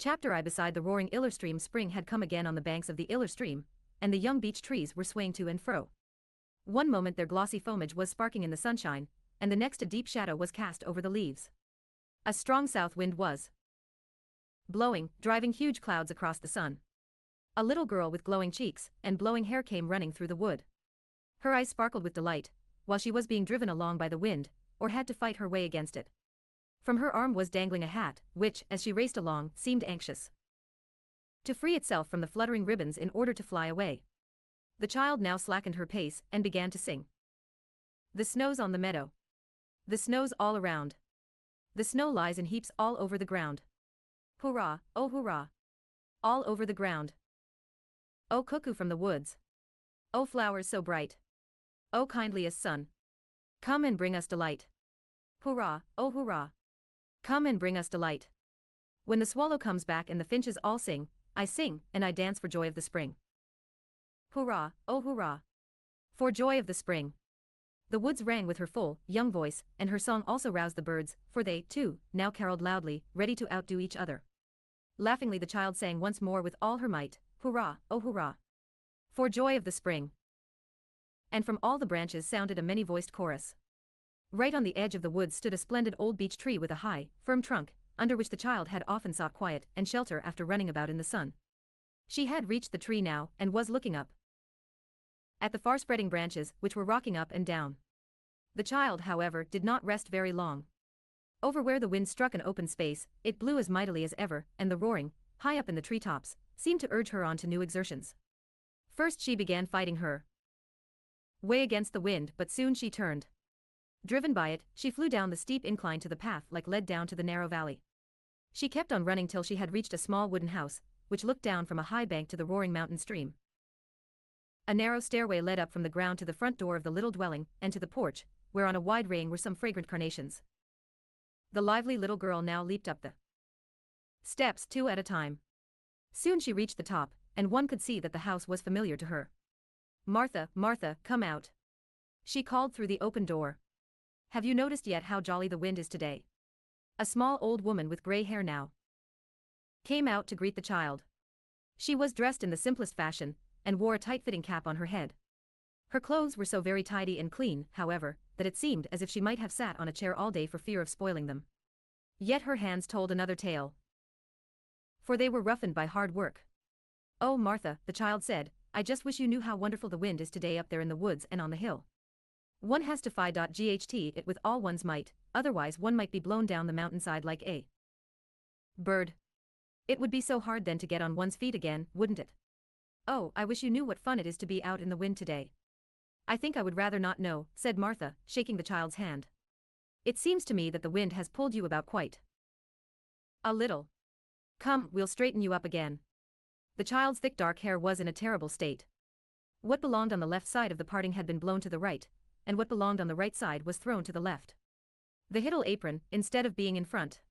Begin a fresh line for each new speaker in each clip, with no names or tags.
Chapter I. Beside the roaring Iller stream, spring had come again on the banks of the Iller stream, and the young beech trees were swaying to and fro. One moment their glossy foliage was sparkling in the sunshine, and the next a deep shadow was cast over the leaves. A strong south wind was blowing, driving huge clouds across the sun. A little girl with glowing cheeks and blowing hair came running through the wood. Her eyes sparkled with delight, while she was being driven along by the wind, or had to fight her way against it. From her arm was dangling a hat, which, as she raced along, seemed anxious to free itself from the fluttering ribbons in order to fly away. The child now slackened her pace and began to sing. The snow's on the meadow. The snow's all around. The snow lies in heaps all over the ground. Hurrah, oh hurrah! All over the ground. Oh cuckoo from the woods. Oh flowers so bright. Oh kindliest sun. Come and bring us delight. Hurrah, oh hurrah! Come and bring us delight. When the swallow comes back and the finches all sing, I sing and I dance for joy of the spring. Hurrah, oh hurrah! For joy of the spring. The woods rang with her full, young voice, and her song also roused the birds, for they, too, now caroled loudly, ready to outdo each other. Laughingly the child sang once more with all her might, hurrah, oh hurrah! For joy of the spring. And from all the branches sounded a many-voiced chorus. Right on the edge of the woods stood a splendid old beech tree with a high, firm trunk, under which the child had often sought quiet and shelter after running about in the sun. She had reached the tree now and was looking up at the far-spreading branches, which were rocking up and down. The child, however, did not rest very long. Over where the wind struck an open space, it blew as mightily as ever, and the roaring, high up in the treetops, seemed to urge her on to new exertions. First she began fighting her way against the wind, but soon she turned. Driven by it, she flew down the steep incline to the path like lead down to the narrow valley. She kept on running till she had reached a small wooden house, which looked down from a high bank to the roaring mountain stream. A narrow stairway led up from the ground to the front door of the little dwelling, and to the porch, where on a wide railing were some fragrant carnations. The lively little girl now leaped up the steps 2 at a time. Soon she reached the top, and one could see that the house was familiar to her. Martha, Martha, come out! She called through the open door. Have you noticed yet how jolly the wind is today? A small old woman with grey hair now came out to greet the child. She was dressed in the simplest fashion, and wore a tight-fitting cap on her head. Her clothes were so very tidy and clean, however, that it seemed as if she might have sat on a chair all day for fear of spoiling them. Yet her hands told another tale, for they were roughened by hard work. Oh Martha, the child said, I just wish you knew how wonderful the wind is today up there in the woods and on the hill. One has to fight it with all one's might, otherwise one might be blown down the mountainside like a bird. It would be so hard then to get on one's feet again, wouldn't it? Oh, I wish you knew what fun it is to be out in the wind today. I think I would rather not know, said Martha, shaking the child's hand. It seems to me that the wind has pulled you about quite a little. Come, we'll straighten you up again. The child's thick dark hair was in a terrible state. What belonged on the left side of the parting had been blown to the right, and what belonged on the right side was thrown to the left. The hittle apron, instead of being in front,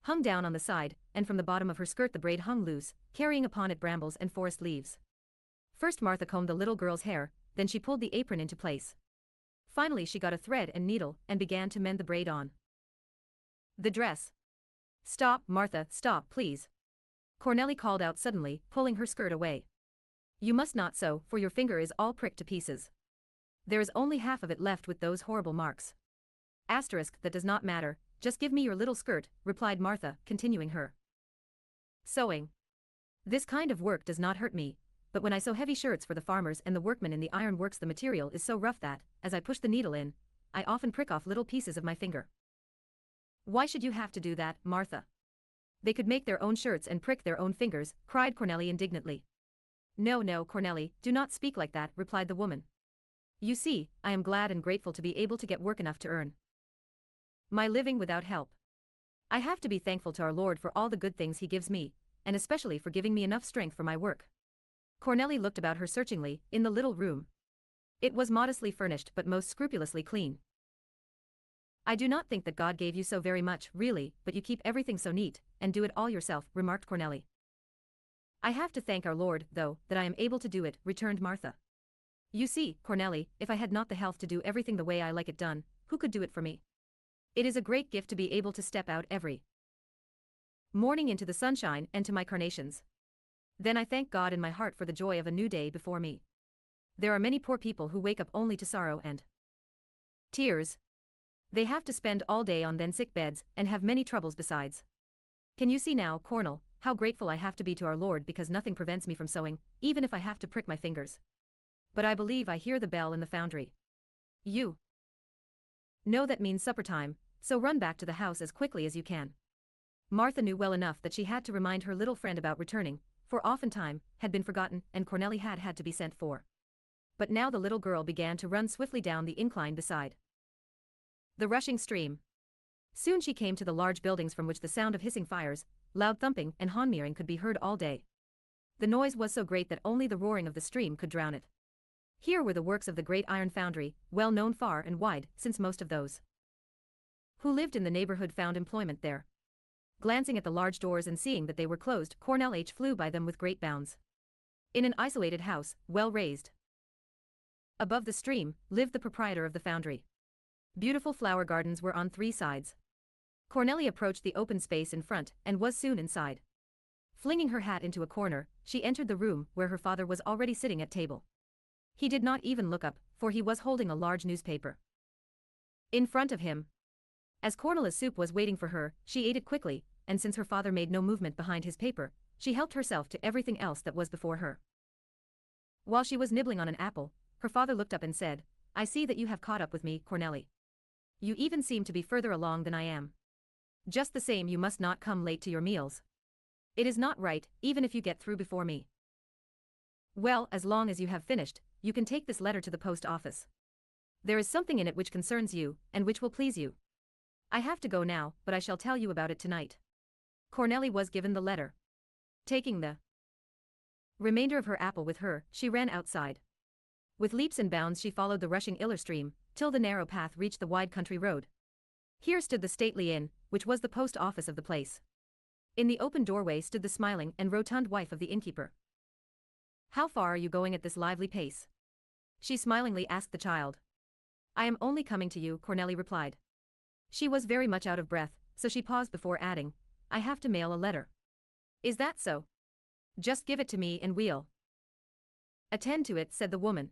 hung down on the side, and from the bottom of her skirt the braid hung loose, carrying upon it brambles and forest leaves. First Martha combed the little girl's hair, then she pulled the apron into place. Finally she got a thread and needle and began to mend the braid on the dress. Stop, Martha, stop, please. Cornelli called out suddenly, pulling her skirt away. You must not sew, for your finger is all pricked to pieces. There is only half of it left with those horrible marks. Asterisk, that does not matter, just give me your little skirt, replied Martha, continuing her sewing. This kind of work does not hurt me, but when I sew heavy shirts for the farmers and the workmen in the iron works the material is so rough that, as I push the needle in, I often prick off little pieces of my finger. Why should you have to do that, Martha? They could make their own shirts and prick their own fingers, cried Cornelli indignantly. No, no, Cornelli, do not speak like that, replied the woman. You see, I am glad and grateful to be able to get work enough to earn my living without help. I have to be thankful to our Lord for all the good things He gives me, and especially for giving me enough strength for my work. Cornelli looked about her searchingly, in the little room. It was modestly furnished but most scrupulously clean. I do not think that God gave you so very much, really, but you keep everything so neat, and do it all yourself, remarked Cornelli. I have to thank our Lord, though, that I am able to do it, returned Martha. You see, Cornelli, if I had not the health to do everything the way I like it done, who could do it for me? It is a great gift to be able to step out every morning into the sunshine and to my carnations. Then I thank God in my heart for the joy of a new day before me. There are many poor people who wake up only to sorrow and tears. They have to spend all day on then sick beds and have many troubles besides. Can you see now, Cornel, how grateful I have to be to our Lord because nothing prevents me from sewing, even if I have to prick my fingers. But I believe I hear the bell in the foundry. You know that means supper time, so run back to the house as quickly as you can. Martha knew well enough that she had to remind her little friend about returning, for often time had been forgotten and Cornelli had to be sent for. But now the little girl began to run swiftly down the incline beside the rushing stream. Soon she came to the large buildings from which the sound of hissing fires, loud thumping and horn-meering could be heard all day. The noise was so great that only the roaring of the stream could drown it. Here were the works of the great iron foundry, well known far and wide, since most of those who lived in the neighborhood found employment there. Glancing at the large doors and seeing that they were closed, Cornelli flew by them with great bounds. In an isolated house, well raised above the stream, lived the proprietor of the foundry. Beautiful flower gardens were on 3 sides. Cornelli approached the open space in front and was soon inside. Flinging her hat into a corner, she entered the room where her father was already sitting at table. He did not even look up, for he was holding a large newspaper in front of him. As Cornelia's soup was waiting for her, she ate it quickly, and since her father made no movement behind his paper, she helped herself to everything else that was before her. While she was nibbling on an apple, her father looked up and said, "I see that you have caught up with me, Cornelli. You even seem to be further along than I am. Just the same, you must not come late to your meals. It is not right, even if you get through before me. Well, as long as you have finished, you can take this letter to the post office. There is something in it which concerns you, and which will please you. I have to go now, but I shall tell you about it tonight." Cornelli was given the letter. Taking the remainder of her apple with her, she ran outside. With leaps and bounds she followed the rushing Iller stream, till the narrow path reached the wide country road. Here stood the stately inn, which was the post office of the place. In the open doorway stood the smiling and rotund wife of the innkeeper. "How far are you going at this lively pace?" she smilingly asked the child. "I am only coming to you," Cornelli replied. She was very much out of breath, so she paused before adding, "I have to mail a letter." "Is that so? Just give it to me and we'll attend to it," said the woman.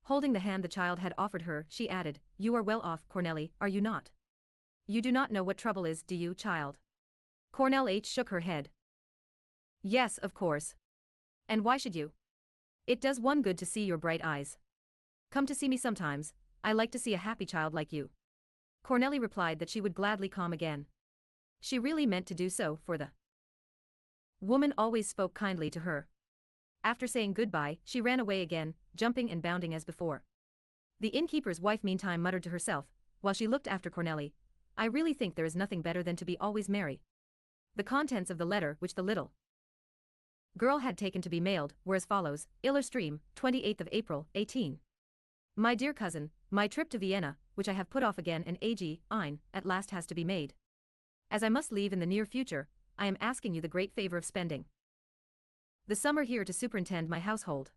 Holding the hand the child had offered her, she added, "You are well off, Cornelli, are you not? You do not know what trouble is, do you, child?" Cornelli shook her head. "Yes, of course. And why should you? It does one good to see your bright eyes. Come to see me sometimes, I like to see a happy child like you." Cornelli replied that she would gladly come again. She really meant to do so, for the woman always spoke kindly to her. After saying goodbye, she ran away again, jumping and bounding as before. The innkeeper's wife meantime muttered to herself, while she looked after Cornelli, "I really think there is nothing better than to be always merry." The contents of the letter which the little girl had taken to be mailed were as follows: Iller Stream, 28th of April, 18. My dear cousin, my trip to Vienna, which I have put off again and at last has to be made. As I must leave in the near future, I am asking you the great favor of spending the summer here to superintend my household.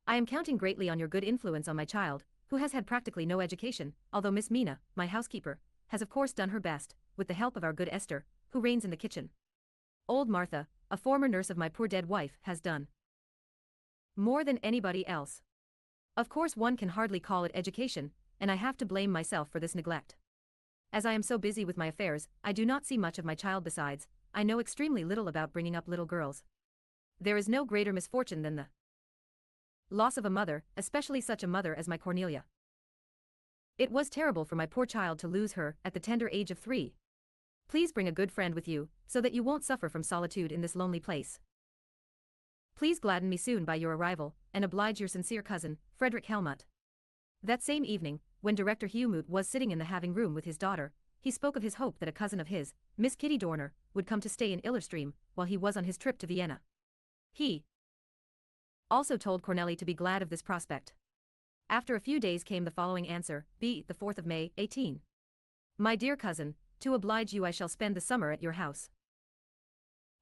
I am counting greatly on your good influence on my child, who has had practically no education, although Miss Mina, my housekeeper, has of course done her best, with the help of our good Esther, who reigns in the kitchen. Old Martha, a former nurse of my poor dead wife, has done more than anybody else. Of course one can hardly call it education, and I have to blame myself for this neglect. As I am so busy with my affairs, I do not see much of my child. Besides, I know extremely little about bringing up little girls. There is no greater misfortune than the loss of a mother, especially such a mother as my Cornelia. It was terrible for my poor child to lose her at the tender age of 3. Please bring a good friend with you, so that you won't suffer from solitude in this lonely place. Please gladden me soon by your arrival, and oblige your sincere cousin, Frederick Helmut. That same evening, when Director Helmut was sitting in the having room with his daughter, he spoke of his hope that a cousin of his, Miss Kitty Dorner, would come to stay in Illerstream while he was on his trip to Vienna. He also told Cornelli to be glad of this prospect. After a few days came the following answer: the 4th of May, 18. My dear cousin, to oblige you I shall spend the summer at your house.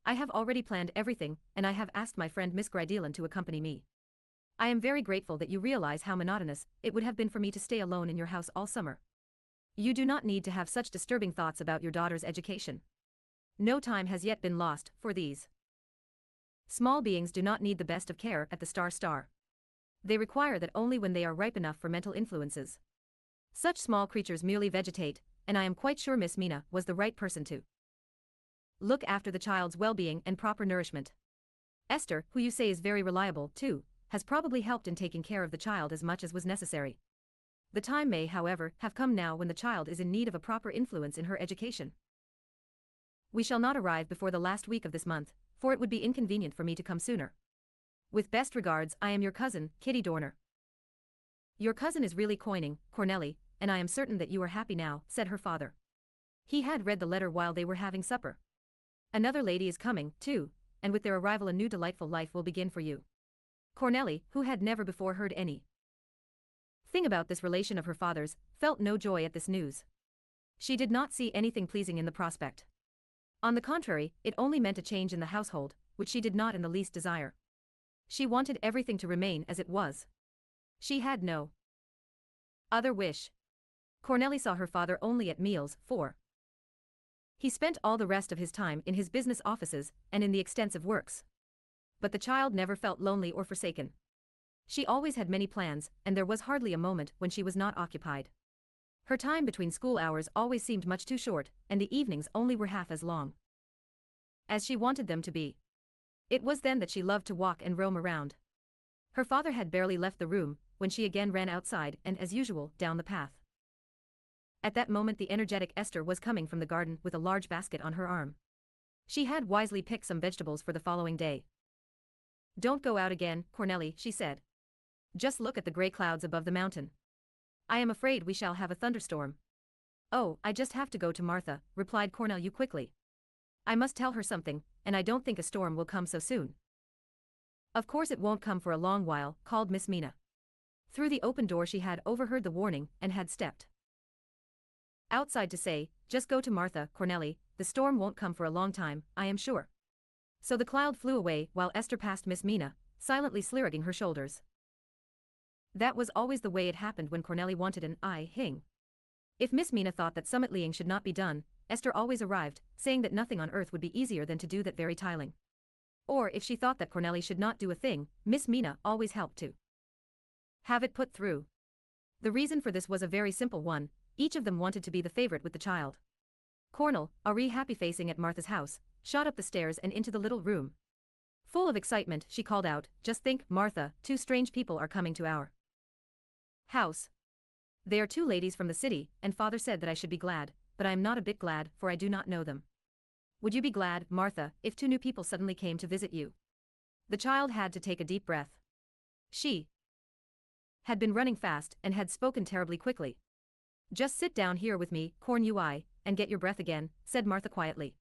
I have already planned everything, and I have asked my friend Miss Grideelen to accompany me. I am very grateful that you realize how monotonous it would have been for me to stay alone in your house all summer. You do not need to have such disturbing thoughts about your daughter's education. No time has yet been lost for these. Small beings do not need the best of care at the star. They require that only when they are ripe enough for mental influences. Such small creatures merely vegetate, and I am quite sure Miss Mina was the right person to look after the child's well-being and proper nourishment. Esther, who you say is very reliable, too, has probably helped in taking care of the child as much as was necessary. The time may, however, have come now when the child is in need of a proper influence in her education. We shall not arrive before the last week of this month, for it would be inconvenient for me to come sooner. With best regards, I am your cousin, Kitty Dorner. Your cousin is really coining, Cornelli, and I am certain that you are happy now, said her father. He had read the letter while they were having supper. Another lady is coming, too, and with their arrival a new delightful life will begin for you. Cornelli, who had never before heard any thing about this relation of her father's, felt no joy at this news. She did not see anything pleasing in the prospect. On the contrary, it only meant a change in the household, which she did not in the least desire. She wanted everything to remain as it was. She had no other wish. Cornelli saw her father only at meals, for he spent all the rest of his time in his business offices and in the extensive works. But the child never felt lonely or forsaken. She always had many plans, and there was hardly a moment when she was not occupied. Her time between school hours always seemed much too short, and the evenings only were half as long as she wanted them to be. It was then that she loved to walk and roam around. Her father had barely left the room when she again ran outside and, as usual, down the path. At that moment the energetic Esther was coming from the garden with a large basket on her arm. She had wisely picked some vegetables for the following day. Don't go out again, Cornelli, she said. Just look at the grey clouds above the mountain. I am afraid we shall have a thunderstorm. Oh, I just have to go to Martha, replied Cornelli quickly. I must tell her something, and I don't think a storm will come so soon. Of course it won't come for a long while, called Miss Mina. Through the open door she had overheard the warning and had stepped outside to say, just go to Martha, Cornelli, the storm won't come for a long time, I am sure. So the cloud flew away while Esther passed Miss Mina, silently slugging her shoulders. That was always the way it happened when Cornelli wanted an hing. If Miss Mina thought that some tiling should not be done, Esther always arrived, saying that nothing on earth would be easier than to do that very tiling. Or if she thought that Cornelli should not do a thing, Miss Mina always helped to have it put through. The reason for this was a very simple one. Each of them wanted to be the favorite with the child. Cornel, already happy facing at Martha's house, shot up the stairs and into the little room. Full of excitement, she called out, just think, Martha, 2 strange people are coming to our house. They are 2 ladies from the city, and father said that I should be glad, but I am not a bit glad, for I do not know them. Would you be glad, Martha, if 2 new people suddenly came to visit you? The child had to take a deep breath. She had been running fast and had spoken terribly quickly. Just sit down here with me, Cornui, and get your breath again, said Martha quietly.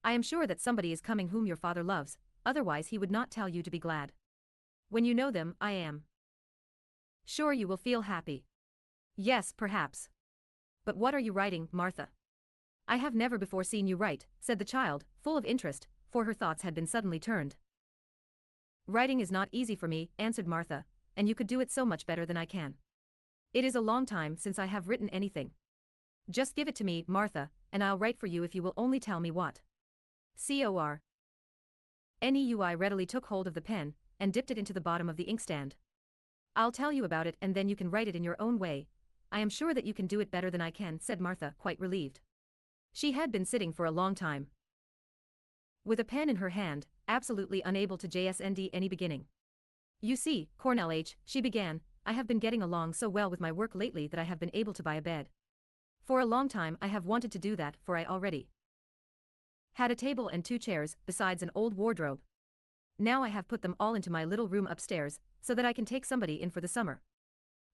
I am sure that somebody is coming whom your father loves, otherwise he would not tell you to be glad. When you know them, I am sure you will feel happy. Yes, perhaps. But what are you writing, Martha? I have never before seen you write, said the child, full of interest, for her thoughts had been suddenly turned. Writing is not easy for me, answered Martha, and you could do it so much better than I can. It is a long time since I have written anything. Just give it to me, Martha, and I'll write for you if you will only tell me what. Cornelli readily took hold of the pen, and dipped it into the bottom of the inkstand. I'll tell you about it and then you can write it in your own way. I am sure that you can do it better than I can, said Martha, quite relieved. She had been sitting for a long time with a pen in her hand, absolutely unable to just any beginning. You see, Cornelli, she began, I have been getting along so well with my work lately that I have been able to buy a bed. For a long time I have wanted to do that, for I already had a table and 2 chairs, besides an old wardrobe. Now I have put them all into my little room upstairs, so that I can take somebody in for the summer.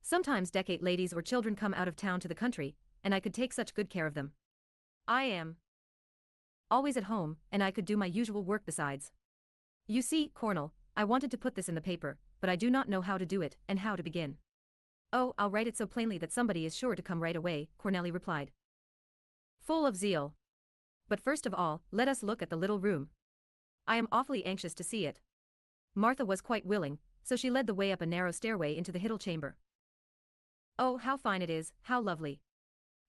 Sometimes decade ladies or children come out of town to the country, and I could take such good care of them. I am always at home, and I could do my usual work besides. You see, Cornel, I wanted to put this in the paper, but I do not know how to do it, and how to begin. Oh, I'll write it so plainly that somebody is sure to come right away, Cornelli replied, full of zeal. But first of all, let us look at the little room. I am awfully anxious to see it. Martha was quite willing, so she led the way up a narrow stairway into the hiddle chamber. Oh, how fine it is, how lovely!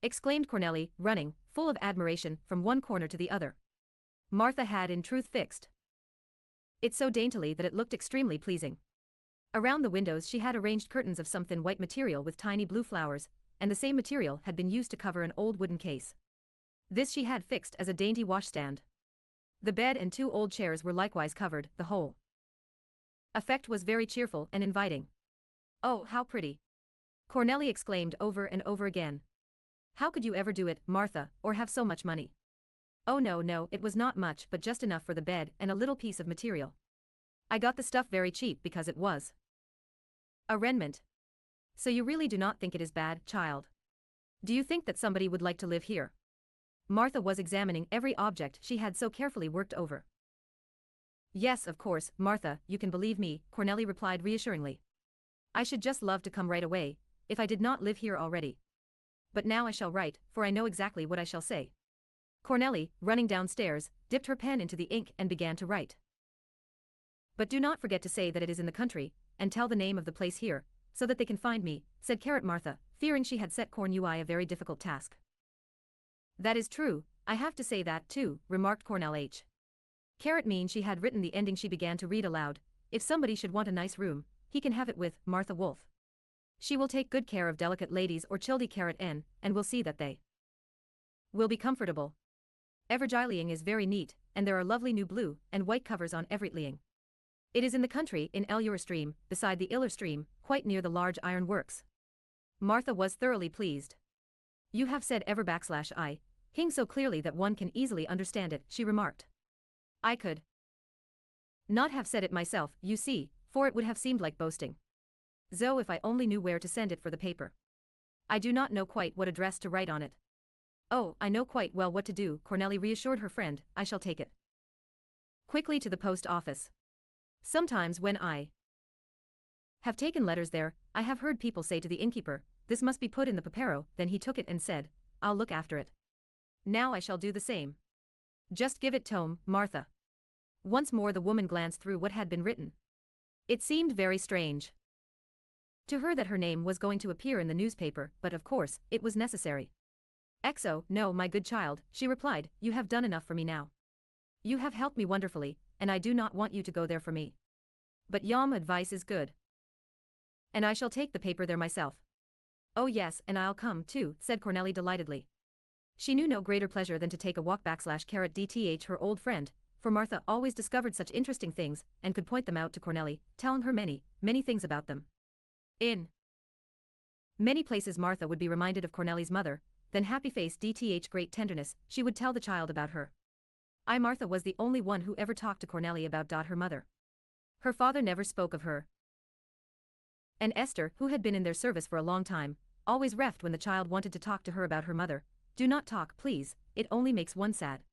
Exclaimed Cornelli, running, full of admiration, from one corner to the other. Martha had in truth fixed it so daintily that it looked extremely pleasing. Around the windows she had arranged curtains of some thin white material with tiny blue flowers, and the same material had been used to cover an old wooden case. This she had fixed as a dainty washstand. The bed and 2 old chairs were likewise covered. The whole effect was very cheerful and inviting. "Oh, how pretty!" Cornelli exclaimed over and over again. "How could you ever do it, Martha, or have so much money?" "Oh no, it was not much but just enough for the bed and a little piece of material. I got the stuff very cheap because it was a renment. So you really do not think it is bad, child? Do you think that somebody would like to live here?" Martha was examining every object she had so carefully worked over. "Yes, of course, Martha, you can believe me," Cornelli replied reassuringly. "I should just love to come right away, if I did not live here already. But now I shall write, for I know exactly what I shall say." Cornelli, running downstairs, dipped her pen into the ink and began to write. "But do not forget to say that it is in the country, and tell the name of the place here, so that they can find me," said Carrot Martha, fearing she had set Cornui a very difficult task. "That is true, I have to say that too," remarked Cornell H. Carrot mean she had written the ending. She began to read aloud. "If somebody should want a nice room, he can have it with Martha Wolf. She will take good care of delicate ladies or childy Carrot N, and will see that they will be comfortable. Evergyleing is very neat, and there are lovely new blue and white covers on everything. It is in the country in Ellure Stream, beside the Iller Stream, quite near the large iron works." Martha was thoroughly pleased. "You have said ever / hing so clearly that one can easily understand it," she remarked. "I could not have said it myself, you see, for it would have seemed like boasting. So if I only knew where to send it for the paper. I do not know quite what address to write on it." "Oh, I know quite well what to do," Cornelli reassured her friend. "I shall take it quickly to the post office. Sometimes when I have taken letters there, I have heard people say to the innkeeper, 'This must be put in the papero,' then he took it and said, 'I'll look after it.' Now I shall do the same. Just give it tome, Martha." Once more the woman glanced through what had been written. It seemed very strange to her that her name was going to appear in the newspaper, but of course, it was necessary. "Exo, no, my good child," she replied, "you have done enough for me now. You have helped me wonderfully, and I do not want you to go there for me. But yom advice is good. And I shall take the paper there myself." "Oh yes, and I'll come too," said Cornelli delightedly. She knew no greater pleasure than to take a walk /Carrot DTH her old friend, for Martha always discovered such interesting things and could point them out to Cornelli, telling her many things about them. In many places Martha would be reminded of Cornelli's mother, then happy-faced DTH great tenderness, she would tell the child about her. Martha was the only one who ever talked to Cornelli about her mother. Her father never spoke of her. And Esther, who had been in their service for a long time, always reffed when the child wanted to talk to her about her mother. "Do not talk, please, it only makes one sad.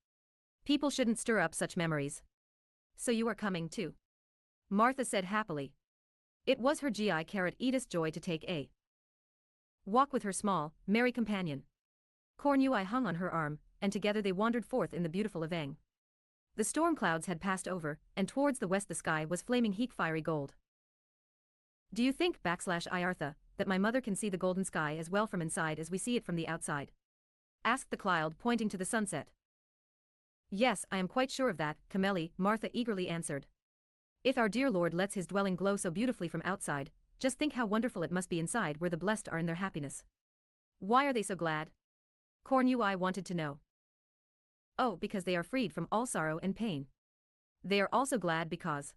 People shouldn't stir up such memories." "So you are coming too?" Martha said happily. It was her Carrot Edith's joy to take a walk with her small, merry companion. Cornui hung on her arm, and together they wandered forth in the beautiful evening. The storm clouds had passed over, and towards the west the sky was flaming fiery gold. "Do you think /Iartha, that my mother can see the golden sky as well from inside as we see it from the outside?" asked the child, pointing to the sunset. "Yes, I am quite sure of that, Cornelli," Martha eagerly answered. "If our dear Lord lets his dwelling glow so beautifully from outside, just think how wonderful it must be inside where the blessed are in their happiness." "Why are they so glad?" Cornui wanted to know. "Oh, because they are freed from all sorrow and pain. They are also glad because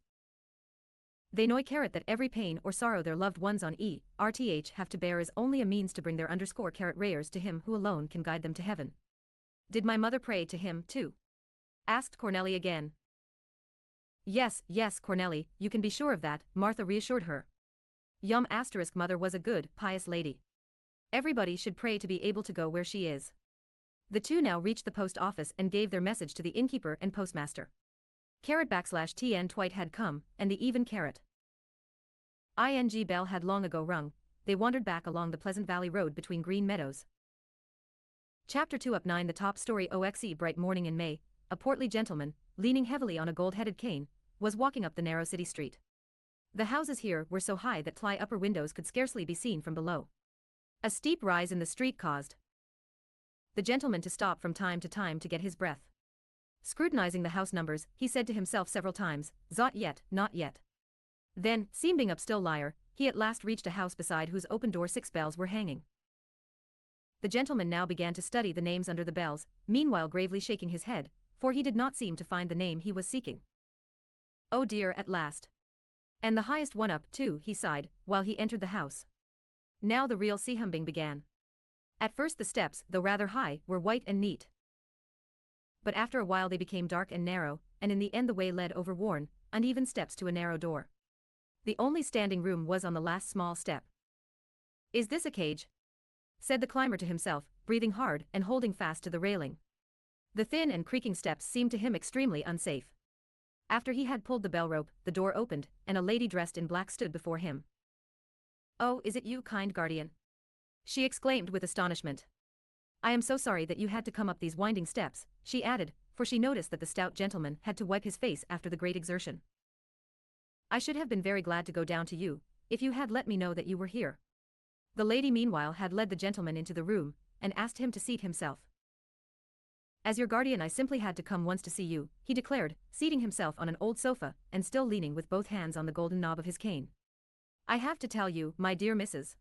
they know Carrot that every pain or sorrow their loved ones on Earth have to bear is only a means to bring their _Carrot rayers to him who alone can guide them to heaven." "Did my mother pray to him too?" asked Cornelli again. Yes, Cornelli, you can be sure of that," Martha reassured her. Yum * mother was a good, pious lady. Everybody should pray to be able to go where she is. The two now reached the post office and gave their message to the innkeeper and postmaster. Carrot /TN Twite had come, and the even Carrot ing bell had long ago rung. They wandered back along the Pleasant Valley Road between green meadows. Chapter 2 Up 9 The top story OXE bright morning in May, a portly gentleman, leaning heavily on a gold-headed cane, was walking up the narrow city street. The houses here were so high that upper windows could scarcely be seen from below. A steep rise in the street caused the gentleman to stop from time to time to get his breath. Scrutinizing the house numbers, he said to himself several times, "Zot yet, not yet." Then, seeming up still liar, he at last reached a house beside whose open door 6 bells were hanging. The gentleman now began to study the names under the bells, meanwhile gravely shaking his head, for he did not seem to find the name he was seeking. "Oh dear, at last. And the highest one up, too," he sighed, while he entered the house. Now the real sea-humbing began. At first the steps, though rather high, were white and neat. But after a while they became dark and narrow, and in the end the way led over worn, uneven steps to a narrow door. The only standing room was on the last small step. "Is this a cage?" said the climber to himself, breathing hard and holding fast to the railing. The thin and creaking steps seemed to him extremely unsafe. After he had pulled the bell rope, the door opened, and a lady dressed in black stood before him. "Oh, is it you, kind guardian?" she exclaimed with astonishment. "I am so sorry that you had to come up these winding steps," she added, for she noticed that the stout gentleman had to wipe his face after the great exertion. "I should have been very glad to go down to you, if you had let me know that you were here." The lady meanwhile had led the gentleman into the room, and asked him to seat himself. "As your guardian I simply had to come once to see you," he declared, seating himself on an old sofa, and still leaning with both hands on the golden knob of his cane. "I have to tell you, my dear Mrs.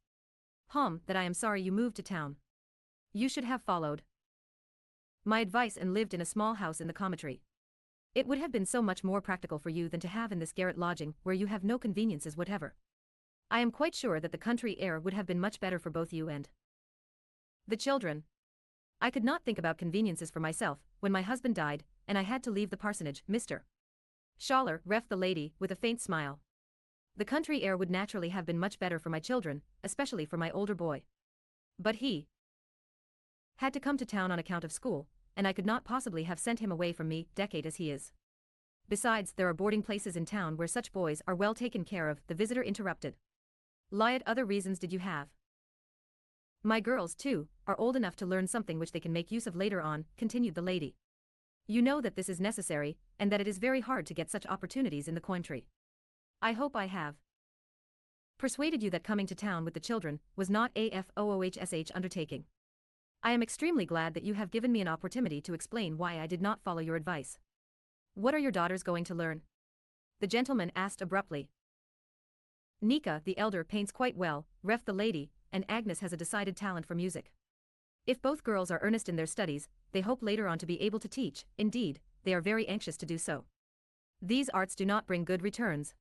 that I am sorry you moved to town. You should have followed my advice and lived in a small house in the cometry. It would have been so much more practical for you than to have in this garret lodging where you have no conveniences whatever. I am quite sure that the country air would have been much better for both you and the children. I could not think about conveniences for myself when my husband died, and I had to leave the parsonage, Mr. Schaller, ref the lady, with a faint smile. The country air would naturally have been much better for my children, especially for my older boy. But he had to come to town on account of school, and I could not possibly have sent him away from me, decade as he is. Besides, there are boarding places in town where such boys are well taken care of," the visitor interrupted. "Lyot, other reasons did you have? My girls, too, are old enough to learn something which they can make use of later on," continued the lady. "You know that this is necessary, and that it is very hard to get such opportunities in the country. I hope I have persuaded you that coming to town with the children was not a FOOHSH undertaking. I am extremely glad that you have given me an opportunity to explain why I did not follow your advice. What are your daughters going to learn?" the gentleman asked abruptly. "Nika, the elder, paints quite well," ref the lady, "and Agnes has a decided talent for music. If both girls are earnest in their studies, they hope later on to be able to teach, indeed, they are very anxious to do so. These arts do not bring good returns,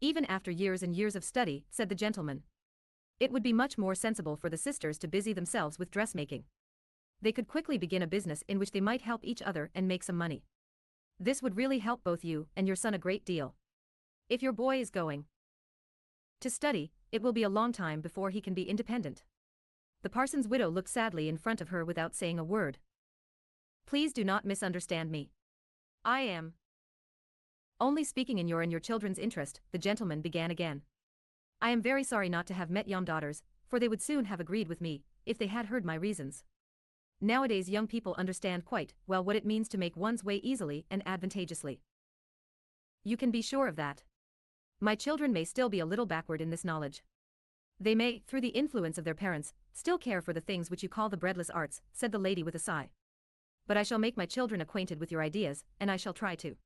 even after years and years of study," said the gentleman. "It would be much more sensible for the sisters to busy themselves with dressmaking. They could quickly begin a business in which they might help each other and make some money. This would really help both you and your son a great deal. If your boy is going to study, it will be a long time before he can be independent." The parson's widow looked sadly in front of her without saying a word. "Please do not misunderstand me. I am only speaking in your and your children's interest," the gentleman began again. "I am very sorry not to have met your daughters, for they would soon have agreed with me, if they had heard my reasons. Nowadays young people understand quite well what it means to make one's way easily and advantageously. You can be sure of that. My children may still be a little backward in this knowledge. They may, through the influence of their parents, still care for the things which you call the breadless arts," said the lady with a sigh. "But I shall make my children acquainted with your ideas, and I shall try to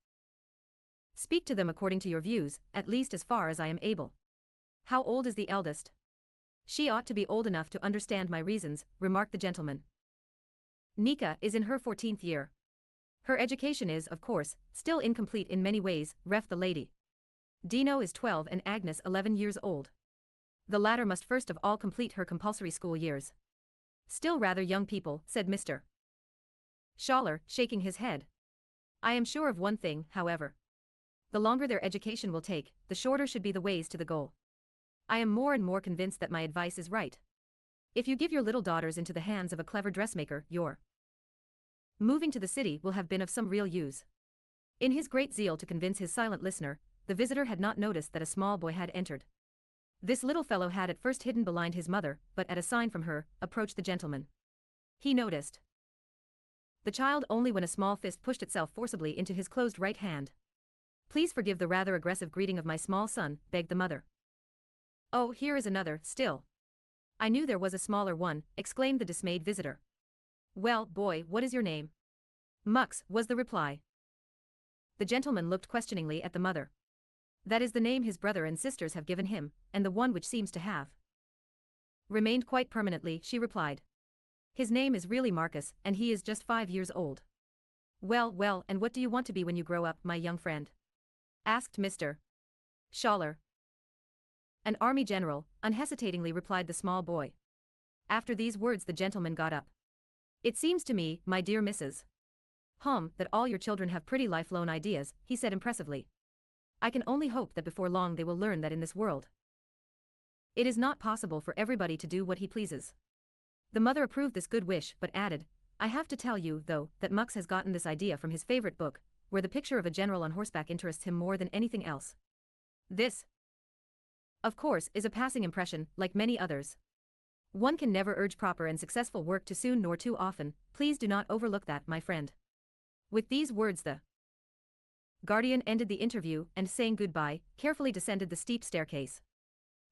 speak to them according to your views, at least as far as I am able." "How old is the eldest?" "She ought to be old enough to understand my reasons," remarked the gentleman. "Nika is in her 14th year. Her education is, of course, still incomplete in many ways," ref the lady. "Dino is 12 and Agnes 11 years old. The latter must first of all complete her compulsory school years." "Still rather young people," said Mr. Schaller, shaking his head. "I am sure of one thing, however. The longer their education will take, the shorter should be the ways to the goal. I am more and more convinced that my advice is right. If you give your little daughters into the hands of a clever dressmaker, your moving to the city will have been of some real use." In his great zeal to convince his silent listener, the visitor had not noticed that a small boy had entered. This little fellow had at first hidden behind his mother, but at a sign from her, approached the gentleman. He noticed the child only when a small fist pushed itself forcibly into his closed right hand. "Please forgive the rather aggressive greeting of my small son," begged the mother. "Oh, here is another, still. I knew there was a smaller one," exclaimed the dismayed visitor. "Well, boy, what is your name?" Mux, was the reply. The gentleman looked questioningly at the mother. That is the name his brother and sisters have given him, and the one which seems to have remained quite permanently, she replied. His name is really Marcus, and he is just 5 years old. Well, well, and what do you want to be when you grow up, my young friend? Asked Mr. Schaller. An army general, unhesitatingly replied the small boy. After these words the gentleman got up. It seems to me, my dear Mrs. that all your children have pretty lifelong ideas, he said impressively. I can only hope that before long they will learn that in this world it is not possible for everybody to do what he pleases. The mother approved this good wish, but added, I have to tell you, though, that Mux has gotten this idea from his favorite book, where the picture of a general on horseback interests him more than anything else. This, of course, is a passing impression, like many others. One can never urge proper and successful work too soon nor too often, please do not overlook that, my friend. With these words the guardian ended the interview and, saying goodbye, carefully descended the steep staircase.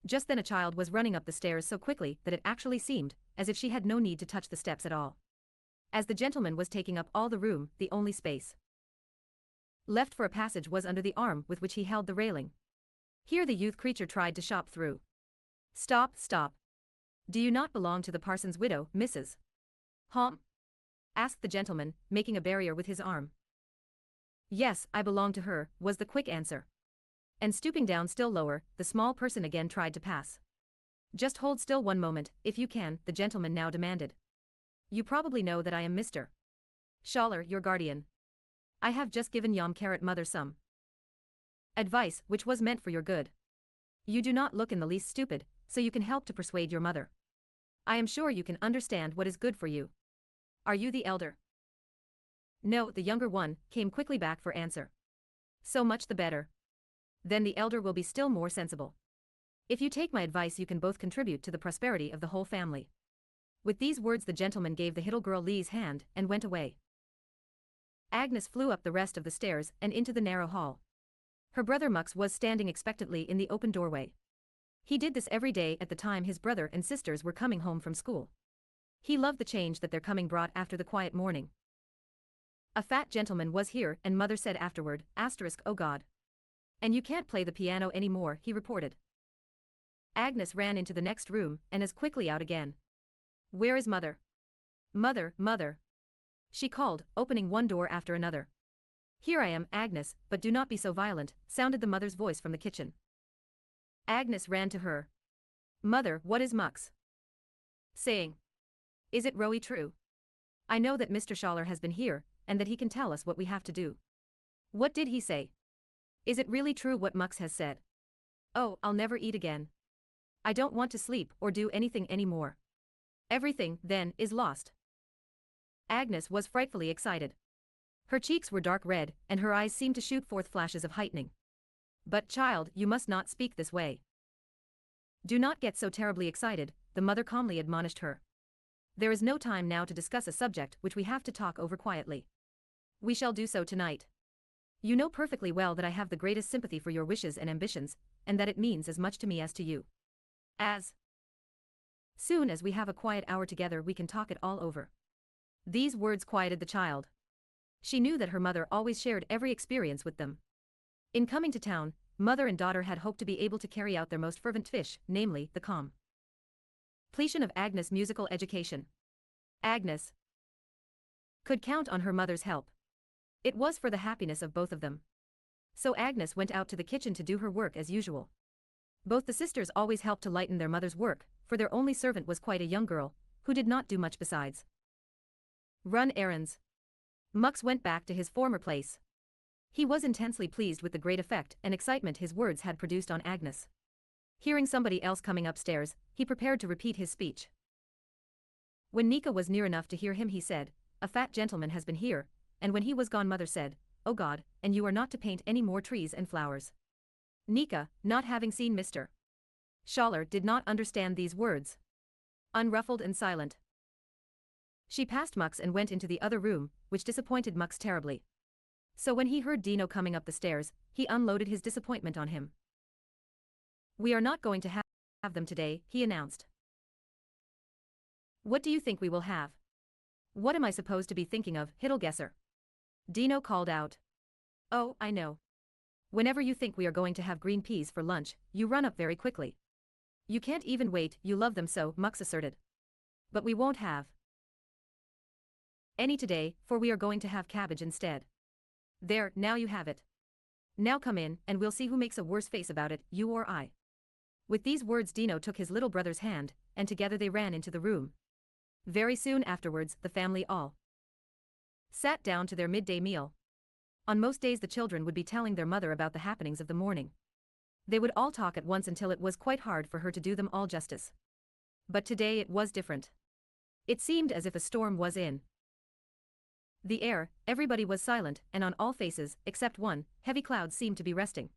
Just then a child was running up the stairs so quickly that it actually seemed as if she had no need to touch the steps at all. As the gentleman was taking up all the room, the only space left for a passage was under the arm with which he held the railing. Here the youth creature tried to shop through. Stop, stop. Do you not belong to the parson's widow, Mrs. Asked the gentleman, making a barrier with his arm. Yes, I belong to her, was the quick answer. And stooping down still lower, the small person again tried to pass. Just hold still one moment, if you can, the gentleman now demanded. You probably know that I am Mr. Schaller, your guardian. I have just given yom carrot mother some advice which was meant for your good. You do not look in the least stupid, so you can help to persuade your mother. I am sure you can understand what is good for you. Are you the elder? No, the younger one, came quickly back for answer. So much the better. Then the elder will be still more sensible. If you take my advice you can both contribute to the prosperity of the whole family. With these words the gentleman gave the little girl Lee's hand and went away. Agnes flew up the rest of the stairs and into the narrow hall. Her brother Mux was standing expectantly in the open doorway. He did this every day at the time his brother and sisters were coming home from school. He loved the change that their coming brought after the quiet morning. A fat gentleman was here, and mother said afterward, oh God. And you can't play the piano anymore, he reported. Agnes ran into the next room, and as quickly out again. Where is mother? Mother, mother. She called, opening one door after another. Here I am, Agnes, but do not be so violent, sounded the mother's voice from the kitchen. Agnes ran to her. Mother, what is Mux saying? Is it really true? I know that Mr. Schaller has been here, and that he can tell us what we have to do. What did he say? Is it really true what Mux has said? Oh, I'll never eat again. I don't want to sleep or do anything anymore. Everything, then, is lost. Agnes was frightfully excited. Her cheeks were dark red, and her eyes seemed to shoot forth flashes of lightning. But, child, you must not speak this way. Do not get so terribly excited, the mother calmly admonished her. There is no time now to discuss a subject which we have to talk over quietly. We shall do so tonight. You know perfectly well that I have the greatest sympathy for your wishes and ambitions, and that it means as much to me as to you. As soon as we have a quiet hour together we can talk it all over. These words quieted the child. She knew that her mother always shared every experience with them. In coming to town, mother and daughter had hoped to be able to carry out their most fervent wish, namely, the completion of Agnes' musical education. Agnes could count on her mother's help. It was for the happiness of both of them. So Agnes went out to the kitchen to do her work as usual. Both the sisters always helped to lighten their mother's work, for their only servant was quite a young girl, who did not do much besides run errands. Mux went back to his former place. He was intensely pleased with the great effect and excitement his words had produced on Agnes. Hearing somebody else coming upstairs, he prepared to repeat his speech. When Nika was near enough to hear him he said, a fat gentleman has been here, and when he was gone mother said, oh God, and you are not to paint any more trees and flowers. Nika, not having seen Mr. Schaller, did not understand these words. Unruffled and silent, she passed Mux and went into the other room, which disappointed Mux terribly. So when he heard Dino coming up the stairs, he unloaded his disappointment on him. We are not going to have them today, he announced. What do you think we will have? What am I supposed to be thinking of, Hittelgesser? Dino called out. Oh, I know. Whenever you think we are going to have green peas for lunch, you run up very quickly. You can't even wait, you love them so, Mux asserted. But we won't have any today, for we are going to have cabbage instead. There, now you have it. Now come in, and we'll see who makes a worse face about it, you or I. With these words Dino took his little brother's hand, and together they ran into the room. Very soon afterwards, the family all sat down to their midday meal. On most days the children would be telling their mother about the happenings of the morning. They would all talk at once until it was quite hard for her to do them all justice. But today it was different. It seemed as if a storm was in the air, everybody was silent, and on all faces, except one, heavy clouds seemed to be resting.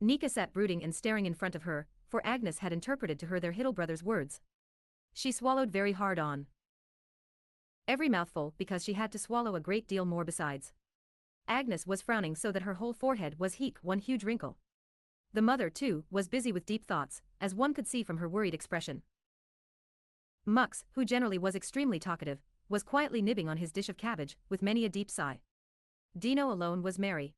Nika sat brooding and staring in front of her, for Agnes had interpreted to her their little brother's words. She swallowed very hard on every mouthful because she had to swallow a great deal more besides. Agnes was frowning so that her whole forehead was heaped one huge wrinkle. The mother, too, was busy with deep thoughts, as one could see from her worried expression. Mux, who generally was extremely talkative, was quietly nibbling on his dish of cabbage, with many a deep sigh. Dino alone was merry.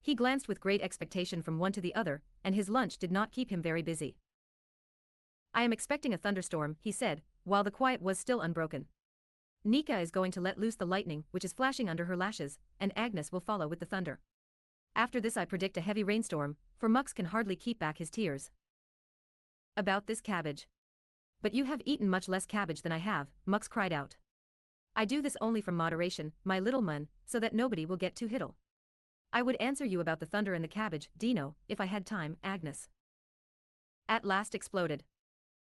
He glanced with great expectation from one to the other, and his lunch did not keep him very busy. I am expecting a thunderstorm, he said, while the quiet was still unbroken. Nika is going to let loose the lightning, which is flashing under her lashes, and Agnes will follow with the thunder. After this I predict a heavy rainstorm, for Mux can hardly keep back his tears. About this cabbage. But you have eaten much less cabbage than I have, Mux cried out. I do this only from moderation, my little man, so that nobody will get too hittle. I would answer you about the thunder and the cabbage, Dino, if I had time, Agnes at last exploded.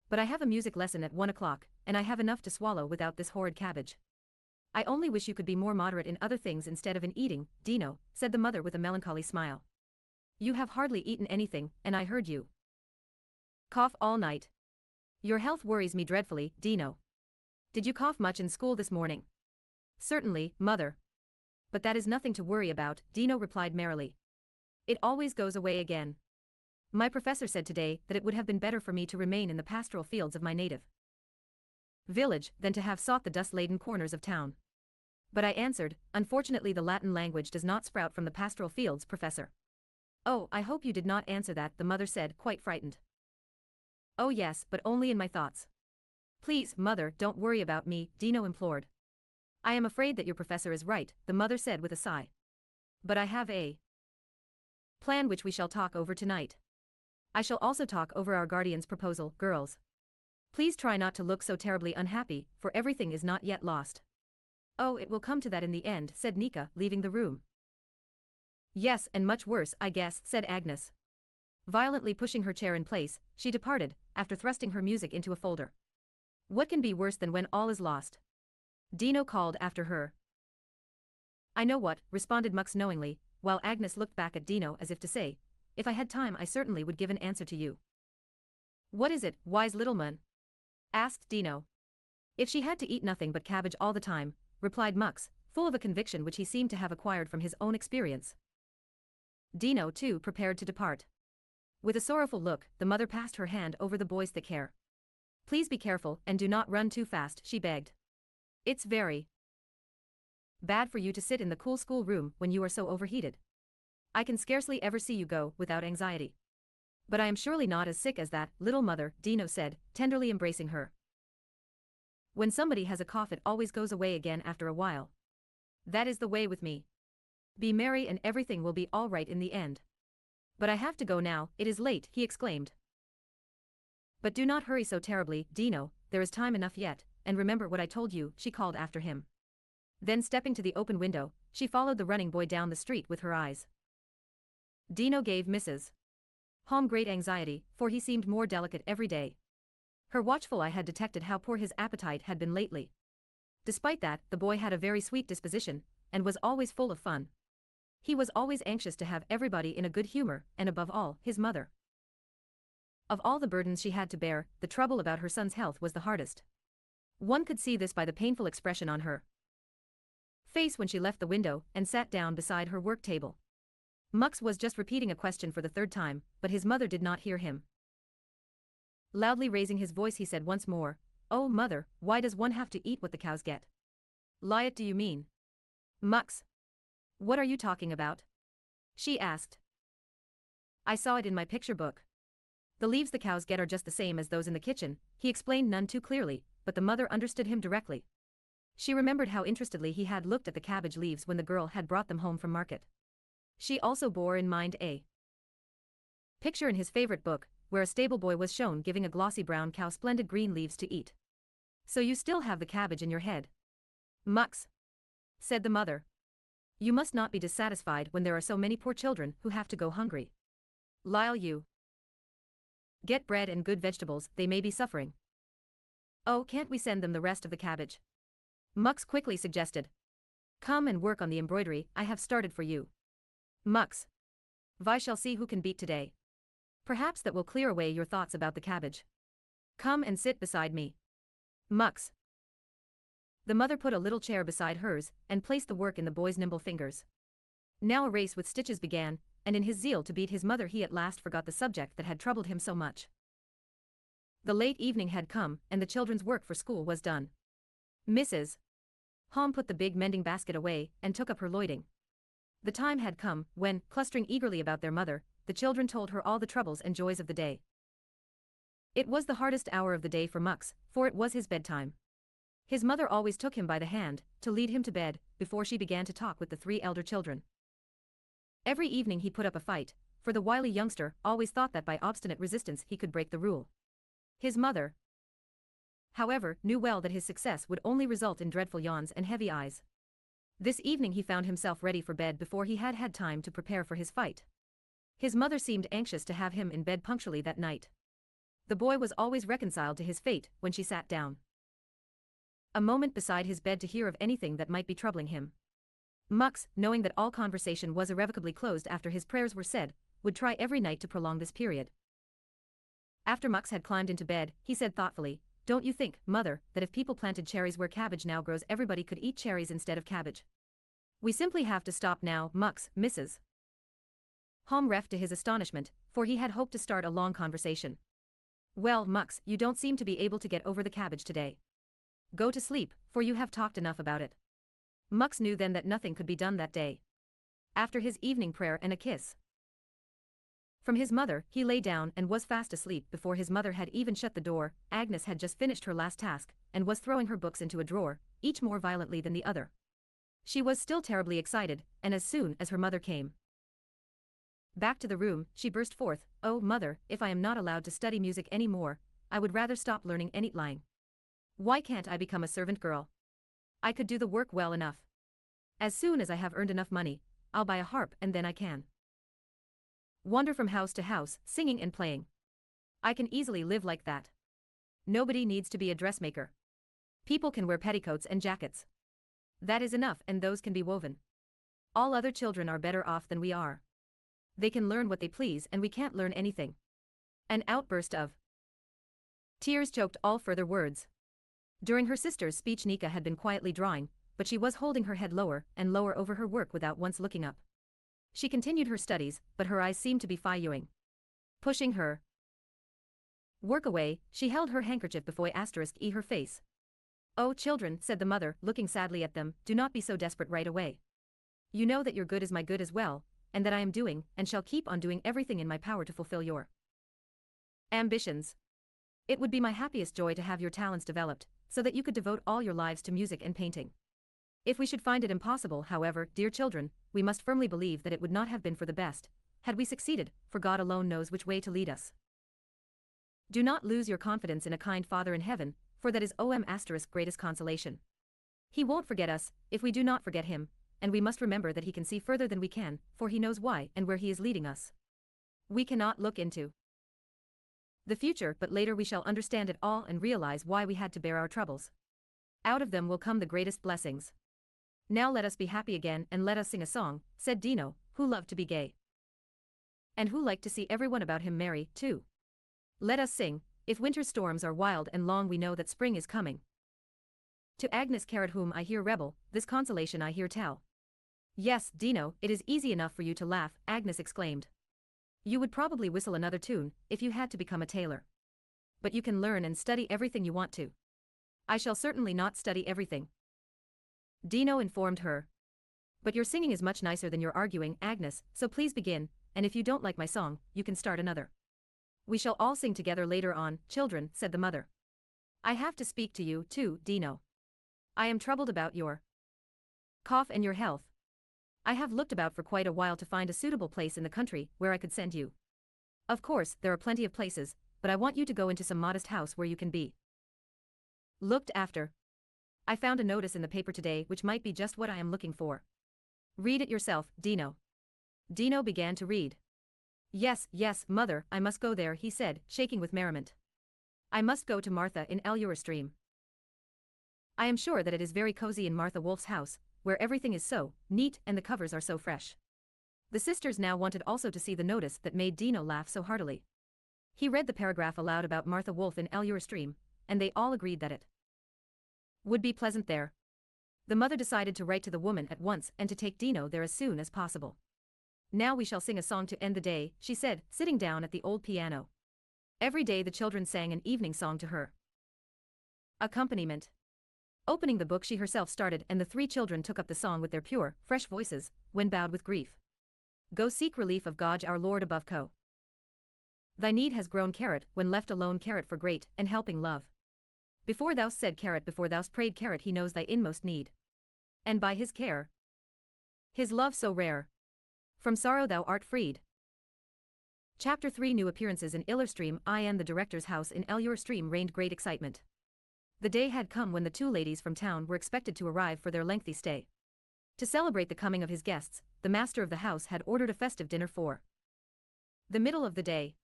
But I have a music lesson at 1 o'clock, and I have enough to swallow without this horrid cabbage. I only wish you could be more moderate in other things instead of in eating, Dino, said the mother with a melancholy smile. You have hardly eaten anything, and I heard you cough all night. Your health worries me dreadfully, Dino. Did you cough much in school this morning? Certainly, mother. But that is nothing to worry about, Dino replied merrily. It always goes away again. My professor said today that it would have been better for me to remain in the pastoral fields of my native village than to have sought the dust-laden corners of town. But I answered, unfortunately the Latin language does not sprout from the pastoral fields, Professor. Oh, I hope you did not answer that, the mother said, quite frightened. Oh yes, but only in my thoughts. Please, mother, don't worry about me, Dino implored. I am afraid that your professor is right, the mother said with a sigh. But I have a plan which we shall talk over tonight. I shall also talk over our guardian's proposal, girls. Please try not to look so terribly unhappy, for everything is not yet lost. Oh, it will come to that in the end, said Nika, leaving the room. Yes, and much worse, I guess, said Agnes. Violently pushing her chair in place, she departed, after thrusting her music into a folder. What can be worse than when all is lost? Dino called after her. I know what, responded Mux knowingly, while Agnes looked back at Dino as if to say, if I had time I certainly would give an answer to you. What is it, wise little man? Asked Dino. If she had to eat nothing but cabbage all the time, replied Mux, full of a conviction which he seemed to have acquired from his own experience. Dino, too, prepared to depart. With a sorrowful look, the mother passed her hand over the boy's thick hair. Please be careful and do not run too fast, she begged. It's very bad for you to sit in the cool schoolroom when you are so overheated. I can scarcely ever see you go without anxiety. But I am surely not as sick as that, little mother, Dino said, tenderly embracing her. When somebody has a cough it always goes away again after a while. That is the way with me. Be merry and everything will be all right in the end. But I have to go now, it is late, he exclaimed. But do not hurry so terribly, Dino, there is time enough yet, and remember what I told you, she called after him. Then stepping to the open window, she followed the running boy down the street with her eyes. Dino gave Mrs. Hom great anxiety, for he seemed more delicate every day. Her watchful eye had detected how poor his appetite had been lately. Despite that, the boy had a very sweet disposition, and was always full of fun. He was always anxious to have everybody in a good humor, and above all, his mother. Of all the burdens she had to bear, the trouble about her son's health was the hardest. One could see this by the painful expression on her face when she left the window and sat down beside her work table. Mux was just repeating a question for the third time, but his mother did not hear him. Loudly raising his voice he said once more, Oh mother, why does one have to eat what the cows get? Lie it do you mean? Mux. What are you talking about? She asked. I saw it in my picture book. The leaves the cows get are just the same as those in the kitchen, he explained none too clearly, but the mother understood him directly. She remembered how interestedly he had looked at the cabbage leaves when the girl had brought them home from market. She also bore in mind a picture in his favorite book, where a stable boy was shown giving a glossy brown cow splendid green leaves to eat. So you still have the cabbage in your head? Mux, said the mother. You must not be dissatisfied when there are so many poor children who have to go hungry. Lyle, you get bread and good vegetables, they may be suffering. Oh, can't we send them the rest of the cabbage? Mux quickly suggested. Come and work on the embroidery I have started for you. Mux. Vi shall see who can beat today. Perhaps that will clear away your thoughts about the cabbage. Come and sit beside me. Mux. The mother put a little chair beside hers and placed the work in the boy's nimble fingers. Now a race with stitches began, and in his zeal to beat his mother he at last forgot the subject that had troubled him so much. The late evening had come, and the children's work for school was done. Mrs. Hom put the big mending basket away and took up her loiding. The time had come when, clustering eagerly about their mother, the children told her all the troubles and joys of the day. It was the hardest hour of the day for Mux, for it was his bedtime. His mother always took him by the hand to lead him to bed before she began to talk with the 3 elder children. Every evening he put up a fight, for the wily youngster always thought that by obstinate resistance he could break the rule. His mother, however, knew well that his success would only result in dreadful yawns and heavy eyes. This evening he found himself ready for bed before he had had time to prepare for his fight. His mother seemed anxious to have him in bed punctually that night. The boy was always reconciled to his fate when she sat down a moment beside his bed to hear of anything that might be troubling him. Mux, knowing that all conversation was irrevocably closed after his prayers were said, would try every night to prolong this period. After Mux had climbed into bed, he said thoughtfully, Don't you think, mother, that if people planted cherries where cabbage now grows everybody could eat cherries instead of cabbage? We simply have to stop now, Mux, Mrs. Hom ref to his astonishment, for he had hoped to start a long conversation. Well, Mux, you don't seem to be able to get over the cabbage today. Go to sleep, for you have talked enough about it. Mux knew then that nothing could be done that day. After his evening prayer and a kiss from his mother, he lay down and was fast asleep before his mother had even shut the door. Agnes had just finished her last task, and was throwing her books into a drawer, each more violently than the other. She was still terribly excited, and as soon as her mother came back to the room, she burst forth, Oh, mother, if I am not allowed to study music any more, I would rather stop learning any lying. Why can't I become a servant girl? I could do the work well enough. As soon as I have earned enough money, I'll buy a harp and then I can wander from house to house, singing and playing. I can easily live like that. Nobody needs to be a dressmaker. People can wear petticoats and jackets. That is enough, and those can be woven. All other children are better off than we are. They can learn what they please and we can't learn anything. An outburst of tears choked all further words. During her sister's speech Nika had been quietly drawing, but she was holding her head lower and lower over her work without once looking up. She continued her studies, but her eyes seemed to be following. Pushing her work away, she held her handkerchief before her face. Oh, children, said the mother, looking sadly at them, do not be so desperate right away. You know that your good is my good as well, and that I am doing, and shall keep on doing everything in my power to fulfill your ambitions. It would be my happiest joy to have your talents developed, so that you could devote all your lives to music and painting. If we should find it impossible, however, dear children, we must firmly believe that it would not have been for the best, had we succeeded, for God alone knows which way to lead us. Do not lose your confidence in a kind Father in heaven, for that is greatest consolation. He won't forget us, if we do not forget him, and we must remember that he can see further than we can, for he knows why and where he is leading us. We cannot look into the future, but later we shall understand it all and realize why we had to bear our troubles. Out of them will come the greatest blessings. Now let us be happy again and let us sing a song, said Dino, who loved to be gay. And who liked to see everyone about him merry, too. Let us sing, if winter's storms are wild and long we know that spring is coming. To Agnes Carrot whom I hear rebel, this consolation I hear tell. Yes, Dino, it is easy enough for you to laugh, Agnes exclaimed. You would probably whistle another tune, if you had to become a tailor. But you can learn and study everything you want to. I shall certainly not study everything, Dino informed her. But your singing is much nicer than your arguing, Agnes, so please begin, and if you don't like my song, you can start another. We shall all sing together later on, children, said the mother. I have to speak to you, too, Dino. I am troubled about your cough and your health. I have looked about for quite a while to find a suitable place in the country where I could send you. Of course, there are plenty of places, but I want you to go into some modest house where you can be looked after. I found a notice in the paper today which might be just what I am looking for. Read it yourself, Dino. Dino began to read. Yes, yes, mother, I must go there, he said, shaking with merriment. I must go to Martha in Stream. I am sure that it is very cozy in Martha Wolf's house, where everything is so neat and the covers are so fresh. The sisters now wanted also to see the notice that made Dino laugh so heartily. He read the paragraph aloud about Martha Wolf in Stream, and they all agreed that it would be pleasant there. The mother decided to write to the woman at once and to take Dino there as soon as possible. Now we shall sing a song to end the day, she said, sitting down at the old piano. Every day the children sang an evening song to her accompaniment. Opening the book she herself started, and the three children took up the song with their pure, fresh voices, when bowed with grief. Go seek relief of God our Lord above co. Thy need has grown carrot, when left alone carrot for great and helping love. Before thou said carrot, before thou'st prayed carrot, he knows thy inmost need. And by his care, his love so rare, from sorrow thou art freed. Chapter 3 New appearances in Stream. In the director's house in Stream reigned great excitement. The day had come when the two ladies from town were expected to arrive for their lengthy stay. To celebrate the coming of his guests, the master of the house had ordered a festive dinner for the middle of the day.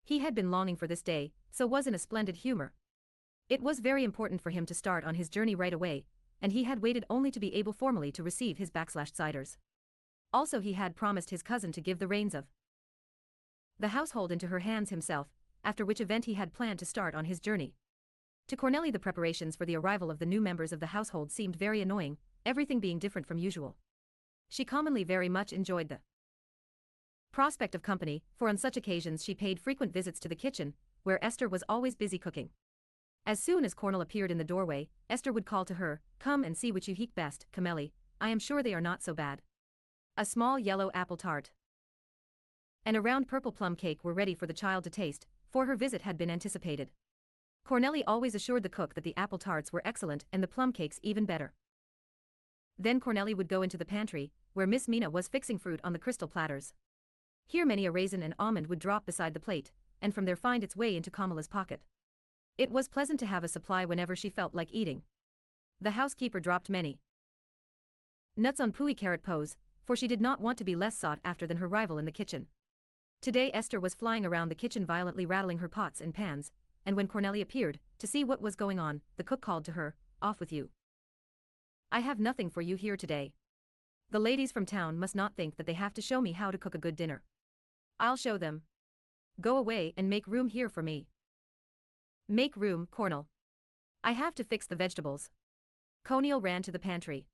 He had been longing for this day, so was in a splendid humor. It was very important for him to start on his journey right away, and he had waited only to be able formally to receive his _siders. Also he had promised his cousin to give the reins of the household into her hands himself, after which event he had planned to start on his journey. To Cornelli the preparations for the arrival of the new members of the household seemed very annoying, everything being different from usual. She commonly very much enjoyed the prospect of company, for on such occasions she paid frequent visits to the kitchen, where Esther was always busy cooking. As soon as Cornell appeared in the doorway, Esther would call to her, "Come and see which you like best, Cornelli. I am sure they are not so bad." A small yellow apple tart and a round purple plum cake were ready for the child to taste, for her visit had been anticipated. Cornelli always assured the cook that the apple tarts were excellent and the plum cakes even better. Then Cornelli would go into the pantry, where Miss Mina was fixing fruit on the crystal platters. Here many a raisin and almond would drop beside the plate, and from there find its way into Kamala's pocket. It was pleasant to have a supply whenever she felt like eating. The housekeeper dropped many nuts on Pooey Carrot Pose, for she did not want to be less sought after than her rival in the kitchen. Today Esther was flying around the kitchen violently rattling her pots and pans, and when Cornelli appeared, to see what was going on, the cook called to her, "Off with you. I have nothing for you here today. The ladies from town must not think that they have to show me how to cook a good dinner. I'll show them. Go away and make room here for me." "Make room, Cornel. I have to fix the vegetables." Cornel ran to the pantry.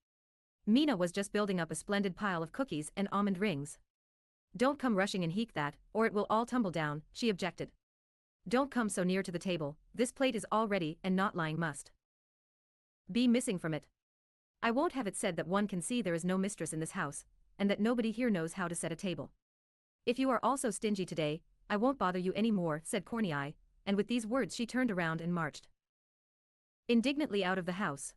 Mina was just building up a splendid pile of cookies and almond rings. "Don't come rushing and heek that, or it will all tumble down," she objected. "Don't come so near to the table, this plate is all ready and not lying must be missing from it. I won't have it said that one can see there is no mistress in this house, and that nobody here knows how to set a table. If you are all so stingy today, I won't bother you any more," said Cornelli, and with these words she turned around and marched indignantly out of the house.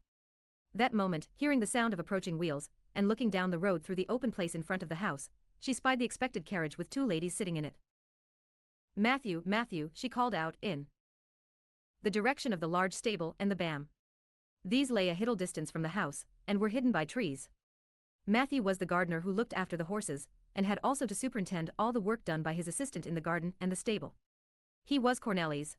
That moment, hearing the sound of approaching wheels, and looking down the road through the open place in front of the house, she spied the expected carriage with two ladies sitting in it. "Matthew, Matthew," she called out, in the direction of the large stable and the bam. These lay a little distance from the house, and were hidden by trees. Matthew was the gardener who looked after the horses, and had also to superintend all the work done by his assistant in the garden and the stable. He was Cornelli's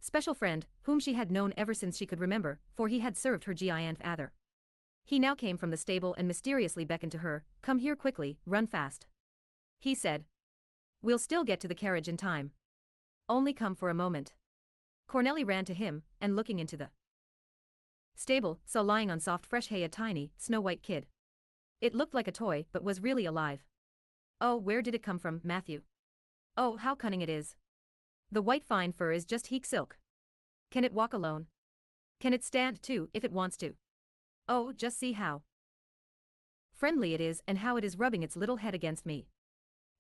special friend, whom she had known ever since she could remember, for he had served her grandfather. He now came from the stable and mysteriously beckoned to her, "Come here quickly, run fast," he said. "We'll still get to the carriage in time. Only come for a moment." Cornelli ran to him, and looking into the stable, saw lying on soft fresh hay a tiny, snow-white kid. It looked like a toy but was really alive. "Oh, where did it come from, Matthew? Oh, how cunning it is. The white fine fur is just heek silk. Can it walk alone? Can it stand too if it wants to? Oh, just see how Friendly it is, and how it is rubbing its little head against me.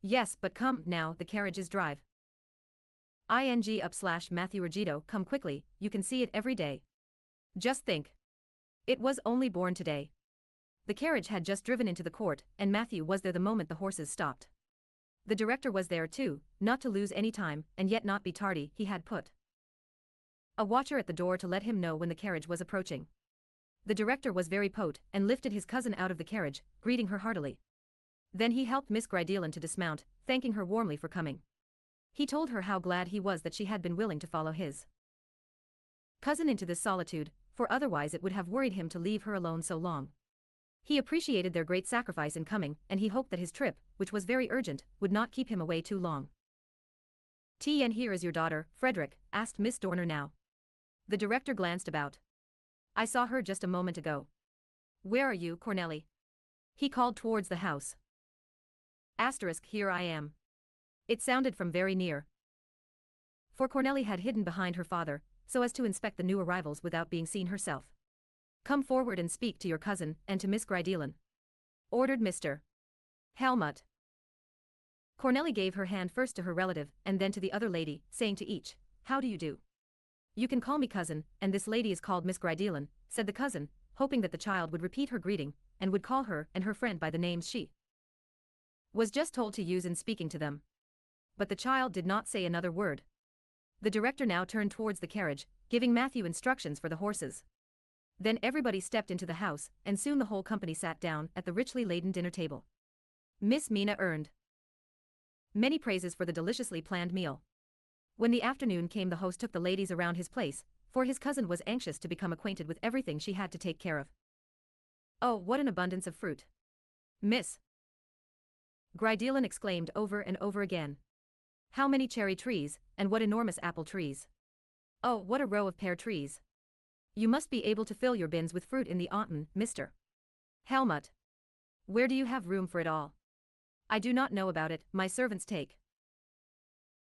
Yes, but come, now, the carriage is drive. Ing up / Matthew Regito, come quickly, you can see it every day. Just think. It was only born today. The carriage had just driven into the court, and Matthew was there the moment the horses stopped. The director was there too, not to lose any time, and yet not be tardy. He had put a watcher at the door to let him know when the carriage was approaching. The director was very pot, and lifted his cousin out of the carriage, greeting her heartily. Then he helped Miss Grydelan to dismount, thanking her warmly for coming. He told her how glad he was that she had been willing to follow his cousin into this solitude, for otherwise it would have worried him to leave her alone so long. He appreciated their great sacrifice in coming, and he hoped that his trip, which was very urgent, would not keep him away too long. "And here is your daughter, Frederick?" asked Miss Dorner now. The director glanced about. "I saw her just a moment ago." "Where are you, Cornelli?" he called towards the house. "Here I am." It sounded from very near. For Cornelli had hidden behind her father, so as to inspect the new arrivals without being seen herself. "Come forward and speak to your cousin, and to Miss Grydelan," ordered Mr. Helmut. Cornelli gave her hand first to her relative, and then to the other lady, saying to each, "How do you do?" "You can call me cousin, and this lady is called Miss Grydelan," said the cousin, hoping that the child would repeat her greeting, and would call her and her friend by the names she was just told to use in speaking to them. But the child did not say another word. The director now turned towards the carriage, giving Matthew instructions for the horses. Then everybody stepped into the house, and soon the whole company sat down at the richly laden dinner table. Miss Mina earned many praises for the deliciously planned meal. When the afternoon came, the host took the ladies around his place, for his cousin was anxious to become acquainted with everything she had to take care of. "Oh, what an abundance of fruit!" Miss Grydelan exclaimed over and over again. "How many cherry trees, and what enormous apple trees! Oh, what a row of pear trees! You must be able to fill your bins with fruit in the autumn, Mr. Helmut. Where do you have room for it all?" "I do not know about it, my servants take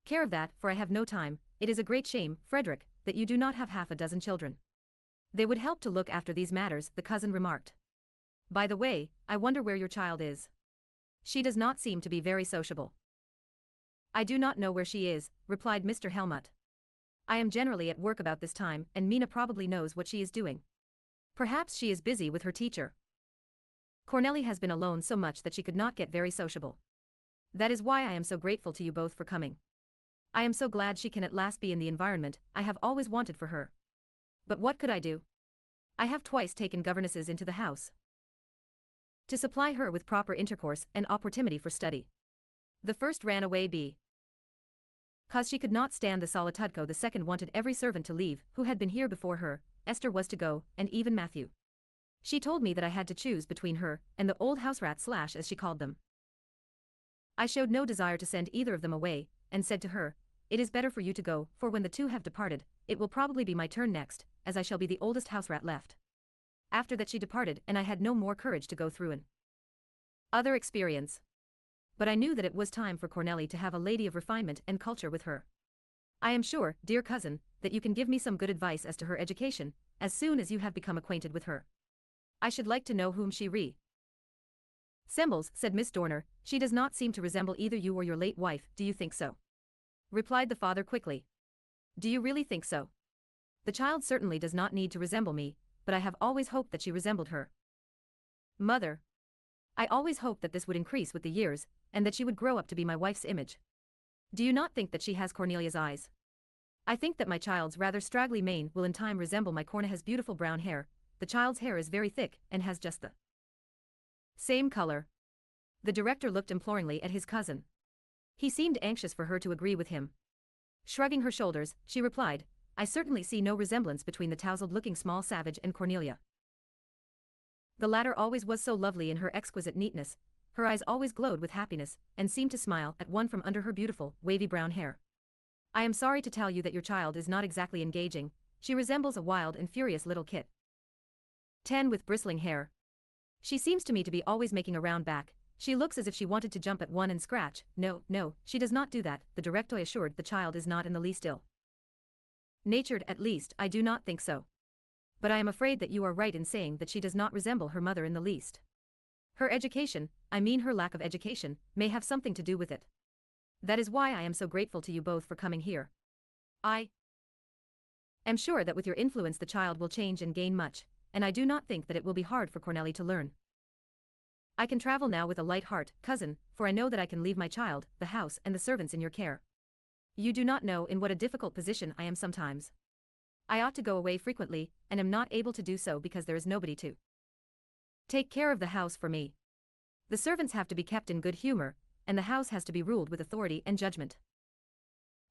care of that, for I have no time. It is a great shame, Frederick, that you do not have half a dozen children. They would help to look after these matters," the cousin remarked. "By the way, I wonder where your child is. She does not seem to be very sociable." "I do not know where she is," replied Mr. Helmut. "I am generally at work about this time, and Mina probably knows what she is doing. Perhaps she is busy with her teacher. Cornelli has been alone so much that she could not get very sociable. That is why I am so grateful to you both for coming. I am so glad she can at last be in the environment I have always wanted for her. But what could I do? I have twice taken governesses into the house to supply her with proper intercourse and opportunity for study. The first ran away because she could not stand the solitudco. The second wanted every servant to leave who had been here before her. Esther was to go, and even Matthew. She told me that I had to choose between her and the old house rat / as she called them. I showed no desire to send either of them away, and said to her, "It is better for you to go, for when the two have departed, it will probably be my turn next, as I shall be the oldest house rat left." After that she departed, and I had no more courage to go through an other experience. But I knew that it was time for Cornelli to have a lady of refinement and culture with her. I am sure, dear cousin, that you can give me some good advice as to her education, as soon as you have become acquainted with her. I should like to know whom she resembles, said Miss Dorner. "She does not seem to resemble either you or your late wife, do you think so?" replied the father quickly. "Do you really think so? The child certainly does not need to resemble me, but I have always hoped that she resembled her mother. I always hoped that this would increase with the years, and that she would grow up to be my wife's image. Do you not think that she has Cornelia's eyes? I think that my child's rather straggly mane will in time resemble my Corneha's beautiful brown hair. The child's hair is very thick and has just the same color." The director looked imploringly at his cousin. He seemed anxious for her to agree with him. Shrugging her shoulders, she replied, "I certainly see no resemblance between the tousled-looking small savage and Cornelia. The latter always was so lovely in her exquisite neatness, her eyes always glowed with happiness, and seemed to smile at one from under her beautiful, wavy brown hair. I am sorry to tell you that your child is not exactly engaging. She resembles a wild and furious little kitten with bristling hair. She seems to me to be always making a round back. She looks as if she wanted to jump at one and scratch. No, no, she does not do that," the director assured. "The child is not in the least ill natured, at least I do not think so. But I am afraid that you are right in saying that she does not resemble her mother in the least." Her education, I mean her lack of education, may have something to do with it. That is why I am so grateful to you both for coming here. I am sure that with your influence the child will change and gain much, and I do not think that it will be hard for Cornelli to learn. I can travel now with a light heart, cousin, for I know that I can leave my child, the house and the servants in your care. You do not know in what a difficult position I am sometimes. I ought to go away frequently, and am not able to do so because there is nobody to take care of the house for me. The servants have to be kept in good humor, and the house has to be ruled with authority and judgment.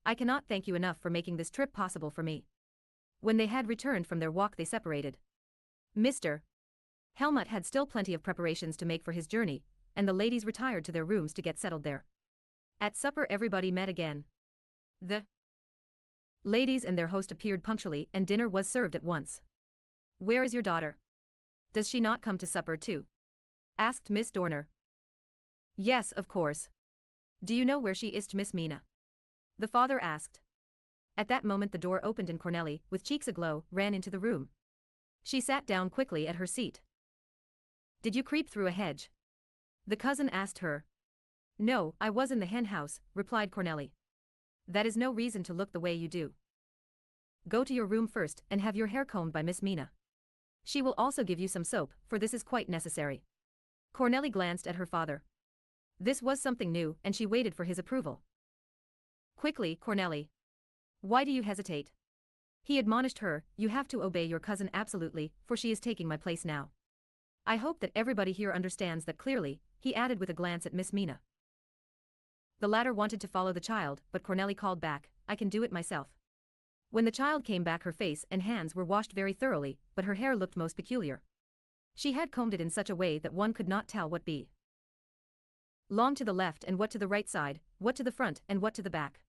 I cannot thank you enough for making this trip possible for me. When they had returned from their walk they separated. Mr. Helmut had still plenty of preparations to make for his journey, and the ladies retired to their rooms to get settled there. At supper everybody met again. The ladies and their host appeared punctually and dinner was served at once. "Where is your daughter? Does she not come to supper too?" asked Miss Dorner. "Yes, of course. Do you know where she is, Miss Mina?" the father asked. At that moment the door opened and Cornelli, with cheeks aglow, ran into the room. She sat down quickly at her seat. "Did you creep through a hedge?" the cousin asked her. "No, I was in the hen house," replied Cornelli. "That is no reason to look the way you do. Go to your room first and have your hair combed by Miss Mina. She will also give you some soap, for this is quite necessary." Cornelli glanced at her father. This was something new, and she waited for his approval. "Quickly, Cornelli. Why do you hesitate?" he admonished her. "You have to obey your cousin absolutely, for she is taking my place now. I hope that everybody here understands that clearly," he added with a glance at Miss Mina. The latter wanted to follow the child, but Cornelli called back, "I can do it myself." When the child came back her face and hands were washed very thoroughly, but her hair looked most peculiar. She had combed it in such a way that one could not tell what be long to the left and what to the right side, what to the front and what to the back.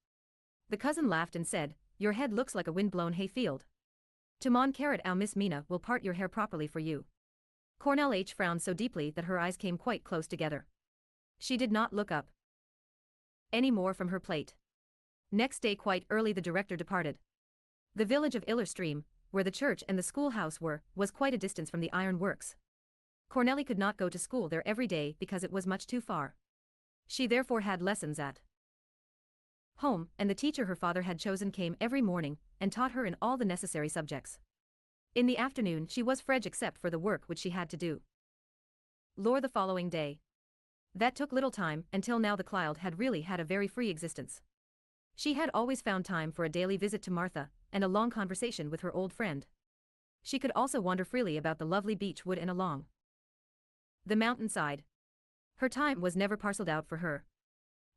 The cousin laughed and said, "Your head looks like a wind-blown hay field. To mon carrot ow Miss Mina will part your hair properly for you." Cornelli frowned so deeply that her eyes came quite close together. She did not look up any more from her plate. Next day quite early the director departed. The village of Illerstream, where the church and the schoolhouse were, was quite a distance from the iron works. Cornelli could not go to school there every day because it was much too far. She therefore had lessons at home, and the teacher her father had chosen came every morning and taught her in all the necessary subjects. In the afternoon she was free except for the work which she had to do. Lore the following day. That took little time, until now the child had really had a very free existence. She had always found time for a daily visit to Martha, and a long conversation with her old friend. She could also wander freely about the lovely beech wood and along the mountainside. Her time was never parceled out for her.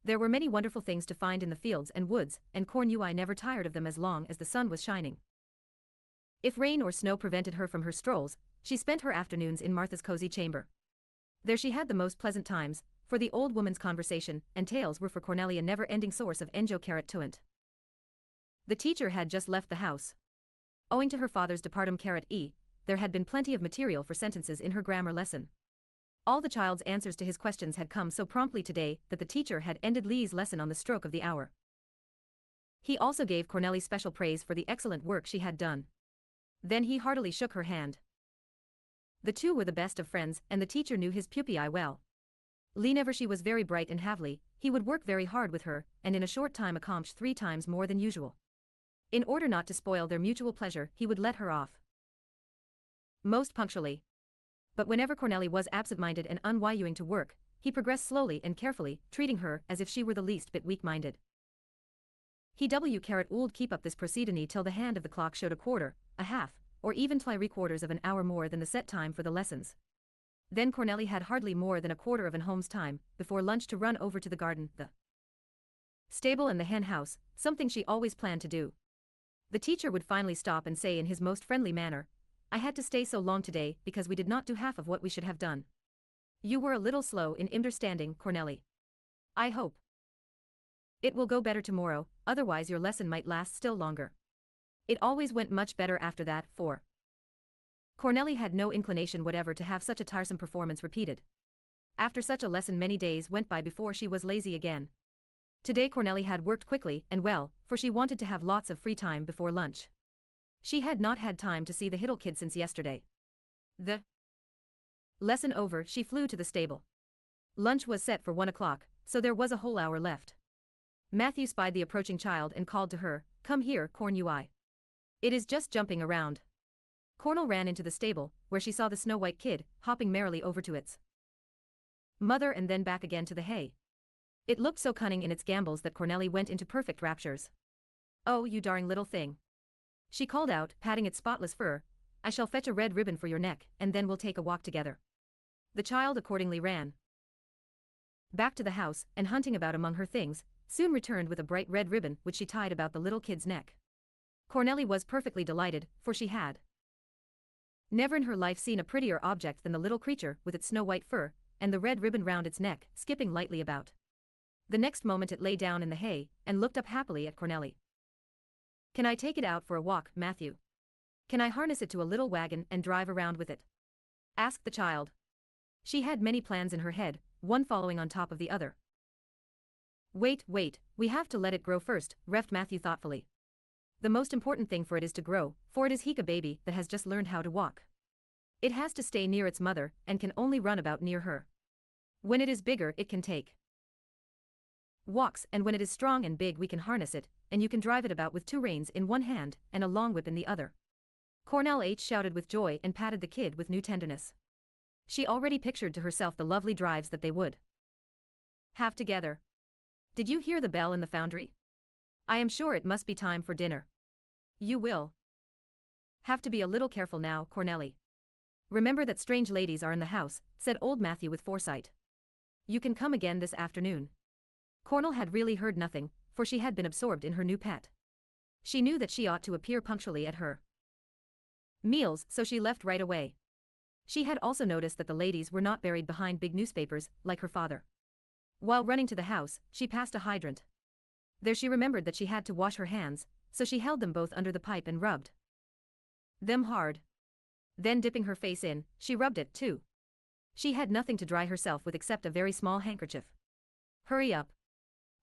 There were many wonderful things to find in the fields and woods, and Cornelli never tired of them as long as the sun was shining. If rain or snow prevented her from her strolls, she spent her afternoons in Martha's cozy chamber. There she had the most pleasant times, for the old woman's conversation and tales were for Cornelli a never-ending source of enjoyment. The teacher had just left the house. Owing to her father's departum there had been plenty of material for sentences in her grammar lesson. All the child's answers to his questions had come so promptly today that the teacher had ended Lee's lesson on the stroke of the hour. He also gave Cornelli special praise for the excellent work she had done. Then he heartily shook her hand. The two were the best of friends, and the teacher knew his pupil well. Whenever she was very bright and havely, he would work very hard with her, and in a short time accomplish 3 times more than usual. In order not to spoil their mutual pleasure, he would let her off most punctually. But whenever Cornelli was absent-minded and unwilling to work, he progressed slowly and carefully, treating her as if she were the least bit weak-minded. He would keep up this proceeding till the hand of the clock showed a quarter, a half, or even 3/4 of an hour more than the set time for the lessons. Then Cornelli had hardly more than a quarter of an home's time, before lunch, to run over to the garden, the stable and the hen house, something she always planned to do. The teacher would finally stop and say in his most friendly manner, "I had to stay so long today because we did not do half of what we should have done. You were a little slow in understanding, Cornelli. I hope it will go better tomorrow, otherwise your lesson might last still longer." It always went much better after that, for Cornelli had no inclination whatever to have such a tiresome performance repeated. After such a lesson many days went by before she was lazy again. Today Cornelli had worked quickly and well, for she wanted to have lots of free time before lunch. She had not had time to see the little kid since yesterday. The Lesson over, she flew to the stable. Lunch was set for 1 o'clock, so there was a whole hour left. Matthew spied the approaching child and called to her, "Come here, Cornelli. It is just jumping around." Cornel ran into the stable, where she saw the snow-white kid, hopping merrily over to its mother and then back again to the hay. It looked so cunning in its gambols that Cornelli went into perfect raptures. "Oh, you darling little thing," she called out, patting its spotless fur, "I shall fetch a red ribbon for your neck, and then we'll take a walk together." The child accordingly ran back to the house, and hunting about among her things, soon returned with a bright red ribbon which she tied about the little kid's neck. Cornelli was perfectly delighted, for she had never in her life seen a prettier object than the little creature with its snow-white fur, and the red ribbon round its neck, skipping lightly about. The next moment it lay down in the hay, and looked up happily at Cornelli. "Can I take it out for a walk, Matthew? Can I harness it to a little wagon and drive around with it?" asked the child. She had many plans in her head, one following on top of the other. Wait, we have to let it grow first," reffed Matthew thoughtfully. "The most important thing for it is to grow, for it is a baby that has just learned how to walk. It has to stay near its mother and can only run about near her. When it is bigger it can take walks, and when it is strong and big we can harness it, and you can drive it about with 2 reins in one hand and a long whip in the other." Cornelli shouted with joy and patted the kid with new tenderness. She already pictured to herself the lovely drives that they would have together. "Did you hear the bell in the foundry? I am sure it must be time for dinner. You will have to be a little careful now, Cornelli. Remember that strange ladies are in the house," said old Matthew with foresight. "You can come again this afternoon." Cornel had really heard nothing, for she had been absorbed in her new pet. She knew that she ought to appear punctually at her meals, so she left right away. She had also noticed that the ladies were not buried behind big newspapers, like her father. While running to the house, she passed a hydrant. There she remembered that she had to wash her hands, so she held them both under the pipe and rubbed them hard. Then dipping her face in, she rubbed it too. She had nothing to dry herself with except a very small handkerchief. "Hurry up.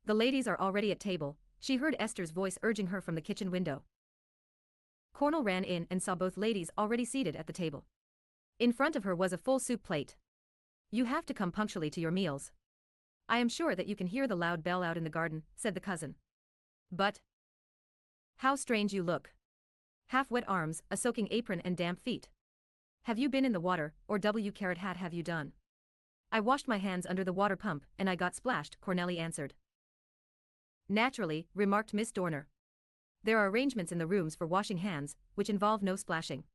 The ladies are already at table," she heard Esther's voice urging her from the kitchen window. Cornel ran in and saw both ladies already seated at the table. In front of her was a full soup plate. "You have to come punctually to your meals. I am sure that you can hear the loud bell out in the garden," said the cousin. "But how strange you look. Half-wet arms, a soaking apron and damp feet. Have you been in the water, or hat have you done?" "I washed my hands under the water pump and I got splashed," Cornelli answered. "Naturally," remarked Miss Dorner. "There are arrangements in the rooms for washing hands, which involve no splashing.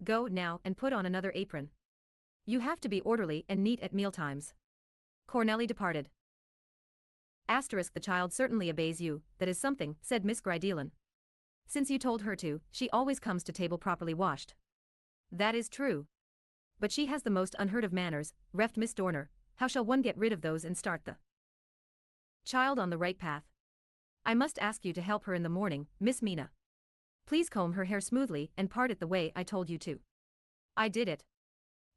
Go now and put on another apron. You have to be orderly and neat at mealtimes." Cornelli departed. "The child certainly obeys you, that is something," said Miss Grideelen. "Since you told her to, she always comes to table properly washed." "That is true. But she has the most unheard of manners," reffed Miss Dorner. "How shall one get rid of those and start the child on the right path? I must ask you to help her in the morning, Miss Mina. Please comb her hair smoothly and part it the way I told you to." "I did it,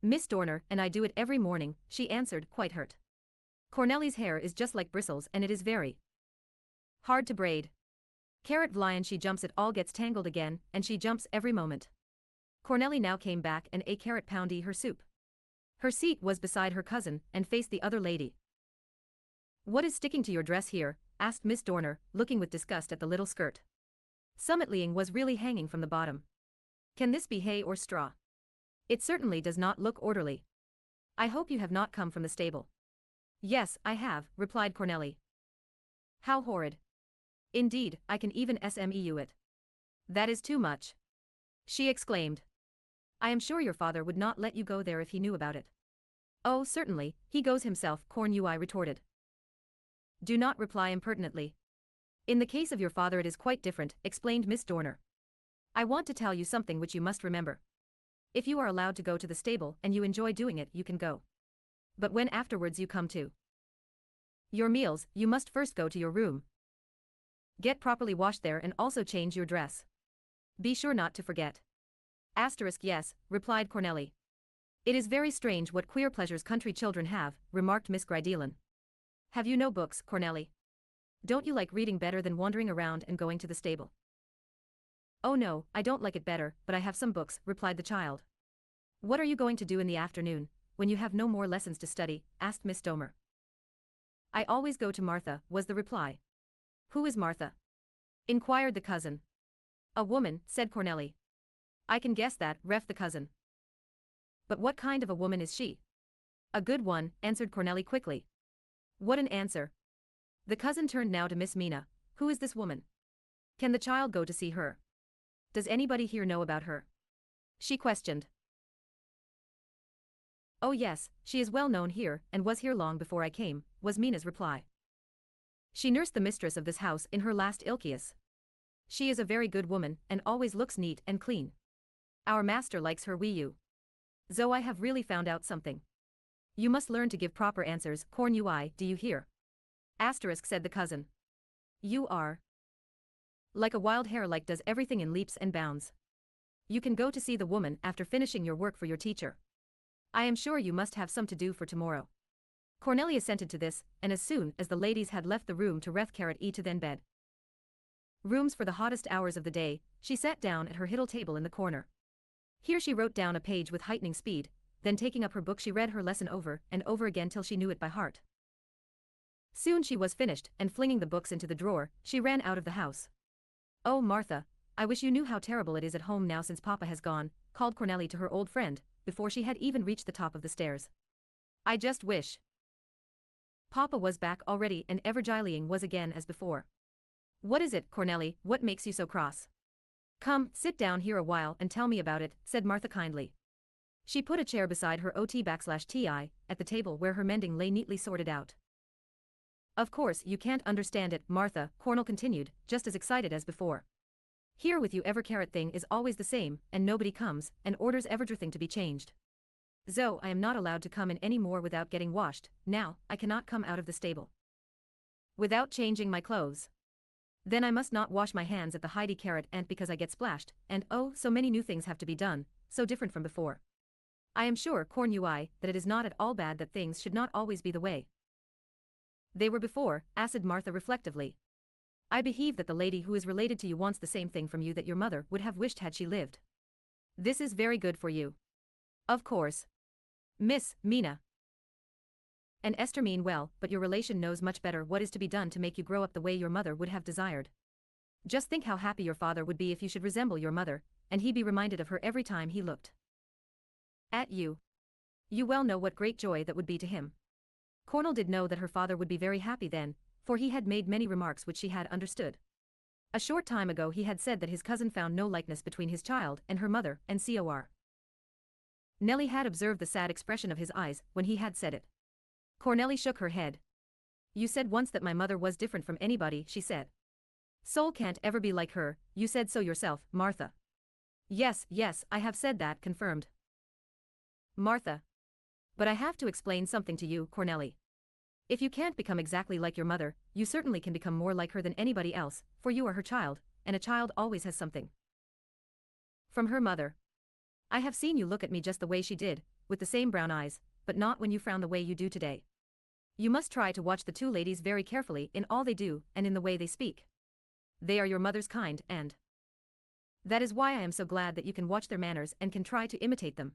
Miss Dorner, and I do it every morning," she answered, quite hurt. "Cornelli's hair is just like bristles and it is very hard to braid. Carrot Vlian she jumps it all gets tangled again, and she jumps every moment." Cornelli now came back and ate carrot poundy her soup. Her seat was beside her cousin and faced the other lady. "What is sticking to your dress here?" asked Miss Dorner, looking with disgust at the little skirt. Summitling was really hanging from the bottom. "Can this be hay or straw? It certainly does not look orderly. I hope you have not come from the stable." "Yes, I have," replied Cornelli. "How horrid. Indeed, I can even smeu it. That is too much," she exclaimed. "I am sure your father would not let you go there if he knew about it." "Oh, certainly, he goes himself," Cornelli retorted. "Do not reply impertinently. In the case of your father it is quite different," explained Miss Dorner. "I want to tell you something which you must remember. If you are allowed to go to the stable and you enjoy doing it, you can go. But when afterwards you come to your meals, you must first go to your room. Get properly washed there and also change your dress. Be sure not to forget." "Yes," replied Cornelli. "It is very strange what queer pleasures country children have," remarked Miss Grideelen. "Have you no books, Cornelli? Don't you like reading better than wandering around and going to the stable?" "Oh no, I don't like it better, but I have some books," replied the child. "What are you going to do in the afternoon?" when you have no more lessons to study? Asked Miss Domer. I always go to Martha, was the reply. Who is Martha? Inquired the cousin. A woman, said Cornelli. I can guess that, ref the cousin. But what kind of a woman is she? A good one, answered Cornelli quickly. What an answer. The cousin turned now to Miss Mina. Who is this woman? Can the child go to see her? Does anybody here know about her? She questioned. Oh yes, she is well known here, and was here long before I came, was Mina's reply. She nursed the mistress of this house in her last illness. She is a very good woman, and always looks neat and clean. Our master likes her you. So I have really found out something. You must learn to give proper answers, Cornui, do you hear? Asterisk, said the cousin. You are like a wild hare, like does everything in leaps and bounds. You can go to see the woman after finishing your work for your teacher. I am sure you must have some to do for tomorrow. Cornelli assented to this, and as soon as the ladies had left the room to to then bed rooms for the hottest hours of the day, she sat down at her hiddle table in the corner. Here she wrote down a page with heightening speed, then taking up her book she read her lesson over and over again till she knew it by heart. Soon she was finished, and flinging the books into the drawer, she ran out of the house. Oh Martha, I wish you knew how terrible it is at home now since Papa has gone, called Cornelli to her old friend, before she had even reached the top of the stairs. I just wish Papa was back already, and Evergileing was again as before. What is it, Cornelli, what makes you so cross? Come, sit down here a while and tell me about it, said Martha kindly. She put a chair beside her OT/TI, at the table where her mending lay neatly sorted out. Of course you can't understand it, Martha, Cornell continued, just as excited as before. Here with you every thing is always the same, and nobody comes, and orders everything to be changed. So I am not allowed to come in any more without getting washed, now, I cannot come out of the stable without changing my clothes. Then I must not wash my hands at the Heidi and because I get splashed, and oh, so many new things have to be done, so different from before. I am sure, Cornui, that it is not at all bad that things should not always be the way they were before, added Martha reflectively. I believe that the lady who is related to you wants the same thing from you that your mother would have wished had she lived. This is very good for you. Of course. Miss Mina and Esther mean well, but your relation knows much better what is to be done to make you grow up the way your mother would have desired. Just think how happy your father would be if you should resemble your mother, and he be reminded of her every time he looked at you. You well know what great joy that would be to him. Cornell did know that her father would be very happy then, for he had made many remarks which she had understood. A short time ago he had said that his cousin found no likeness between his child and her mother, and Cor. Nellie had observed the sad expression of his eyes when he had said it. Cornelli shook her head. You said once that my mother was different from anybody, she said. Soul can't ever be like her, you said so yourself, Martha. Yes, I have said that, confirmed Martha. But I have to explain something to you, Cornelli. If you can't become exactly like your mother, you certainly can become more like her than anybody else, for you are her child, and a child always has something from her mother. I have seen you look at me just the way she did, with the same brown eyes, but not when you frown the way you do today. You must try to watch the two ladies very carefully in all they do and in the way they speak. They are your mother's kind, and that is why I am so glad that you can watch their manners and can try to imitate them.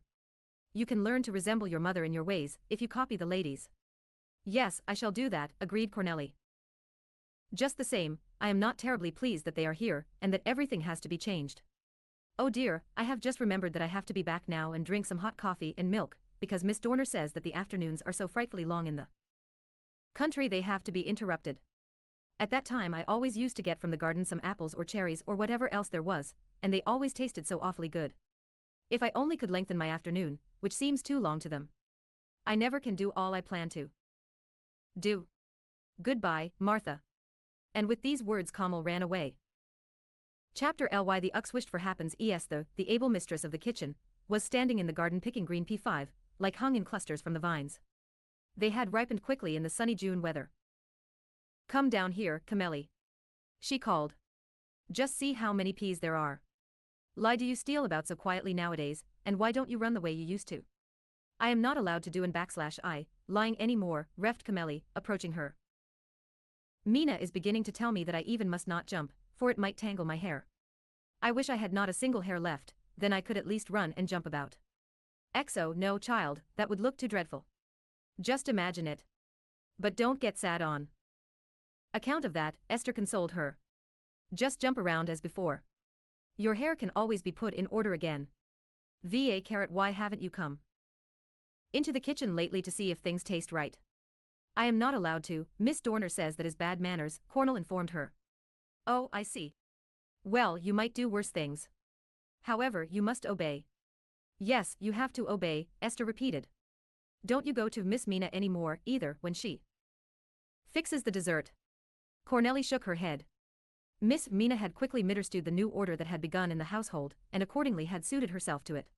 You can learn to resemble your mother in your ways if you copy the ladies. Yes, I shall do that, agreed Cornelli. Just the same, I am not terribly pleased that they are here and that everything has to be changed. Oh dear, I have just remembered that I have to be back now and drink some hot coffee and milk, because Miss Dorner says that the afternoons are so frightfully long in the country they have to be interrupted. At that time I always used to get from the garden some apples or cherries or whatever else there was, and they always tasted so awfully good. If I only could lengthen my afternoon, which seems too long to them. I never can do all I plan to do. Goodbye, Martha. And with these words Kamal ran away. Chapter Ly. The Ux wished for happens the able mistress of the kitchen, was standing in the garden picking green P5, like hung in clusters from the vines. They had ripened quickly in the sunny June weather. Come down here, Cornelli, she called. Just see how many peas there are. Why do you steal about so quietly nowadays, and why don't you run the way you used to? I am not allowed to do in lying any more, refed Cornelli, approaching her. Mina is beginning to tell me that I even must not jump, for it might tangle my hair. I wish I had not a single hair left, then I could at least run and jump about. XO, no child, that would look too dreadful. Just imagine it. But don't get sad on account of that, Esther consoled her. Just jump around as before. Your hair can always be put in order again. Why haven't you come into the kitchen lately to see if things taste right? I am not allowed to, Miss Dorner says that is bad manners, Cornell informed her. Oh, I see. Well, you might do worse things. However, you must obey. Yes, you have to obey, Esther repeated. Don't you go to Miss Mina anymore, either, when she fixes the dessert. Cornelli shook her head. Miss Mina had quickly misunderstood the new order that had begun in the household, and accordingly had suited herself to it.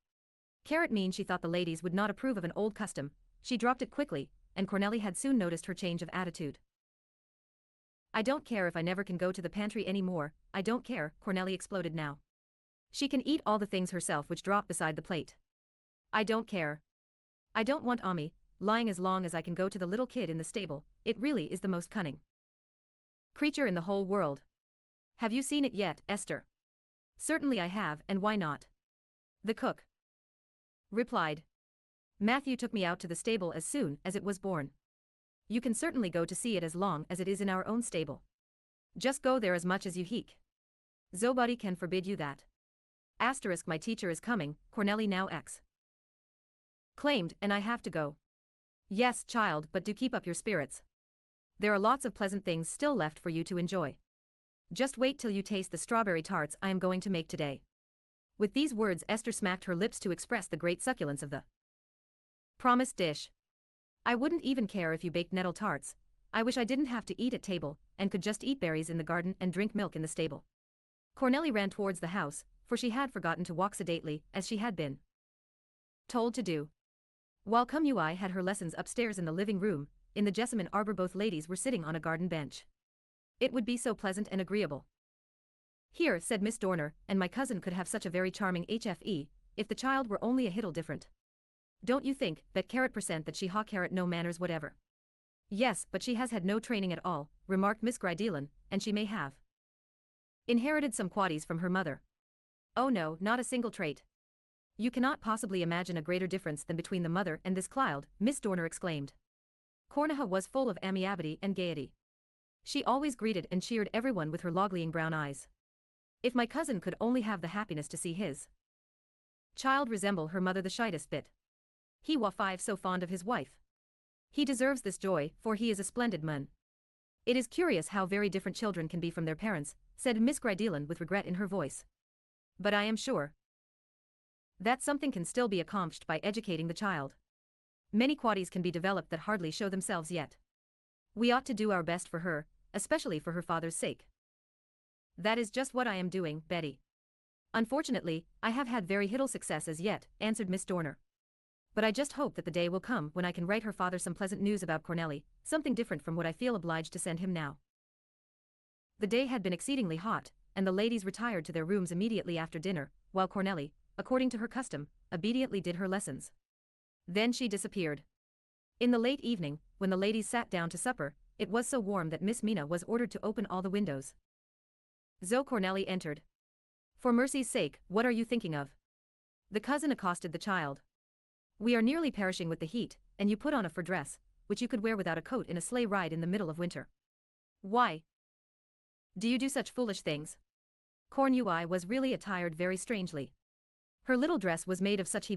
She thought the ladies would not approve of an old custom, she dropped it quickly, and Cornelli had soon noticed her change of attitude. I don't care if I never can go to the pantry anymore, I don't care, Cornelli exploded now. She can eat all the things herself which drop beside the plate. I don't care. I don't want Ami lying as long as I can go to the little kid in the stable, it really is the most cunning creature in the whole world. Have you seen it yet, Esther? Certainly I have, and why not? The cook replied. Matthew took me out to the stable as soon as it was born. You can certainly go to see it as long as it is in our own stable. Just go there as much as you like. Nobody can forbid you that. Asterisk, my teacher is coming, Cornelli now claimed, and I have to go. Yes, child, but do keep up your spirits. There are lots of pleasant things still left for you to enjoy. Just wait till you taste the strawberry tarts I am going to make today. With these words, Esther smacked her lips to express the great succulence of the promised dish. I wouldn't even care if you baked nettle tarts. I wish I didn't have to eat at table, and could just eat berries in the garden and drink milk in the stable. Cornelli ran towards the house, for she had forgotten to walk sedately, as she had been told to do. While Ui had her lessons upstairs in the living room, in the jessamine arbor both ladies were sitting on a garden bench. It would be so pleasant and agreeable here, said Miss Dorner, and my cousin could have such a very charming HFE, if the child were only a hittle different. Don't you think, that %, that she ha no manners whatever? Yes, but she has had no training at all, remarked Miss Grydelan, and she may have inherited some qualities from her mother. Oh no, not a single trait. You cannot possibly imagine a greater difference than between the mother and this child, Miss Dorner exclaimed. Corneha was full of amiability and gaiety. She always greeted and cheered everyone with her loglying brown eyes. If my cousin could only have the happiness to see his child resemble her mother the slightest bit. He was so fond of his wife. He deserves this joy, for he is a splendid man. It is curious how very different children can be from their parents, said Miss Grydelan with regret in her voice. But I am sure that something can still be accomplished by educating the child. Many qualities can be developed that hardly show themselves yet. We ought to do our best for her, especially for her father's sake. That is just what I am doing, Betty. Unfortunately, I have had very little success as yet, answered Miss Dorner. But I just hope that the day will come when I can write her father some pleasant news about Cornelli, something different from what I feel obliged to send him now. The day had been exceedingly hot, and the ladies retired to their rooms immediately after dinner, while Cornelli, according to her custom, obediently did her lessons. Then she disappeared. In the late evening, when the ladies sat down to supper, it was so warm that Miss Mina was ordered to open all the windows. Cornelli entered. For mercy's sake, what are you thinking of? The cousin accosted the child. We are nearly perishing with the heat, and you put on a fur dress, which you could wear without a coat in a sleigh ride in the middle of winter. Why do you do such foolish things? Cornui was really attired very strangely. Her little dress was made of such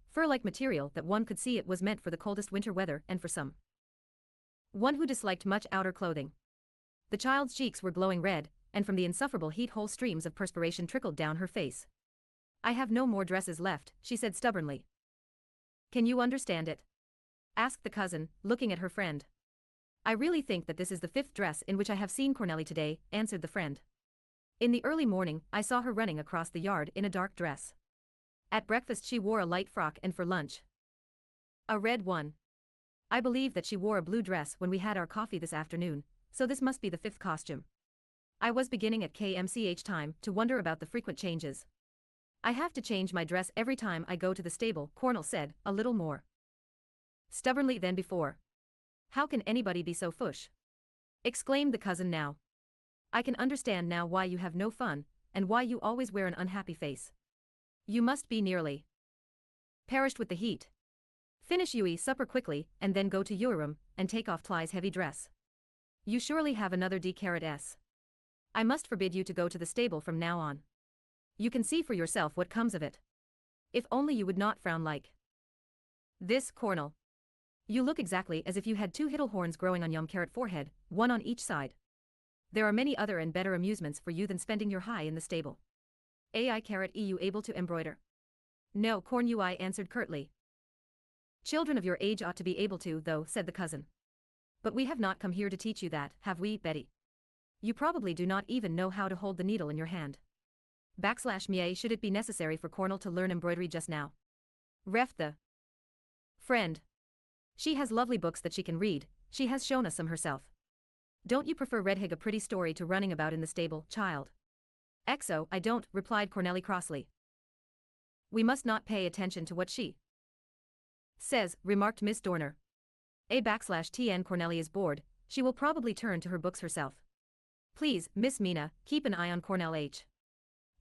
fur-like material that one could see it was meant for the coldest winter weather and for some one who disliked much outer clothing. The child's cheeks were glowing red, and from the insufferable heat whole streams of perspiration trickled down her face. I have no more dresses left, she said stubbornly. Can you understand it? Asked the cousin, looking at her friend. I really think that this is the 5th dress in which I have seen Cornelli today, answered the friend. In the early morning, I saw her running across the yard in a dark dress. At breakfast she wore a light frock, and for lunch a red one. I believe that she wore a blue dress when we had our coffee this afternoon, so this must be the 5th costume. I was beginning at KMCH time to wonder about the frequent changes. I have to change my dress every time I go to the stable, Cornell said, a little more stubbornly than before. How can anybody be so foolish? Exclaimed the cousin now. I can understand now why you have no fun, and why you always wear an unhappy face. You must be nearly Perished with the heat. Finish Yui supper quickly, and then go to your room, and take off Tly's heavy dress. You surely have another D-S. I must forbid you to go to the stable from now on. You can see for yourself what comes of it. If only you would not frown like this, Cornel. You look exactly as if you had two hittle horns growing on your forehead, one on each side. There are many other and better amusements for you than spending your high in the stable. You able to embroider? No, Corn Ui answered curtly. Children of your age ought to be able to, though, said the cousin. But we have not come here to teach you that, have we, Betty? You probably do not even know how to hold the needle in your hand. /me should it be necessary for Cornel to learn embroidery just now? Ref the friend. She has lovely books that she can read, she has shown us some herself. Don't you prefer Redhig a pretty story to running about in the stable, child? Exo, I don't, replied Cornelli crossly. We must not pay attention to what she says, remarked Miss Dorner. /TN Cornelli is bored, she will probably turn to her books herself. Please, Miss Mina, keep an eye on Cornel H.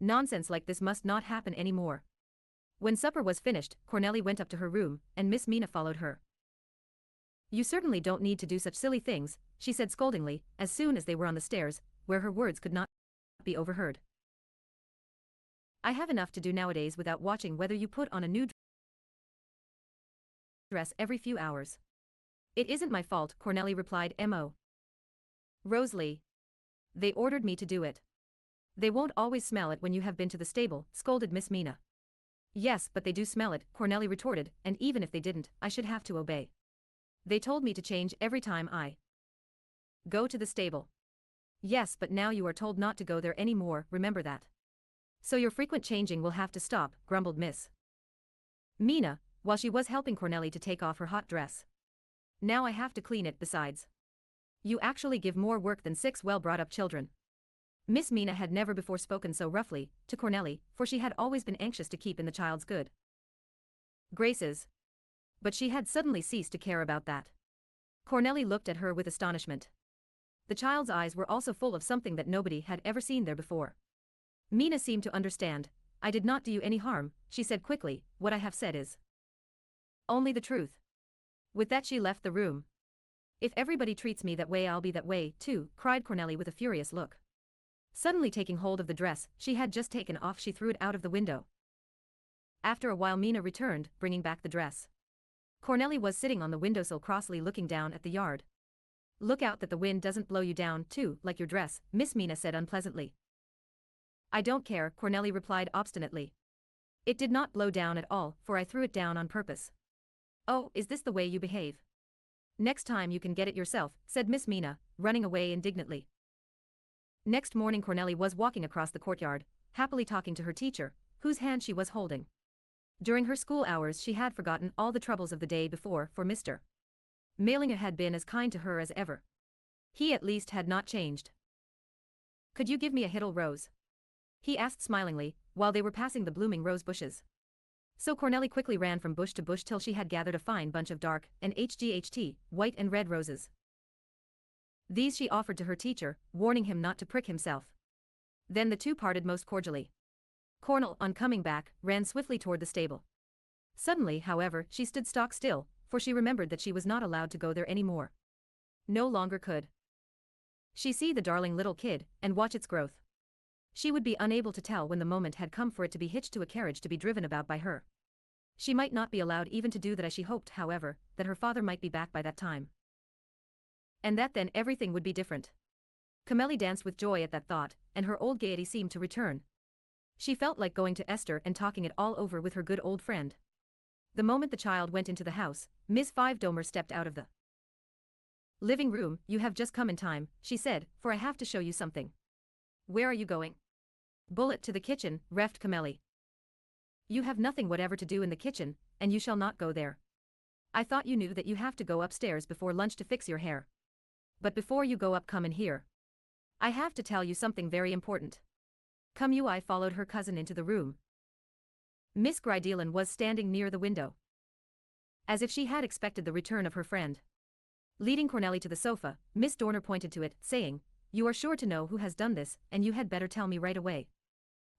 Nonsense like this must not happen any more. When supper was finished, Cornelli went up to her room, and Miss Mina followed her. You certainly don't need to do such silly things, she said scoldingly, as soon as they were on the stairs, where her words could not be overheard. I have enough to do nowadays without watching whether you put on a new dress every few hours. It isn't my fault, Cornelli replied M.O. Rosalie. They ordered me to do it. They won't always smell it when you have been to the stable, scolded Miss Mina. Yes, but they do smell it, Cornelli retorted, and even if they didn't, I should have to obey. They told me to change every time I go to the stable. Yes, but now you are told not to go there any more, remember that. So your frequent changing will have to stop, grumbled Miss Mina, while she was helping Cornelli to take off her hot dress. Now I have to clean it besides. You actually give more work than 6 well-brought-up children. Miss Mina had never before spoken so roughly to Cornelli, for she had always been anxious to keep in the child's good graces. But she had suddenly ceased to care about that. Cornelli looked at her with astonishment. The child's eyes were also full of something that nobody had ever seen there before. Mina seemed to understand. I did not do you any harm, she said quickly, what I have said is only the truth. With that she left the room. If everybody treats me that way I'll be that way, too, cried Cornelli with a furious look. Suddenly taking hold of the dress she had just taken off, she threw it out of the window. After a while Mina returned, bringing back the dress. Cornelli was sitting on the windowsill crossly looking down at the yard. Look out that the wind doesn't blow you down, too, like your dress, Miss Mina said unpleasantly. I don't care, Cornelli replied obstinately. It did not blow down at all, for I threw it down on purpose. Oh, is this the way you behave? Next time you can get it yourself, said Miss Mina, running away indignantly. Next morning Cornelli was walking across the courtyard, happily talking to her teacher, whose hand she was holding. During her school hours she had forgotten all the troubles of the day before, for Mr. Mailinga had been as kind to her as ever. He at least had not changed. Could you give me a hittle rose? He asked smilingly, while they were passing the blooming rose bushes. So Cornelli quickly ran from bush to bush till she had gathered a fine bunch of dark and white and red roses. These she offered to her teacher, warning him not to prick himself. Then the two parted most cordially. Cornel, on coming back, ran swiftly toward the stable. Suddenly, however, she stood stock still, for she remembered that she was not allowed to go there any more. No longer could she see the darling little kid, and watch its growth. She would be unable to tell when the moment had come for it to be hitched to a carriage to be driven about by her. She might not be allowed even to do that, as she hoped, however, that her father might be back by that time. And that then everything would be different. Cornelli danced with joy at that thought, and her old gaiety seemed to return. She felt like going to Esther and talking it all over with her good old friend. The moment the child went into the house, Miss Five-Domer stepped out of the living room. You have just come in time, she said, for I have to show you something. Where are you going? Bullet to the kitchen, refed Cornelli. You have nothing whatever to do in the kitchen, and you shall not go there. I thought you knew that you have to go upstairs before lunch to fix your hair. But before you go up, come in here. I have to tell you something very important. Come you. I followed her cousin into the room. Miss Grydelan was standing near the window, as if she had expected the return of her friend. Leading Cornelli to the sofa, Miss Dorner pointed to it, saying, You are sure to know who has done this, and you had better tell me right away.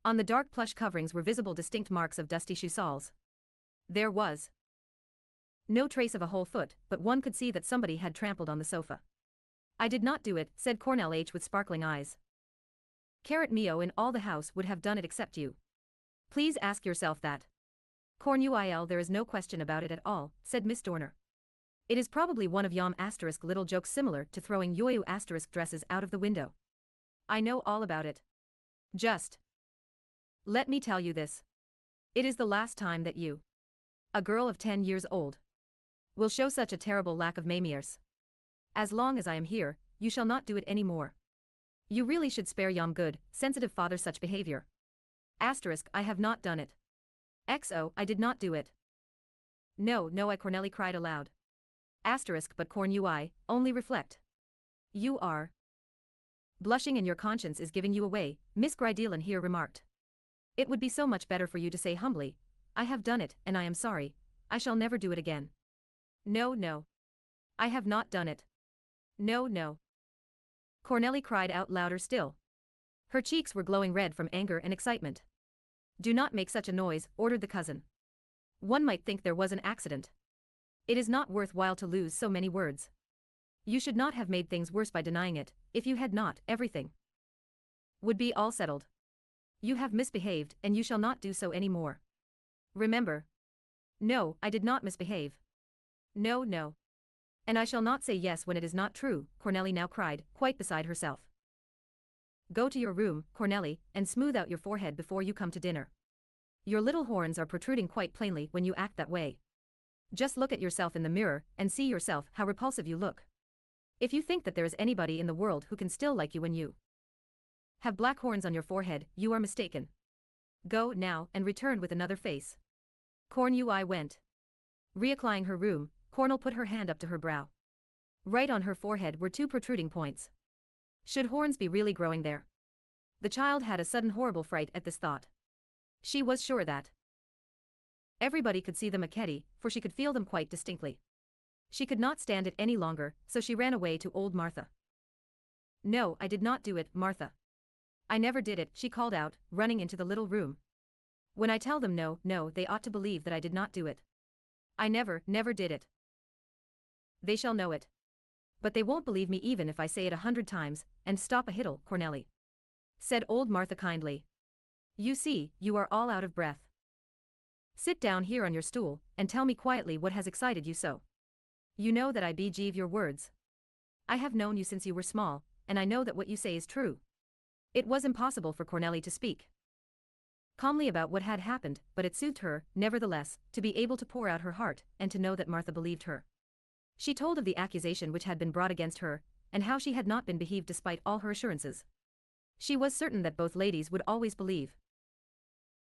On the dark plush coverings were visible distinct marks of dusty shoe soles. There was no trace of a whole foot, but one could see that somebody had trampled on the sofa. I did not do it, said Cornelli with sparkling eyes. Carrot Mio in all the house would have done it except you. Please ask yourself that. Cornel, there is no question about it at all, said Miss Dorner. It is probably one of yom asterisk little jokes similar to throwing yoyu asterisk dresses out of the window. I know all about it. Just let me tell you this. It is the last time that you, a girl of 10 years old, will show such a terrible lack of manners. As long as I am here, you shall not do it any more. You really should spare yom good, sensitive father such behavior. Asterisk, I have not done it. XO, I did not do it. No, I Cornelli cried aloud. Asterisk, but Corn only reflect. You are blushing and your conscience is giving you away, Miss Gridelan here remarked. It would be so much better for you to say humbly, I have done it, and I am sorry, I shall never do it again. No. I have not done it. No. Cornelli cried out louder still. Her cheeks were glowing red from anger and excitement. Do not make such a noise, ordered the cousin. One might think there was an accident. It is not worthwhile to lose so many words. You should not have made things worse by denying it. If you had not, everything would be all settled. You have misbehaved, and you shall not do so any more. Remember. No, I did not misbehave. No. And I shall not say yes when it is not true, Cornelli now cried, quite beside herself. Go to your room, Cornelli, and smooth out your forehead before you come to dinner. Your little horns are protruding quite plainly when you act that way. Just look at yourself in the mirror, and see yourself how repulsive you look. If you think that there is anybody in the world who can still like you when you have black horns on your forehead, you are mistaken. Go now and return with another face. Corn went. Reapplying her room, Cornel put her hand up to her brow. Right on her forehead were two protruding points. Should horns be really growing there? The child had a sudden horrible fright at this thought. She was sure that everybody could see them at Ketty, for she could feel them quite distinctly. She could not stand it any longer, so she ran away to old Martha. No, I did not do it, Martha. I never did it, she called out, running into the little room. When I tell them no, they ought to believe that I did not do it. I never did it. They shall know it. But they won't believe me even if I say it 100 times, and stop a hittle, Cornelli, said old Martha kindly. You see, you are all out of breath. Sit down here on your stool, and tell me quietly what has excited you so. You know that I believe your words. I have known you since you were small, and I know that what you say is true. It was impossible for Cornelli to speak calmly about what had happened, but it soothed her, nevertheless, to be able to pour out her heart, and to know that Martha believed her. She told of the accusation which had been brought against her, and how she had not been behaved despite all her assurances. She was certain that both ladies would always believe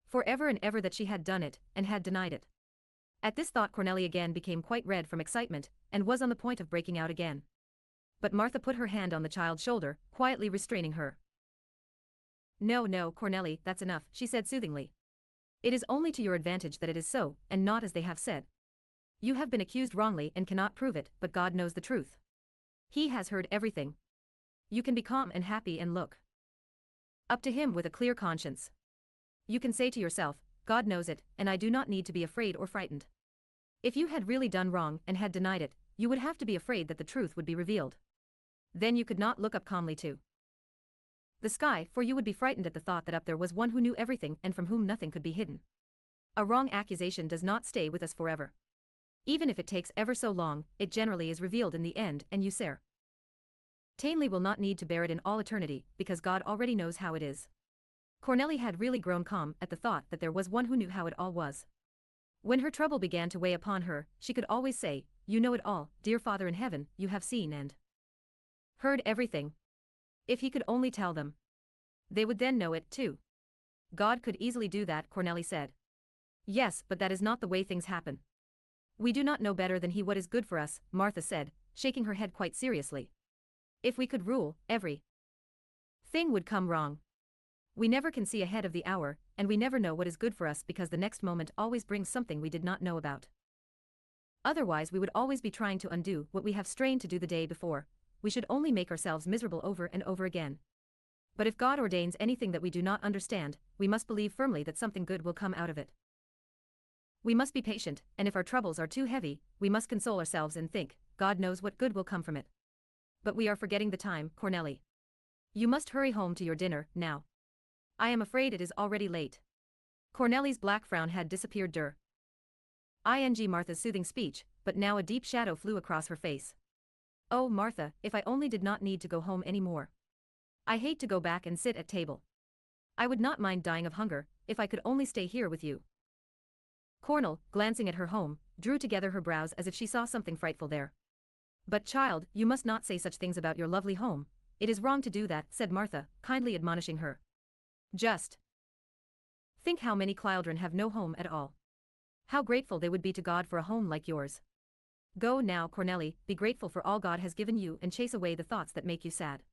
for ever and ever that she had done it, and had denied it. At this thought Cornelli again became quite red from excitement, and was on the point of breaking out again. But Martha put her hand on the child's shoulder, quietly restraining her. No, Cornelli, that's enough, she said soothingly. It is only to your advantage that it is so, and not as they have said. You have been accused wrongly and cannot prove it, but God knows the truth. He has heard everything. You can be calm and happy and look up to him with a clear conscience. You can say to yourself, God knows it, and I do not need to be afraid or frightened. If you had really done wrong and had denied it, you would have to be afraid that the truth would be revealed. Then you could not look up calmly to the sky, for you would be frightened at the thought that up there was one who knew everything and from whom nothing could be hidden. A wrong accusation does not stay with us forever. Even if it takes ever so long, it generally is revealed in the end, and you certainly will not need to bear it in all eternity, because God already knows how it is. Cornelli had really grown calm at the thought that there was one who knew how it all was. When her trouble began to weigh upon her, she could always say, You know it all, dear Father in heaven, you have seen and heard everything. If he could only tell them, they would then know it, too. God could easily do that, Cornelli said. Yes, but that is not the way things happen. We do not know better than he what is good for us, Martha said, shaking her head quite seriously. If we could rule, every thing would come wrong. We never can see ahead of the hour, and we never know what is good for us because the next moment always brings something we did not know about. Otherwise we would always be trying to undo what we have strained to do the day before. We should only make ourselves miserable over and over again. But if God ordains anything that we do not understand, we must believe firmly that something good will come out of it. We must be patient, and if our troubles are too heavy, we must console ourselves and think, God knows what good will come from it. But we are forgetting the time, Cornelli. You must hurry home to your dinner, now. I am afraid it is already late. Cornelli's black frown had disappeared. Martha's soothing speech, but now a deep shadow flew across her face. Oh, Martha, if I only did not need to go home any more. I hate to go back and sit at table. I would not mind dying of hunger, if I could only stay here with you. Cornel, glancing at her home, drew together her brows as if she saw something frightful there. But child, you must not say such things about your lovely home. It is wrong to do that, said Martha, kindly admonishing her. Just think how many children have no home at all. How grateful they would be to God for a home like yours. Go now, Cornelli, be grateful for all God has given you and chase away the thoughts that make you sad.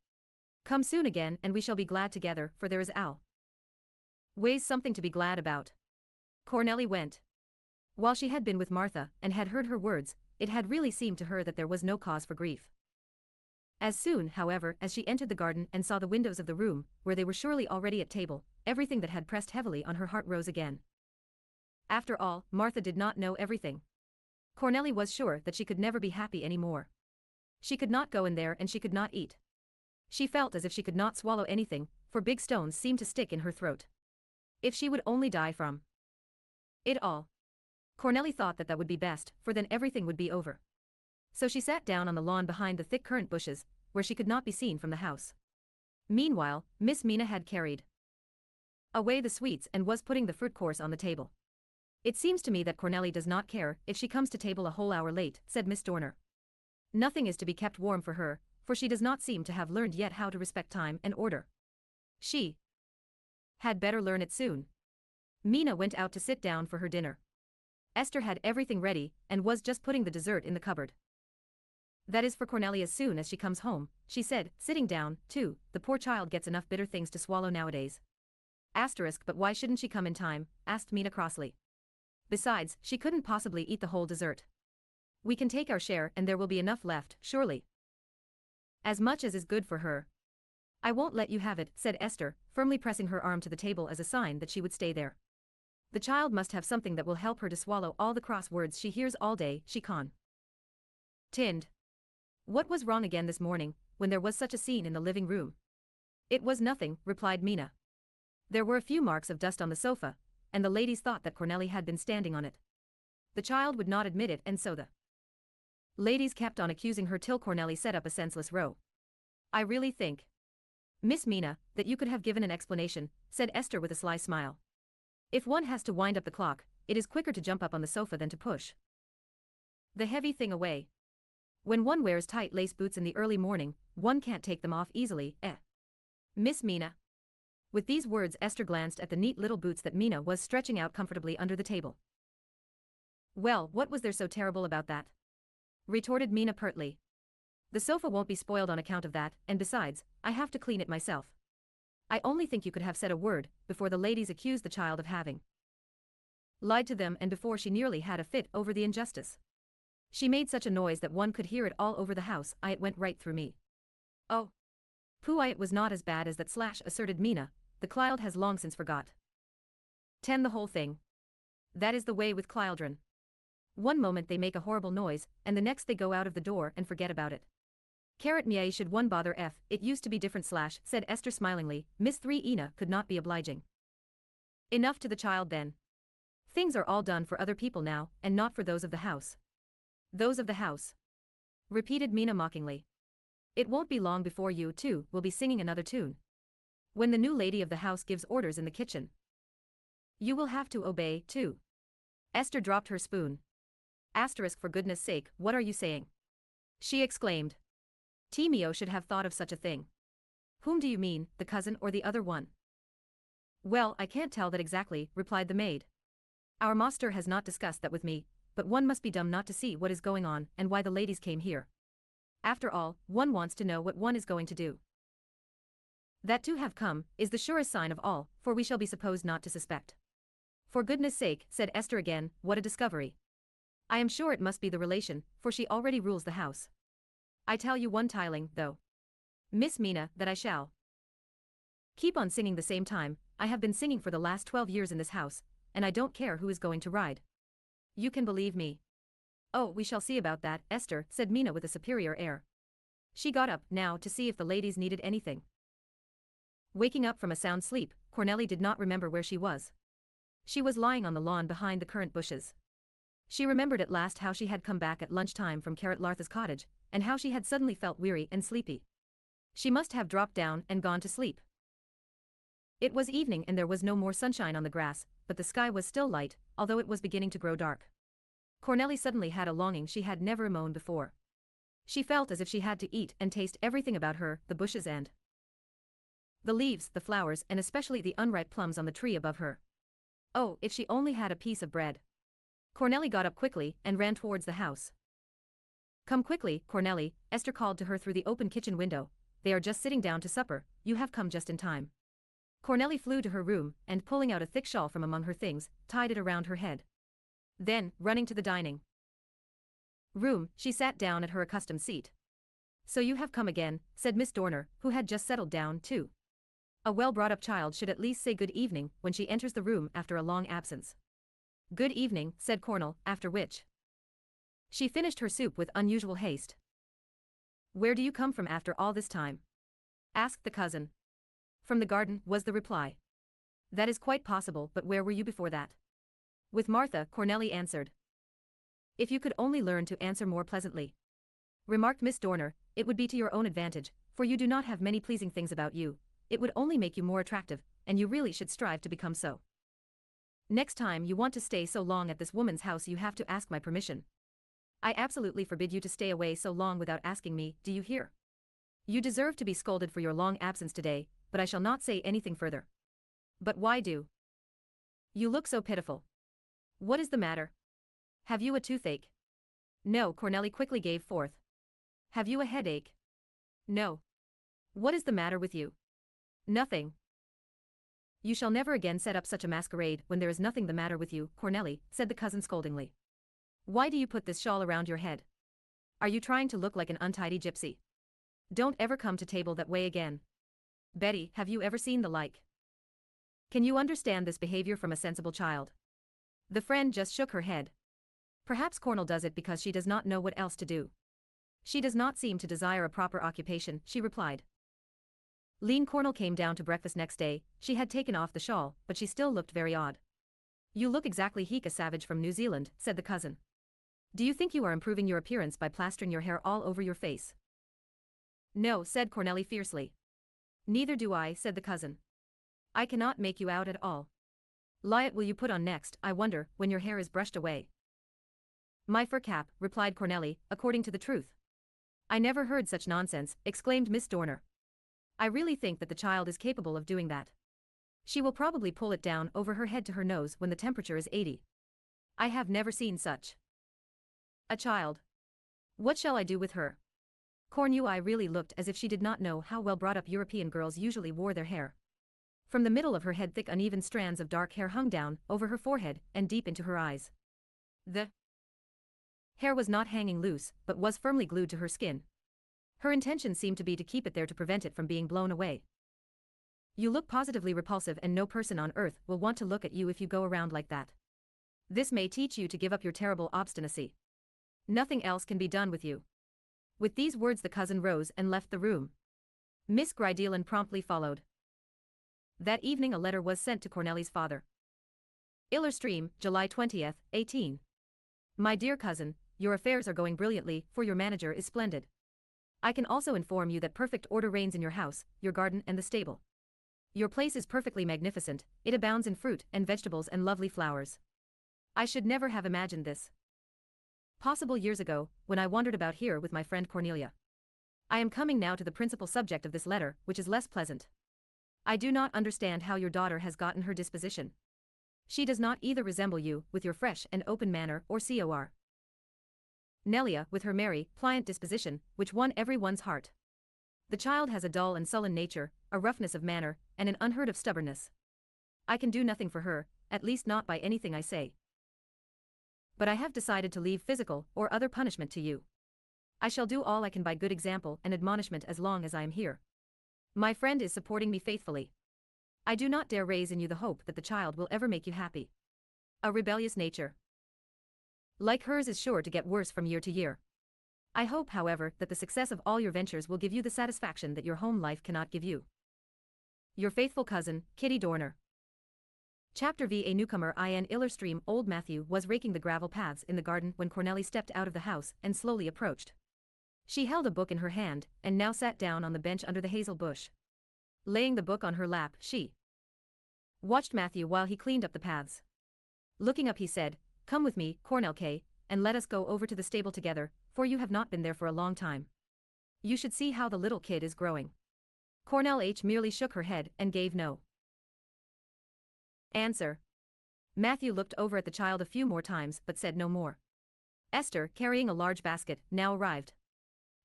Come soon again and we shall be glad together, for there is always something to be glad about. Cornelli went. While she had been with Martha and had heard her words, it had really seemed to her that there was no cause for grief. As soon, however, as she entered the garden and saw the windows of the room, where they were surely already at table, everything that had pressed heavily on her heart rose again. After all, Martha did not know everything. Cornelli was sure that she could never be happy any more. She could not go in there and she could not eat. She felt as if she could not swallow anything, for big stones seemed to stick in her throat. If she would only die from it all. Cornelli thought that would be best, for then everything would be over. So she sat down on the lawn behind the thick currant bushes, where she could not be seen from the house. Meanwhile, Miss Mina had carried away the sweets and was putting the fruit course on the table. It seems to me that Cornelli does not care if she comes to table a whole hour late, said Miss Dorner. Nothing is to be kept warm for her, for she does not seem to have learned yet how to respect time and order. She had better learn it soon. Mina went out to sit down for her dinner. Esther had everything ready and was just putting the dessert in the cupboard. That is for Cornelli as soon as she comes home, she said, sitting down, too. The poor child gets enough bitter things to swallow nowadays. But why shouldn't she come in time? Asked Mina crossly. Besides, she couldn't possibly eat the whole dessert. We can take our share and there will be enough left, surely. As much as is good for her. I won't let you have it, said Esther, firmly pressing her arm to the table as a sign that she would stay there. The child must have something that will help her to swallow all the cross words she hears all day, she continued. What was wrong again this morning, when there was such a scene in the living room? It was nothing, replied Mina. There were a few marks of dust on the sofa, and the ladies thought that Cornelli had been standing on it. The child would not admit it and so the ladies kept on accusing her till Cornelli set up a senseless row. I really think, Miss Mina, that you could have given an explanation, said Esther with a sly smile. If one has to wind up the clock, it is quicker to jump up on the sofa than to push the heavy thing away. When one wears tight lace boots in the early morning, one can't take them off easily, Miss Mina. With these words Esther glanced at the neat little boots that Mina was stretching out comfortably under the table. Well, what was there so terrible about that? Retorted Mina pertly. The sofa won't be spoiled on account of that, and besides, I have to clean it myself. I only think you could have said a word, before the ladies accused the child of having lied to them and before she nearly had a fit over the injustice. She made such a noise that one could hear it all over the house. It went right through me. Oh. Pooh, it was not as bad as that, asserted Mina. The child has long since forgot the whole thing. That is the way with children. One moment they make a horrible noise, and the next they go out of the door and forget about it. Me should one bother it used to be different said Esther smilingly. Miss 3 Ina could not be obliging enough to the child then. Things are all done for other people now, and not for those of the house. Those of the house, repeated Mina mockingly. It won't be long before you, too, will be singing another tune. When the new lady of the house gives orders in the kitchen, you will have to obey, too. Esther dropped her spoon. For goodness sake, what are you saying? She exclaimed. Timio should have thought of such a thing. Whom do you mean, the cousin or the other one? Well, I can't tell that exactly, replied the maid. Our master has not discussed that with me, but one must be dumb not to see what is going on and why the ladies came here. After all, one wants to know what one is going to do. That to have come is the surest sign of all, for we shall be supposed not to suspect. For goodness sake, said Esther again, what a discovery. I am sure it must be the relation, for she already rules the house. I tell you one tiling, though, Miss Mina, that I shall keep on singing the same time. I have been singing for the last 12 years in this house, and I don't care who is going to ride. You can believe me. Oh, we shall see about that, Esther, said Mina with a superior air. She got up, now, to see if the ladies needed anything. Waking up from a sound sleep, Cornelli did not remember where she was. She was lying on the lawn behind the currant bushes. She remembered at last how she had come back at lunchtime from Carrot Lartha's cottage, and how she had suddenly felt weary and sleepy. She must have dropped down and gone to sleep. It was evening and there was no more sunshine on the grass, but the sky was still light, although it was beginning to grow dark. Cornelli suddenly had a longing she had never known before. She felt as if she had to eat and taste everything about her, the bushes and the leaves, the flowers, and especially the unripe plums on the tree above her. Oh, if she only had a piece of bread. Cornelli got up quickly and ran towards the house. Come quickly, Cornelli, Esther called to her through the open kitchen window. They are just sitting down to supper, you have come just in time. Cornelli flew to her room and, pulling out a thick shawl from among her things, tied it around her head. Then, running to the dining room, she sat down at her accustomed seat. So you have come again, said Miss Dorner, who had just settled down too. A well-brought-up child should at least say good evening when she enters the room after a long absence. Good evening, said Cornell, after which she finished her soup with unusual haste. Where do you come from after all this time? Asked the cousin. From the garden, was the reply. That is quite possible, but where were you before that? With Martha, Cornelli answered. If you could only learn to answer more pleasantly, remarked Miss Dorner, it would be to your own advantage, for you do not have many pleasing things about you. It would only make you more attractive, and you really should strive to become so. Next time you want to stay so long at this woman's house you have to ask my permission. I absolutely forbid you to stay away so long without asking me, do you hear? You deserve to be scolded for your long absence today, but I shall not say anything further. But why do you look so pitiful? What is the matter? Have you a toothache? No, Cornelli quickly gave forth. Have you a headache? No. What is the matter with you? Nothing. You shall never again set up such a masquerade when there is nothing the matter with you, Cornelli, said the cousin scoldingly. Why do you put this shawl around your head? Are you trying to look like an untidy gypsy? Don't ever come to table that way again. Betty, have you ever seen the like? Can you understand this behavior from a sensible child? The friend just shook her head. Perhaps Cornell does it because she does not know what else to do. She does not seem to desire a proper occupation, she replied. Lean Cornell came down to breakfast next day. She had taken off the shawl, but she still looked very odd. You look exactly like a savage from New Zealand, said the cousin. Do you think you are improving your appearance by plastering your hair all over your face? No, said Cornelli fiercely. Neither do I, said the cousin. I cannot make you out at all. What will you put on next, I wonder, when your hair is brushed away? My fur cap, replied Cornelli, according to the truth. I never heard such nonsense, exclaimed Miss Dorner. I really think that the child is capable of doing that. She will probably pull it down over her head to her nose when the temperature is 80. I have never seen such a child. What shall I do with her? Cornui really looked as if she did not know how well brought up European girls usually wore their hair. From the middle of her head thick uneven strands of dark hair hung down over her forehead and deep into her eyes. The hair was not hanging loose, but was firmly glued to her skin. Her intention seemed to be to keep it there to prevent it from being blown away. You look positively repulsive and no person on earth will want to look at you if you go around like that. This may teach you to give up your terrible obstinacy. Nothing else can be done with you. With these words the cousin rose and left the room. Miss Grydelan promptly followed. That evening a letter was sent to Cornelli's father. Illerstream, July 20th, 18. My dear cousin, your affairs are going brilliantly, for your manager is splendid. I can also inform you that perfect order reigns in your house, your garden and the stable. Your place is perfectly magnificent, it abounds in fruit and vegetables and lovely flowers. I should never have imagined this possible years ago, when I wandered about here with my friend Cornelia. I am coming now to the principal subject of this letter, which is less pleasant. I do not understand how your daughter has gotten her disposition. She does not either resemble you, with your fresh and open manner, or Cor. Nelia, with her merry, pliant disposition, which won everyone's heart. The child has a dull and sullen nature, a roughness of manner, and an unheard of stubbornness. I can do nothing for her, at least not by anything I say. But I have decided to leave physical or other punishment to you. I shall do all I can by good example and admonishment as long as I am here. My friend is supporting me faithfully. I do not dare raise in you the hope that the child will ever make you happy. A rebellious nature. Like hers is sure to get worse from year to year. I hope, however, that the success of all your ventures will give you the satisfaction that your home life cannot give you. Your faithful cousin, Kitty Dorner. Chapter V. A newcomer in Illerstream. Old Matthew was raking the gravel paths in the garden when Cornelli stepped out of the house and slowly approached. She held a book in her hand and now sat down on the bench under the hazel bush. Laying the book on her lap, she watched Matthew while he cleaned up the paths. Looking up, he said, "Come with me, Cornelli, and let us go over to the stable together, for you have not been there for a long time. You should see how the little kid is growing." Cornelli merely shook her head and gave no answer. Matthew looked over at the child a few more times but said no more. Esther, carrying a large basket, now arrived.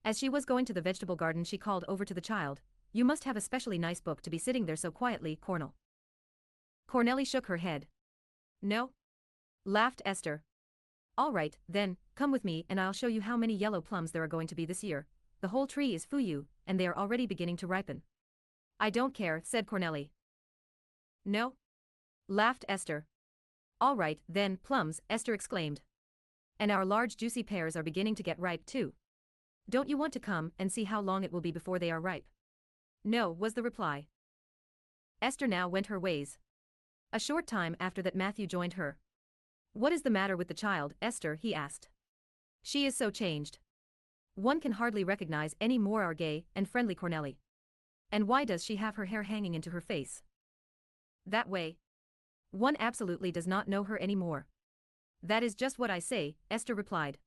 As she was going to the vegetable garden, she called over to the child, "You must have a specially nice book to be sitting there so quietly, Cornel." Cornelli shook her head. "No?" laughed Esther. "All right, then, come with me and I'll show you how many yellow plums there are going to be this year. The whole tree is fuyu, and they are already beginning to ripen." "I don't care," said Cornelli. "No?" laughed Esther. "All right, then, plums," Esther exclaimed. "And our large juicy pears are beginning to get ripe too. Don't you want to come and see how long it will be before they are ripe?" "No," was the reply. Esther now went her ways. A short time after that, Matthew joined her. "What is the matter with the child, Esther?" he asked. "She is so changed. One can hardly recognize any more our gay and friendly Cornelli. And why does she have her hair hanging into her face that way? One absolutely does not know her any more." "That is just what I say," Esther replied.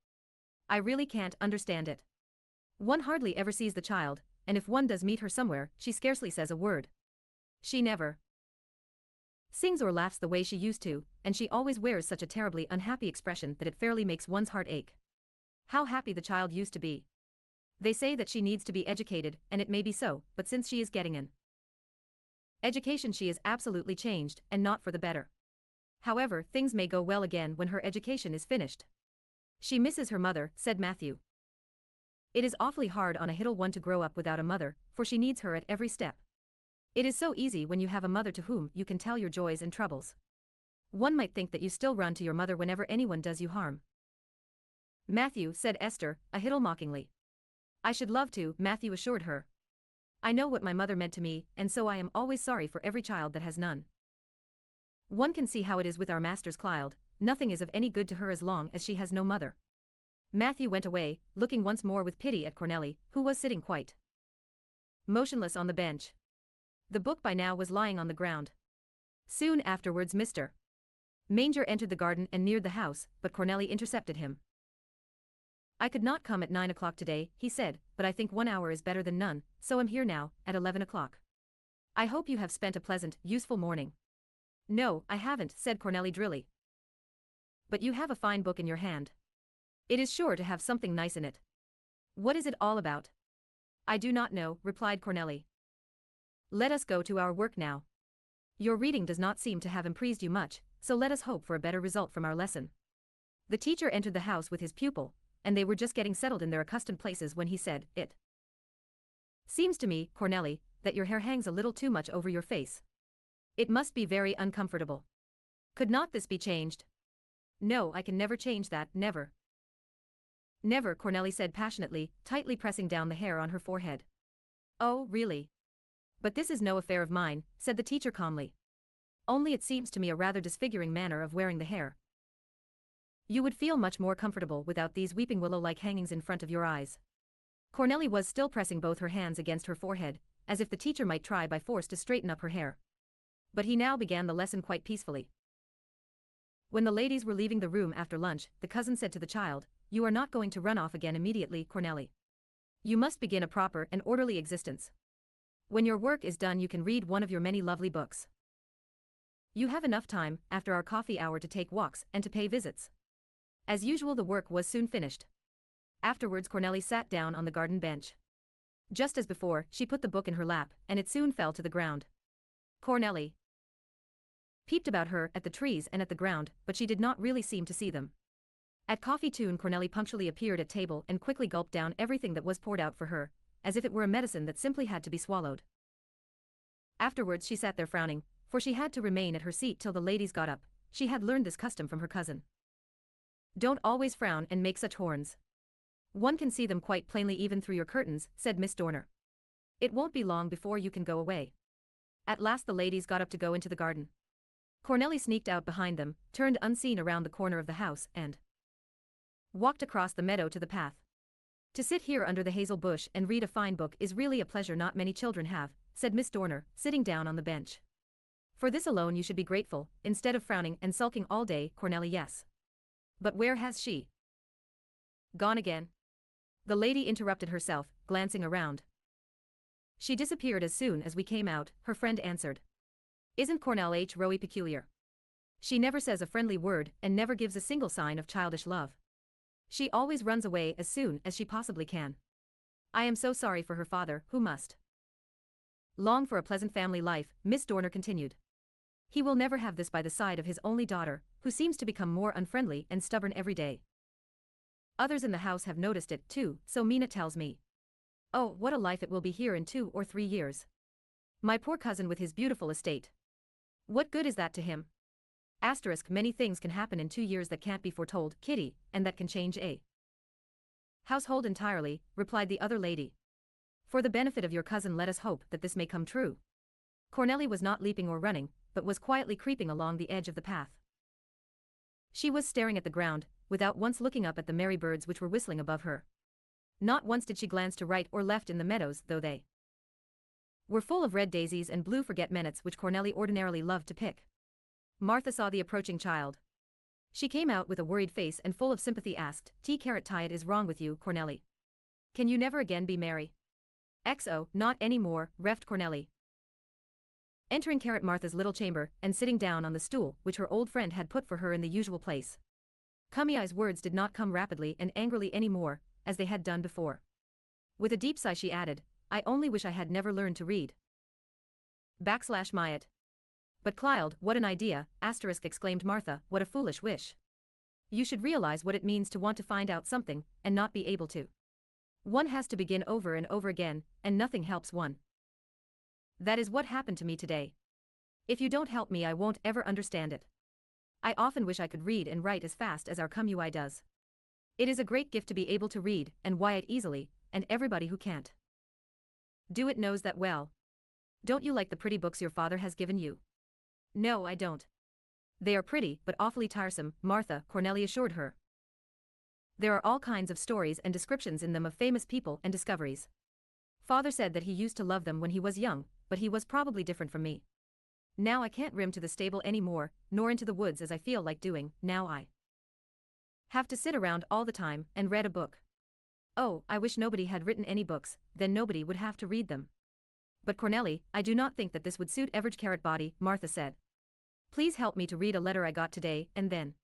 "I really can't understand it. One hardly ever sees the child, and if one does meet her somewhere, she scarcely says a word. She never sings or laughs the way she used to, and she always wears such a terribly unhappy expression that it fairly makes one's heart ache. How happy the child used to be. They say that she needs to be educated, and it may be so, but since she is getting an education she is absolutely changed, and not for the better. However, things may go well again when her education is finished." "She misses her mother," said Matthew. "It is awfully hard on a little one to grow up without a mother, for she needs her at every step. It is so easy when you have a mother to whom you can tell your joys and troubles. One might think that you still run to your mother whenever anyone does you harm." "Matthew," said Esther, a little mockingly. "I should love to," Matthew assured her. "I know what my mother meant to me, and so I am always sorry for every child that has none. One can see how it is with our master's child, nothing is of any good to her as long as she has no mother." Matthew went away, looking once more with pity at Cornelli, who was sitting quite motionless on the bench. The book by now was lying on the ground. Soon afterwards Mr. Manger entered the garden and neared the house, but Cornelli intercepted him. "I could not come at 9 o'clock today," he said, "but I think 1 hour is better than none, so I'm here now, at 11 o'clock. I hope you have spent a pleasant, useful morning." "No, I haven't," said Cornelli drily. "But you have a fine book in your hand. It is sure to have something nice in it. What is it all about?" "I do not know," replied Cornelli. "Let us go to our work now. Your reading does not seem to have impressed you much, so let us hope for a better result from our lesson." The teacher entered the house with his pupil, and they were just getting settled in their accustomed places when he said, "It seems to me, Cornelli, that your hair hangs a little too much over your face. It must be very uncomfortable. Could not this be changed?" "No, I can never change that, never." "Never," Cornelli said passionately, tightly pressing down the hair on her forehead. "Oh, really? But this is no affair of mine," said the teacher calmly. "Only it seems to me a rather disfiguring manner of wearing the hair. You would feel much more comfortable without these weeping willow-like hangings in front of your eyes." Cornelli was still pressing both her hands against her forehead, as if the teacher might try by force to straighten up her hair. But he now began the lesson quite peacefully. When the ladies were leaving the room after lunch, the cousin said to the child, "You are not going to run off again immediately, Cornelli. You must begin a proper and orderly existence. When your work is done you can read one of your many lovely books. You have enough time, after our coffee hour, to take walks and to pay visits." As usual, the work was soon finished. Afterwards Cornelli sat down on the garden bench. Just as before, she put the book in her lap, and it soon fell to the ground. Cornelli peeped about her at the trees and at the ground, but she did not really seem to see them. At coffee tune Cornelli punctually appeared at table and quickly gulped down everything that was poured out for her, as if it were a medicine that simply had to be swallowed. Afterwards she sat there frowning, for she had to remain at her seat till the ladies got up. She had learned this custom from her cousin. Don't always frown and make such horns. One can see them quite plainly even through your curtains, said Miss Dorner. It won't be long before you can go away. At last the ladies got up to go into the garden. Cornelli sneaked out behind them, turned unseen around the corner of the house, and walked across the meadow to the path. To sit here under the hazel bush and read a fine book is really a pleasure not many children have, said Miss Dorner, sitting down on the bench. For this alone you should be grateful, instead of frowning and sulking all day, Cornelli. Yes. But where has she gone again? The lady interrupted herself, glancing around. She disappeared as soon as we came out, her friend answered. Isn't Cornelli peculiar? She never says a friendly word and never gives a single sign of childish love. She always runs away as soon as she possibly can. I am so sorry for her father, who must long for a pleasant family life, Miss Dorner continued. He will never have this by the side of his only daughter, who seems to become more unfriendly and stubborn every day. Others in the house have noticed it too, so Mina tells me. Oh, what a life it will be here in 2 or 3 years. My poor cousin with his beautiful estate. What good is that to him? Many things can happen in 2 years that can't be foretold, Kitty, and that can change a household entirely, replied the other lady. For the benefit of your cousin, let us hope that this may come true. Cornelli was not leaping or running, but was quietly creeping along the edge of the path. She was staring at the ground, without once looking up at the merry birds which were whistling above her. Not once did she glance to right or left in the meadows, though they were full of red daisies and blue forget-me-nots which Cornelli ordinarily loved to pick. Martha saw the approaching child. She came out with a worried face and full of sympathy asked, "What is wrong with you, Cornelli? Can you never again be merry?" "XO, not any more," reffed Cornelli. Entering Martha's little chamber and sitting down on the stool which her old friend had put for her in the usual place. Cummy's words did not come rapidly and angrily any more, as they had done before. With a deep sigh she added, "I only wish I had never learned to read. /Myat. But Clylde, what an idea, exclaimed Martha, what a foolish wish. You should realize what it means to want to find out something, and not be able to. One has to begin over and over again, and nothing helps one. That is what happened to me today. If you don't help me I won't ever understand it. I often wish I could read and write as fast as our Cumui does. It is a great gift to be able to read and write easily, and everybody who can't do it knows that well. Don't you like the pretty books your father has given you?" "No, I don't. They are pretty but awfully tiresome, Martha," Cornelli assured her. "There are all kinds of stories and descriptions in them of famous people and discoveries. Father said that he used to love them when he was young, but he was probably different from me. Now I can't rim to the stable any more, nor into the woods as I feel like doing, now I have to sit around all the time and read a book. Oh, I wish nobody had written any books, then nobody would have to read them." "But Cornelli, I do not think that this would suit average carrot body," Martha said. "Please help me to read a letter I got today, and then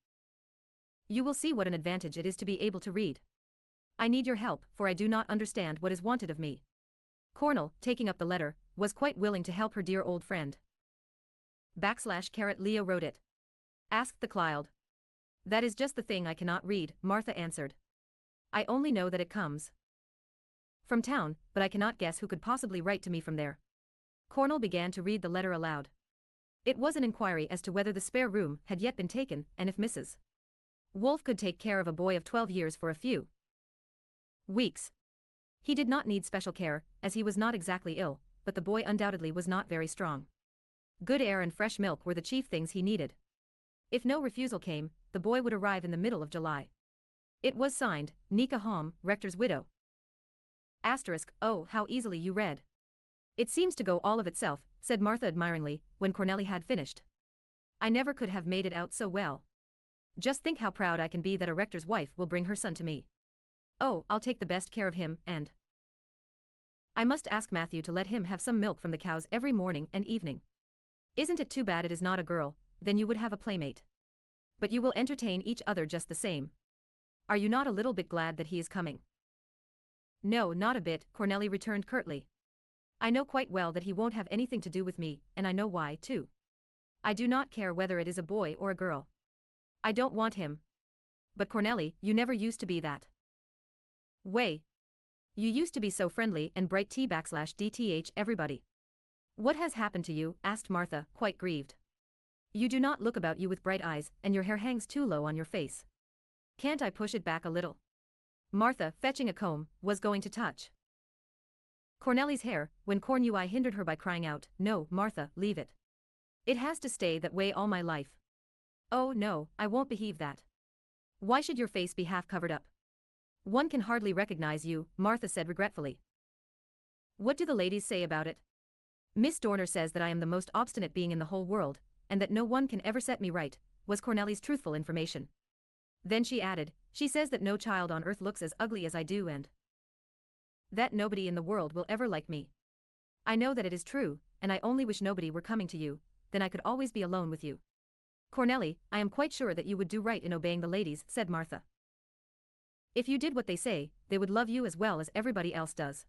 you will see what an advantage it is to be able to read. I need your help, for I do not understand what is wanted of me." Cornell, taking up the letter, was quite willing to help her dear old friend. Leo wrote it. Asked the Clylde. "That is just the thing I cannot read," Martha answered. "I only know that it comes from town, but I cannot guess who could possibly write to me from there." Cornell began to read the letter aloud. It was an inquiry as to whether the spare room had yet been taken, and if Mrs. Wolf could take care of a boy of 12 years for a few weeks. He did not need special care, as he was not exactly ill, but the boy undoubtedly was not very strong. Good air and fresh milk were the chief things he needed. If no refusal came, the boy would arrive in the middle of July. It was signed, Nika Hom, rector's widow. Oh, how easily you read. It seems to go all of itself, said Martha admiringly, when Cornelli had finished. I never could have made it out so well. Just think how proud I can be that a rector's wife will bring her son to me. Oh, I'll take the best care of him, and I must ask Matthew to let him have some milk from the cows every morning and evening. Isn't it too bad it is not a girl? Then you would have a playmate. But you will entertain each other just the same. Are you not a little bit glad that he is coming?" "No, not a bit," Cornelli returned curtly. "I know quite well that he won't have anything to do with me, and I know why, too. I do not care whether it is a boy or a girl. I don't want him. But Cornelli, you never used to be that way. You used to be so friendly and bright /DTH everybody." "What has happened to you?" asked Martha, quite grieved. "You do not look about you with bright eyes, and your hair hangs too low on your face." Can't I push it back a little? Martha, fetching a comb, was going to touch Cornelli's hair, when Cornui hindered her by crying out, "No, Martha, leave it. It has to stay that way all my life." "Oh no, I won't behave that. Why should your face be half covered up? One can hardly recognize you," Martha said regretfully. "What do the ladies say about it?" "Miss Dorner says that I am the most obstinate being in the whole world, and that no one can ever set me right," was Cornelli's truthful information. Then she added, "She says that no child on earth looks as ugly as I do and that nobody in the world will ever like me. I know that it is true, and I only wish nobody were coming to you, then I could always be alone with you." "Cornelli, I am quite sure that you would do right in obeying the ladies," said Martha. "If you did what they say, they would love you as well as everybody else does."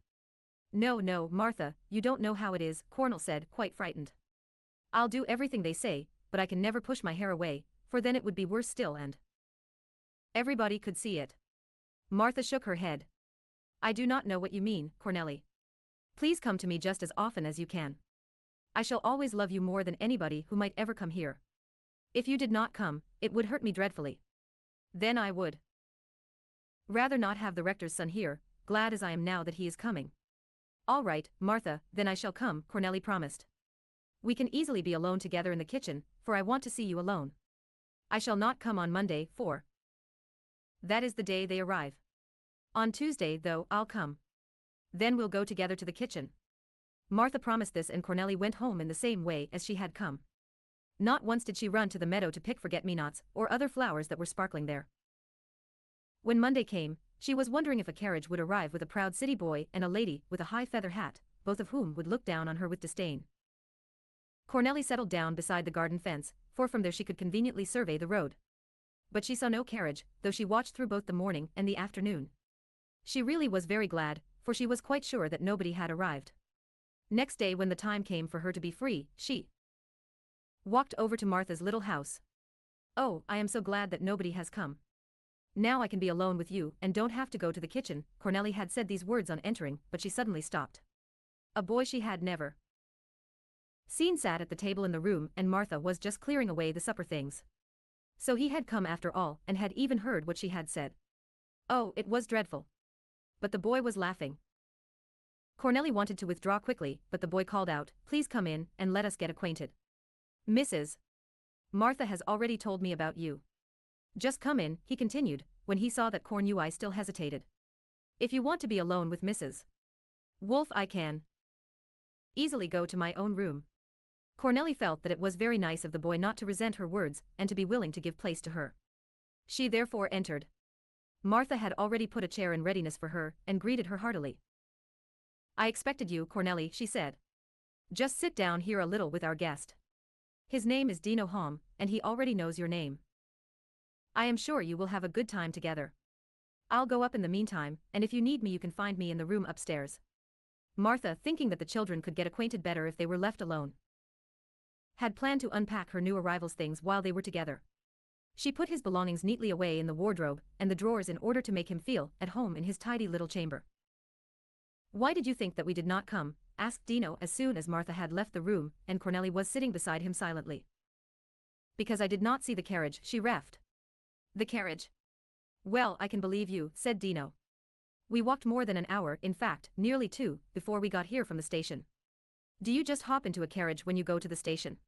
"No, no, Martha, you don't know how it is," Cornel said, quite frightened. "I'll do everything they say, but I can never push my hair away, for then it would be worse still and everybody could see it." Martha shook her head. "I do not know what you mean, Cornelli. Please come to me just as often as you can. I shall always love you more than anybody who might ever come here. If you did not come, it would hurt me dreadfully. Then I would rather not have the rector's son here, glad as I am now that he is coming." "All right, Martha, then I shall come," Cornelli promised. "We can easily be alone together in the kitchen, for I want to see you alone. I shall not come on Monday, for that is the day they arrive. On Tuesday, though, I'll come. Then we'll go together to the kitchen." Martha promised this, and Cornelli went home in the same way as she had come. Not once did she run to the meadow to pick forget-me-nots or other flowers that were sparkling there. When Monday came, she was wondering if a carriage would arrive with a proud city boy and a lady with a high feather hat, both of whom would look down on her with disdain. Cornelli settled down beside the garden fence, for from there she could conveniently survey the road. But she saw no carriage, though she watched through both the morning and the afternoon. She really was very glad, for she was quite sure that nobody had arrived. Next day, when the time came for her to be free, she walked over to Martha's little house. "Oh, I am so glad that nobody has come. Now I can be alone with you and don't have to go to the kitchen." Cornelli had said these words on entering, but she suddenly stopped. A boy she had never seen sat at the table in the room, and Martha was just clearing away the supper things. So he had come after all, and had even heard what she had said. Oh, it was dreadful. But the boy was laughing. Cornelli wanted to withdraw quickly, but the boy called out, "Please come in, and let us get acquainted. Mrs. Martha has already told me about you." "Just come in," he continued, when he saw that Cornui still hesitated. "If you want to be alone with Mrs. Wolf, I can easily go to my own room." Cornelli felt that it was very nice of the boy not to resent her words and to be willing to give place to her. She therefore entered. Martha had already put a chair in readiness for her and greeted her heartily. "I expected you, Cornelli," she said. "Just sit down here a little with our guest. His name is Dino Hom, and he already knows your name. I am sure you will have a good time together. I'll go up in the meantime, and if you need me you can find me in the room upstairs." Martha, thinking that the children could get acquainted better if they were left alone, had planned to unpack her new arrival's things while they were together. She put his belongings neatly away in the wardrobe and the drawers in order to make him feel at home in his tidy little chamber. "Why did you think that we did not come?" asked Dino as soon as Martha had left the room and Cornelli was sitting beside him silently. "Because I did not see the carriage," she reffed. "The carriage? Well, I can believe you," said Dino. "We walked more than an hour, in fact, nearly 2, before we got here from the station." "Do you just hop into a carriage when you go to the station?"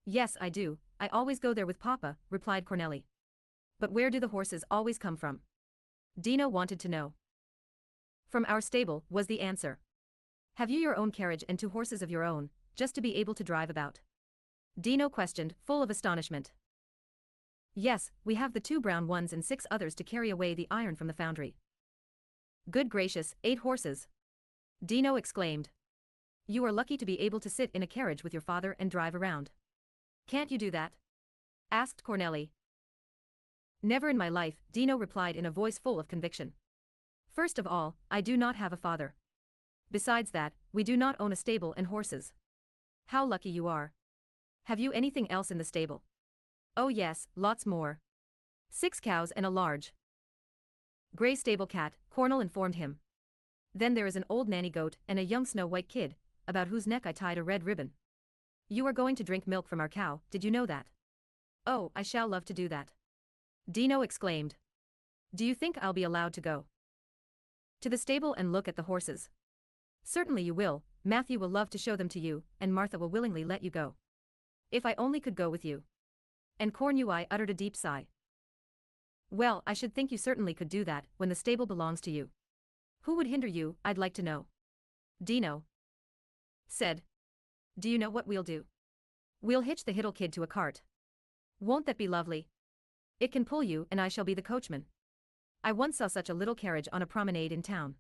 "Yes, I do. I always go there with Papa," replied Cornelli. "But where do the horses always come from?" Dino wanted to know. "From our stable," was the answer. "Have you your own carriage and 2 horses of your own, just to be able to drive about?" Dino questioned, full of astonishment. "Yes, we have the 2 brown ones and 6 others to carry away the iron from the foundry." "Good gracious, 8 horses!" Dino exclaimed. "You are lucky to be able to sit in a carriage with your father and drive around. Can't you do that?" asked Cornelli. "Never in my life," Dino replied in a voice full of conviction. "First of all, I do not have a father. Besides that, we do not own a stable and horses." "How lucky you are. Have you anything else in the stable?" "Oh yes, lots more. 6 cows and a large gray stable cat," Cornel informed him. "Then there is an old nanny goat and a young snow-white kid, about whose neck I tied a red ribbon. You are going to drink milk from our cow, did you know that?" "Oh, I shall love to do that." Dino exclaimed. Do you think I'll be allowed to go to the stable and look at the horses? Certainly you will, Matthew will love to show them to you, and Martha will willingly let you go. If I only could go with you. And Cornelli uttered a deep sigh. Well, I should think you certainly could do that, when the stable belongs to you. Who would hinder you, I'd like to know? Dino said. Do you know what we'll do? We'll hitch the Hiddle kid to a cart. Won't that be lovely? It can pull you and I shall be the coachman. I once saw such a little carriage on a promenade in town.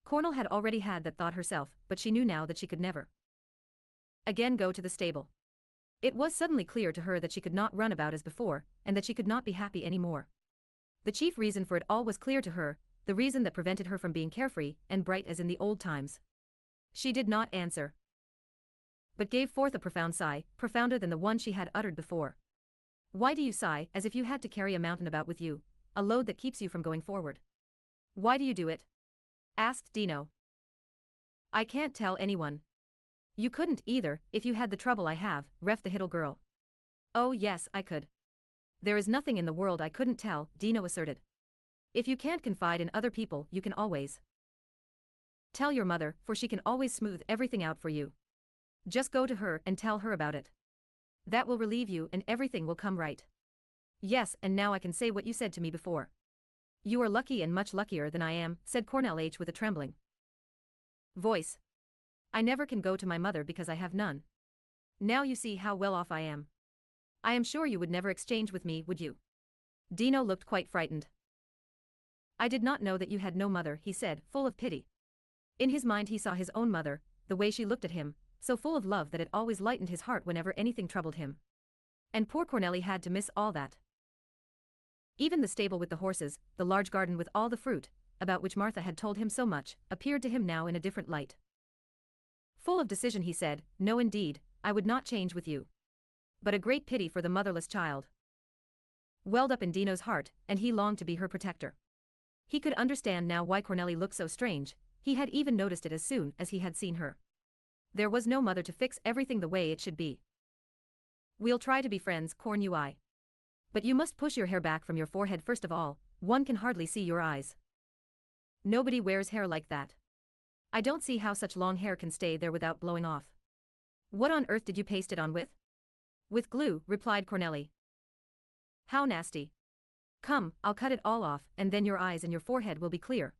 Cornell had already had that thought herself, but she knew now that she could never again go to the stable. It was suddenly clear to her that she could not run about as before, and that she could not be happy any more. The chief reason for it all was clear to her, the reason that prevented her from being carefree and bright as in the old times. She did not answer, but gave forth a profound sigh, profounder than the one she had uttered before. Why do you sigh, as if you had to carry a mountain about with you, a load that keeps you from going forward? Why do you do it? Asked Dino. I can't tell anyone. You couldn't either, if you had the trouble I have, ref the Hiddle girl. Oh yes, I could. There is nothing in the world I couldn't tell, Dino asserted. If you can't confide in other people, you can always tell your mother, for she can always smooth everything out for you. Just go to her and tell her about it. That will relieve you and everything will come right. Yes, and now I can say what you said to me before. You are lucky and much luckier than I am, said Cornelli with a trembling voice. I never can go to my mother because I have none. Now you see how well off I am. I am sure you would never exchange with me, would you? Dino looked quite frightened. I did not know that you had no mother, he said, full of pity. In his mind he saw his own mother, the way she looked at him, so full of love that it always lightened his heart whenever anything troubled him. And poor Cornelli had to miss all that. Even the stable with the horses, the large garden with all the fruit, about which Martha had told him so much, appeared to him now in a different light. Full of decision he said, no indeed, I would not change with you. But a great pity for the motherless child welled up in Dino's heart, and he longed to be her protector. He could understand now why Cornelli looked so strange, he had even noticed it as soon as he had seen her. There was no mother to fix everything the way it should be. We'll try to be friends, Cornelli. But you must push your hair back from your forehead first of all, one can hardly see your eyes. Nobody wears hair like that. I don't see how such long hair can stay there without blowing off. What on earth did you paste it on with? With glue, replied Cornelli. How nasty. Come, I'll cut it all off, and then your eyes and your forehead will be clear.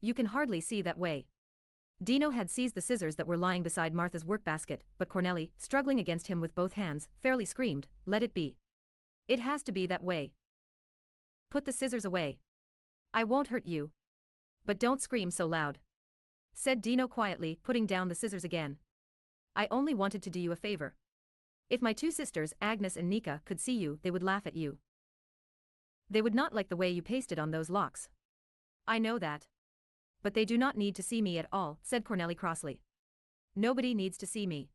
You can hardly see that way. Dino had seized the scissors that were lying beside Martha's workbasket, but Cornelli, struggling against him with both hands, fairly screamed, let it be. It has to be that way. Put the scissors away. I won't hurt you. But don't scream so loud, said Dino quietly, putting down the scissors again. I only wanted to do you a favor. If my two sisters, Agnes and Nika, could see you, they would laugh at you. They would not like the way you pasted on those locks. I know that. But they do not need to see me at all, said Cornelli crossly. Nobody needs to see me.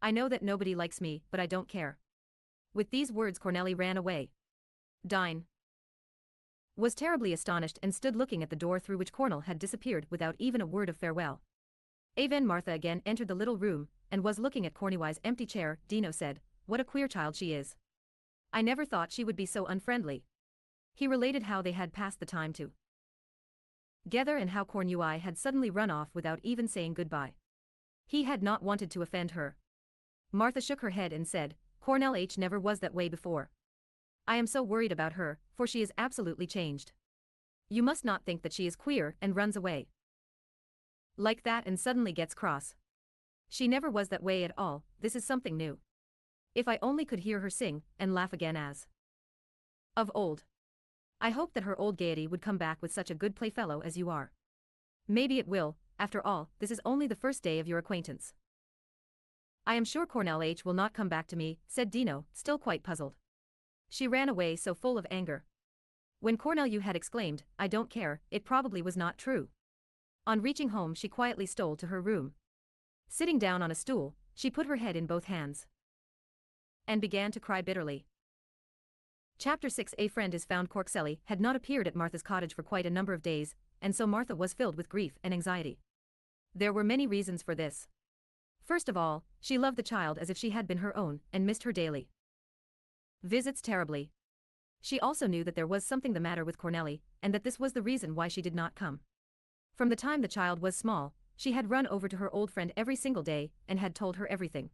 I know that nobody likes me, but I don't care. With these words Cornelli ran away. Dine was terribly astonished and stood looking at the door through which Cornell had disappeared without even a word of farewell. Even Martha again entered the little room, and was looking at Cornelli's empty chair. Dino said, what a queer child she is. I never thought she would be so unfriendly. He related how they had passed the time together and how Cornelli had suddenly run off without even saying goodbye. He had not wanted to offend her. Martha shook her head and said, Cornell never was that way before. I am so worried about her, for she is absolutely changed. You must not think that she is queer and runs away like that and suddenly gets cross. She never was that way at all, this is something new. If I only could hear her sing and laugh again as of old. I hope that her old gaiety would come back with such a good playfellow as you are. Maybe it will, after all, this is only the first day of your acquaintance. I am sure Cornell will not come back to me, said Dino, still quite puzzled. She ran away so full of anger. When Cornell had exclaimed, I don't care, it probably was not true. On reaching home she quietly stole to her room. Sitting down on a stool, she put her head in both hands and began to cry bitterly. Chapter 6. A friend is found. Cornelli had not appeared at Martha's cottage for quite a number of days, and so Martha was filled with grief and anxiety. There were many reasons for this. First of all, she loved the child as if she had been her own, and missed her daily visits terribly. She also knew that there was something the matter with Cornelli, and that this was the reason why she did not come. From the time the child was small, she had run over to her old friend every single day and had told her everything.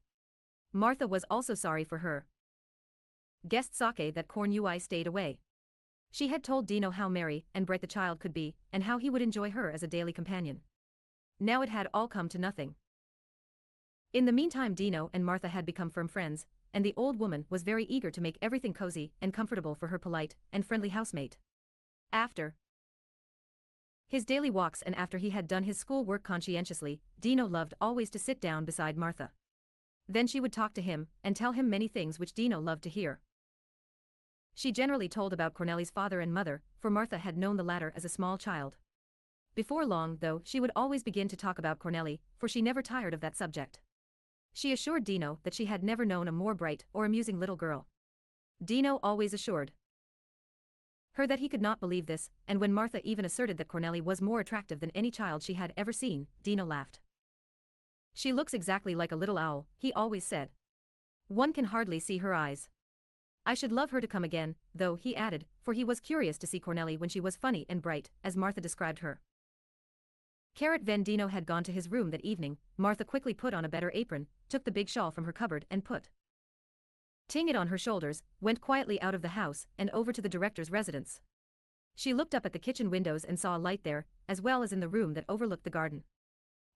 Martha was also sorry for her. Guest Sake that Cornelli stayed away. She had told Dino how merry and bright the child could be, and how he would enjoy her as a daily companion. Now it had all come to nothing. In the meantime, Dino and Martha had become firm friends, and the old woman was very eager to make everything cozy and comfortable for her polite and friendly housemate. After his daily walks and after he had done his school work conscientiously, Dino loved always to sit down beside Martha. Then she would talk to him and tell him many things which Dino loved to hear. She generally told about Cornelli's father and mother, for Martha had known the latter as a small child. Before long, though, she would always begin to talk about Cornelli, for she never tired of that subject. She assured Dino that she had never known a more bright or amusing little girl. Dino always assured her that he could not believe this, and when Martha even asserted that Cornelli was more attractive than any child she had ever seen, Dino laughed. She looks exactly like a little owl, he always said. One can hardly see her eyes. I should love her to come again, though, he added, for he was curious to see Cornelli when she was funny and bright, as Martha described her. When Dino had gone to his room that evening, Martha quickly put on a better apron, took the big shawl from her cupboard and put it on her shoulders, went quietly out of the house and over to the director's residence. She looked up at the kitchen windows and saw a light there, as well as in the room that overlooked the garden.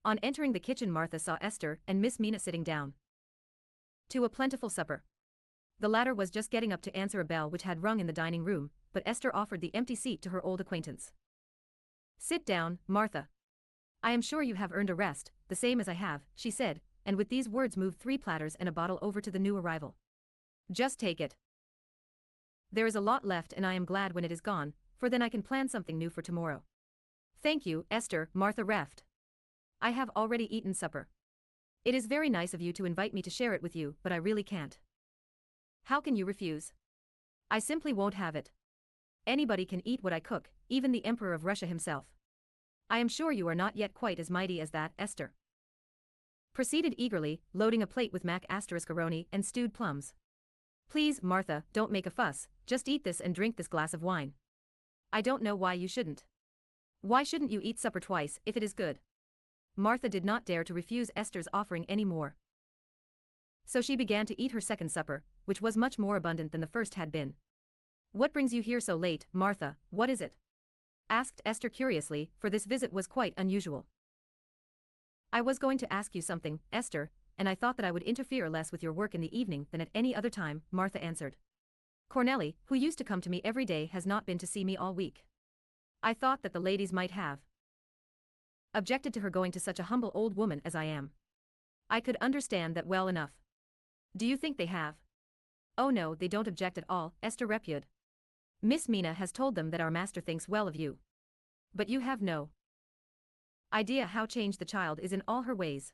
On entering the kitchen, Martha saw Esther and Miss Mina sitting down to a plentiful supper. The latter was just getting up to answer a bell which had rung in the dining room, but Esther offered the empty seat to her old acquaintance. Sit down, Martha. I am sure you have earned a rest, the same as I have, she said, and with these words moved 3 platters and a bottle over to the new arrival. Just take it. There is a lot left and I am glad when it is gone, for then I can plan something new for tomorrow. Thank you, Esther, Martha reft. I have already eaten supper. It is very nice of you to invite me to share it with you, but I really can't. How can you refuse? I simply won't have it. Anybody can eat what I cook, even the Emperor of Russia himself. I am sure you are not yet quite as mighty as that, Esther proceeded eagerly, loading a plate with macaroni and stewed plums. Please, Martha, don't make a fuss, just eat this and drink this glass of wine. I don't know why you shouldn't. Why shouldn't you eat supper twice if it is good? Martha did not dare to refuse Esther's offering any more. So she began to eat her second supper, which was much more abundant than the first had been. What brings you here so late, Martha, what is it? Asked Esther curiously, for this visit was quite unusual. I was going to ask you something, Esther, and I thought that I would interfere less with your work in the evening than at any other time, Martha answered. Cornelli, who used to come to me every day, has not been to see me all week. I thought that the ladies might have objected to her going to such a humble old woman as I am. I could understand that well enough. Do you think they have? Oh no, they don't object at all, Esther replied. Miss Mina has told them that our master thinks well of you. But you have no idea how changed the child is in all her ways.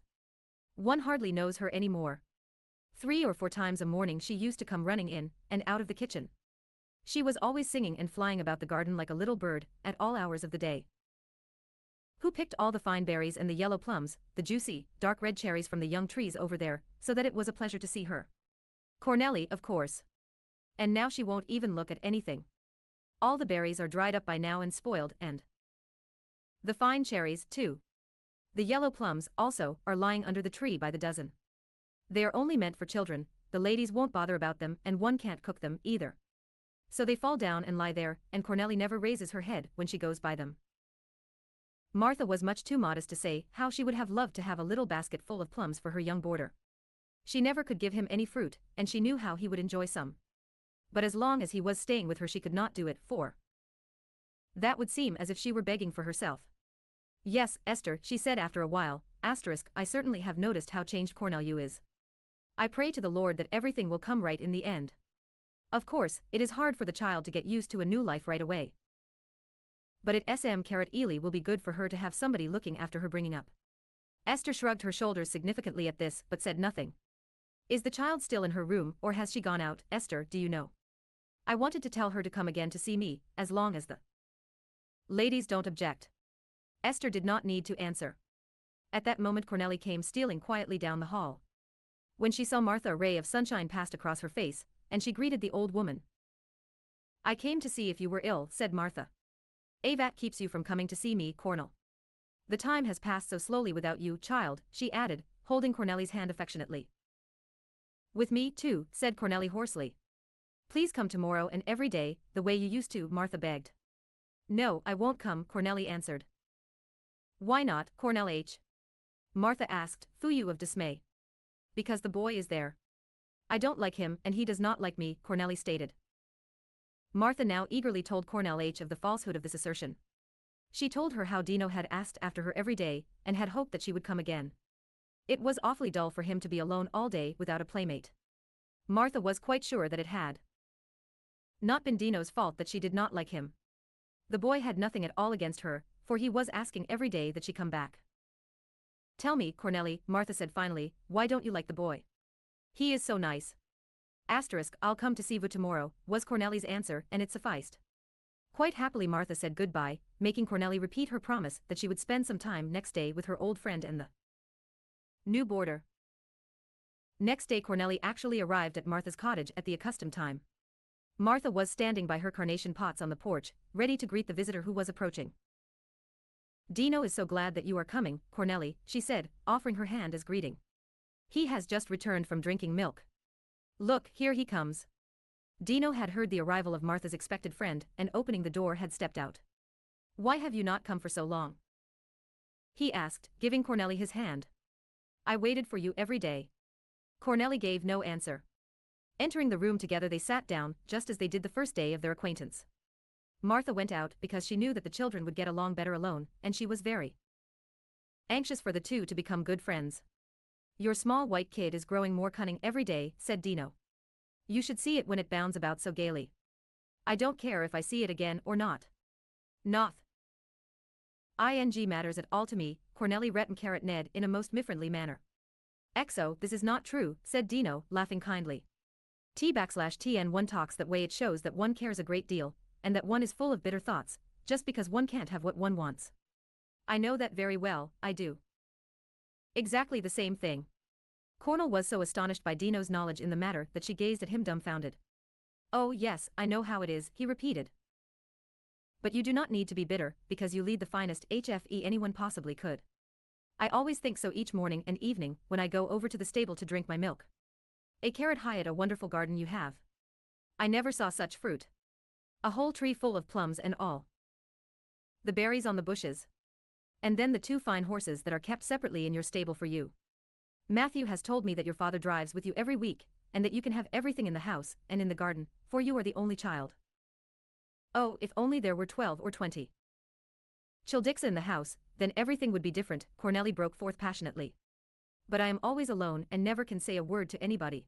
One hardly knows her any more. 3 or 4 times a morning she used to come running in and out of the kitchen. She was always singing and flying about the garden like a little bird, at all hours of the day. Who picked all the fine berries and the yellow plums, the juicy, dark red cherries from the young trees over there, so that it was a pleasure to see her. Cornelli, of course. And now she won't even look at anything. All the berries are dried up by now and spoiled, and the fine cherries, too. The yellow plums, also, are lying under the tree by the dozen. They are only meant for children, the ladies won't bother about them and one can't cook them, either. So they fall down and lie there, and Cornelli never raises her head when she goes by them. Martha was much too modest to say how she would have loved to have a little basket full of plums for her young boarder. She never could give him any fruit, and she knew how he would enjoy some. But as long as he was staying with her she could not do it, for that would seem as if she were begging for herself. Yes, Esther, she said after a while, I certainly have noticed how changed Cornelli is. I pray to the Lord that everything will come right in the end. Of course, it is hard for the child to get used to a new life right away. But it Ely will be good for her to have somebody looking after her bringing up. Esther shrugged her shoulders significantly at this but said nothing. Is the child still in her room or has she gone out, Esther, do you know? I wanted to tell her to come again to see me, as long as the ladies don't object. Esther did not need to answer. At that moment Cornelli came stealing quietly down the hall. When she saw Martha a ray of sunshine passed across her face, and she greeted the old woman. I came to see if you were ill, said Martha. What keeps you from coming to see me, Cornel? The time has passed so slowly without you, child, she added, holding Cornelli's hand affectionately. With me, too, said Cornelli hoarsely. Please come tomorrow and every day, the way you used to, Martha begged. No, I won't come, Cornelli answered. Why not, Cornel H? Martha asked, full of dismay. Because the boy is there. I don't like him and he does not like me, Cornelli stated. Martha now eagerly told Cornel H of the falsehood of this assertion. She told her how Dino had asked after her every day and had hoped that she would come again. It was awfully dull for him to be alone all day without a playmate. Martha was quite sure that it had not been Dino's fault that she did not like him. The boy had nothing at all against her, for he was asking every day that she come back. Tell me, Cornelli, Martha said finally, why don't you like the boy? He is so nice. I'll come to see you tomorrow, was Cornelli's answer, and it sufficed. Quite happily Martha said goodbye, making Cornelli repeat her promise that she would spend some time next day with her old friend and the new boarder. Next day Cornelli actually arrived at Martha's cottage at the accustomed time. Martha was standing by her carnation pots on the porch, ready to greet the visitor who was approaching. Dino is so glad that you are coming, Cornelli, she said, offering her hand as greeting. He has just returned from drinking milk. Look, here he comes. Dino had heard the arrival of Martha's expected friend and opening the door had stepped out. Why have you not come for so long? He asked, giving Cornelli his hand. I waited for you every day. Cornelli gave no answer. Entering the room together they sat down, just as they did the first day of their acquaintance. Martha went out because she knew that the children would get along better alone, and she was very anxious for the two to become good friends. Your small white kid is growing more cunning every day, said Dino. You should see it when it bounds about so gaily. I don't care if I see it again or not. Noth. Ing matters at all to me, Cornelli retconned Ned in a most friendly manner. Exo, this is not true, said Dino, laughing kindly. T/TN1 talks that way it shows that one cares a great deal, and that one is full of bitter thoughts, just because one can't have what one wants. I know that very well, I do. Exactly the same thing. Cornel was so astonished by Dino's knowledge in the matter that she gazed at him dumbfounded. Oh yes, I know how it is, he repeated. But you do not need to be bitter, because you lead the finest HFE anyone possibly could. I always think so each morning and evening when I go over to the stable to drink my milk. A wonderful garden you have. I never saw such fruit. A whole tree full of plums and all. The berries on the bushes. And then the 2 fine horses that are kept separately in your stable for you. Matthew has told me that your father drives with you every week, and that you can have everything in the house and in the garden, for you are the only child. Oh, if only there were 12 or 20 Childixa in the house, then everything would be different, Cornelli broke forth passionately. But I am always alone and never can say a word to anybody.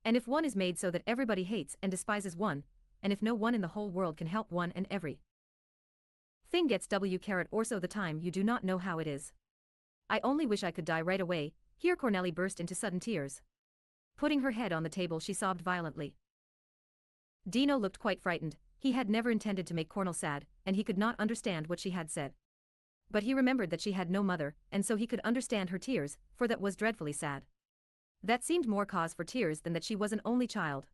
And if one is made so that everybody hates and despises one, and if no one in the whole world can help one and every thing gets or so the time you do not know how it is. I only wish I could die right away. Here Cornelli burst into sudden tears. Putting her head on the table she sobbed violently. Dino looked quite frightened. He had never intended to make Cornel sad, and he could not understand what she had said. But he remembered that she had no mother, and so he could understand her tears, for that was dreadfully sad. That seemed more cause for tears than that she was an only child.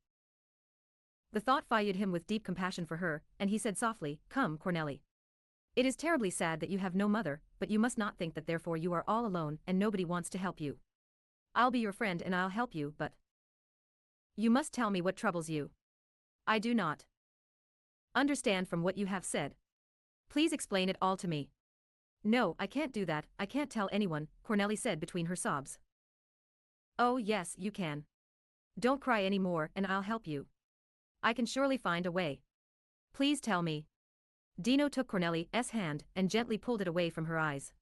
The thought fired him with deep compassion for her, and he said softly, Come, Cornelli. It is terribly sad that you have no mother, but you must not think that therefore you are all alone and nobody wants to help you. I'll be your friend and I'll help you, but you must tell me what troubles you. I do not understand from what you have said. Please explain it all to me. No, I can't do that, I can't tell anyone, Cornelli said between her sobs. Oh yes, you can. Don't cry any more and I'll help you. I can surely find a way. Please tell me. Dino took Cornelli's hand and gently pulled it away from her eyes.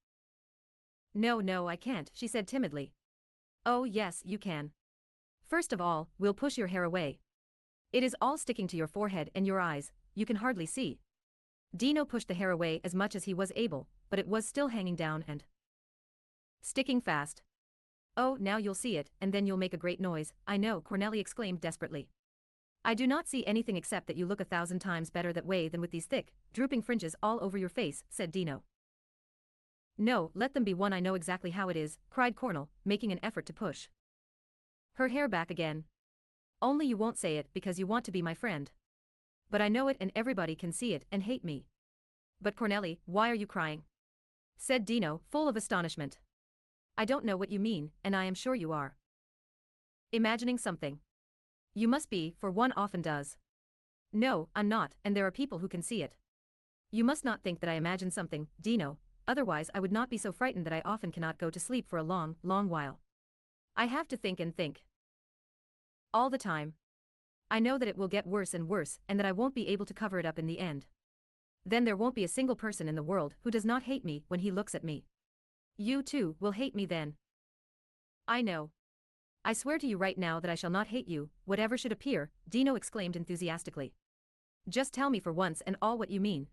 No, I can't, she said timidly. Oh yes, you can. First of all, we'll push your hair away. It is all sticking to your forehead and your eyes, you can hardly see. Dino pushed the hair away as much as he was able, but it was still hanging down and sticking fast. Oh, now you'll see it, and then you'll make a great noise, I know, Cornelli exclaimed desperately. I do not see anything except that you look 1,000 times better that way than with these thick, drooping fringes all over your face, said Dino. No, let them be one, I know exactly how it is, cried Cornel, making an effort to push her hair back again. Only you won't say it because you want to be my friend. But I know it and everybody can see it and hate me. But Cornelli, why are you crying? Said Dino, full of astonishment. I don't know what you mean, and I am sure you are imagining something. You must be, for one often does. No, I'm not, and there are people who can see it. You must not think that I imagine something, Dino, otherwise I would not be so frightened that I often cannot go to sleep for a long, long while. I have to think and think. All the time. I know that it will get worse and worse and that I won't be able to cover it up in the end. Then there won't be a single person in the world who does not hate me when he looks at me. You too will hate me then. I know. I swear to you right now that I shall not hate you, whatever should appear, Dino exclaimed enthusiastically. Just tell me for once and all what you mean.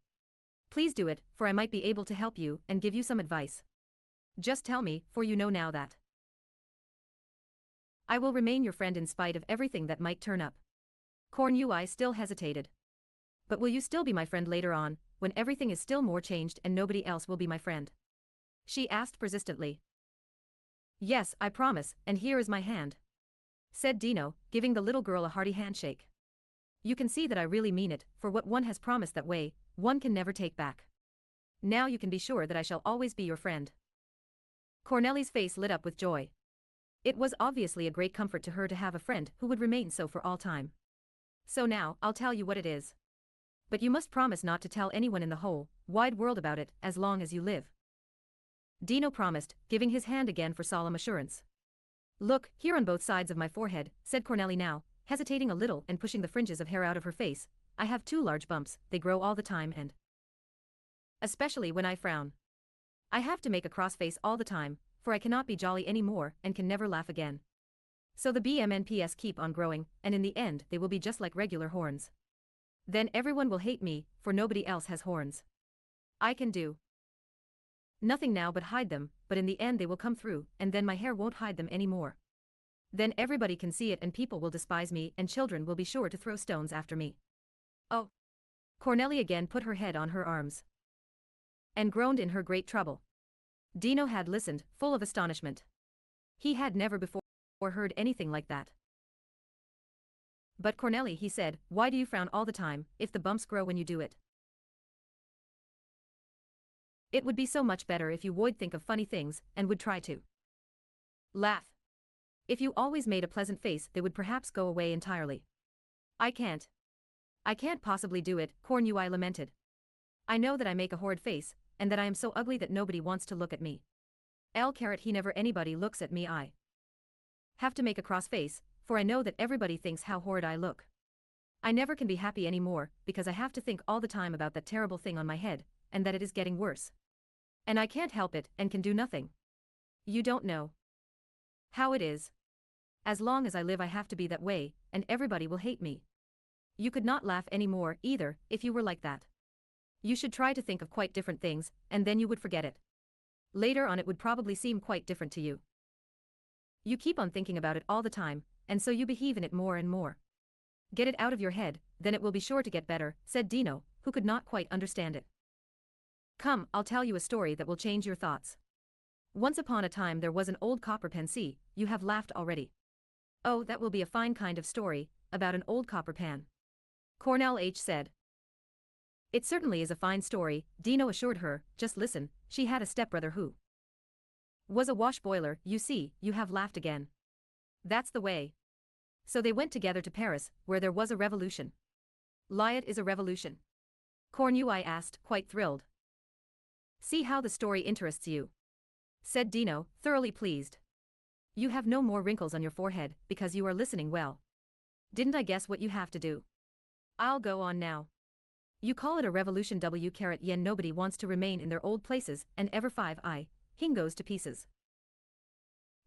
Please do it, for I might be able to help you and give you some advice. Just tell me, for you know now that I will remain your friend in spite of everything that might turn up. Cornelli still hesitated. But will you still be my friend later on, when everything is still more changed and nobody else will be my friend? She asked persistently. Yes, I promise, and here is my hand. Said Dino, giving the little girl a hearty handshake. You can see that I really mean it, for what one has promised that way, one can never take back. Now you can be sure that I shall always be your friend. Cornelli's face lit up with joy. It was obviously a great comfort to her to have a friend who would remain so for all time. So now, I'll tell you what it is. But you must promise not to tell anyone in the whole, wide world about it, as long as you live. Dino promised, giving his hand again for solemn assurance. Look, here on both sides of my forehead, said Cornelli now, hesitating a little and pushing the fringes of hair out of her face, I have 2 large bumps, they grow all the time and especially when I frown. I have to make a cross face all the time, for I cannot be jolly any more and can never laugh again. So the BMNPS keep on growing, and in the end they will be just like regular horns. Then everyone will hate me, for nobody else has horns. I can do nothing now but hide them, but in the end they will come through, and then my hair won't hide them anymore. Then everybody can see it and people will despise me and children will be sure to throw stones after me. Oh. Cornelli again put her head on her arms and groaned in her great trouble. Dino had listened, full of astonishment. He had never before heard anything like that. But Cornelli, he said, why do you frown all the time, if the bumps grow when you do it? It would be so much better if you would think of funny things, and would try to laugh. If you always made a pleasant face they would perhaps go away entirely. I can't possibly do it, Cornelli lamented. I know that I make a horrid face, and that I am so ugly that nobody wants to look at me. He never anybody looks at me I have to make a cross face, for I know that everybody thinks how horrid I look. I never can be happy anymore, because I have to think all the time about that terrible thing on my head, and that it is getting worse. And I can't help it, and can do nothing. You don't know how it is. As long as I live I have to be that way, and everybody will hate me. You could not laugh any more, either, if you were like that. You should try to think of quite different things, and then you would forget it. Later on it would probably seem quite different to you. You keep on thinking about it all the time, and so you behave in it more and more. Get it out of your head, then it will be sure to get better, said Dino, who could not quite understand it. Come, I'll tell you a story that will change your thoughts. Once upon a time there was an old copper pan. See, you have laughed already. Oh, that will be a fine kind of story, about an old copper pan. Cornelli said. It certainly is a fine story, Dino assured her, just listen, she had a stepbrother who was a wash boiler, you see, you have laughed again. That's the way. So they went together to Paris, where there was a revolution. Liot is a revolution? Cornelli asked, quite thrilled. See how the story interests you, said Dino, thoroughly pleased. You have no more wrinkles on your forehead, because you are listening well. Didn't I guess what you have to do? I'll go on now. You call it a revolution yen nobody wants to remain in their old places, and ever 5 hing goes to pieces.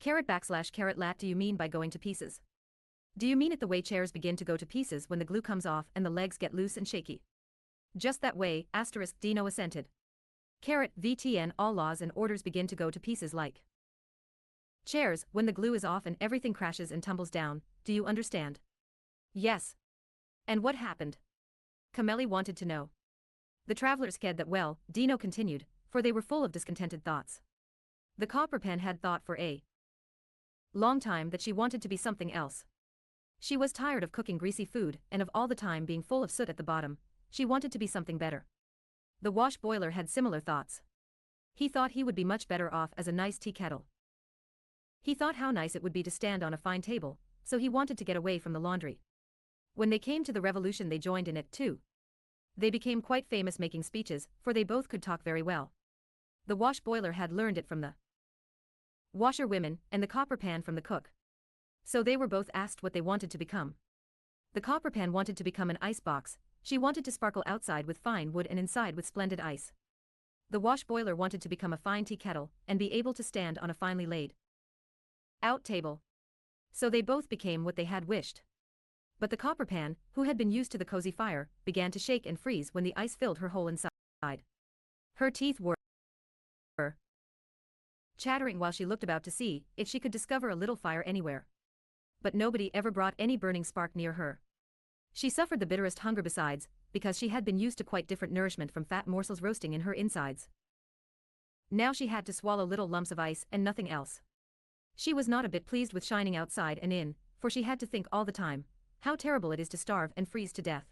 /lat do you mean by going to pieces? Do you mean it the way chairs begin to go to pieces when the glue comes off and the legs get loose and shaky? Just that way, Dino assented. VTN all laws and orders begin to go to pieces like chairs, when the glue is off and everything crashes and tumbles down, do you understand? Yes. And what happened? Cornelli wanted to know. The travelers cared that well, Dino continued, for they were full of discontented thoughts. The copper pan had thought for a long time that she wanted to be something else. She was tired of cooking greasy food and of all the time being full of soot at the bottom. She wanted to be something better. The wash boiler had similar thoughts. He thought he would be much better off as a nice tea kettle. He thought how nice it would be to stand on a fine table, so he wanted to get away from the laundry. When they came to the revolution, they joined in it too. They became quite famous making speeches, for they both could talk very well. The wash boiler had learned it from the washerwomen, and the copper pan from the cook. So they were both asked what they wanted to become. The copper pan wanted to become an ice box. She wanted to sparkle outside with fine wood and inside with splendid ice. The wash boiler wanted to become a fine tea kettle and be able to stand on a finely laid out table. So they both became what they had wished. But the copper pan, who had been used to the cozy fire, began to shake and freeze when the ice filled her whole inside. Her teeth were chattering while she looked about to see if she could discover a little fire anywhere. But nobody ever brought any burning spark near her. She suffered the bitterest hunger besides, because she had been used to quite different nourishment from fat morsels roasting in her insides. Now she had to swallow little lumps of ice and nothing else. She was not a bit pleased with shining outside and in, for she had to think all the time how terrible it is to starve and freeze to death.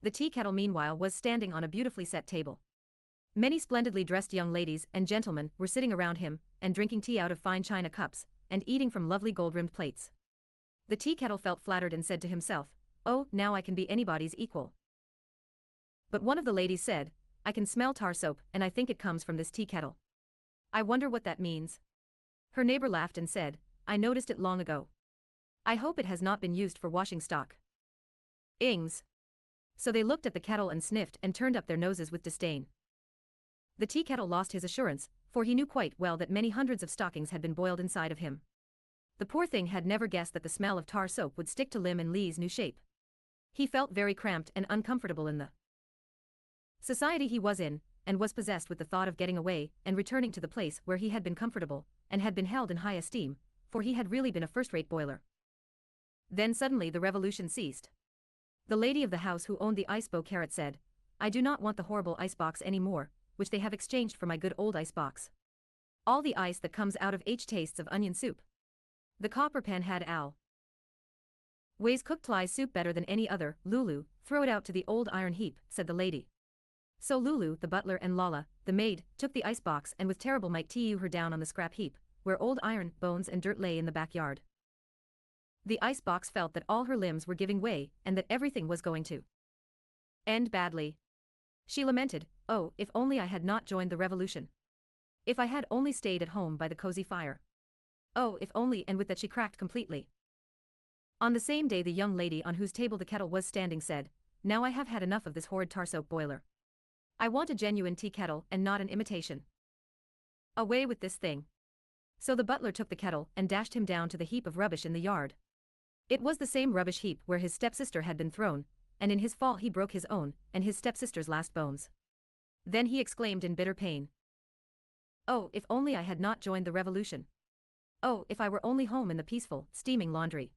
The tea kettle meanwhile was standing on a beautifully set table. Many splendidly dressed young ladies and gentlemen were sitting around him and drinking tea out of fine china cups and eating from lovely gold-rimmed plates. The tea kettle felt flattered and said to himself, "Oh, now I can be anybody's equal." But one of the ladies said, "I can smell tar soap and I think it comes from this tea kettle. I wonder what that means." Her neighbor laughed and said, "I noticed it long ago. I hope it has not been used for washing stock." Ings. So they looked at the kettle and sniffed and turned up their noses with disdain. The tea kettle lost his assurance, for he knew quite well that many hundreds of stockings had been boiled inside of him. The poor thing had never guessed that the smell of tar soap would stick to Lim and Lee's new shape. He felt very cramped and uncomfortable in the society he was in, and was possessed with the thought of getting away and returning to the place where he had been comfortable and had been held in high esteem, for he had really been a first-rate boiler. Then suddenly the revolution ceased. The lady of the house who owned the ice-box carrot said, "I do not want the horrible icebox any more, which they have exchanged for my good old icebox. All the ice that comes out of H tastes of onion soup." The copper pan had Al Ways cooked Li's soup better than any other. "Lulu, throw it out to the old iron heap," said the lady. So Lulu, the butler, and Lala, the maid, took the icebox and with terrible might threw her down on the scrap heap, where old iron, bones and dirt lay in the backyard. The icebox felt that all her limbs were giving way and that everything was going to end badly. She lamented, "Oh, if only I had not joined the revolution. If I had only stayed at home by the cozy fire. Oh, if only," and with that she cracked completely. On the same day the young lady on whose table the kettle was standing said, "Now I have had enough of this horrid tar soap boiler. I want a genuine tea kettle and not an imitation. Away with this thing." So the butler took the kettle and dashed him down to the heap of rubbish in the yard. It was the same rubbish heap where his stepsister had been thrown, and in his fall he broke his own and his stepsister's last bones. Then he exclaimed in bitter pain, "Oh, if only I had not joined the revolution. Oh, if I were only home in the peaceful, steaming laundry."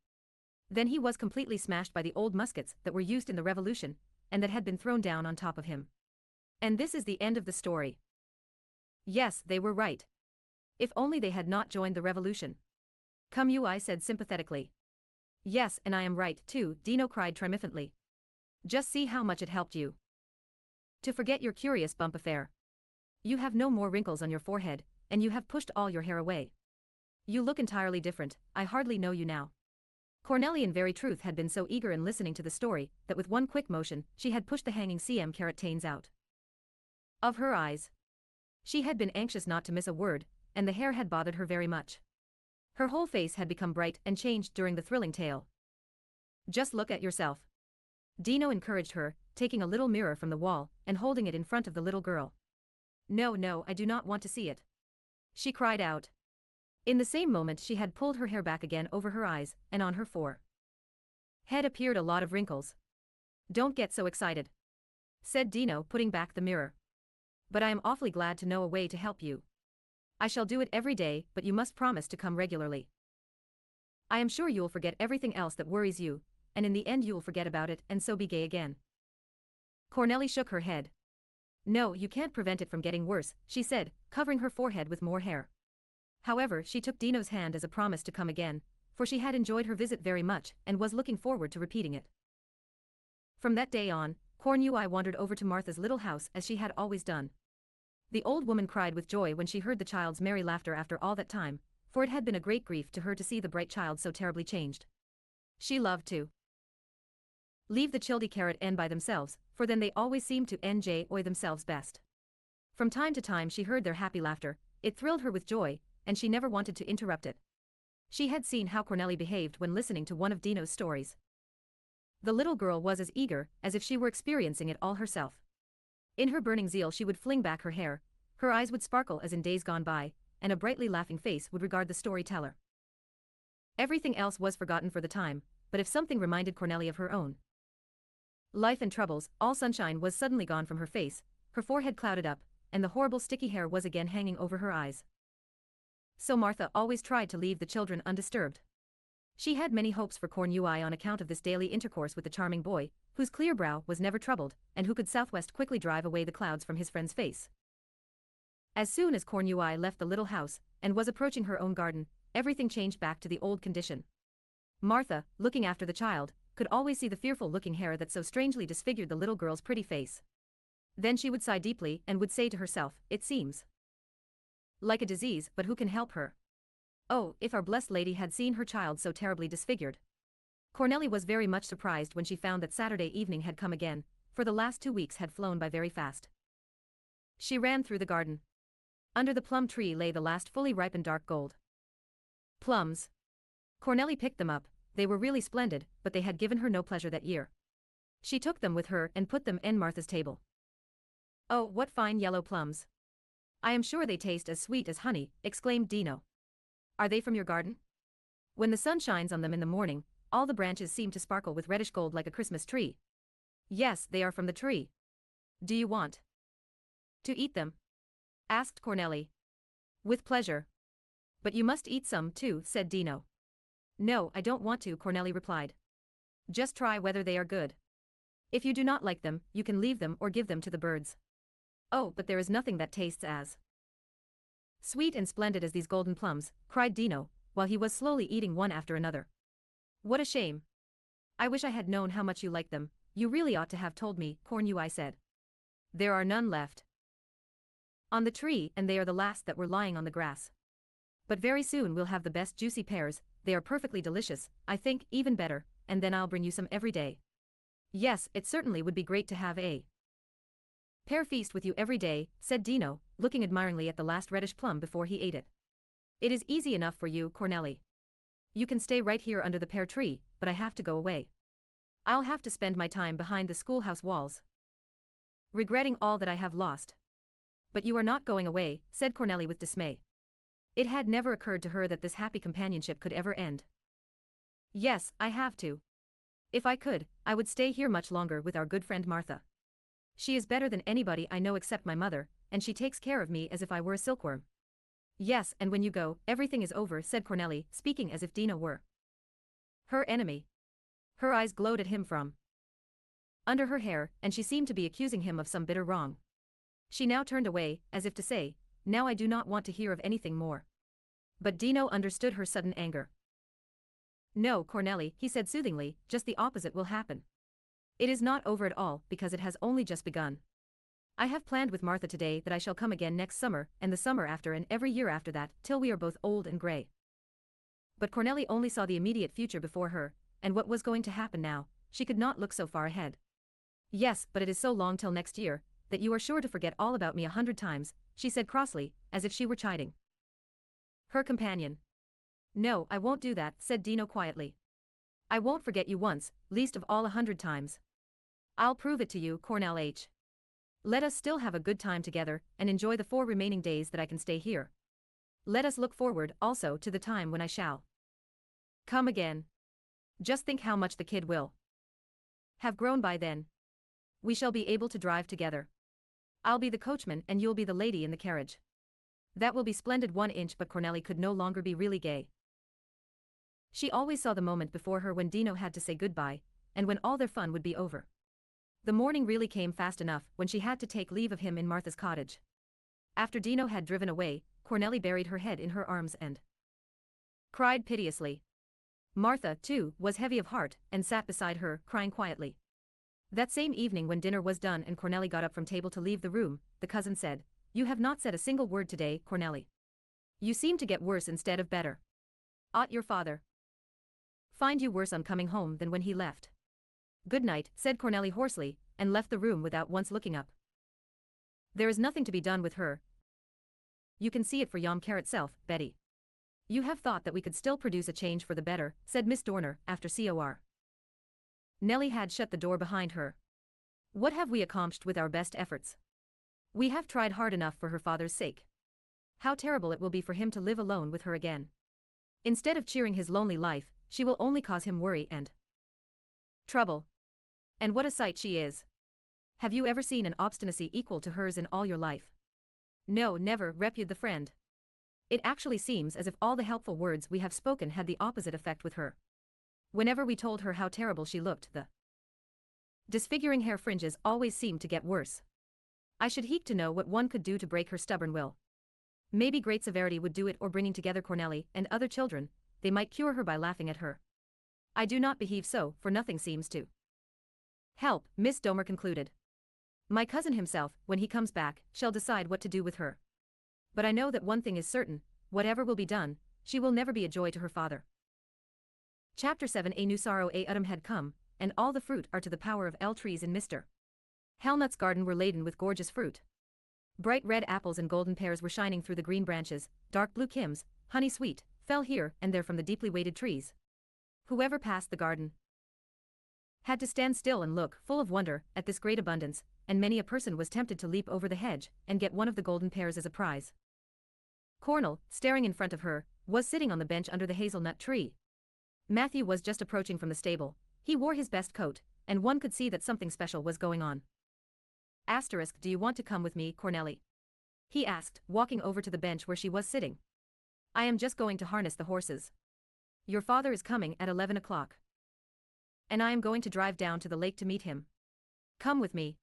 Then he was completely smashed by the old muskets that were used in the revolution, and that had been thrown down on top of him. And this is the end of the story. Yes, they were right. If only they had not joined the revolution. "Come you," I said sympathetically. "Yes, and I am right, too," Dino cried triumphantly. "Just see how much it helped you to forget your curious bump affair. You have no more wrinkles on your forehead, and you have pushed all your hair away. You look entirely different. I hardly know you now." Cornelli in very truth had been so eager in listening to the story that with one quick motion she had pushed the hanging CM carotines out of her eyes. She had been anxious not to miss a word, and the hair had bothered her very much. Her whole face had become bright and changed during the thrilling tale. "Just look at yourself," Dino encouraged her, taking a little mirror from the wall and holding it in front of the little girl. "No, no, I do not want to see it," she cried out. In the same moment she had pulled her hair back again over her eyes, and on her forehead appeared a lot of wrinkles. "Don't get so excited," said Dino, putting back the mirror. "But I am awfully glad to know a way to help you. I shall do it every day, but you must promise to come regularly. I am sure you will forget everything else that worries you, and in the end you will forget about it and so be gay again." Cornelli shook her head. "No, you can't prevent it from getting worse," she said, covering her forehead with more hair. However, she took Dino's hand as a promise to come again, for she had enjoyed her visit very much and was looking forward to repeating it. From that day on, Cornelli wandered over to Martha's little house as she had always done. The old woman cried with joy when she heard the child's merry laughter after all that time, for it had been a great grief to her to see the bright child so terribly changed. She loved to leave the childy carrot and by themselves, for then they always seemed to enjoy themselves best. From time to time she heard their happy laughter, it thrilled her with joy, and she never wanted to interrupt it. She had seen how Cornelli behaved when listening to one of Dino's stories. The little girl was as eager as if she were experiencing it all herself. In her burning zeal she would fling back her hair, her eyes would sparkle as in days gone by, and a brightly laughing face would regard the storyteller. Everything else was forgotten for the time, but if something reminded Cornelli of her own life and troubles, all sunshine was suddenly gone from her face, her forehead clouded up, and the horrible sticky hair was again hanging over her eyes. So Martha always tried to leave the children undisturbed. She had many hopes for Cornelli on account of this daily intercourse with the charming boy, whose clear brow was never troubled, and who could southwest quickly drive away the clouds from his friend's face. As soon as Cornelli left the little house, and was approaching her own garden, everything changed back to the old condition. Martha, looking after the child, could always see the fearful-looking hair that so strangely disfigured the little girl's pretty face. Then she would sigh deeply and would say to herself, "It seems like a disease, but who can help her? Oh, if our blessed lady had seen her child so terribly disfigured." Cornelli was very much surprised when she found that Saturday evening had come again, for the last 2 weeks had flown by very fast. She ran through the garden. Under the plum tree lay the last fully ripened dark gold plums. Cornelli picked them up, they were really splendid, but they had given her no pleasure that year. She took them with her and put them in Martha's table. "Oh, what fine yellow plums! I am sure they taste as sweet as honey," exclaimed Dino. "Are they from your garden? When the sun shines on them in the morning, all the branches seem to sparkle with reddish gold like a Christmas tree." "Yes, they are from the tree. Do you want to eat them?" asked Cornelli. "With pleasure. But you must eat some too," said Dino. "No, I don't want to," Cornelli replied. "Just try whether they are good. If you do not like them, you can leave them or give them to the birds." "Oh, but there is nothing that tastes as sweet and splendid as these golden plums," cried Dino, while he was slowly eating one after another. "What a shame. I wish I had known how much you liked them. You really ought to have told me," Cornelli said. "There are none left on the tree, and they are the last that were lying on the grass. But very soon we'll have the best juicy pears, they are perfectly delicious, I think, even better, and then I'll bring you some every day." "Yes, it certainly would be great to have a pear feast with you every day," said Dino, looking admiringly at the last reddish plum before he ate it. "It is easy enough for you, Cornelli. You can stay right here under the pear tree, but I have to go away. I'll have to spend my time behind the schoolhouse walls, regretting all that I have lost." "But you are not going away," said Cornelli with dismay. It had never occurred to her that this happy companionship could ever end. "Yes, I have to. If I could, I would stay here much longer with our good friend Martha. She is better than anybody I know except my mother, and she takes care of me as if I were a silkworm." "Yes, and when you go, everything is over," said Cornelli, speaking as if Dino were her enemy. Her eyes glowed at him from under her hair, and she seemed to be accusing him of some bitter wrong. She now turned away, as if to say, "Now I do not want to hear of anything more." But Dino understood her sudden anger. "No, Cornelli," he said soothingly, "just the opposite will happen. It is not over at all, because it has only just begun. I have planned with Martha today that I shall come again next summer, and the summer after, and every year after that, till we are both old and grey." But Cornelli only saw the immediate future before her, and what was going to happen now. She could not look so far ahead. "Yes, but it is so long till next year, that you are sure to forget all about me 100 times, she said crossly, as if she were chiding her companion. "No, I won't do that," said Dino quietly. "I won't forget you once, least of all 100 times. I'll prove it to you, Cornelli. Let us still have a good time together, and enjoy the 4 remaining days that I can stay here. Let us look forward, also, to the time when I shall come again. Just think how much the kid will have grown by then. We shall be able to drive together. I'll be the coachman and you'll be the lady in the carriage. That will be splendid." 1 inch, but Cornelli could no longer be really gay. She always saw the moment before her when Dino had to say goodbye, and when all their fun would be over. The morning really came fast enough when she had to take leave of him in Martha's cottage. After Dino had driven away, Cornelli buried her head in her arms and cried piteously. Martha, too, was heavy of heart and sat beside her, crying quietly. That same evening when dinner was done and Cornelli got up from table to leave the room, the cousin said, "You have not said a single word today, Cornelli. You seem to get worse instead of better. Ought your father find you worse on coming home than when he left?" "Good night," said Cornelli hoarsely, and left the room without once looking up. "There is nothing to be done with her. You can see it for yourself, Betty. You have thought that we could still produce a change for the better," said Miss Dorner, after Cor. Nellie had shut the door behind her. "What have we accomplished with our best efforts? We have tried hard enough for her father's sake. How terrible it will be for him to live alone with her again. Instead of cheering his lonely life, she will only cause him worry and trouble. And what a sight she is! Have you ever seen an obstinacy equal to hers in all your life?" "No, never," replied the friend. "It actually seems as if all the helpful words we have spoken had the opposite effect with her. Whenever we told her how terrible she looked, the disfiguring hair fringes always seemed to get worse. I should hate to know what one could do to break her stubborn will. Maybe great severity would do it, or bringing together Cornelli and other children, they might cure her by laughing at her. I do not behave so, for nothing seems to help," Miss Domer concluded. "My cousin himself, when he comes back, shall decide what to do with her. But I know that one thing is certain, whatever will be done, she will never be a joy to her father." Chapter 7. A new sorrow. Autumn had come, and all the fruit are to the power of L trees in Mr. Helnut's garden were laden with gorgeous fruit. Bright red apples and golden pears were shining through the green branches, dark blue kims, honey sweet, fell here and there from the deeply weighted trees. Whoever passed the garden had to stand still and look, full of wonder, at this great abundance, and many a person was tempted to leap over the hedge and get one of the golden pears as a prize. Cornell, staring in front of her, was sitting on the bench under the hazelnut tree. Matthew was just approaching from the stable. He wore his best coat, and one could see that something special was going on. "Do you want to come with me, Cornelli?" he asked, walking over to the bench where she was sitting. "I am just going to harness the horses. Your father is coming at 11 o'clock. And I am going to drive down to the lake to meet him. Come with me.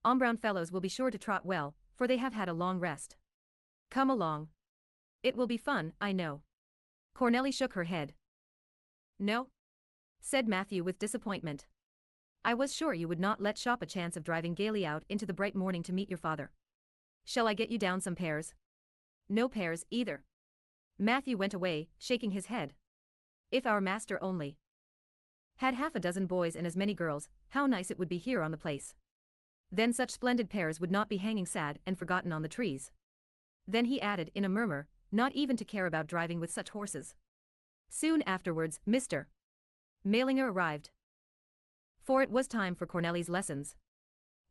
Brown fellows will be sure to trot well, for they have had a long rest. Come along. It will be fun, I know." Cornelli shook her head. "No?" said Matthew with disappointment. "I was sure you would not let Shop a chance of driving gaily out into the bright morning to meet your father. Shall I get you down some pears?" "No pears, either." Matthew went away, shaking his head. "If our master only had half a dozen boys and as many girls, how nice it would be here on the place. Then such splendid pears would not be hanging sad and forgotten on the trees." Then he added in a murmur, not even to care about driving with such horses. Soon afterwards, Mr. Mailinger arrived. For it was time for Cornelli's lessons.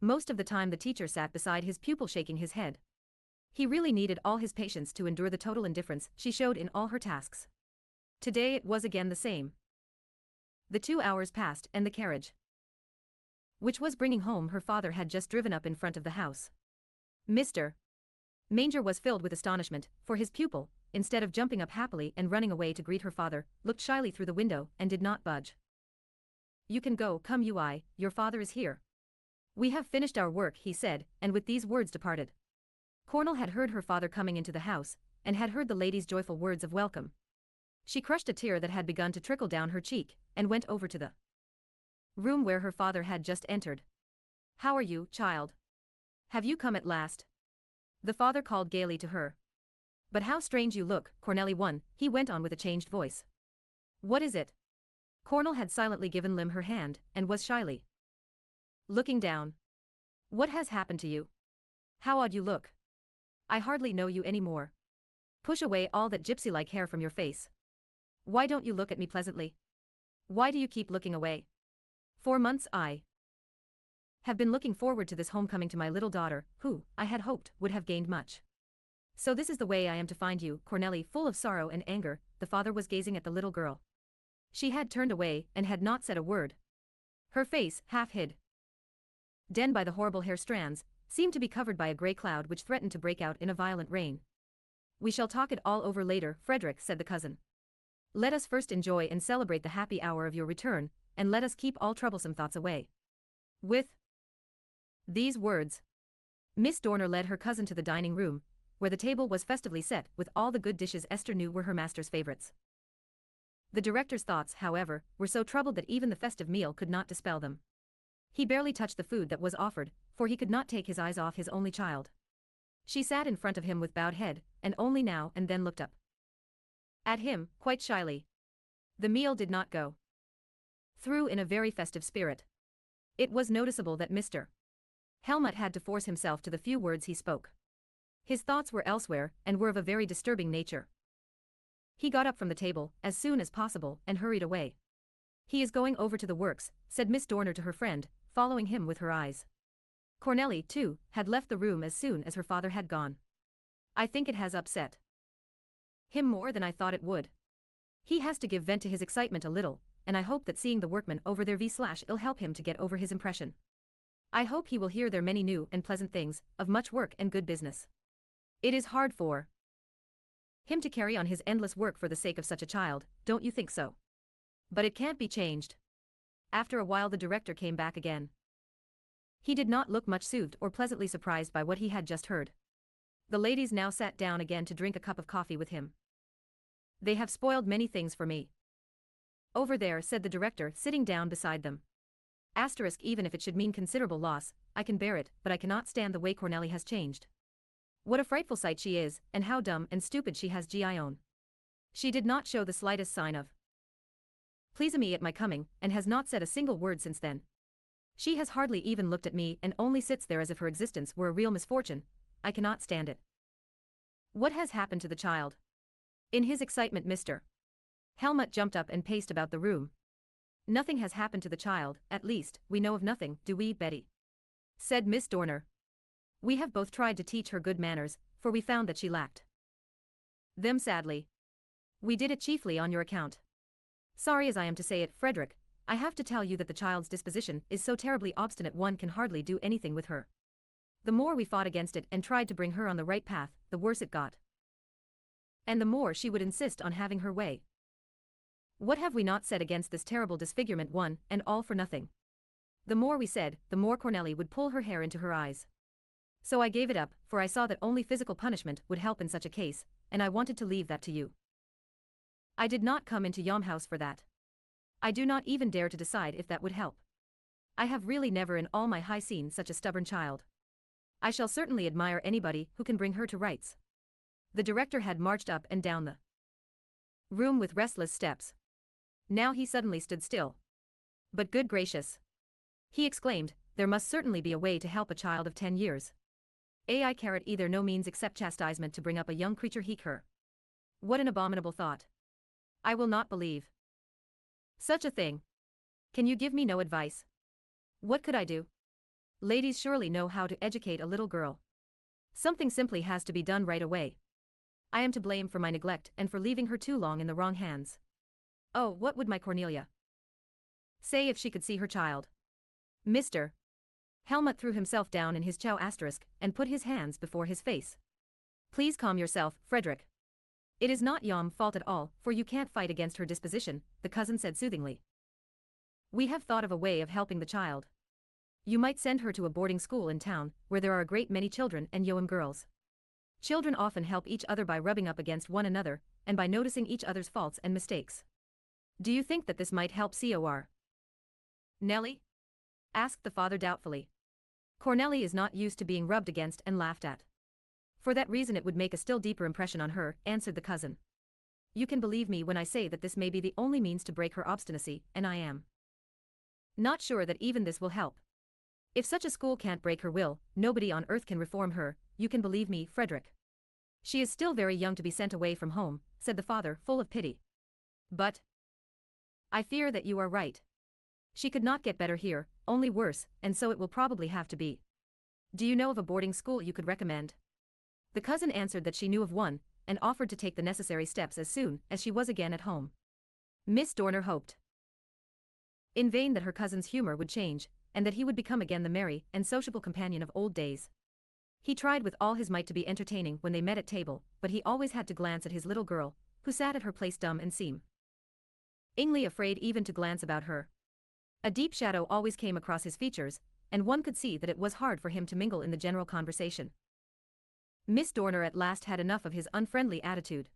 Most of the time the teacher sat beside his pupil shaking his head. He really needed all his patience to endure the total indifference she showed in all her tasks. Today it was again the same. The 2 hours passed and the carriage, which was bringing home her father, had just driven up in front of the house. Mr. Manger was filled with astonishment, for his pupil, instead of jumping up happily and running away to greet her father, looked shyly through the window and did not budge. "You can go, come your father is here. We have finished our work," he said, and with these words departed. Cornell had heard her father coming into the house, and had heard the lady's joyful words of welcome. She crushed a tear that had begun to trickle down her cheek, and went over to the room where her father had just entered. "How are you, child? Have you come at last?" the father called gaily to her. "But how strange you look, Cornelli," he went on with a changed voice. "What is it?" Cornell had silently given Lim her hand, and was shyly looking down. "What has happened to you? How odd you look. I hardly know you any more. Push away all that gypsy-like hair from your face. Why don't you look at me pleasantly? Why do you keep looking away? 4 months I have been looking forward to this homecoming to my little daughter, who, I had hoped, would have gained much. So this is the way I am to find you." Cornelli, full of sorrow and anger, the father was gazing at the little girl. She had turned away and had not said a word. Her face, half hid den by the horrible hair strands, seemed to be covered by a grey cloud which threatened to break out in a violent rain. "We shall talk it all over later, Frederick," said the cousin. "Let us first enjoy and celebrate the happy hour of your return, and let us keep all troublesome thoughts away." With these words, Miss Dorner led her cousin to the dining room, where the table was festively set with all the good dishes Esther knew were her master's favorites. The director's thoughts, however, were so troubled that even the festive meal could not dispel them. He barely touched the food that was offered, for he could not take his eyes off his only child. She sat in front of him with bowed head, and only now and then looked up at him, quite shyly. The meal did not go through in a very festive spirit. It was noticeable that Mr. Helmut had to force himself to the few words he spoke. His thoughts were elsewhere, and were of a very disturbing nature. He got up from the table, as soon as possible, and hurried away. "He is going over to the works," said Miss Dorner to her friend, following him with her eyes. Cornelli, too, had left the room as soon as her father had gone. "I think it has upset him more than I thought it would. He has to give vent to his excitement a little, and I hope that seeing the workmen over there will help him to get over his impression. I hope he will hear their many new and pleasant things, of much work and good business. It is hard for him to carry on his endless work for the sake of such a child, don't you think so? But it can't be changed." After a while the director came back again. He did not look much soothed or pleasantly surprised by what he had just heard. The ladies now sat down again to drink a cup of coffee with him. "They have spoiled many things for me over there," said the director, sitting down beside them. Even if it should mean considerable loss, I can bear it, but I cannot stand the way Cornelli has changed. What a frightful sight she is, and how dumb and stupid she has grown. She did not show the slightest sign of pleasing me at my coming, and has not said a single word since then. She has hardly even looked at me and only sits there as if her existence were a real misfortune. I cannot stand it. What has happened to the child?" In his excitement Mr. Helmut jumped up and paced about the room. "Nothing has happened to the child, at least, we know of nothing, do we, Betty?" said Miss Dorner. "We have both tried to teach her good manners, for we found that she lacked them sadly. We did it chiefly on your account. Sorry as I am to say it, Frederick, I have to tell you that the child's disposition is so terribly obstinate one can hardly do anything with her. The more we fought against it and tried to bring her on the right path, the worse it got. And the more she would insist on having her way. What have we not said against this terrible disfigurement, one and all for nothing? The more we said, the more Cornelli would pull her hair into her eyes. So I gave it up, for I saw that only physical punishment would help in such a case, and I wanted to leave that to you. I did not come into Yom House for that. I do not even dare to decide if that would help. I have really never in all my high seen such a stubborn child. I shall certainly admire anybody who can bring her to rights." The director had marched up and down the room with restless steps. Now he suddenly stood still. "But good gracious!" he exclaimed, "there must certainly be a way to help a child of 10 years. I carrot either no means except chastisement to bring up a young creature like her. What an abominable thought! I will not believe such a thing. Can you give me no advice? What could I do? Ladies surely know how to educate a little girl. Something simply has to be done right away. I am to blame for my neglect and for leaving her too long in the wrong hands. Oh, what would my Cornelia say if she could see her child?" Mr. Helmut threw himself down in his chow asterisk and put his hands before his face. "Please calm yourself, Frederick. It is not Yom's fault at all, for you can't fight against her disposition," the cousin said soothingly. "We have thought of a way of helping the child. You might send her to a boarding school in town, where there are a great many children and Yom girls. Children often help each other by rubbing up against one another, and by noticing each other's faults and mistakes. Do you think that this might help Cor Nelly?" asked the father doubtfully. "Cornelli is not used to being rubbed against and laughed at. For that reason it would make a still deeper impression on her," answered the cousin. "You can believe me when I say that this may be the only means to break her obstinacy, and I am not sure that even this will help. If such a school can't break her will, nobody on earth can reform her, you can believe me, Frederick. She is still very young to be sent away from home," said the father, full of pity. "But I fear that you are right. She could not get better here, only worse, and so it will probably have to be. Do you know of a boarding school you could recommend?" The cousin answered that she knew of one, and offered to take the necessary steps as soon as she was again at home. Miss Dorner hoped in vain that her cousin's humor would change, and that he would become again the merry and sociable companion of old days. He tried with all his might to be entertaining when they met at table, but he always had to glance at his little girl, who sat at her place dumb and seemingly afraid even to glance about her. A deep shadow always came across his features, and one could see that it was hard for him to mingle in the general conversation. Miss Dorner at last had enough of his unfriendly attitude.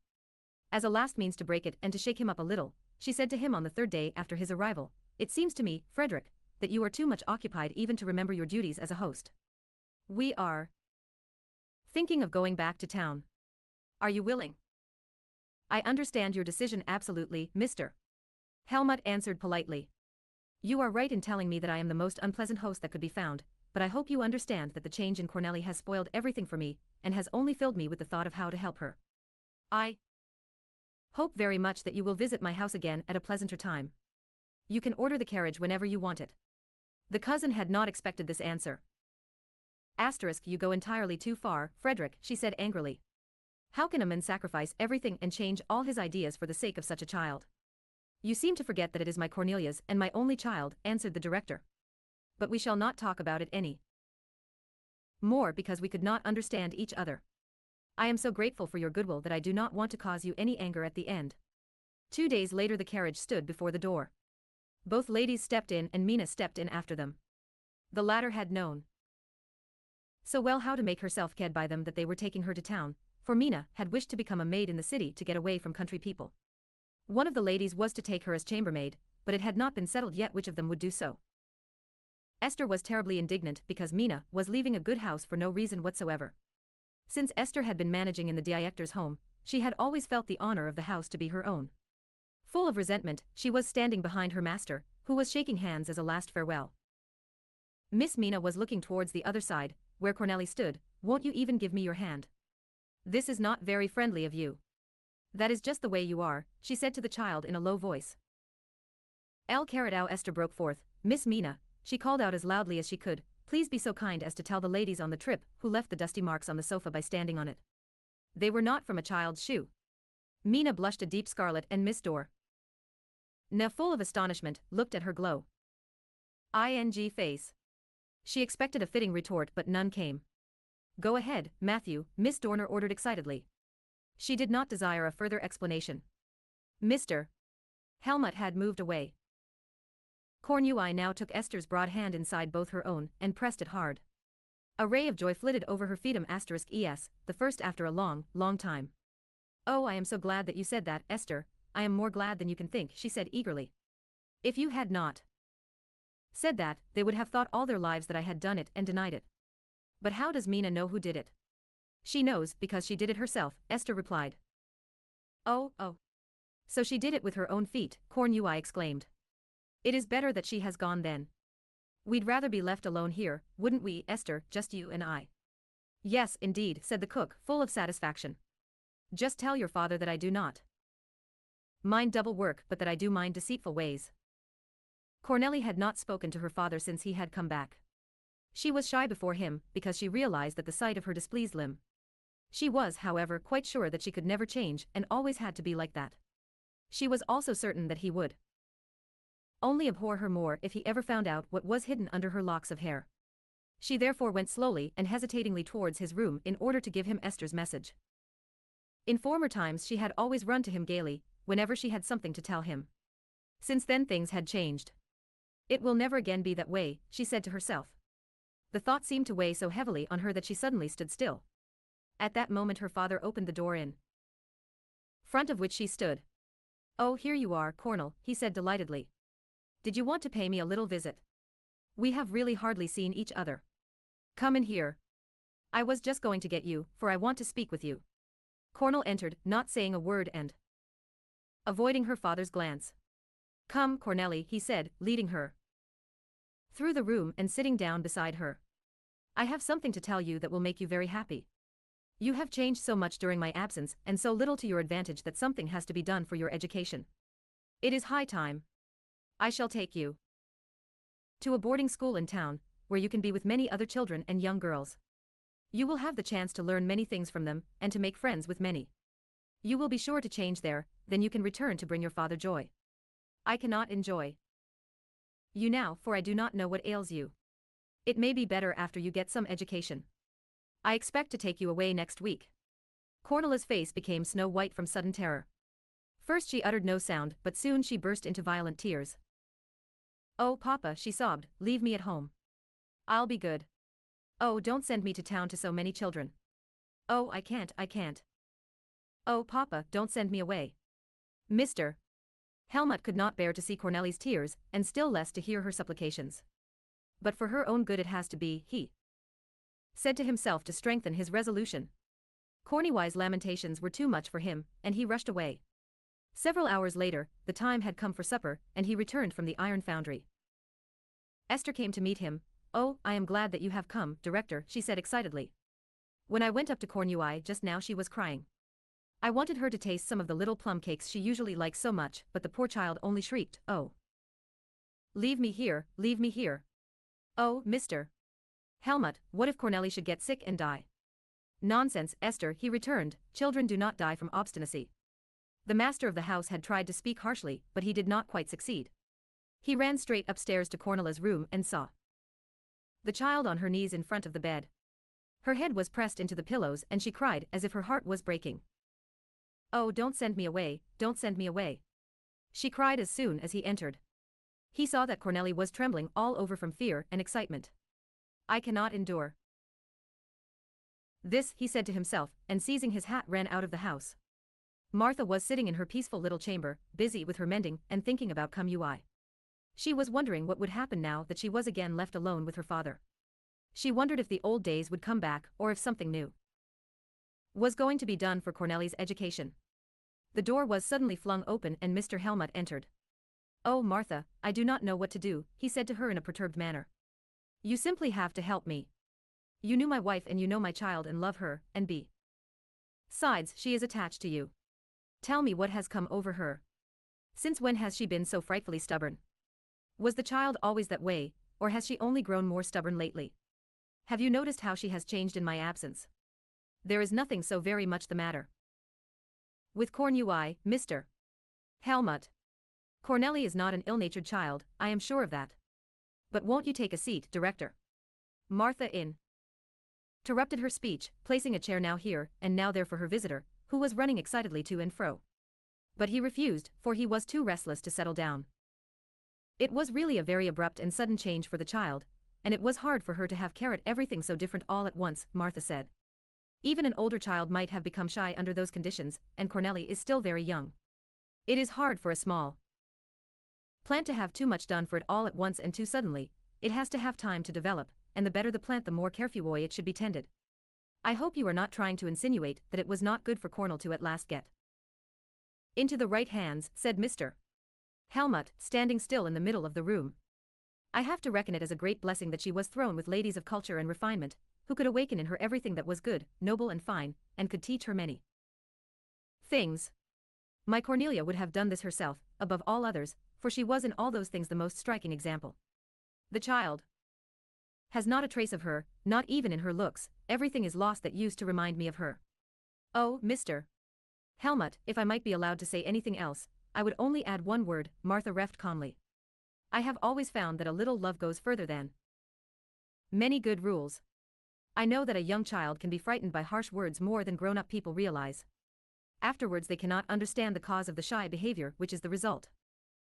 As a last means to break it and to shake him up a little, she said to him on the third day after his arrival. It seems to me, Frederick, that you are too much occupied even to remember your duties as a host. We are thinking of going back to town. Are you willing? I understand your decision absolutely, Mr. Helmut answered politely. You are right in telling me that I am the most unpleasant host that could be found, but I hope you understand that the change in Cornelli has spoiled everything for me, and has only filled me with the thought of how to help her. I hope very much that you will visit my house again at a pleasanter time. You can order the carriage whenever you want it. The cousin had not expected this answer. You go entirely too far, Frederick, she said angrily. How can a man sacrifice everything and change all his ideas for the sake of such a child? You seem to forget that it is my Cornelia's and my only child, answered the director. But we shall not talk about it any more because we could not understand each other. I am so grateful for your goodwill that I do not want to cause you any anger at the end. 2 days later the carriage stood before the door. Both ladies stepped in and Mina stepped in after them. The latter had known so well how to make herself cared by them that they were taking her to town, for Mina had wished to become a maid in the city to get away from country people. One of the ladies was to take her as chambermaid, but it had not been settled yet which of them would do so. Esther was terribly indignant because Mina was leaving a good house for no reason whatsoever. Since Esther had been managing in the director's home, she had always felt the honor of the house to be her own. Full of resentment, she was standing behind her master, who was shaking hands as a last farewell. Miss Mina was looking towards the other side, where Cornelli stood. Won't you even give me your hand? This is not very friendly of you. That is just the way you are, she said to the child in a low voice. Esther broke forth. Miss Mina, she called out as loudly as she could, please be so kind as to tell the ladies on the trip who left the dusty marks on the sofa by standing on it. They were not from a child's shoe. Mina blushed a deep scarlet and Miss Dorr, now full of astonishment, looked at her glow ing face. She expected a fitting retort but none came. Go ahead, Matthew, Miss Dorner ordered excitedly. She did not desire a further explanation. Mr. Helmut had moved away. Cornelli now took Esther's broad hand inside both her own and pressed it hard. A ray of joy flitted over her fetum *es, the first after a long, long time. Oh, I am so glad that you said that, Esther, I am more glad than you can think, she said eagerly. If you had not said that, they would have thought all their lives that I had done it and denied it. But how does Mina know who did it? She knows, because she did it herself, Esther replied. Oh. So she did it with her own feet, Cornelli exclaimed. It is better that she has gone then. We'd rather be left alone here, wouldn't we, Esther, just you and I? Yes, indeed, said the cook, full of satisfaction. Just tell your father that I do not mind double work but that I do mind deceitful ways. Cornelli had not spoken to her father since he had come back. She was shy before him because she realized that the sight of her displeased him. She was, however, quite sure that she could never change and always had to be like that. She was also certain that he would only abhor her more if he ever found out what was hidden under her locks of hair. She therefore went slowly and hesitatingly towards his room in order to give him Esther's message. In former times she had always run to him gaily, whenever she had something to tell him. Since then things had changed. It will never again be that way, she said to herself. The thought seemed to weigh so heavily on her that she suddenly stood still. At that moment her father opened the door in front of which she stood. Oh, here you are, Cornel, he said delightedly. Did you want to pay me a little visit? We have really hardly seen each other. Come in here. I was just going to get you, for I want to speak with you. Cornel entered, not saying a word and avoiding her father's glance. Come, Cornelli, he said, leading her through the room and sitting down beside her. I have something to tell you that will make you very happy. You have changed so much during my absence and so little to your advantage that something has to be done for your education. It is high time. I shall take you to a boarding school in town, where you can be with many other children and young girls. You will have the chance to learn many things from them and to make friends with many. You will be sure to change there, then you can return to bring your father joy. I cannot enjoy you now, for I do not know what ails you. It may be better after you get some education. I expect to take you away next week. Cornelia's face became snow white from sudden terror. First she uttered no sound, but soon she burst into violent tears. Oh, Papa, she sobbed, leave me at home. I'll be good. Oh, don't send me to town to so many children. Oh, I can't. Oh, Papa, don't send me away. Mr. Helmut could not bear to see Cornelli's tears, and still less to hear her supplications. But for her own good it has to be, he said to himself to strengthen his resolution. Cornelli's lamentations were too much for him, and he rushed away. Several hours later, the time had come for supper, and he returned from the iron foundry. Esther came to meet him. "Oh, I am glad that you have come, Director," she said excitedly. "When I went up to Cornelli just now she was crying. I wanted her to taste some of the little plum cakes she usually likes so much, but the poor child only shrieked, 'Oh! Leave me here, leave me here!' Oh, Mr. Helmut, what if Cornelli should get sick and die?" "Nonsense, Esther," he returned, "children do not die from obstinacy." The master of the house had tried to speak harshly, but he did not quite succeed. He ran straight upstairs to Cornelia's room and saw the child on her knees in front of the bed. Her head was pressed into the pillows and she cried as if her heart was breaking. "Oh, don't send me away, don't send me away," she cried as soon as he entered. He saw that Cornelli was trembling all over from fear and excitement. "I cannot endure this," he said to himself, and seizing his hat ran out of the house. Martha was sitting in her peaceful little chamber, busy with her mending and thinking about Cornelli. She was wondering what would happen now that she was again left alone with her father. She wondered if the old days would come back or if something new was going to be done for Cornelli's education. The door was suddenly flung open and Mr. Helmut entered. "Oh, Martha, I do not know what to do," he said to her in a perturbed manner. "You simply have to help me. You knew my wife and you know my child and love her, and besides, she is attached to you. Tell me what has come over her. Since when has she been so frightfully stubborn? Was the child always that way, or has she only grown more stubborn lately? Have you noticed how she has changed in my absence? There is nothing so very much the matter with Cornelli, Mr. Helmut. Cornelli is not an ill-natured child, I am sure of that. But won't you take a seat, Director?" Martha interrupted her speech, placing a chair now here and now there for her visitor, who was running excitedly to and fro. But he refused, for he was too restless to settle down. It was really a very abrupt and sudden change for the child, and it was hard for her to have carried everything so different all at once, Martha said. Even an older child might have become shy under those conditions, and Cornelli is still very young. It is hard for a small plant to have too much done for it all at once and too suddenly. It has to have time to develop, and the better the plant the more carefully it should be tended. I hope you are not trying to insinuate that it was not good for Cornell to at last get into the right hands, said Mr. Helmut, standing still in the middle of the room. I have to reckon it as a great blessing that she was thrown with ladies of culture and refinement, who could awaken in her everything that was good, noble and fine, and could teach her many things. My Cornelia would have done this herself, above all others, for she was in all those things the most striking example. The child has not a trace of her, not even in her looks, everything is lost that used to remind me of her. Oh, Mr. Helmut, if I might be allowed to say anything else, I would only add one word, Martha refed calmly. I have always found that a little love goes further than many good rules. I know that a young child can be frightened by harsh words more than grown-up people realize. Afterwards they cannot understand the cause of the shy behavior which is the result.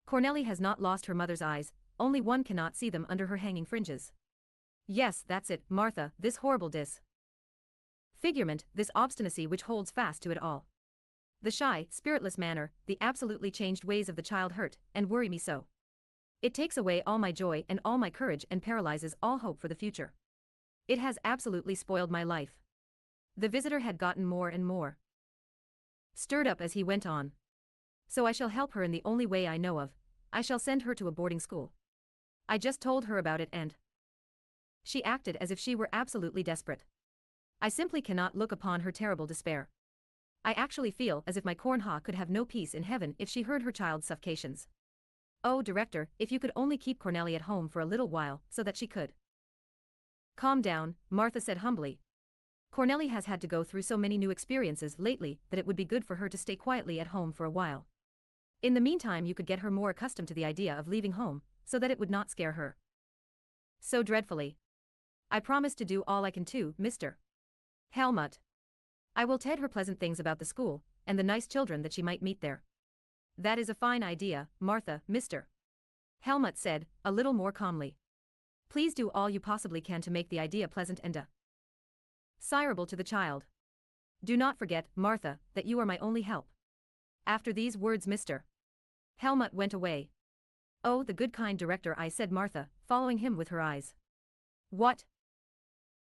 Cornelli has not lost her mother's eyes, only one cannot see them under her hanging fringes. Yes, that's it, Martha, this horrible disfigurement, this obstinacy which holds fast to it all. The shy, spiritless manner, the absolutely changed ways of the child hurt and worry me so. It takes away all my joy and all my courage and paralyzes all hope for the future. It has absolutely spoiled my life. The visitor had gotten more and more stirred up as he went on. So I shall help her in the only way I know of. I shall send her to a boarding school. I just told her about it and she acted as if she were absolutely desperate. I simply cannot look upon her terrible despair. I actually feel as if my Cornha could have no peace in heaven if she heard her child's suffocations. Oh, Director, if you could only keep Cornelli at home for a little while, so that she could calm down, Martha said humbly. Cornelli has had to go through so many new experiences lately that it would be good for her to stay quietly at home for a while. In the meantime you could get her more accustomed to the idea of leaving home, so that it would not scare her so dreadfully. I promise to do all I can too, Mr. Helmut. I will tell her pleasant things about the school, and the nice children that she might meet there. That is a fine idea, Martha, Mr. Helmut said, a little more calmly. Please do all you possibly can to make the idea pleasant and desirable to the child. Do not forget, Martha, that you are my only help. After these words Mr. Helmut went away. Oh, the good kind director, I said Martha, following him with her eyes. What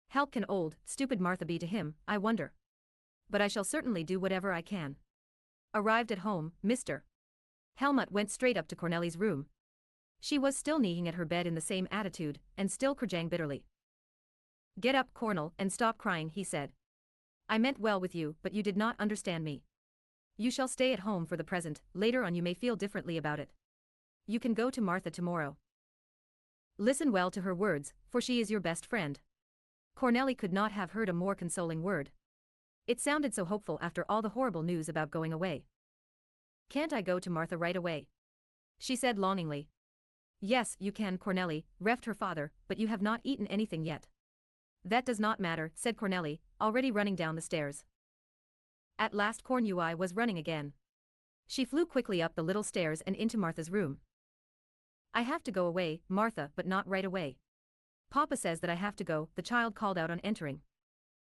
help can old, stupid Martha be to him, I wonder? But I shall certainly do whatever I can. Arrived at home, Mr. Helmut went straight up to Cornelli's room. She was still kneeling at her bed in the same attitude, and still crying bitterly. Get up, Cornel, and stop crying, he said. I meant well with you, but you did not understand me. You shall stay at home for the present, later on you may feel differently about it. You can go to Martha tomorrow. Listen well to her words, for she is your best friend. Cornelli could not have heard a more consoling word. It sounded so hopeful after all the horrible news about going away. Can't I go to Martha right away? She said longingly. Yes, you can, Cornelli, reft her father, but you have not eaten anything yet. That does not matter, said Cornelli, already running down the stairs. At last Cornui was running again. She flew quickly up the little stairs and into Martha's room. I have to go away, Martha, but not right away. Papa says that I have to go, the child called out on entering.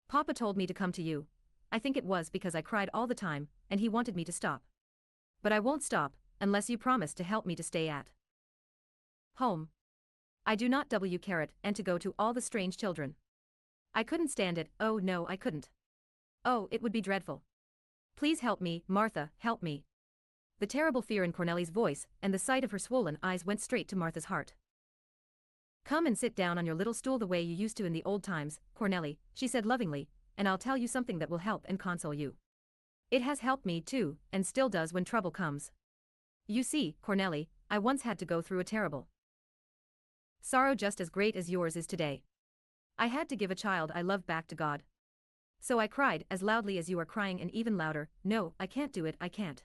Papa told me to come to you. I think it was because I cried all the time, and he wanted me to stop. But I won't stop, unless you promise to help me to stay at home. I do not and to go to all the strange children. I couldn't stand it, oh no I couldn't. Oh, it would be dreadful. Please help me, Martha, help me. The terrible fear in Cornelli's voice, and the sight of her swollen eyes went straight to Martha's heart. Come and sit down on your little stool the way you used to in the old times, Cornelli, she said lovingly, and I'll tell you something that will help and console you. It has helped me too, and still does when trouble comes. You see, Cornelli, I once had to go through a terrible sorrow just as great as yours is today. I had to give a child I loved back to God. So I cried as loudly as you are crying and even louder, no, I can't do it, I can't.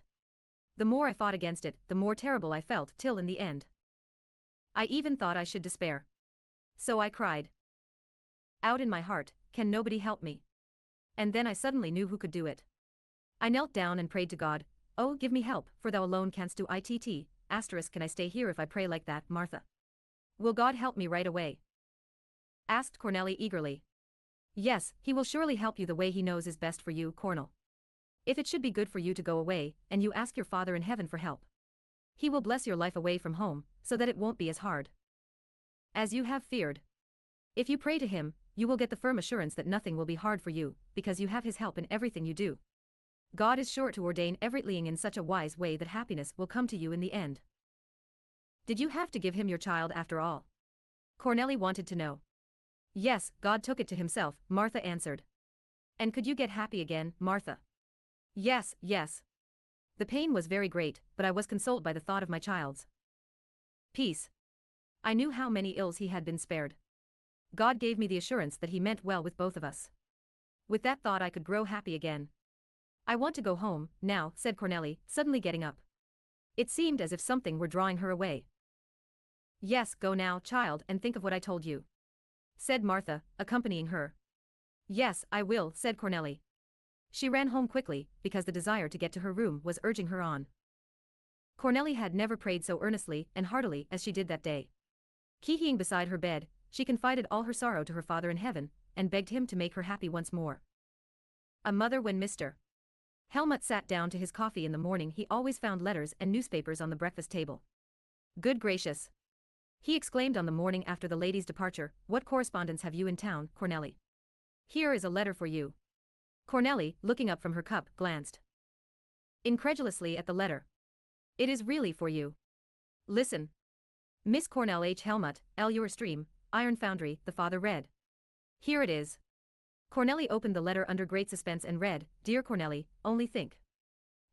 The more I fought against it, the more terrible I felt till in the end. I even thought I should despair. So I cried out in my heart, can nobody help me? And then I suddenly knew who could do it. I knelt down and prayed to God, oh give me help, for thou alone canst do it, asterisk can I stay here if I pray like that, Martha? Will God help me right away? Asked Cornelli eagerly. Yes, he will surely help you the way he knows is best for you, Cornel. If it should be good for you to go away, and you ask your Father in heaven for help, he will bless your life away from home, so that it won't be as hard as you have feared. If you pray to him, you will get the firm assurance that nothing will be hard for you, because you have his help in everything you do. God is sure to ordain everything in such a wise way that happiness will come to you in the end. Did you have to give him your child after all? Cornelli wanted to know. Yes, God took it to himself, Martha answered. And could you get happy again, Martha? Yes, yes. The pain was very great, but I was consoled by the thought of my child's peace. I knew how many ills he had been spared. God gave me the assurance that he meant well with both of us. With that thought I could grow happy again. I want to go home, now, said Cornelli, suddenly getting up. It seemed as if something were drawing her away. Yes, go now, child, and think of what I told you, said Martha, accompanying her. Yes, I will, said Cornelli. She ran home quickly, because the desire to get to her room was urging her on. Cornelli had never prayed so earnestly and heartily as she did that day. Kneeling beside her bed, she confided all her sorrow to her Father in heaven, and begged him to make her happy once more. A mother. When Mr. Helmut sat down to his coffee in the morning, he always found letters and newspapers on the breakfast table. Good gracious! He exclaimed on the morning after the lady's departure, what correspondence have you in town, Cornelli? Here is a letter for you. Cornelli, looking up from her cup, glanced incredulously at the letter. It is really for you. Listen. Miss Cornell H. Helmut, L. Stream, Iron Foundry, the father read. Here it is. Cornelli opened the letter under great suspense and read, Dear Cornelli, only think.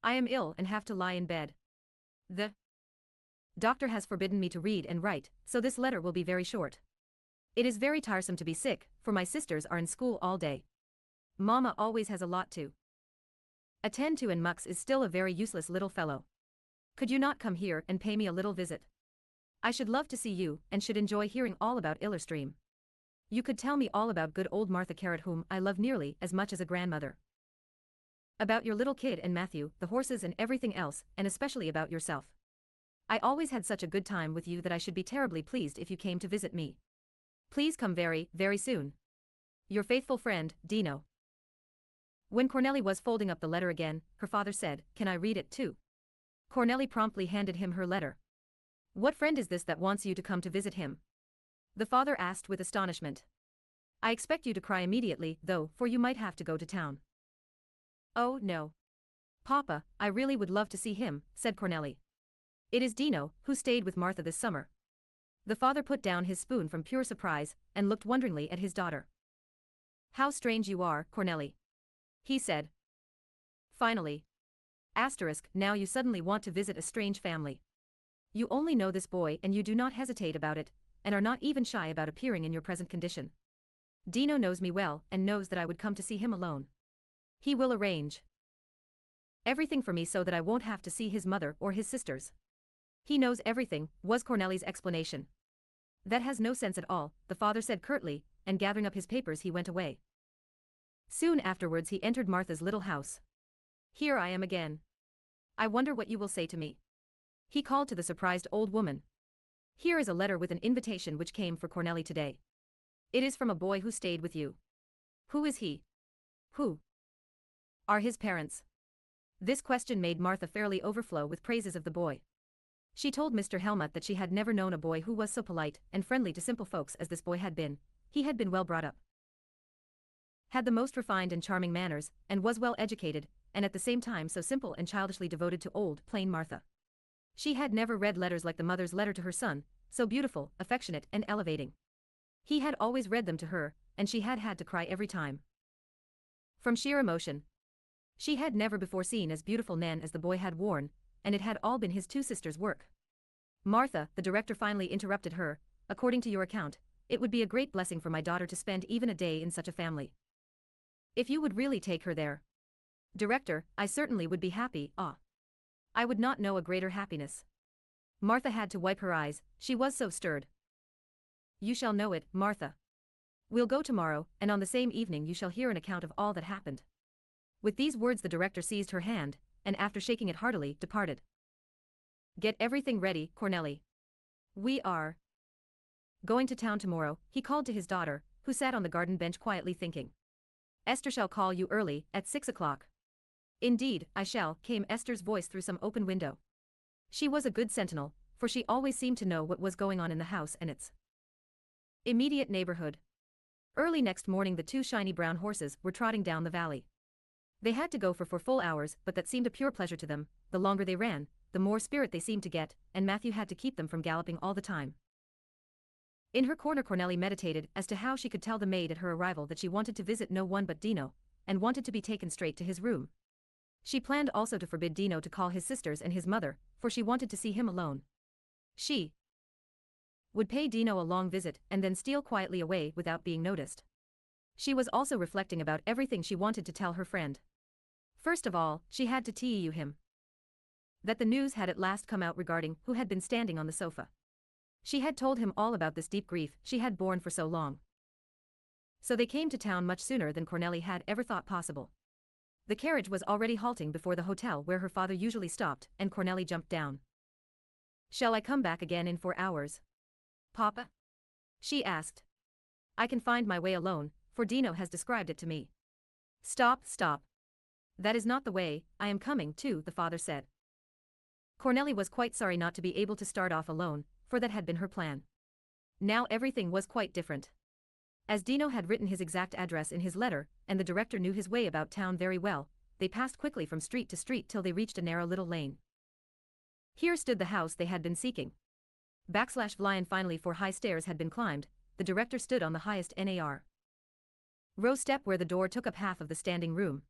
I am ill and have to lie in bed. The doctor has forbidden me to read and write, so this letter will be very short. It is very tiresome to be sick, for my sisters are in school all day. Mama always has a lot to attend to, and Mux is still a very useless little fellow. Could you not come here and pay me a little visit? I should love to see you, and should enjoy hearing all about Illerstream. You could tell me all about good old Martha Carrot, whom I love nearly as much as a grandmother. About your little kid and Matthew, the horses and everything else, and especially about yourself. I always had such a good time with you that I should be terribly pleased if you came to visit me. Please come very, very soon. Your faithful friend, Dino. When Cornelli was folding up the letter again, her father said, Can I read it too? Cornelli promptly handed him her letter. What friend is this that wants you to come to visit him? The father asked with astonishment. I expect you to cry immediately, though, for you might have to go to town. Oh, no. Papa, I really would love to see him, said Cornelli. It is Dino, who stayed with Martha this summer. The father put down his spoon from pure surprise and looked wonderingly at his daughter. How strange you are, Cornelli, he said. Finally. Now you suddenly want to visit a strange family. You only know this boy and you do not hesitate about it, and are not even shy about appearing in your present condition. Dino knows me well and knows that I would come to see him alone. He will arrange everything for me so that I won't have to see his mother or his sisters. He knows everything, was Cornelli's explanation. That has no sense at all, the father said curtly, and gathering up his papers he went away. Soon afterwards he entered Martha's little house. Here I am again. I wonder what you will say to me. He called to the surprised old woman. Here is a letter with an invitation which came for Cornelli today. It is from a boy who stayed with you. Who is he? Who are his parents? This question made Martha fairly overflow with praises of the boy. She told Mr. Helmut that she had never known a boy who was so polite and friendly to simple folks as this boy had been. He had been well brought up, had the most refined and charming manners, and was well educated, and at the same time so simple and childishly devoted to old, plain Martha. She had never read letters like the mother's letter to her son, so beautiful, affectionate, and elevating. He had always read them to her, and she had had to cry every time. From sheer emotion. She had never before seen as beautiful Nan as the boy had worn, and it had all been his two sisters' work. Martha, the director finally interrupted her, according to your account, it would be a great blessing for my daughter to spend even a day in such a family. If you would really take her there. Director, I certainly would be happy, I would not know a greater happiness. Martha had to wipe her eyes, she was so stirred. You shall know it, Martha. We'll go tomorrow, and on the same evening you shall hear an account of all that happened. With these words the director seized her hand, and after shaking it heartily, departed. Get everything ready, Cornelli. We are going to town tomorrow, he called to his daughter, who sat on the garden bench quietly thinking. Esther shall call you early, at 6 o'clock. Indeed, I shall, came Esther's voice through some open window. She was a good sentinel, for she always seemed to know what was going on in the house and its immediate neighborhood. Early next morning the two shiny brown horses were trotting down the valley. They had to go for 4 full hours, but that seemed a pure pleasure to them. The longer they ran, the more spirit they seemed to get, and Matthew had to keep them from galloping all the time. In her corner Cornelli meditated as to how she could tell the maid at her arrival that she wanted to visit no one but Dino, and wanted to be taken straight to his room. She planned also to forbid Dino to call his sisters and his mother, for she wanted to see him alone. She would pay Dino a long visit and then steal quietly away without being noticed. She was also reflecting about everything she wanted to tell her friend. First of all, she had to tell him that the news had at last come out regarding who had been standing on the sofa. She had told him all about this deep grief she had borne for so long. So they came to town much sooner than Cornelli had ever thought possible. The carriage was already halting before the hotel where her father usually stopped, and Cornelli jumped down. Shall I come back again in 4 hours? Papa? She asked. I can find my way alone, for Dino has described it to me. Stop. That is not the way, I am coming too, the father said. Cornelli was quite sorry not to be able to start off alone, for that had been her plan. Now everything was quite different. As Dino had written his exact address in his letter, and the director knew his way about town very well, they passed quickly from street to street till they reached a narrow little lane. Here stood the house they had been seeking. /Lion finally 4 high stairs had been climbed, the director stood on the highest NAR row step where the door took up half of the standing room.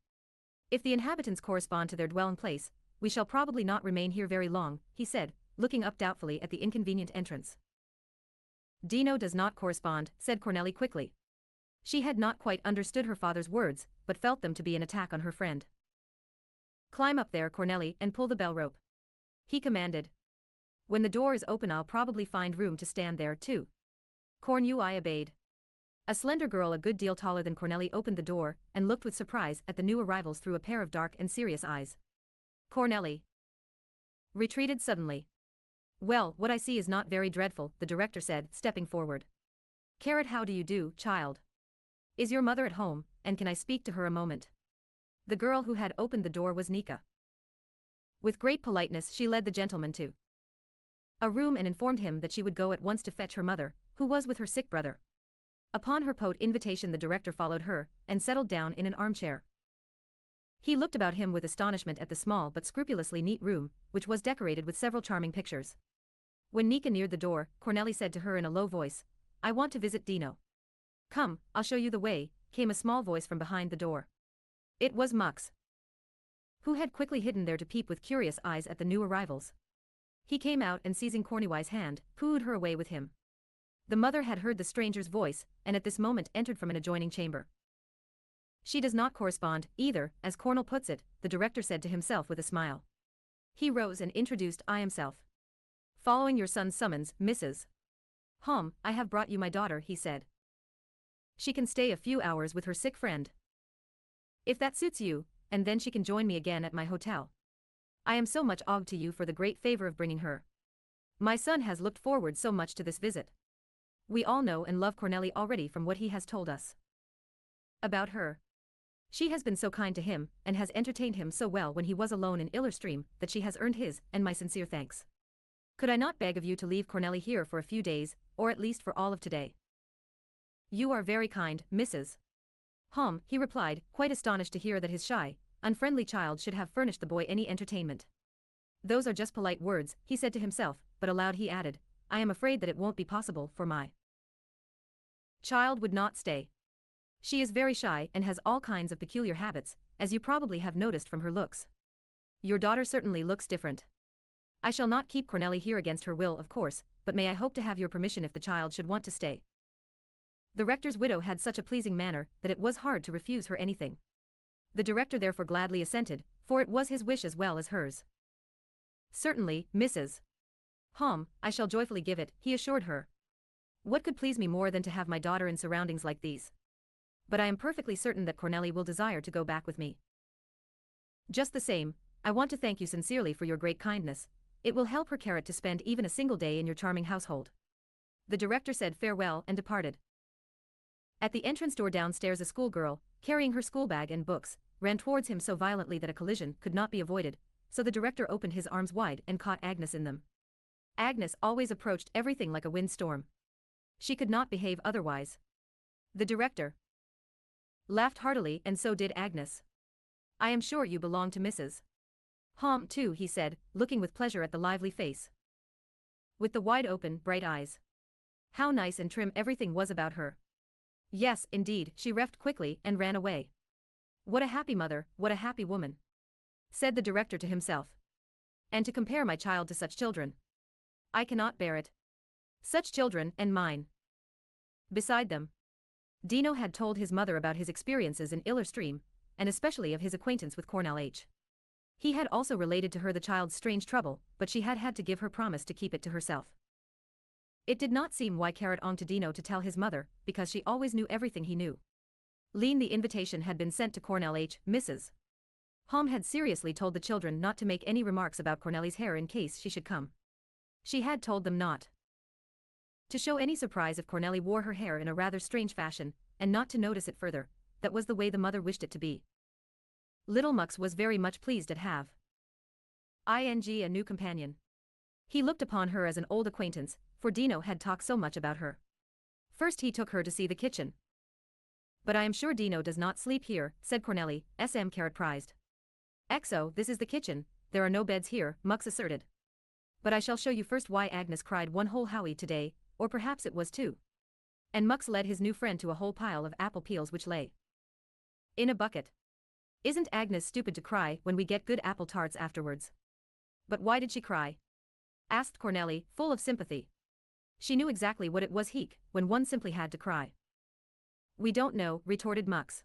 If the inhabitants correspond to their dwelling place, we shall probably not remain here very long, he said, looking up doubtfully at the inconvenient entrance. Dino does not correspond, said Cornelli quickly. She had not quite understood her father's words, but felt them to be an attack on her friend. Climb up there, Cornelli, and pull the bell rope, he commanded. When the door is open I'll probably find room to stand there too. Cornelli obeyed. A slender girl a good deal taller than Cornelli opened the door and looked with surprise at the new arrivals through a pair of dark and serious eyes. Cornelli retreated suddenly. Well, what I see is not very dreadful, the director said, stepping forward. Carrot, how do you do, child? Is your mother at home, and can I speak to her a moment? The girl who had opened the door was Nika. With great politeness she led the gentleman to a room and informed him that she would go at once to fetch her mother, who was with her sick brother. Upon her polite invitation the director followed her, and settled down in an armchair. He looked about him with astonishment at the small but scrupulously neat room, which was decorated with several charming pictures. When Nika neared the door, Cornelli said to her in a low voice, "I want to visit Dino." "Come, I'll show you the way," came a small voice from behind the door. It was Mux, who had quickly hidden there to peep with curious eyes at the new arrivals. He came out and seizing Corneli's hand, pooed her away with him. The mother had heard the stranger's voice, and at this moment entered from an adjoining chamber. "She does not correspond, either, as Cornell puts it," the director said to himself with a smile. He rose and introduced himself. "Following your son's summons, Mrs. I have brought you my daughter," he said. "She can stay a few hours with her sick friend, if that suits you, and then she can join me again at my hotel. I am so much obliged to you for the great favor of bringing her. My son has looked forward so much to this visit. We all know and love Cornelli already from what he has told us about her. She has been so kind to him, and has entertained him so well when he was alone in Illerstream, that she has earned his and my sincere thanks. Could I not beg of you to leave Cornelli here for a few days, or at least for all of today?" "You are very kind, Mrs. he replied, quite astonished to hear that his shy, unfriendly child should have furnished the boy any entertainment. "Those are just polite words," he said to himself, but aloud he added, "I am afraid that it won't be possible for my child would not stay. She is very shy and has all kinds of peculiar habits, as you probably have noticed from her looks. Your daughter certainly looks different. I shall not keep Cornelli here against her will, of course, but may I hope to have your permission if the child should want to stay?" The rector's widow had such a pleasing manner that it was hard to refuse her anything. The director therefore gladly assented, for it was his wish as well as hers. "Certainly, Mrs. I shall joyfully give it," he assured her. "What could please me more than to have my daughter in surroundings like these? But I am perfectly certain that Cornelli will desire to go back with me. Just the same, I want to thank you sincerely for your great kindness. It will help her carrot to spend even a single day in your charming household." The director said farewell and departed. At the entrance door downstairs a schoolgirl, carrying her schoolbag and books, ran towards him so violently that a collision could not be avoided, so the director opened his arms wide and caught Agnes in them. Agnes always approached everything like a windstorm. She could not behave otherwise. The director laughed heartily, and so did Agnes. "I am sure you belong to Mrs. too," he said, looking with pleasure at the lively face, with the wide-open, bright eyes. How nice and trim everything was about her. Yes, indeed, she reft quickly and ran away. "What a happy mother, what a happy woman," said the director to himself. "And to compare my child to such children. I cannot bear it. Such children, and mine." Beside them, Dino had told his mother about his experiences in Illerstream, and especially of his acquaintance with Cornell. He had also related to her the child's strange trouble, but she had had to give her promise to keep it to herself. It did not seem why carrot on to Dino to tell his mother, because she always knew everything he knew. The invitation had been sent to Cornell. Mrs. had seriously told the children not to make any remarks about Cornelli's hair in case she should come. She had told them not to show any surprise if Cornelli wore her hair in a rather strange fashion, and not to notice it further. That was the way the mother wished it to be. Little Mux was very much pleased at have a new companion. He looked upon her as an old acquaintance, for Dino had talked so much about her. First he took her to see the kitchen. "But I am sure Dino does not sleep here," said Cornelli, prized. "Exo, this is the kitchen, there are no beds here," Mux asserted. "But I shall show you first why Agnes cried one whole howie today, or perhaps it was two." And Mux led his new friend to a whole pile of apple peels which lay in a bucket. "Isn't Agnes stupid to cry when we get good apple tarts afterwards?" "But why did she cry?" asked Cornelli, full of sympathy. She knew exactly what it was when one simply had to cry. "We don't know," retorted Mux.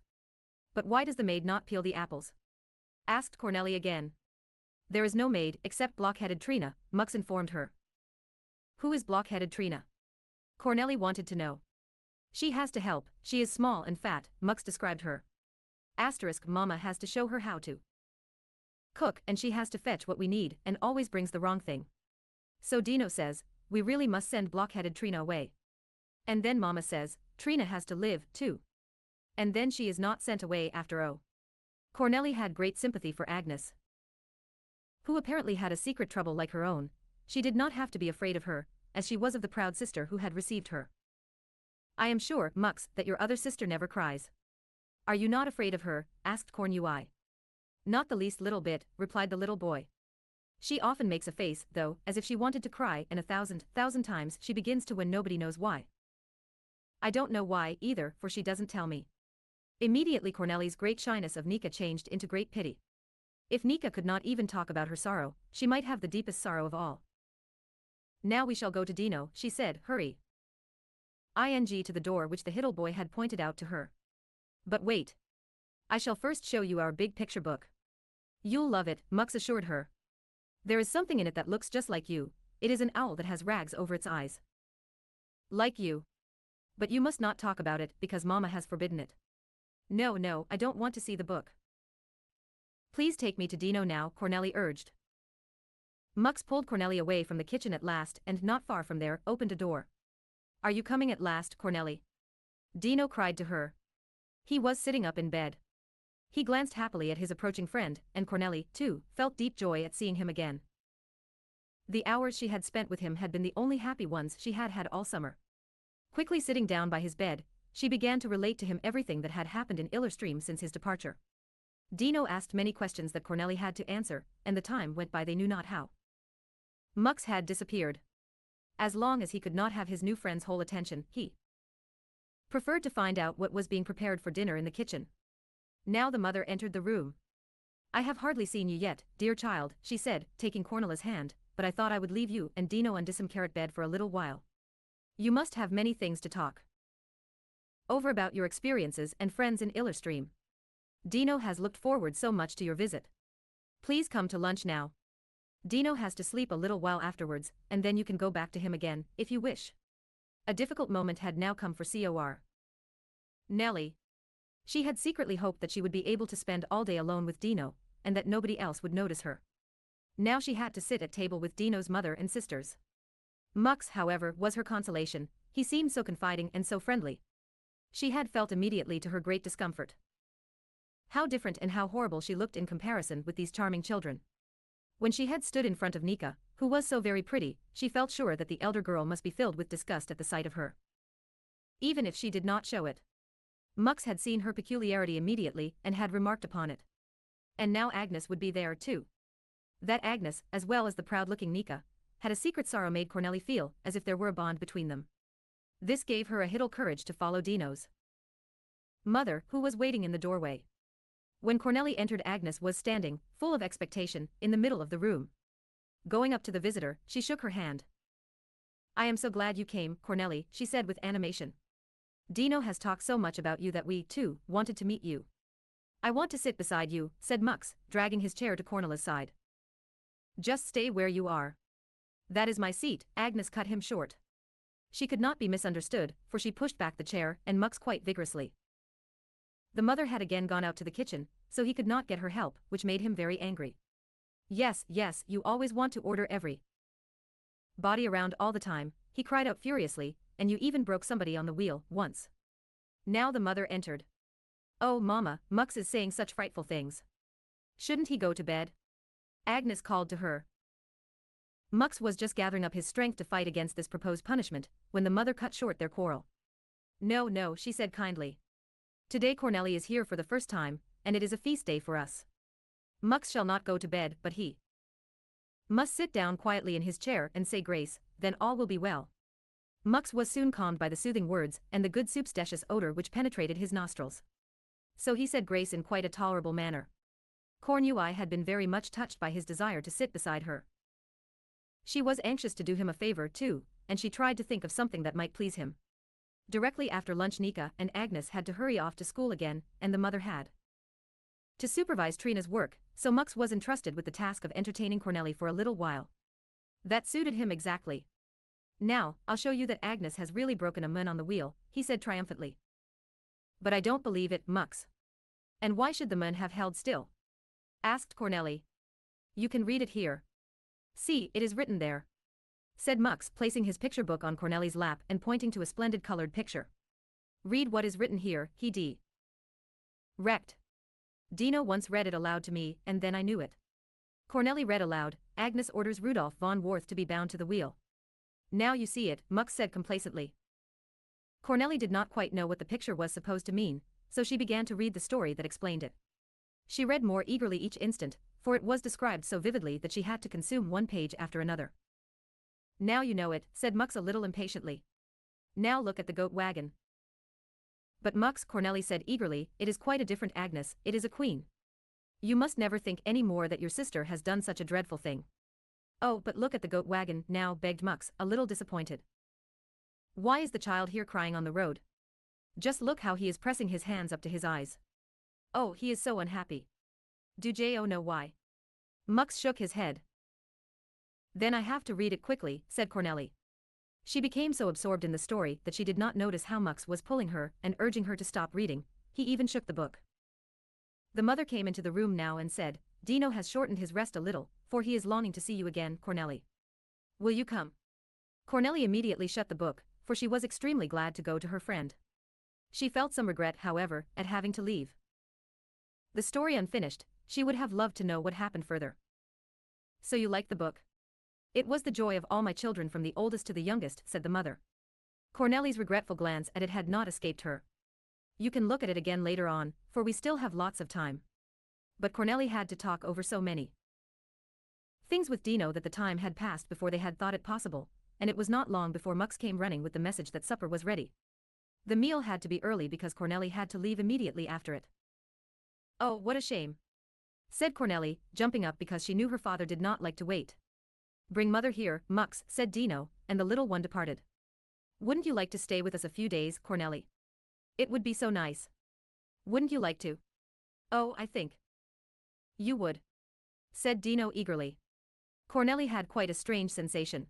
"But why does the maid not peel the apples?" asked Cornelli again. "There is no maid except blockheaded Trina," Mux informed her. "Who is blockheaded Trina?" Cornelli wanted to know. "She has to help, she is small and fat," Mux described her. Mama has to show her how to cook, and she has to fetch what we need and always brings the wrong thing. So Dino says, we really must send blockheaded Trina away. And then Mama says, Trina has to live, too. And then she is not sent away after all." Cornelli had great sympathy for Agnes, who apparently had a secret trouble like her own, she did not have to be afraid of her, as she was of the proud sister who had received her. I am sure, Mux, that your other sister never cries. Are you not afraid of her? Asked Cornelli. Not the least little bit, replied the little boy. She often makes a face, though, as if she wanted to cry, and 1,000 times she begins to when nobody knows why. I don't know why, either, for she doesn't tell me. Immediately Cornelli's great shyness of Nika changed into great pity. If Nika could not even talk about her sorrow, she might have the deepest sorrow of all. Now we shall go to Dino, she said, hurry. Ing to the door which the little boy had pointed out to her. But wait. I shall first show you our big picture book. You'll love it, Mux assured her. There is something in it that looks just like you. It is an owl that has rags over its eyes. Like you. But you must not talk about it, because Mama has forbidden it. No, I don't want to see the book. Please take me to Dino now, Cornelli urged. Mux pulled Cornelli away from the kitchen at last and not far from there, opened a door. Are you coming at last, Cornelli? Dino cried to her. He was sitting up in bed. He glanced happily at his approaching friend, and Cornelli, too, felt deep joy at seeing him again. The hours she had spent with him had been the only happy ones she had had all summer. Quickly sitting down by his bed, she began to relate to him everything that had happened in Illerstream since his departure. Dino asked many questions that Cornelli had to answer, and the time went by they knew not how. Mux had disappeared. As long as he could not have his new friend's whole attention, he preferred to find out what was being prepared for dinner in the kitchen. Now the mother entered the room. I have hardly seen you yet, dear child, she said, taking Cornelia's hand, but I thought I would leave you and Dino on some carrot bed for a little while. You must have many things to talk over about your experiences and friends in Illerstream. Dino has looked forward so much to your visit. Please come to lunch now. Dino has to sleep a little while afterwards, and then you can go back to him again, if you wish. A difficult moment had now come for Cor. Nellie. She had secretly hoped that she would be able to spend all day alone with Dino, and that nobody else would notice her. Now she had to sit at table with Dino's mother and sisters. Mux, however, was her consolation. He seemed so confiding and so friendly. She had felt immediately to her great discomfort. How different and how horrible she looked in comparison with these charming children. When she had stood in front of Nika, who was so very pretty, she felt sure that the elder girl must be filled with disgust at the sight of her. Even if she did not show it. Mux had seen her peculiarity immediately and had remarked upon it. And now Agnes would be there too. That Agnes, as well as the proud-looking Nika, had a secret sorrow made Cornelli feel as if there were a bond between them. This gave her a little courage to follow Dino's mother, who was waiting in the doorway. When Cornelli entered, Agnes was standing, full of expectation, in the middle of the room. Going up to the visitor, she shook her hand. I am so glad you came, Cornelli, she said with animation. Dino has talked so much about you that we, too, wanted to meet you. I want to sit beside you, said Mux, dragging his chair to Cornelia's side. Just stay where you are. That is my seat, Agnes cut him short. She could not be misunderstood, for she pushed back the chair and Mux quite vigorously. The mother had again gone out to the kitchen, so he could not get her help, which made him very angry. Yes, you always want to order every body around all the time, he cried out furiously, and you even broke somebody on the wheel, once. Now the mother entered. Oh Mama, Mux is saying such frightful things. Shouldn't he go to bed? Agnes called to her. Mux was just gathering up his strength to fight against this proposed punishment, when the mother cut short their quarrel. No, she said kindly. Today Cornelli is here for the first time, and it is a feast day for us. Mux shall not go to bed, but he must sit down quietly in his chair and say grace, then all will be well. Mux was soon calmed by the soothing words and the good soup's delicious odor which penetrated his nostrils. So he said grace in quite a tolerable manner. Cornelli had been very much touched by his desire to sit beside her. She was anxious to do him a favor too, and she tried to think of something that might please him. Directly after lunch Nika and Agnes had to hurry off to school again, and the mother had to supervise Trina's work, so Mux was entrusted with the task of entertaining Cornelli for a little while. That suited him exactly. Now, I'll show you that Agnes has really broken a man on the wheel, he said triumphantly. But I don't believe it, Mux. And why should the man have held still? Asked Cornelli. You can read it here. See, it is written there, said Mux, placing his picture book on Cornelli's lap and pointing to a splendid colored picture. Read what is written here, he Rect. Dino once read it aloud to me, and then I knew it. Cornelli read aloud, Agnes orders Rudolph von Worth to be bound to the wheel. Now you see it, Mux said complacently. Cornelli did not quite know what the picture was supposed to mean, so she began to read the story that explained it. She read more eagerly each instant, for it was described so vividly that she had to consume one page after another. Now you know it, said Mux a little impatiently. Now look at the goat wagon. But Mux, Cornelli said eagerly, it is quite a different Agnes, it is a queen. You must never think any more that your sister has done such a dreadful thing. Oh, but look at the goat wagon now, begged Mux, a little disappointed. Why is the child here crying on the road? Just look how he is pressing his hands up to his eyes. Oh, he is so unhappy. Do Jo know why? Mux shook his head. Then I have to read it quickly, said Cornelli. She became so absorbed in the story that she did not notice how Mux was pulling her and urging her to stop reading. He even shook the book. The mother came into the room now and said, Dino has shortened his rest a little, for he is longing to see you again, Cornelli. Will you come? Cornelli immediately shut the book, for she was extremely glad to go to her friend. She felt some regret, however, at having to leave. The story unfinished, she would have loved to know what happened further. So you like the book? It was the joy of all my children from the oldest to the youngest, said the mother. Cornelli's regretful glance at it had not escaped her. You can look at it again later on, for we still have lots of time. But Cornelli had to talk over so many things with Dino that the time had passed before they had thought it possible, and it was not long before Mux came running with the message that supper was ready. The meal had to be early because Cornelli had to leave immediately after it. Oh, what a shame, said Cornelli, jumping up because she knew her father did not like to wait. Bring mother here, Mux, said Dino, and the little one departed. Wouldn't you like to stay with us a few days, Cornelli? It would be so nice. Wouldn't you like to? Oh, I think you would, said Dino eagerly. Cornelli had quite a strange sensation.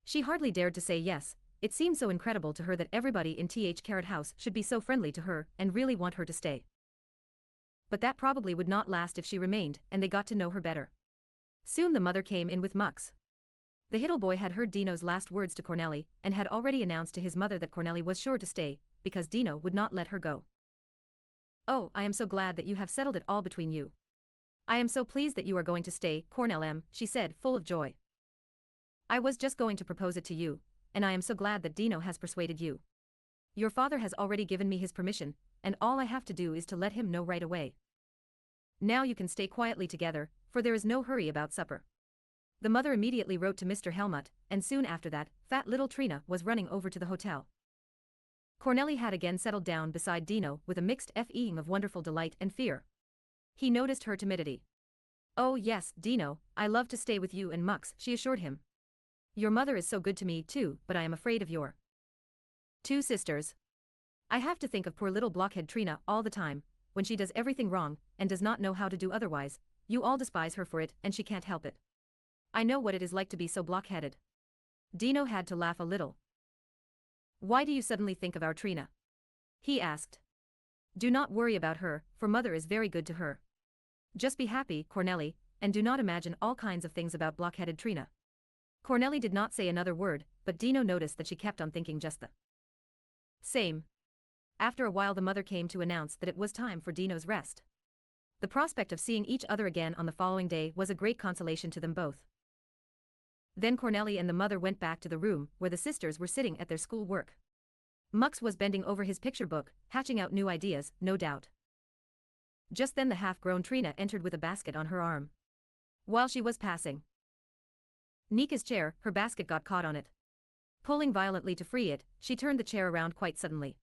She hardly dared to say yes. It seemed so incredible to her that everybody in Carrot House should be so friendly to her and really want her to stay. But that probably would not last if she remained, and they got to know her better. Soon the mother came in with Mux. The Hiddle boy had heard Dino's last words to Cornelli and had already announced to his mother that Cornelli was sure to stay, because Dino would not let her go. Oh, I am so glad that you have settled it all between you. I am so pleased that you are going to stay, Cornelli, she said, full of joy. I was just going to propose it to you, and I am so glad that Dino has persuaded you. Your father has already given me his permission, and all I have to do is to let him know right away. Now you can stay quietly together, for there is no hurry about supper. The mother immediately wrote to Mr. Helmut, and soon after that, fat little Trina was running over to the hotel. Cornelli had again settled down beside Dino with a mixed feeling of wonderful delight and fear. He noticed her timidity. Oh yes, Dino, I love to stay with you and Mux, she assured him. Your mother is so good to me too, but I am afraid of your two sisters. I have to think of poor little blockhead Trina all the time, when she does everything wrong, and does not know how to do otherwise. You all despise her for it, and she can't help it. I know what it is like to be so blockheaded. Dino had to laugh a little. Why do you suddenly think of our Trina? He asked. Do not worry about her, for mother is very good to her. Just be happy, Cornelli, and do not imagine all kinds of things about blockheaded Trina. Cornelli did not say another word, but Dino noticed that she kept on thinking just the same. After a while the mother came to announce that it was time for Dino's rest. The prospect of seeing each other again on the following day was a great consolation to them both. Then Cornelli and the mother went back to the room where the sisters were sitting at their school work. Mux was bending over his picture book, hatching out new ideas, no doubt. Just then the half-grown Trina entered with a basket on her arm. While she was passing Nika's chair, her basket got caught on it. Pulling violently to free it, she turned the chair around quite suddenly.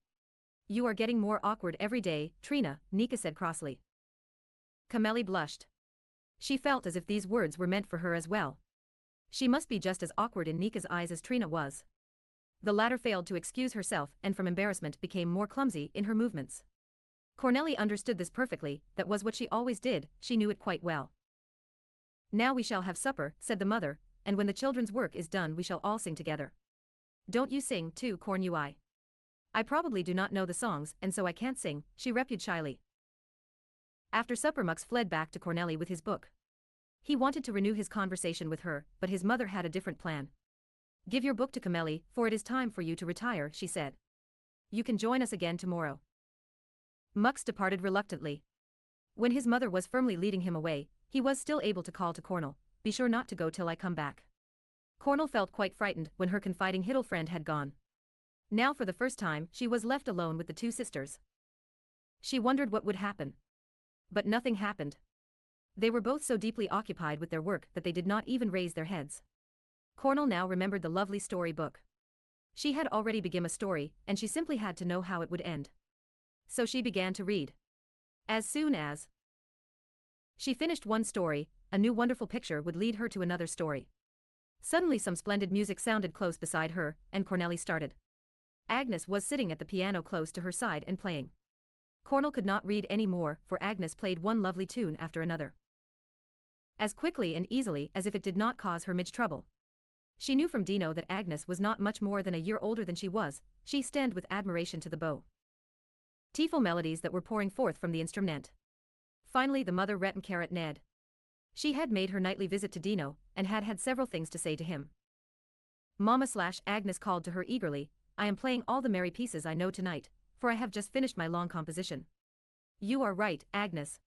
You are getting more awkward every day, Trina, Nika said crossly. Cornelli blushed. She felt as if these words were meant for her as well. She must be just as awkward in Nika's eyes as Trina was. The latter failed to excuse herself and from embarrassment became more clumsy in her movements. Cornelli understood this perfectly, that was what she always did, she knew it quite well. Now we shall have supper, said the mother, and when the children's work is done we shall all sing together. Don't you sing too, Cornui? I probably do not know the songs and so I can't sing, she replied shyly. After supper Mux fled back to Cornelli with his book. He wanted to renew his conversation with her, but his mother had a different plan. Give your book to Cornelli, for it is time for you to retire, she said. You can join us again tomorrow. Mux departed reluctantly. When his mother was firmly leading him away, he was still able to call to Cornel, "Be sure not to go till I come back." Cornel felt quite frightened when her confiding little friend had gone. Now for the first time she was left alone with the two sisters. She wondered what would happen. But nothing happened. They were both so deeply occupied with their work that they did not even raise their heads. Cornel now remembered the lovely story book. She had already begun a story, and she simply had to know how it would end. So she began to read. As soon as she finished one story, a new wonderful picture would lead her to another story. Suddenly some splendid music sounded close beside her, and Cornelli started. Agnes was sitting at the piano close to her side and playing. Cornel could not read any more, for Agnes played one lovely tune after another, as quickly and easily as if it did not cause her much trouble. She knew from Dino that Agnes was not much more than a year older than she was. She listened with admiration to the beautiful melodies that were pouring forth from the instrument. Finally the mother ret and carrot Ned. She had made her nightly visit to Dino, and had several things to say to him. Mama/Agnes called to her eagerly, "I am playing all the merry pieces I know tonight, for I have just finished my long composition." "You are right, Agnes."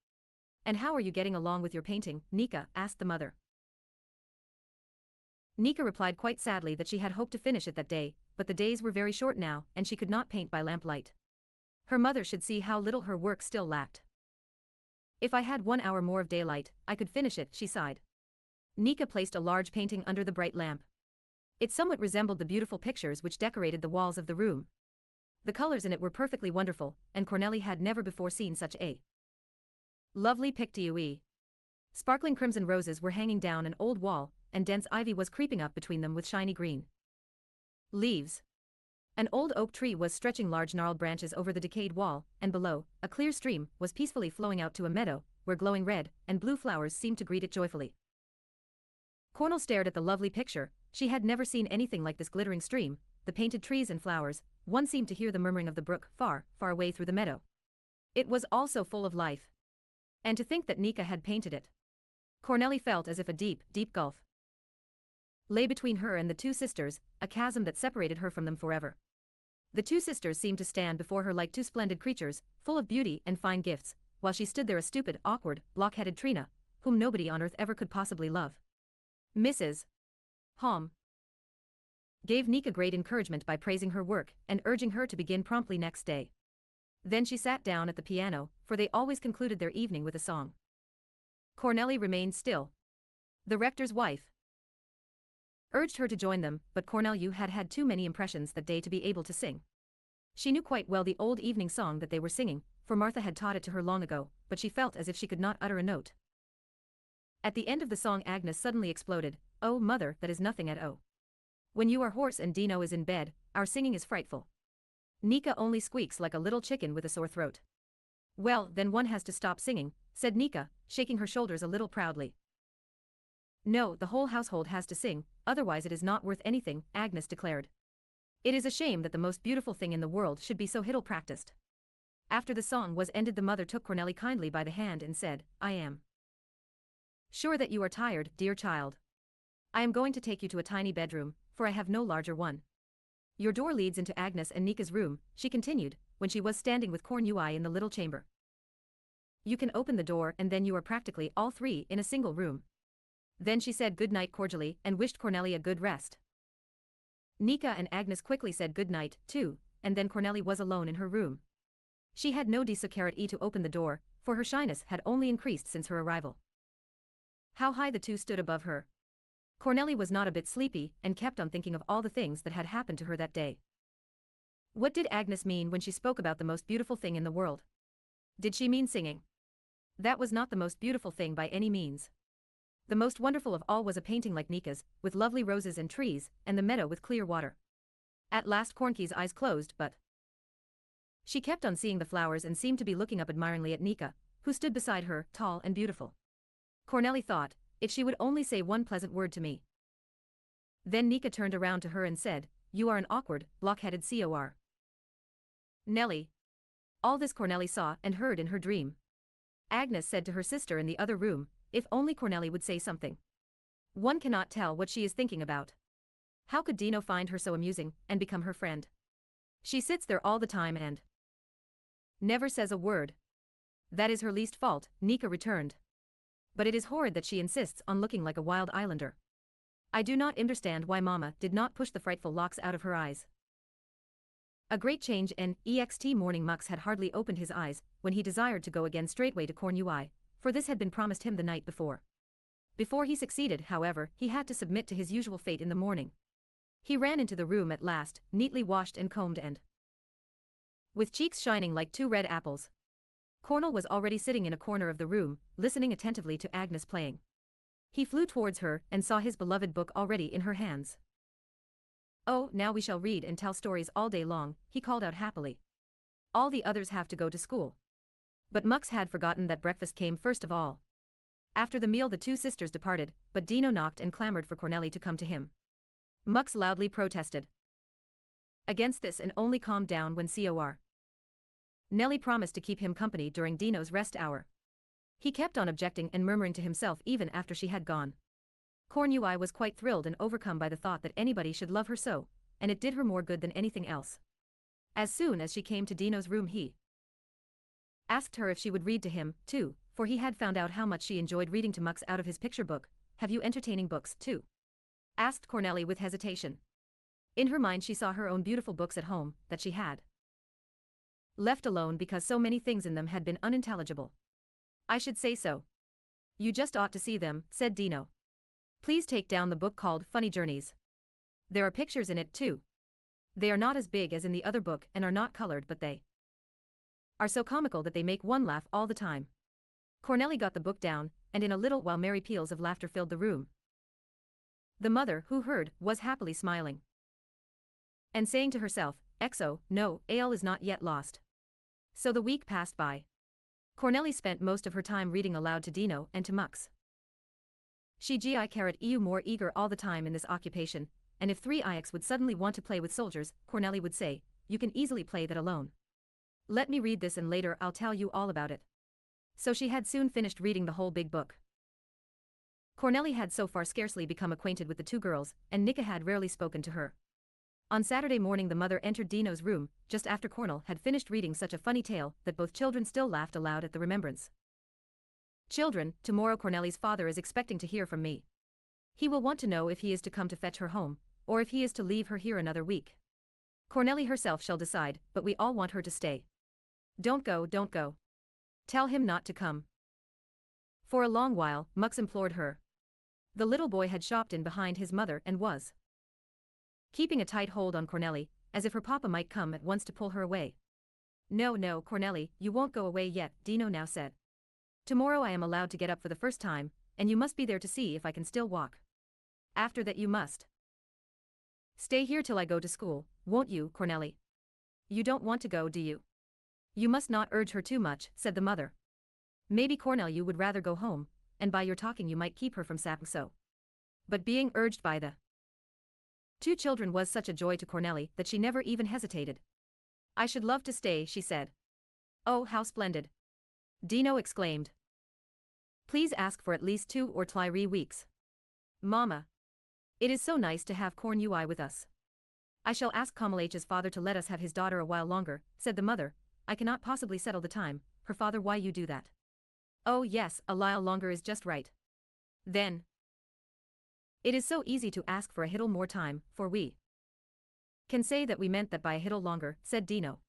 "And how are you getting along with your painting, Nika?" asked the mother. Nika replied quite sadly that she had hoped to finish it that day, but the days were very short now, and she could not paint by lamplight. Her mother should see how little her work still lacked. "If I had 1 hour more of daylight, I could finish it," she sighed. Nika placed a large painting under the bright lamp. It somewhat resembled the beautiful pictures which decorated the walls of the room. The colors in it were perfectly wonderful, and Cornelli had never before seen such a lovely picture. Sparkling crimson roses were hanging down an old wall, and dense ivy was creeping up between them with shiny green leaves. An old oak tree was stretching large gnarled branches over the decayed wall, and below, a clear stream was peacefully flowing out to a meadow, where glowing red and blue flowers seemed to greet it joyfully. Cornel stared at the lovely picture. She had never seen anything like this glittering stream, the painted trees and flowers. One seemed to hear the murmuring of the brook far, far away through the meadow. It was all so full of life. And to think that Nika had painted it. Cornelli felt as if a deep, deep gulf lay between her and the two sisters, a chasm that separated her from them forever. The two sisters seemed to stand before her like two splendid creatures, full of beauty and fine gifts, while she stood there a stupid, awkward, block-headed Trina, whom nobody on earth ever could possibly love. Mrs. Hom gave Nika great encouragement by praising her work and urging her to begin promptly next day. Then she sat down at the piano, for they always concluded their evening with a song. Cornelli remained still. The rector's wife urged her to join them, but Cornelli had had too many impressions that day to be able to sing. She knew quite well the old evening song that they were singing, for Martha had taught it to her long ago, but she felt as if she could not utter a note. At the end of the song Agnes suddenly exploded, "Oh, mother, that is nothing at all. When you are hoarse and Dino is in bed, our singing is frightful. Nika only squeaks like a little chicken with a sore throat." "Well, then one has to stop singing," said Nika, shaking her shoulders a little proudly. "No, the whole household has to sing, otherwise it is not worth anything," Agnes declared. "It is a shame that the most beautiful thing in the world should be so little practiced." After the song was ended the mother took Cornelli kindly by the hand and said, "I am sure that you are tired, dear child. I am going to take you to a tiny bedroom, for I have no larger one. Your door leads into Agnes and Nika's room," she continued, when she was standing with Cornelli in the little chamber. "You can open the door and then you are practically all three in a single room." Then she said good night cordially and wished Cornelli a good rest. Nika and Agnes quickly said good night, too, and then Cornelli was alone in her room. She had no desire to open the door, for her shyness had only increased since her arrival. How high the two stood above her. Cornelli was not a bit sleepy and kept on thinking of all the things that had happened to her that day. What did Agnes mean when she spoke about the most beautiful thing in the world? Did she mean singing? That was not the most beautiful thing by any means. The most wonderful of all was a painting like Nika's, with lovely roses and trees, and the meadow with clear water. At last Cornelli's eyes closed, but she kept on seeing the flowers and seemed to be looking up admiringly at Nika, who stood beside her, tall and beautiful. Cornelli thought, if she would only say one pleasant word to me. Then Nika turned around to her and said, "You are an awkward, block-headed Cor. Nelly." All this Cornelli saw and heard in her dream. Agnes said to her sister in the other room, if only Cornelli would say something. One cannot tell what she is thinking about. How could Dino find her so amusing and become her friend? She sits there all the time and never says a word. That is her least fault, Nika returned. But it is horrid that she insists on looking like a wild islander. I do not understand why Mama did not push the frightful locks out of her eyes. A great change and ext morning Mux had hardly opened his eyes when he desired to go again straightway to Cornelli, for this had been promised him the night before. Before he succeeded, however, he had to submit to his usual fate in the morning. He ran into the room at last, neatly washed and combed and with cheeks shining like two red apples. Cornel was already sitting in a corner of the room, listening attentively to Agnes playing. He flew towards her and saw his beloved book already in her hands. "Oh, now we shall read and tell stories all day long," he called out happily. "All the others have to go to school." But Mux had forgotten that breakfast came first of all. After the meal the two sisters departed, but Dino knocked and clamored for Cornelli to come to him. Mux loudly protested against this and only calmed down when Cor. Nelly promised to keep him company during Dino's rest hour. He kept on objecting and murmuring to himself even after she had gone. Cornelli was quite thrilled and overcome by the thought that anybody should love her so, and it did her more good than anything else. As soon as she came to Dino's room he asked her if she would read to him, too, for he had found out how much she enjoyed reading to Mux out of his picture book. "Have you entertaining books, too?" asked Cornelli with hesitation. In her mind she saw her own beautiful books at home, that she had left alone because so many things in them had been unintelligible. "I should say so. You just ought to see them," said Dino. "Please take down the book called Funny Journeys. There are pictures in it too. They are not as big as in the other book and are not colored, but they are so comical that they make one laugh all the time." Cornelli got the book down, and in a little while merry peals of laughter filled the room. The mother, who heard, was happily smiling and saying to herself, "Exo, no, Ale is not yet lost." So the week passed by. Cornelli spent most of her time reading aloud to Dino and to Mux. She got more eager all the time in this occupation, and if 3ix would suddenly want to play with soldiers, Cornelli would say, "You can easily play that alone. Let me read this and later I'll tell you all about it." So she had soon finished reading the whole big book. Cornelli had so far scarcely become acquainted with the two girls, and Nika had rarely spoken to her. On Saturday morning the mother entered Dino's room, just after Cornel had finished reading such a funny tale that both children still laughed aloud at the remembrance. "Children, tomorrow Cornelli's father is expecting to hear from me. He will want to know if he is to come to fetch her home, or if he is to leave her here another week. Cornelli herself shall decide, but we all want her to stay. Don't go, don't go. Tell him not to come." For a long while, Mux implored her. The little boy had shopped in behind his mother and was keeping a tight hold on Cornelli, as if her papa might come at once to pull her away. "No, no, Cornelli, you won't go away yet," Dino now said. "Tomorrow I am allowed to get up for the first time, and you must be there to see if I can still walk. After that you must stay here till I go to school, won't you, Cornelli? You don't want to go, do you?" "You must not urge her too much," said the mother. "Maybe Cornelli would rather go home, and by your talking you might keep her from sapping so." But being urged by the two children was such a joy to Cornelli that she never even hesitated. "I should love to stay," she said. "Oh, how splendid!" Dino exclaimed. "Please ask for at least 2 or 3 weeks. Mama. It is so nice to have Cornelli with us." "I shall ask Corneli's father to let us have his daughter a while longer," said the mother. "I cannot possibly settle the time, her father, why you do that." "Oh yes, a while longer is just right. Then it is so easy to ask for a little more time, for we can say that we meant that by a little longer," said Dino.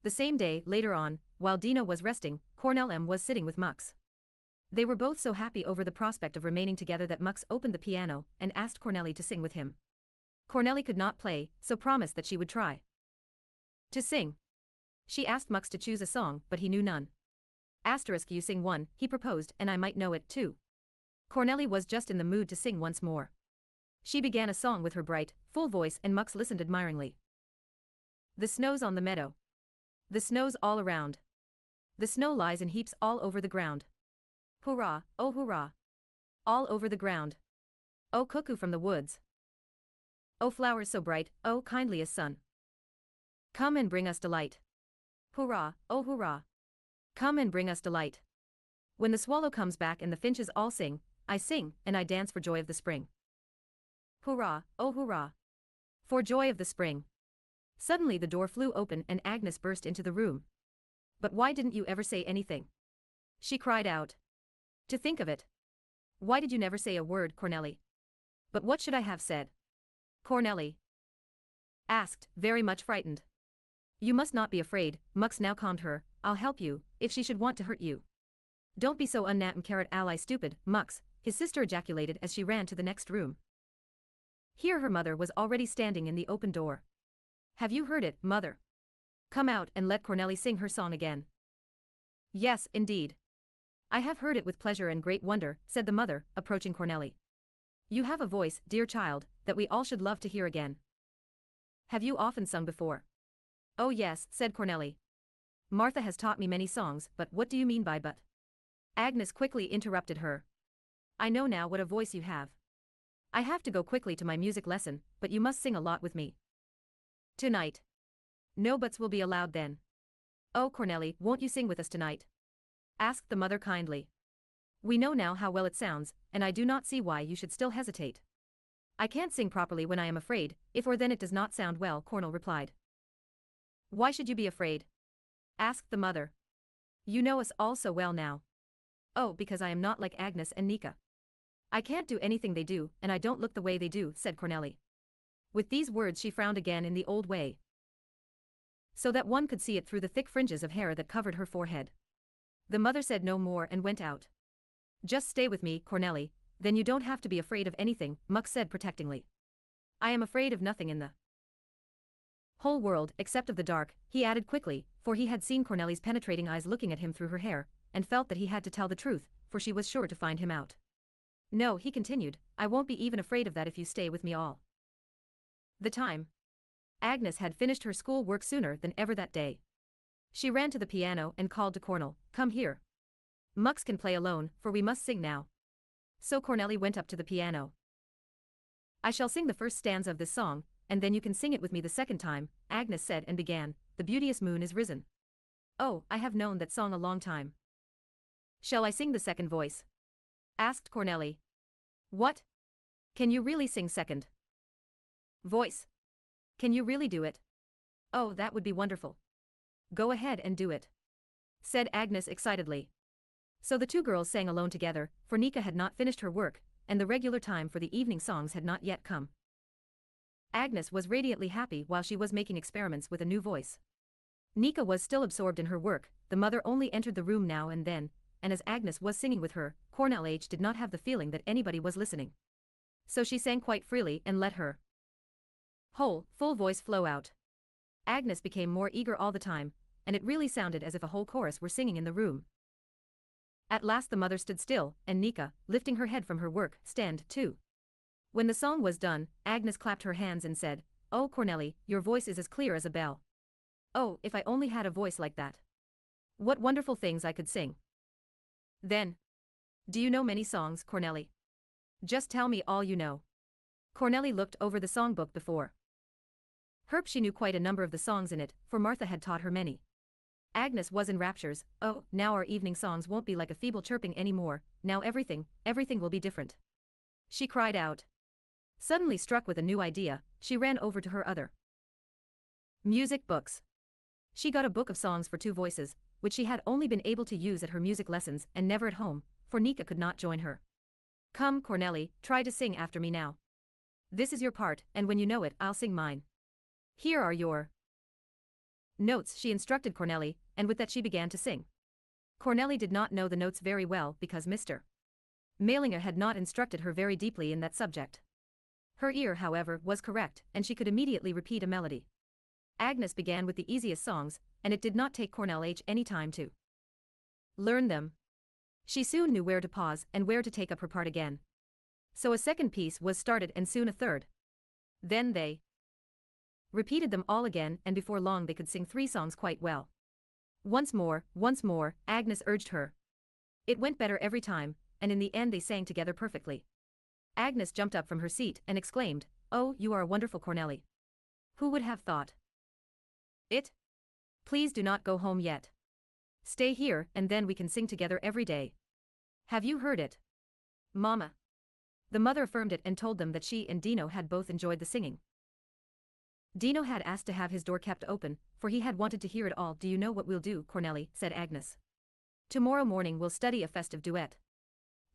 The same day, later on, while Dino was resting, Cornelli was sitting with Mux. They were both so happy over the prospect of remaining together that Mux opened the piano and asked Cornelli to sing with him. Cornelli could not play, so promised that she would try to sing. She asked Mux to choose a song, but he knew none. "You sing one," he proposed, "and I might know it, too." Cornelli was just in the mood to sing once more. She began a song with her bright, full voice and Mux listened admiringly. "The snow's on the meadow. The snow's all around. The snow lies in heaps all over the ground. Hurrah, oh hurrah. All over the ground. Oh cuckoo from the woods. Oh flowers so bright, oh kindliest sun. Come and bring us delight. Hurrah, oh hurrah. Come and bring us delight. When the swallow comes back and the finches all sing, I sing, and I dance for joy of the spring. Hurrah, oh hurrah. For joy of the spring." Suddenly the door flew open and Agnes burst into the room. "But why didn't you ever say anything?" she cried out. "To think of it. Why did you never say a word, Cornelli? But what should I have said? Cornelli asked, very much frightened. You must not be afraid, Mux now calmed her, I'll help you, if she should want to hurt you. Don't be so unnat and carrot ally stupid, Mux, his sister ejaculated as she ran to the next room. Here her mother was already standing in the open door. Have you heard it, mother? Come out and let Cornelli sing her song again. Yes, indeed. I have heard it with pleasure and great wonder, said the mother, approaching Cornelli. You have a voice, dear child, that we all should love to hear again. Have you often sung before? Oh yes, said Cornelli. Martha has taught me many songs, but what do you mean by but? Agnes quickly interrupted her. I know now what a voice you have. I have to go quickly to my music lesson, but you must sing a lot with me. Tonight. No buts will be allowed then. Oh Cornelli, won't you sing with us tonight? Asked the mother kindly. We know now how well it sounds, and I do not see why you should still hesitate. I can't sing properly when I am afraid, if or then it does not sound well, Cornell replied. Why should you be afraid? Asked the mother. You know us all so well now. Oh, because I am not like Agnes and Nika. I can't do anything they do, and I don't look the way they do, said Cornelli. With these words she frowned again in the old way, so that one could see it through the thick fringes of hair that covered her forehead. The mother said no more and went out. Just stay with me, Cornelli, then you don't have to be afraid of anything, Mux said protectingly. I am afraid of nothing in the whole world except of the dark, he added quickly, for he had seen Cornelli's penetrating eyes looking at him through her hair, and felt that he had to tell the truth, for she was sure to find him out. No, he continued, I won't be even afraid of that if you stay with me all the time. Agnes had finished her school work sooner than ever that day. She ran to the piano and called to Cornell, come here. Mux can play alone, for we must sing now. So Cornelli went up to the piano. I shall sing the first stanza of this song, and then you can sing it with me the second time, Agnes said and began, the beauteous moon is risen. Oh, I have known that song a long time. Shall I sing the second voice? Asked Cornelli. What? Can you really sing second voice? Can you really do it? Oh, that would be wonderful. Go ahead and do it, said Agnes excitedly. So the two girls sang alone together, for Nika had not finished her work, and the regular time for the evening songs had not yet come. Agnes was radiantly happy while she was making experiments with a new voice. Nika was still absorbed in her work, the mother only entered the room now and then, and as Agnes was singing with her, Cornelli did not have the feeling that anybody was listening. So she sang quite freely and let her whole, full voice flow out. Agnes became more eager all the time, and it really sounded as if a whole chorus were singing in the room. At last the mother stood still, and Nika, lifting her head from her work, stand too. When the song was done, Agnes clapped her hands and said, Oh Cornelli, your voice is as clear as a bell. Oh, if I only had a voice like that. What wonderful things I could sing. Then. Do you know many songs, Cornelli? Just tell me all you know. Cornelli looked over the songbook before Herb. She knew quite a number of the songs in it, for Martha had taught her many. Agnes was in raptures. Oh, now our evening songs won't be like a feeble chirping anymore, now everything will be different. She cried out. Suddenly struck with a new idea, she ran over to her other music books. She got a book of songs for two voices, which she had only been able to use at her music lessons and never at home, for Nika could not join her. Come, Cornelli, try to sing after me now. This is your part, and when you know it, I'll sing mine. Here are your notes, she instructed Cornelli, and with that she began to sing. Cornelli did not know the notes very well because Mr. Mailinger had not instructed her very deeply in that subject. Her ear, however, was correct, and she could immediately repeat a melody. Agnes began with the easiest songs, and it did not take Cornelli any time to learn them. She soon knew where to pause and where to take up her part again. So a second piece was started and soon a third. Then they repeated them all again, and before long they could sing three songs quite well. Once more, Agnes urged her. It went better every time, and in the end they sang together perfectly. Agnes jumped up from her seat and exclaimed, Oh, you are a wonderful Cornelli. Who would have thought it? Please do not go home yet. Stay here, and then we can sing together every day. Have you heard it, Mama? The mother affirmed it and told them that she and Dino had both enjoyed the singing. Dino had asked to have his door kept open, for he had wanted to hear it all. Do you know what we'll do, Cornelli, said Agnes. Tomorrow morning we'll study a festive duet.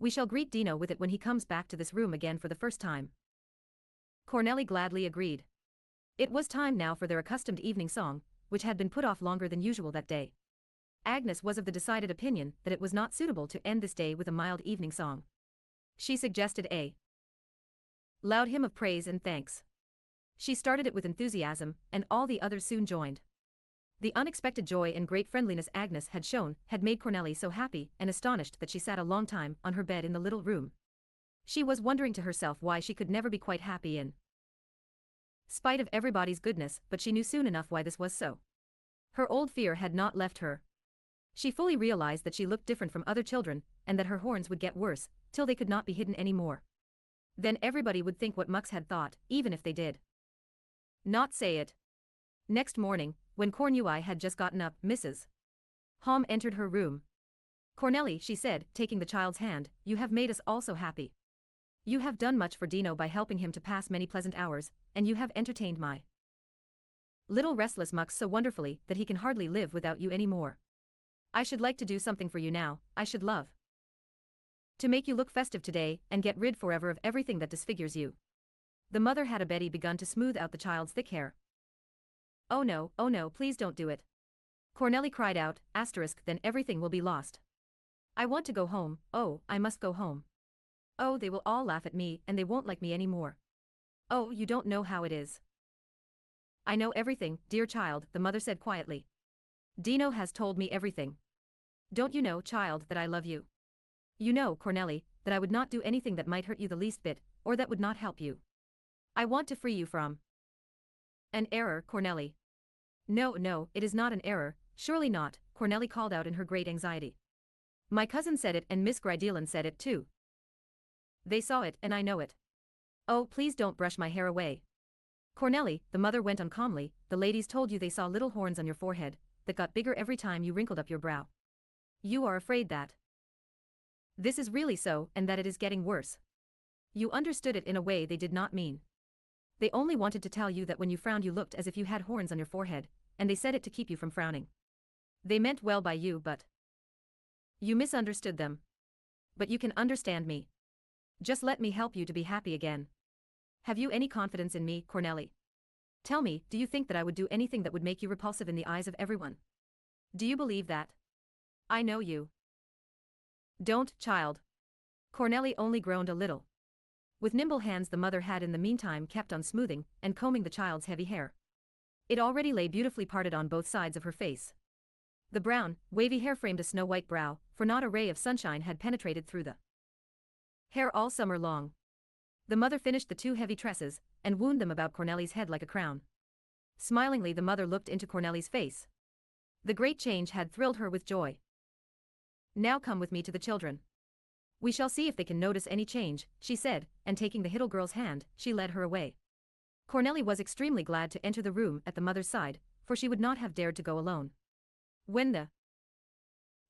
We shall greet Dino with it when he comes back to this room again for the first time. Cornelli gladly agreed. It was time now for their accustomed evening song, which had been put off longer than usual that day. Agnes was of the decided opinion that it was not suitable to end this day with a mild evening song. She suggested a loud hymn of praise and thanks. She started it with enthusiasm, and all the others soon joined. The unexpected joy and great friendliness Agnes had shown had made Cornelli so happy and astonished that she sat a long time on her bed in the little room. She was wondering to herself why she could never be quite happy in spite of everybody's goodness, but she knew soon enough why this was so. Her old fear had not left her. She fully realized that she looked different from other children, and that her horns would get worse, till they could not be hidden any more. Then everybody would think what Mux had thought, even if they did not say it. Next morning, when Cornelli had just gotten up, Mrs. Hom entered her room. "Cornelli," she said, taking the child's hand, "you have made us all so happy. You have done much for Dino by helping him to pass many pleasant hours, and you have entertained my little restless Mux so wonderfully that he can hardly live without you any more. I should like to do something for you now. I should love to make you look festive today and get rid forever of everything that disfigures you." The mother had already begun to smooth out the child's thick hair. Oh no, please don't do it," Cornelli cried out, "then everything will be lost. I want to go home. Oh, I must go home. Oh, they will all laugh at me and they won't like me any more. Oh, you don't know how it is." "I know everything, dear child," the mother said quietly. "Dino has told me everything. Don't you know, child, that I love you? You know, Cornelli, that I would not do anything that might hurt you the least bit, or that would not help you. I want to free you from an error, Cornelli." No, it is not an error, surely not," Cornelli called out in her great anxiety. "My cousin said it and Miss Grideelan said it too. They saw it and I know it. Oh, please don't brush my hair away. Cornelli," the mother went on calmly, "the ladies told you they saw little horns on your forehead, that got bigger every time you wrinkled up your brow. You are afraid that this is really so and that it is getting worse. You understood it in a way they did not mean. They only wanted to tell you that when you frowned you looked as if you had horns on your forehead, and they said it to keep you from frowning. They meant well by you, but you misunderstood them. But you can understand me. Just let me help you to be happy again. Have you any confidence in me, Cornelli? Tell me, do you think that I would do anything that would make you repulsive in the eyes of everyone? Do you believe that? I know you don't, child." Cornelli only groaned a little. With nimble hands the mother had in the meantime kept on smoothing and combing the child's heavy hair. It already lay beautifully parted on both sides of her face. The brown, wavy hair framed a snow-white brow, for not a ray of sunshine had penetrated through the hair all summer long. The mother finished the two heavy tresses, and wound them about Cornelli's head like a crown. Smilingly the mother looked into Cornelli's face. The great change had thrilled her with joy. "Now come with me to the children. We shall see if they can notice any change," she said, and taking the little girl's hand, she led her away. Cornelli was extremely glad to enter the room at the mother's side, for she would not have dared to go alone. When the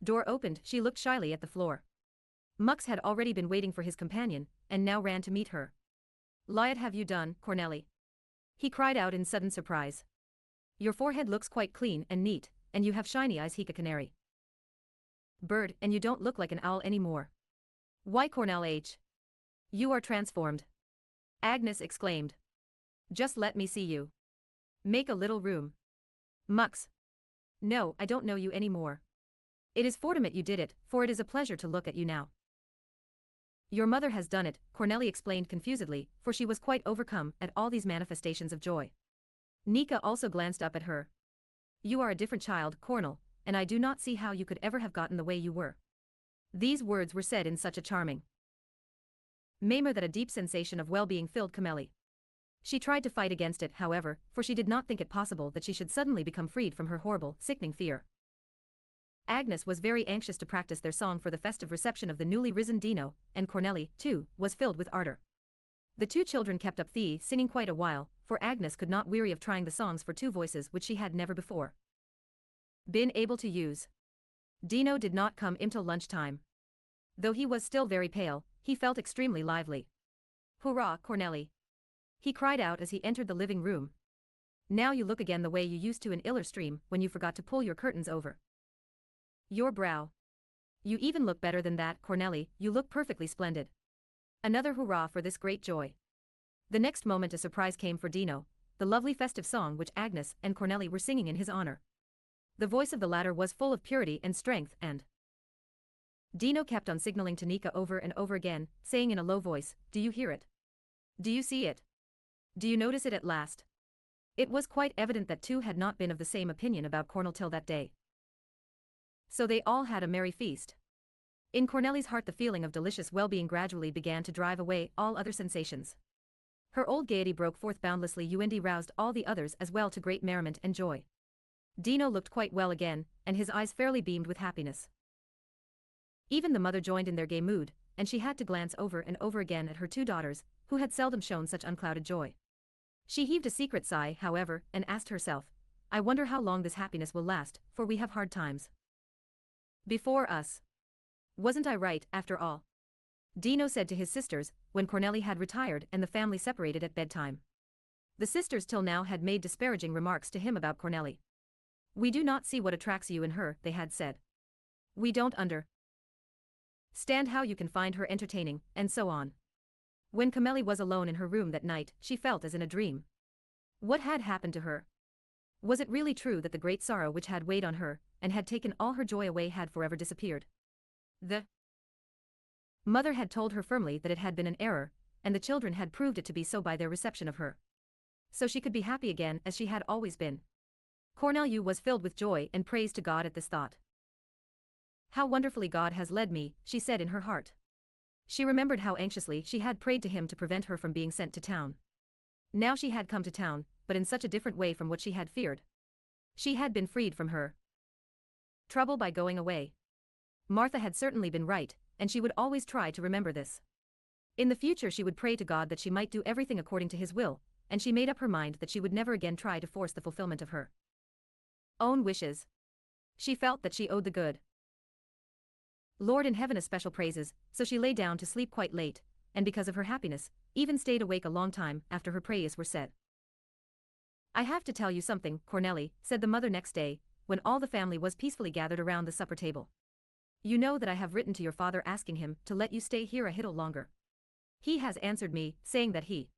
door opened, she looked shyly at the floor. Mux had already been waiting for his companion, and now ran to meet her. "What have you done, Cornelli?" he cried out in sudden surprise. "Your forehead looks quite clean and neat, and you have shiny eyes like a canary bird, and you don't look like an owl anymore. Why, Cornelli, you are transformed," Agnes exclaimed. "Just let me see you. Make a little room." "Mux. No, I don't know you anymore. It is fortunate you did it, for it is a pleasure to look at you now." "Your mother has done it," Cornelli explained confusedly, for she was quite overcome at all these manifestations of joy. Nika also glanced up at her. "You are a different child, Cornel, and I do not see how you could ever have gotten the way you were." These words were said in such a charming manner that a deep sensation of well-being filled Cornelli. She tried to fight against it, however, for she did not think it possible that she should suddenly become freed from her horrible, sickening fear. Agnes was very anxious to practice their song for the festive reception of the newly risen Dino, and Cornelli, too, was filled with ardor. The two children kept up the singing quite a while, for Agnes could not weary of trying the songs for two voices which she had never before been able to use. Dino did not come until lunchtime. Though he was still very pale, he felt extremely lively. "Hurrah, Cornelli!" he cried out as he entered the living room. "Now you look again the way you used to in Iller Stream when you forgot to pull your curtains over your brow. You even look better than that, Cornelli, you look perfectly splendid. Another hurrah for this great joy. The next moment a surprise came for Dino, the lovely festive song which Agnes and Cornelli were singing in his honor. The voice of the latter was full of purity and strength and Dino kept on signaling to Nika over and over again, saying in a low voice, "Do you hear it? Do you see it? Do you notice it at last?" It was quite evident that two had not been of the same opinion about Cornel till that day. So they all had a merry feast. In Cornelli's heart the feeling of delicious well-being gradually began to drive away all other sensations. Her old gaiety broke forth boundlessly and roused all the others as well to great merriment and joy. Dino looked quite well again, and his eyes fairly beamed with happiness. Even the mother joined in their gay mood, and she had to glance over and over again at her two daughters, who had seldom shown such unclouded joy. She heaved a secret sigh, however, and asked herself, "I wonder how long this happiness will last, for we have hard times before us. Wasn't I right, after all?" Dino said to his sisters, when Cornelli had retired and the family separated at bedtime. The sisters till now had made disparaging remarks to him about Cornelli. "We do not see what attracts you in her," they had said. "We don't understand how you can find her entertaining," and so on. When Cornelli was alone in her room that night, she felt as in a dream. What had happened to her? Was it really true that the great sorrow which had weighed on her, and had taken all her joy away, had forever disappeared? The mother had told her firmly that it had been an error, and the children had proved it to be so by their reception of her. So she could be happy again as she had always been. Cornelli was filled with joy and praise to God at this thought. "How wonderfully God has led me," she said in her heart. She remembered how anxiously she had prayed to him to prevent her from being sent to town. Now she had come to town, but in such a different way from what she had feared. She had been freed from her trouble by going away. Martha had certainly been right, and she would always try to remember this. In the future she would pray to God that she might do everything according to his will, and she made up her mind that she would never again try to force the fulfillment of her own wishes. She felt that she owed the good Lord in heaven a special praises, so she lay down to sleep quite late, and because of her happiness, even stayed awake a long time after her prayers were said. "I have to tell you something, Cornelli," said the mother next day, when all the family was peacefully gathered around the supper table. "You know that I have written to your father asking him to let you stay here a little longer. He has answered me, saying that he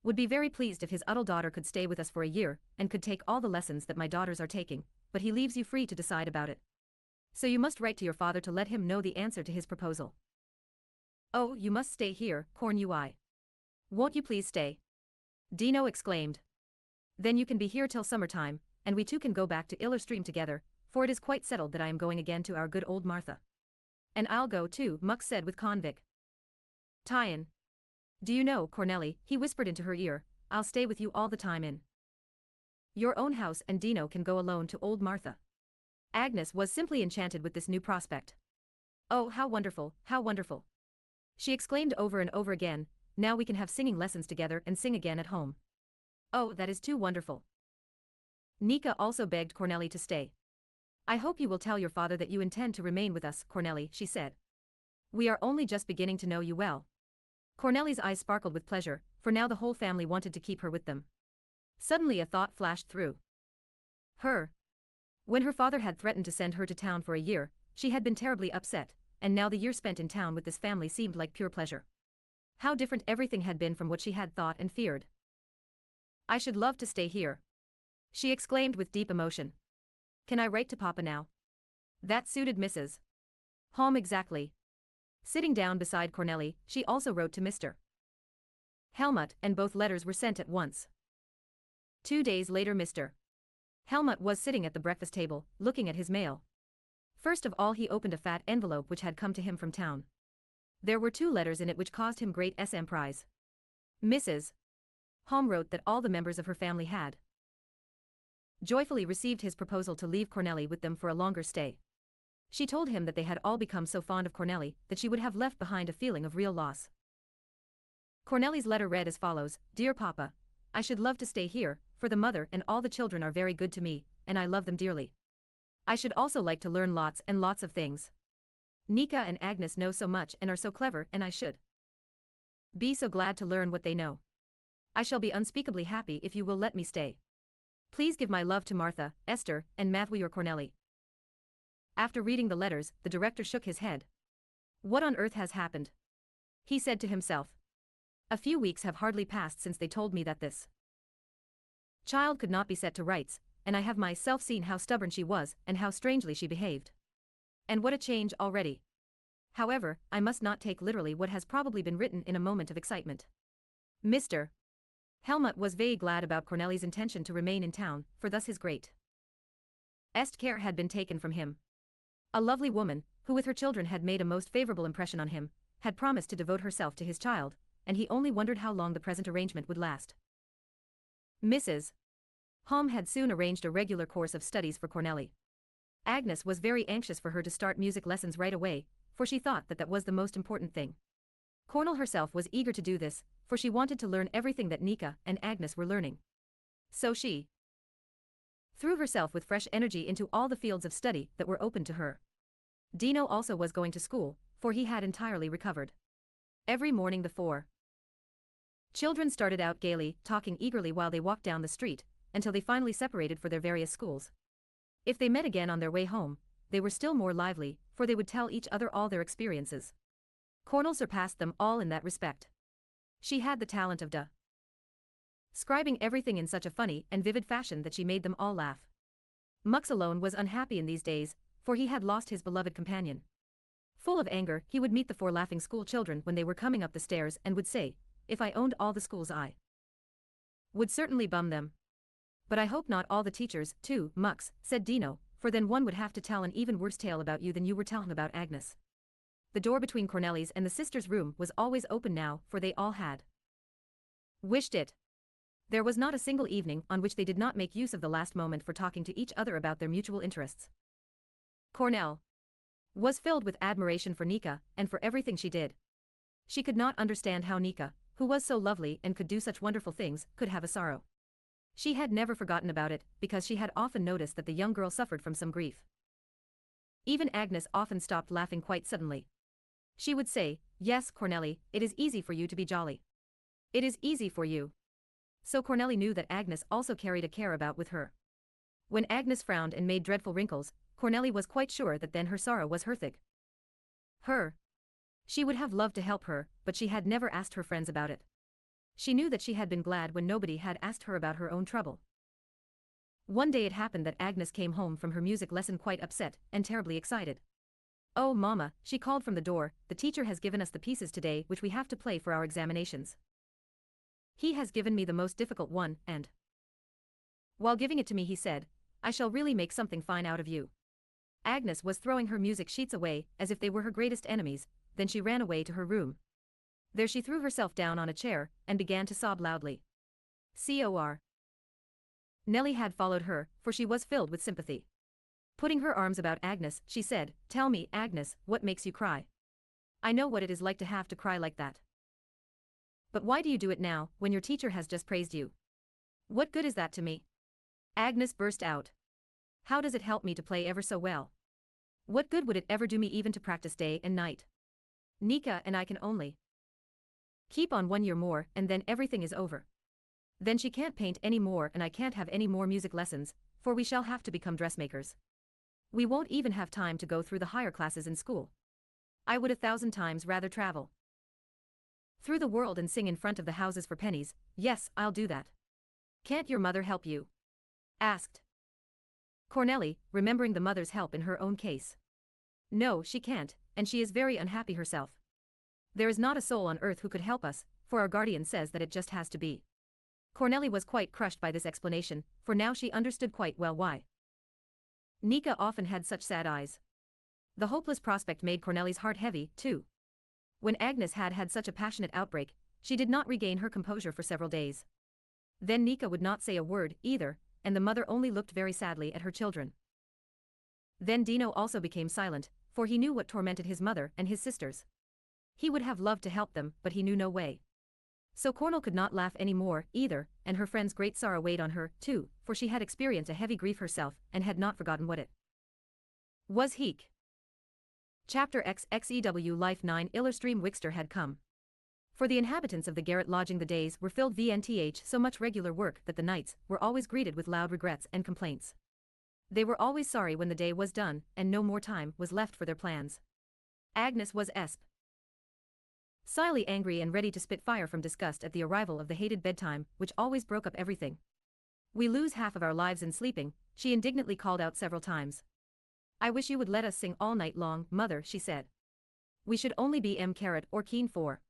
would be very pleased if his adult daughter could stay with us for a year, and could take all the lessons that my daughters are taking, but he leaves you free to decide about it. So you must write to your father to let him know the answer to his proposal." "Oh, you must stay here, Cornui. Won't you please stay?" Dino exclaimed. "Then you can be here till summertime, and we two can go back to Illerstream together, for it is quite settled that I am going again to our good old Martha." "And I'll go too," Mux said with conviction. "Tyan. Do you know, Cornelli," he whispered into her ear, "I'll stay with you all the time in your own house, and Dino can go alone to old Martha." Agnes was simply enchanted with this new prospect. "Oh, how wonderful, how wonderful!" she exclaimed over and over again. "Now we can have singing lessons together and sing again at home. Oh, that is too wonderful." Nika also begged Cornelli to stay. "I hope you will tell your father that you intend to remain with us, Cornelli," she said. "We are only just beginning to know you well." Cornelli's eyes sparkled with pleasure, for now the whole family wanted to keep her with them. Suddenly a thought flashed through her. When her father had threatened to send her to town for a year, she had been terribly upset, and now the year spent in town with this family seemed like pure pleasure. How different everything had been from what she had thought and feared. "I should love to stay here," she exclaimed with deep emotion. "Can I write to Papa now?" That suited Mrs. Home exactly. Sitting down beside Cornelli, she also wrote to Mr. Helmut, and both letters were sent at once. 2 days later Mr. Helmut was sitting at the breakfast table, looking at his mail. First of all he opened a fat envelope which had come to him from town. There were 2 letters in it which caused him great surprise. Mrs. Home wrote that all the members of her family had joyfully received his proposal to leave Cornelli with them for a longer stay. She told him that they had all become so fond of Cornelli that she would have left behind a feeling of real loss. Cornelli's letter read as follows: "Dear Papa, I should love to stay here, for the mother and all the children are very good to me, and I love them dearly. I should also like to learn lots and lots of things. Nika and Agnes know so much and are so clever, and I should be so glad to learn what they know. I shall be unspeakably happy if you will let me stay. Please give my love to Martha, Esther, and Matthew or Cornelli. After reading the letters, the director shook his head. What on earth has happened? He said to himself. A few weeks have hardly passed since they told me that this child could not be set to rights, and I have myself seen how stubborn she was and how strangely she behaved. And what a change already. However, I must not take literally what has probably been written in a moment of excitement. Mr. Helmut was very glad about Cornelli's intention to remain in town, for thus his great care had been taken from him. A lovely woman, who with her children had made a most favorable impression on him, had promised to devote herself to his child, and he only wondered how long the present arrangement would last. Mrs. Halm had soon arranged a regular course of studies for Cornelli. Agnes was very anxious for her to start music lessons right away, for she thought that was the most important thing. Cornel herself was eager to do this, for she wanted to learn everything that Nika and Agnes were learning. So she threw herself with fresh energy into all the fields of study that were open to her. Dino also was going to school, for he had entirely recovered. Every morning the four children started out gaily, talking eagerly while they walked down the street, until they finally separated for their various schools. If they met again on their way home, they were still more lively, for they would tell each other all their experiences. Cornel surpassed them all in that respect. She had the talent of describing everything in such a funny and vivid fashion that she made them all laugh. Mux alone was unhappy in these days, for he had lost his beloved companion. Full of anger, he would meet the four laughing school children when they were coming up the stairs and would say, "If I owned all the schools I would certainly bum them." "But I hope not all the teachers, too, Mux," said Dino, "for then one would have to tell an even worse tale about you than you were telling about Agnes." The door between Cornelli's and the sisters' room was always open now, for they all had wished it. There was not a single evening on which they did not make use of the last moment for talking to each other about their mutual interests. Cornell was filled with admiration for Nika and for everything she did. She could not understand how Nika, who was so lovely and could do such wonderful things, could have a sorrow. She had never forgotten about it, because she had often noticed that the young girl suffered from some grief. Even Agnes often stopped laughing quite suddenly. She would say, "Yes, Cornelli, it is easy for you to be jolly. It is easy for you." So Cornelli knew that Agnes also carried a care about with her. When Agnes frowned and made dreadful wrinkles, Cornelli was quite sure that then her sorrow was her. She would have loved to help her, but she had never asked her friends about it. She knew that she had been glad when nobody had asked her about her own trouble. One day it happened that Agnes came home from her music lesson quite upset and terribly excited. "Oh, Mama," she called from the door, "the teacher has given us the pieces today which we have to play for our examinations. He has given me the most difficult one, and while giving it to me he said, 'I shall really make something fine out of you.'" Agnes was throwing her music sheets away as if they were her greatest enemies, then she ran away to her room. There she threw herself down on a chair and began to sob loudly. Cor. Nellie had followed her, for she was filled with sympathy. Putting her arms about Agnes, she said, "Tell me, Agnes, what makes you cry? I know what it is like to have to cry like that. But why do you do it now, when your teacher has just praised you? What good is that to me?" Agnes burst out. "How does it help me to play ever so well? What good would it ever do me even to practice day and night? Nika and I can only keep on 1 year more and then everything is over. Then she can't paint any more and I can't have any more music lessons, for we shall have to become dressmakers. We won't even have time to go through the higher classes in school. I would 1,000 times rather travel through the world and sing in front of the houses for pennies. Yes, I'll do that." "Can't your mother help you?" asked Cornelli, remembering the mother's help in her own case. "No, she can't, and she is very unhappy herself. There is not a soul on earth who could help us, for our guardian says that it just has to be." Cornelli was quite crushed by this explanation, for now she understood quite well why Nika often had such sad eyes. The hopeless prospect made Cornelli's heart heavy, too. When Agnes had such a passionate outbreak, she did not regain her composure for several days. Then Nika would not say a word, either, and the mother only looked very sadly at her children. Then Dino also became silent, for he knew what tormented his mother and his sisters. He would have loved to help them, but he knew no way. So Cornel could not laugh any more, either, and her friend's great sorrow weighed on her, too, for she had experienced a heavy grief herself and had not forgotten what it was. Heek. Chapter XXEW Life 9 Illerstream Wixter had come. For the inhabitants of the garret lodging the days were filled vnth so much regular work that the nights were always greeted with loud regrets and complaints. They were always sorry when the day was done, and no more time was left for their plans. Agnes was slyly angry and ready to spit fire from disgust at the arrival of the hated bedtime, which always broke up everything. "We lose half of our lives in sleeping," she indignantly called out several times. "I wish you would let us sing all night long, mother," she said. "We should only be or keen for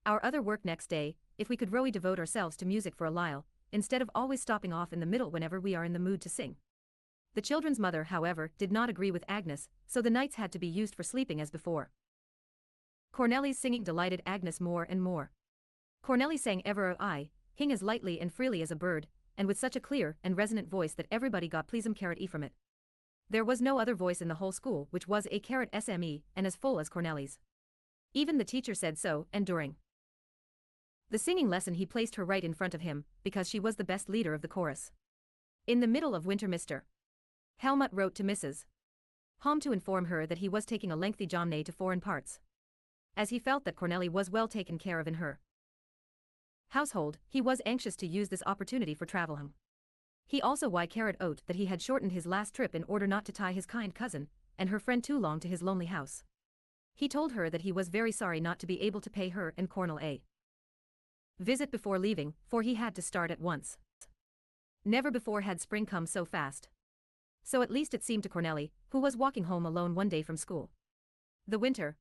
our other work next day, if we could really devote ourselves to music for a while, instead of always stopping off in the middle whenever we are in the mood to sing." The children's mother, however, did not agree with Agnes, so the nights had to be used for sleeping as before. Cornelli's singing delighted Agnes more and more. Cornelli sang ever I, hing as lightly and freely as a bird, and with such a clear and resonant voice that everybody got pleasum from it. There was no other voice in the whole school which was sme and as full as Cornelli's. Even the teacher said so, and during the singing lesson he placed her right in front of him, because she was the best leader of the chorus. In the middle of winter Mr. Helmut wrote to Mrs. Hom to inform her that he was taking a lengthy journey to foreign parts. As he felt that Cornelli was well taken care of in her household, he was anxious to use this opportunity for traveling. He also wrote that he had shortened his last trip in order not to tie his kind cousin and her friend too long to his lonely house. He told her that he was very sorry not to be able to pay her and Cornel a visit before leaving, for he had to start at once. Never before had spring come so fast. So at least it seemed to Cornelli, who was walking home alone one day from school. The winter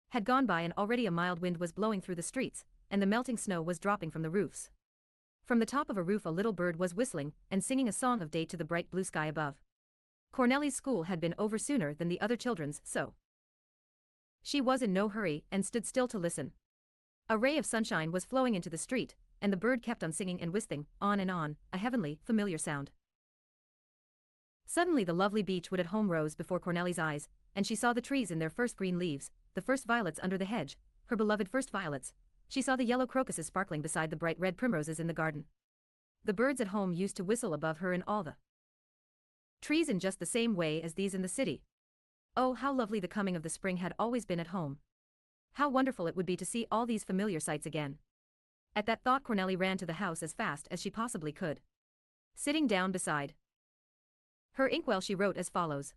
had gone by and already a mild wind was blowing through the streets, and the melting snow was dropping from the roofs. From the top of a roof a little bird was whistling and singing a song of day to the bright blue sky above. Cornelli's school had been over sooner than the other children's, so she was in no hurry and stood still to listen. A ray of sunshine was flowing into the street, and the bird kept on singing and whistling, on and on, a heavenly, familiar sound. Suddenly the lovely beechwood at home rose before Cornelli's eyes, and she saw the trees in their first green leaves, the first violets under the hedge, her beloved first violets. She saw the yellow crocuses sparkling beside the bright red primroses in the garden. The birds at home used to whistle above her in all the trees in just the same way as these in the city. Oh, how lovely the coming of the spring had always been at home. How wonderful it would be to see all these familiar sights again. At that thought Cornelli ran to the house as fast as she possibly could. Sitting down beside her inkwell she wrote as follows.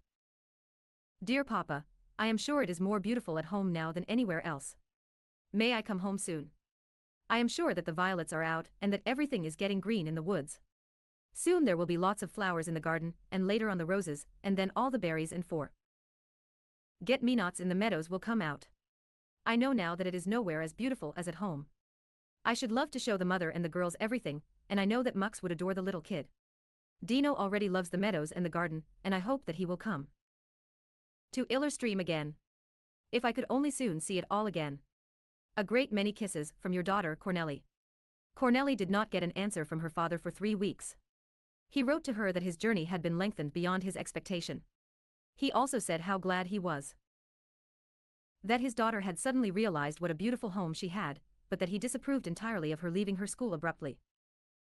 "Dear Papa, I am sure it is more beautiful at home now than anywhere else. May I come home soon? I am sure that the violets are out and that everything is getting green in the woods. Soon there will be lots of flowers in the garden, and later on the roses, and then all the berries and forget-me-nots in the meadows will come out. I know now that it is nowhere as beautiful as at home. I should love to show the mother and the girls everything, and I know that Mux would adore the little kid. Dino already loves the meadows and the garden, and I hope that he will come to Iller Stream again. If I could only soon see it all again. A great many kisses from your daughter Cornelli." Cornelli did not get an answer from her father for 3 weeks. He wrote to her that his journey had been lengthened beyond his expectation. He also said how glad he was that his daughter had suddenly realized what a beautiful home she had, but that he disapproved entirely of her leaving her school abruptly.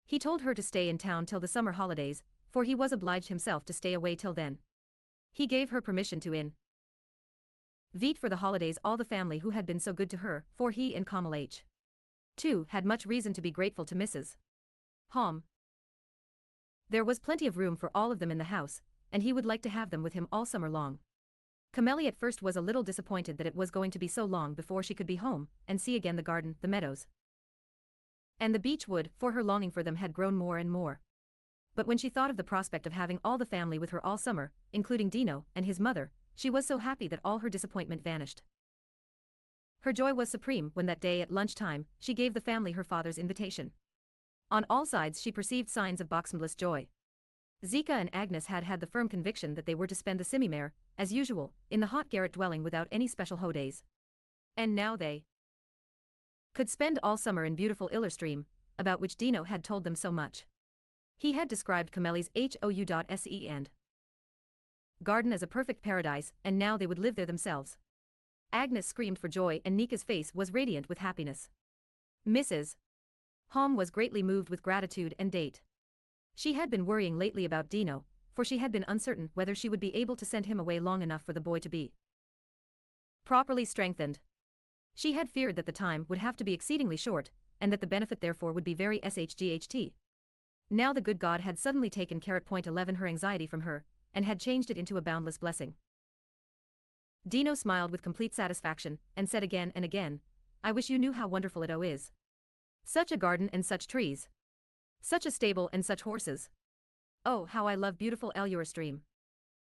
He told her to stay in town till the summer holidays, for he was obliged himself to stay away till then. He gave her permission to invite for the holidays all the family who had been so good to her, for he and Kamal H. too had much reason to be grateful to Mrs. Hom. There was plenty of room for all of them in the house, and he would like to have them with him all summer long. Camelli at first was a little disappointed that it was going to be so long before she could be home and see again the garden, the meadows, and the beech wood, for her longing for them had grown more and more. But when she thought of the prospect of having all the family with her all summer, including Dino and his mother, she was so happy that all her disappointment vanished. Her joy was supreme when that day at lunchtime she gave the family her father's invitation. On all sides she perceived signs of bottomless joy. Zika and Agnes had had the firm conviction that they were to spend the simimare, as usual, in the hot garret dwelling without any special holidays. And now they could spend all summer in beautiful Iller Stream, about which Dino had told them so much. He had described Camelli's hou.se and garden as a perfect paradise, and now they would live there themselves. Agnes screamed for joy and Nika's face was radiant with happiness. Mrs. Hom was greatly moved with gratitude and date. She had been worrying lately about Dino, for she had been uncertain whether she would be able to send him away long enough for the boy to be properly strengthened. She had feared that the time would have to be exceedingly short, and that the benefit therefore would be very shght. Now the good God had suddenly taken .11 her anxiety from her, and had changed it into a boundless blessing. Dino smiled with complete satisfaction, and said again and again, I wish you knew how wonderful it is. Such a garden and such trees. Such a stable and such horses. Oh, how I love beautiful Stream.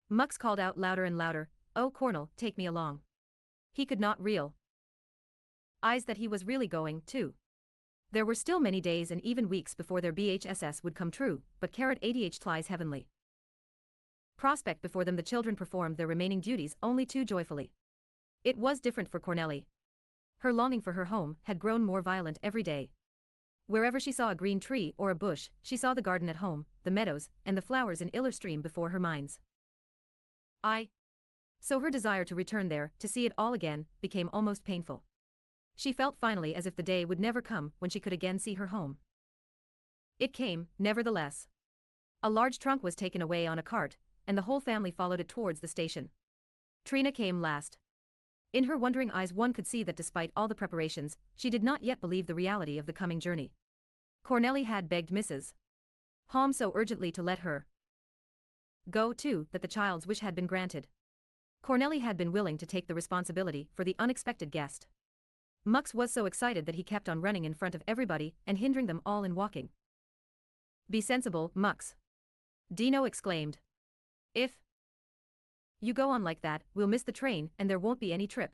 Mux called out louder and louder, oh Cornel, take me along. He could not realize that he was really going, too. There were still many days and even weeks before their BHSS would come true, but .80 Tlies heavenly prospect before them, the children performed their remaining duties only too joyfully. It was different for Cornelli. Her longing for her home had grown more violent every day. Wherever she saw a green tree or a bush, she saw the garden at home, the meadows, and the flowers in Stream before her mind's eye. So her desire to return there, to see it all again, became almost painful. She felt finally as if the day would never come when she could again see her home. It came, nevertheless. A large trunk was taken away on a cart, and the whole family followed it towards the station. Trina came last. In her wondering eyes one could see that despite all the preparations, she did not yet believe the reality of the coming journey. Cornelli had begged Mrs. Holmes so urgently to let her go too that the child's wish had been granted. Cornelli had been willing to take the responsibility for the unexpected guest. Mux was so excited that he kept on running in front of everybody and hindering them all in walking. Be sensible, Mux. Dino exclaimed. If you go on like that, we'll miss the train and there won't be any trip.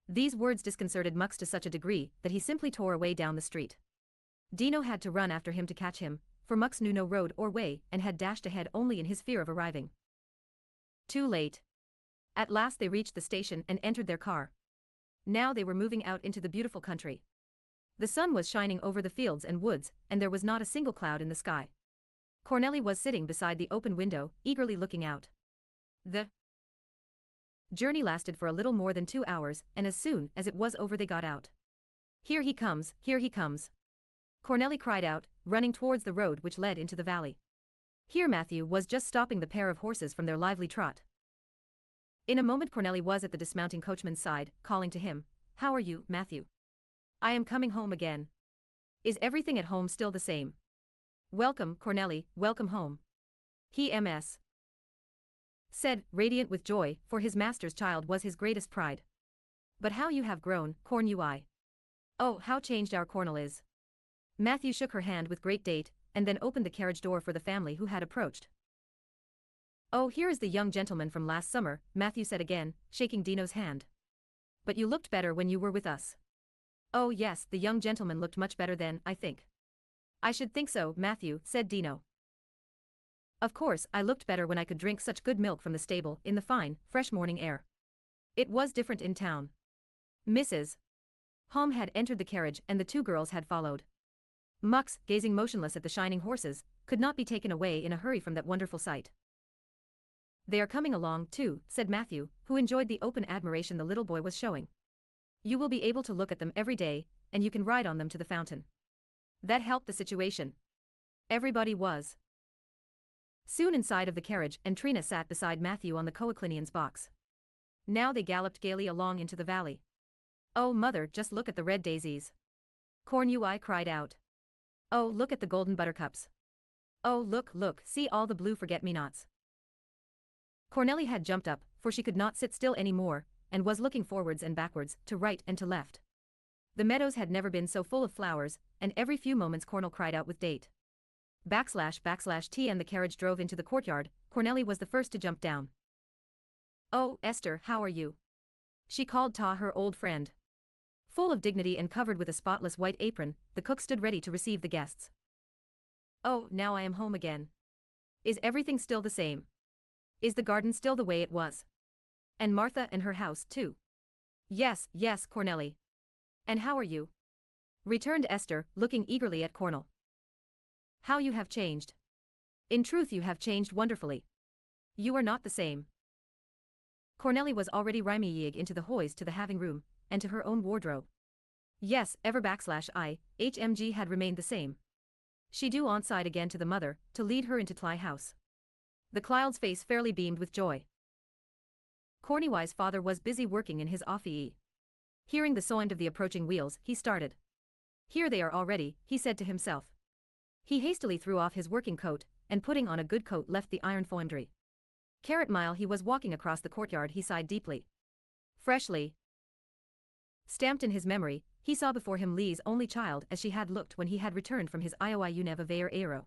These words disconcerted Mux to such a degree that he simply tore away down the street. Dino had to run after him to catch him, for Mux knew no road or way and had dashed ahead only in his fear of arriving too late. At last they reached the station and entered their car. Now they were moving out into the beautiful country. The sun was shining over the fields and woods, and there was not a single cloud in the sky. Cornelli was sitting beside the open window, eagerly looking out. The journey lasted for a little more than 2 hours, and as soon as it was over they got out. Here he comes, here he comes. Cornelli cried out, running towards the road which led into the valley. Here Matthew was just stopping the pair of horses from their lively trot. In a moment Cornelli was at the dismounting coachman's side, calling to him, How are you, Matthew? I am coming home again. Is everything at home still the same? Welcome, Cornelli, welcome home. He said, radiant with joy, for his master's child was his greatest pride. But how you have grown, Cornui. Oh, how changed our Cornel is. Matthew shook her hand with great date, and then opened the carriage door for the family who had approached. Oh, here is the young gentleman from last summer, Matthew said again, shaking Dino's hand. But you looked better when you were with us. Oh yes, the young gentleman looked much better then, I think. I should think so, Matthew, said Dino. Of course, I looked better when I could drink such good milk from the stable in the fine, fresh morning air. It was different in town. Mrs. Holm had entered the carriage and the two girls had followed. Mux, gazing motionless at the shining horses, could not be taken away in a hurry from that wonderful sight. They are coming along, too, said Matthew, who enjoyed the open admiration the little boy was showing. You will be able to look at them every day, and you can ride on them to the fountain. That helped the situation. Everybody was soon inside of the carriage and Trina sat beside Matthew on the coaclinian's box. Now they galloped gaily along into the valley. Oh mother, just look at the red daisies. Cornui cried out. Oh, look at the golden buttercups. Oh, look, look, see all the blue forget-me-nots. Cornelli had jumped up, for she could not sit still any more, and was looking forwards and backwards, to right and to left. The meadows had never been so full of flowers, and every few moments Cornel cried out with date. /T and the carriage drove into the courtyard. Cornelli was the first to jump down. Oh, Esther, how are you? She called Ta, her old friend. Full of dignity and covered with a spotless white apron, the cook stood ready to receive the guests. Oh, now I am home again. Is everything still the same? Is the garden still the way it was? And Martha and her house, too? Yes, yes, Cornelli. And how are you? Returned Esther, looking eagerly at Cornel. How you have changed. In truth you have changed wonderfully. You are not the same. Cornelli was already rimeying into the hoist to the having room, and to her own wardrobe. Yes, ever /IHMG had remained the same. She due onside again to the mother, to lead her into Tly house. The child's face fairly beamed with joy. Cornui's father was busy working in his office. Hearing the sound of the approaching wheels, he started. Here they are already, he said to himself. He hastily threw off his working coat, and putting on a good coat left the iron foundry. Carrot mile he was walking across the courtyard. He sighed deeply. Freshly stamped in his memory, he saw before him Lee's only child as she had looked when he had returned from his Iowa Veyer Aero.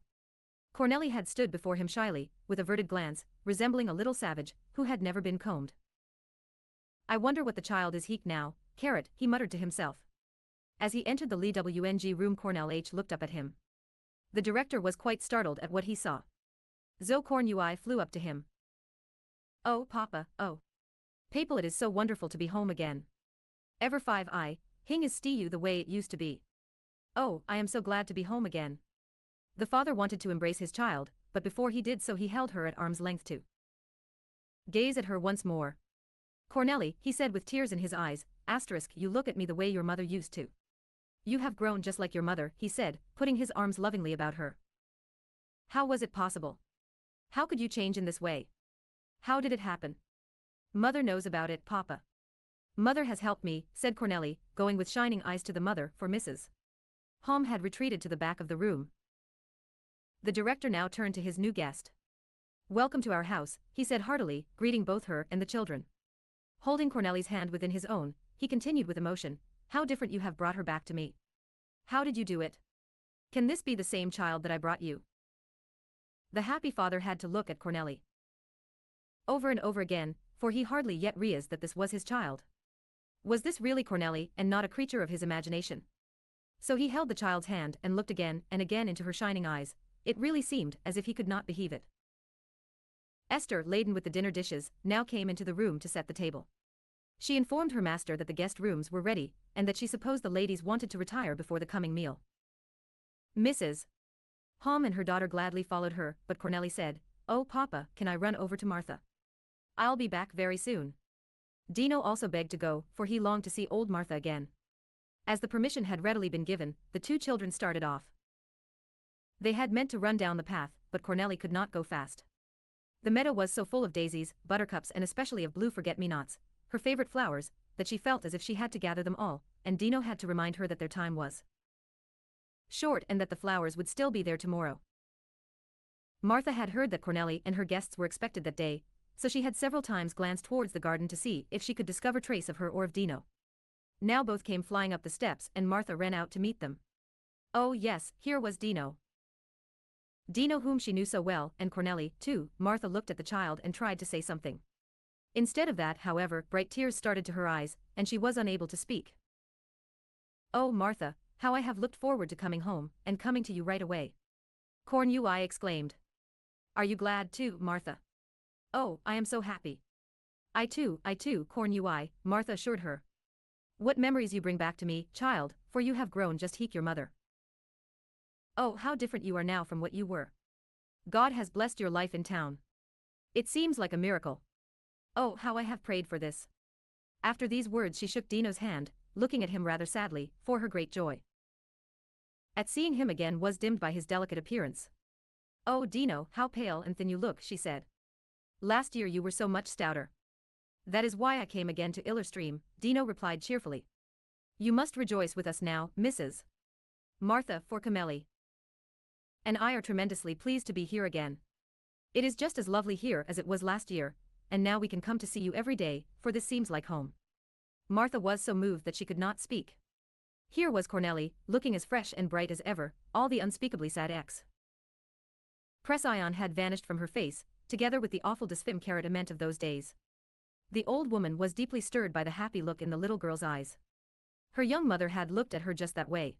Cornelli had stood before him shyly, with averted glance, resembling a little savage, who had never been combed. I wonder what the child is heek now, Carrot, he muttered to himself. As he entered the Lee WNG room, Cornelli looked up at him. The director was quite startled at what he saw. Zo Cornui flew up to him. Oh, Papa, oh. Papal, it is so wonderful to be home again. Ever 5 hing is you the way it used to be. Oh, I am so glad to be home again. The father wanted to embrace his child, but before he did so he held her at arm's length to gaze at her once more. Cornelli, he said with tears in his eyes, you look at me the way your mother used to. You have grown just like your mother, he said, putting his arms lovingly about her. How was it possible? How could you change in this way? How did it happen? Mother knows about it, Papa. Mother has helped me, said Cornelli, going with shining eyes to the mother, for Mrs. Hom had retreated to the back of the room. The director now turned to his new guest. Welcome to our house, he said heartily, greeting both her and the children. Holding Cornelli's hand within his own, he continued with emotion, how different you have brought her back to me. How did you do it? Can this be the same child that I brought you? The happy father had to look at Cornelli over and over again, for he hardly yet realized that this was his child. Was this really Cornelli and not a creature of his imagination? So he held the child's hand and looked again and again into her shining eyes. It really seemed as if he could not believe it. Esther, laden with the dinner dishes, now came into the room to set the table. She informed her master that the guest rooms were ready, and that she supposed the ladies wanted to retire before the coming meal. Mrs. Hom and her daughter gladly followed her, but Cornelli said, Oh, Papa, can I run over to Martha? I'll be back very soon. Dino also begged to go, for he longed to see old Martha again. As the permission had readily been given, the two children started off. They had meant to run down the path, but Cornelli could not go fast. The meadow was so full of daisies, buttercups and especially of blue forget-me-nots, her favorite flowers, that she felt as if she had to gather them all, and Dino had to remind her that their time was short and that the flowers would still be there tomorrow. Martha had heard that Cornelli and her guests were expected that day, so she had several times glanced towards the garden to see if she could discover trace of her or of Dino. Now both came flying up the steps and Martha ran out to meet them. Oh yes, here was Dino. Dino, whom she knew so well, and Cornelli, too. Martha looked at the child and tried to say something. Instead of that, however, bright tears started to her eyes, and she was unable to speak. Oh, Martha, how I have looked forward to coming home, and coming to you right away. Cornui exclaimed. Are you glad too, Martha? Oh, I am so happy. I too, Cornui, Martha assured her. What memories you bring back to me, child, for you have grown just like your mother. Oh, how different you are now from what you were. God has blessed your life in town. It seems like a miracle. Oh, how I have prayed for this. After these words she shook Dino's hand, looking at him rather sadly, for her great joy at seeing him again was dimmed by his delicate appearance. Oh, Dino, how pale and thin you look, she said. Last year you were so much stouter. That is why I came again to Illerstream, Dino replied cheerfully. You must rejoice with us now, Mrs. Martha, for Cornelli and I are tremendously pleased to be here again. It is just as lovely here as it was last year, and now we can come to see you every day, for this seems like home. Martha was so moved that she could not speak. Here was Cornelli, looking as fresh and bright as ever, all the unspeakably sad expression had vanished from her face, together with the awful disfigurement of those days. The old woman was deeply stirred by the happy look in the little girl's eyes. Her young mother had looked at her just that way.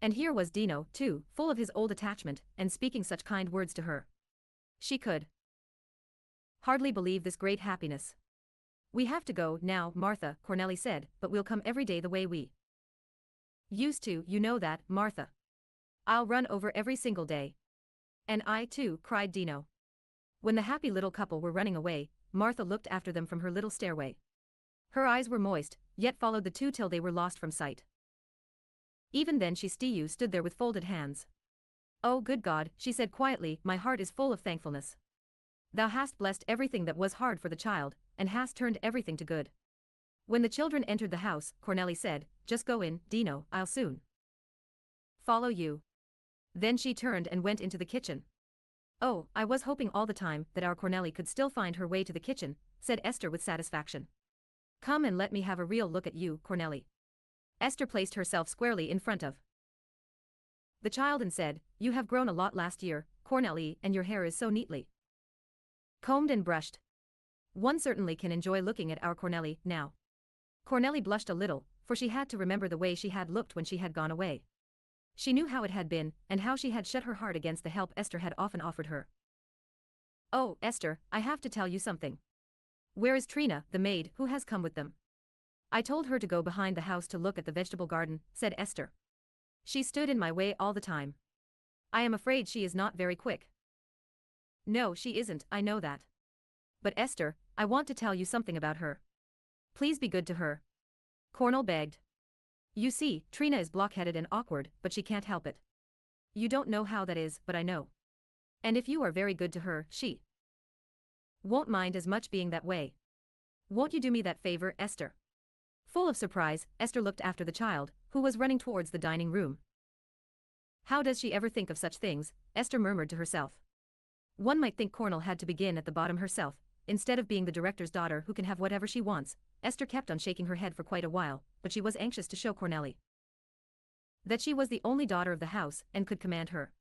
And here was Dino, too, full of his old attachment, and speaking such kind words to her. She could hardly believe this great happiness. We have to go now, Martha, Cornelli said, but we'll come every day the way we used to, you know that, Martha. I'll run over every single day. And I too, cried Dino. When the happy little couple were running away, Martha looked after them from her little stairway. Her eyes were moist, yet followed the two till they were lost from sight. Even then she stood there with folded hands. Oh good God, she said quietly, my heart is full of thankfulness. Thou hast blessed everything that was hard for the child, and hast turned everything to good. When the children entered the house, Cornelli said, just go in, Dino, I'll soon follow you. Then she turned and went into the kitchen. "Oh, I was hoping all the time that our Cornelli could still find her way to the kitchen," said Esther with satisfaction. "Come and let me have a real look at you, Cornelli." Esther placed herself squarely in front of the child and said, "You have grown a lot last year, Cornelli, and your hair is so neatly combed and brushed. One certainly can enjoy looking at our Cornelli now." Cornelli blushed a little, for she had to remember the way she had looked when she had gone away. She knew how it had been, and how she had shut her heart against the help Esther had often offered her. "Oh, Esther, I have to tell you something. Where is Trina, the maid, who has come with them?" "I told her to go behind the house to look at the vegetable garden," said Esther. "She stood in my way all the time. I am afraid she is not very quick." "No, she isn't, I know that. But Esther, I want to tell you something about her. Please be good to her," Cornell begged. "You see, Trina is blockheaded and awkward, but she can't help it. You don't know how that is, but I know. And if you are very good to her, she won't mind as much being that way. Won't you do me that favor, Esther?" Full of surprise, Esther looked after the child, who was running towards the dining room. "How does she ever think of such things?" Esther murmured to herself. One might think Cornell had to begin at the bottom herself, instead of being the director's daughter who can have whatever she wants. Esther kept on shaking her head for quite a while, but she was anxious to show Cornelli that she was the only daughter of the house and could command her.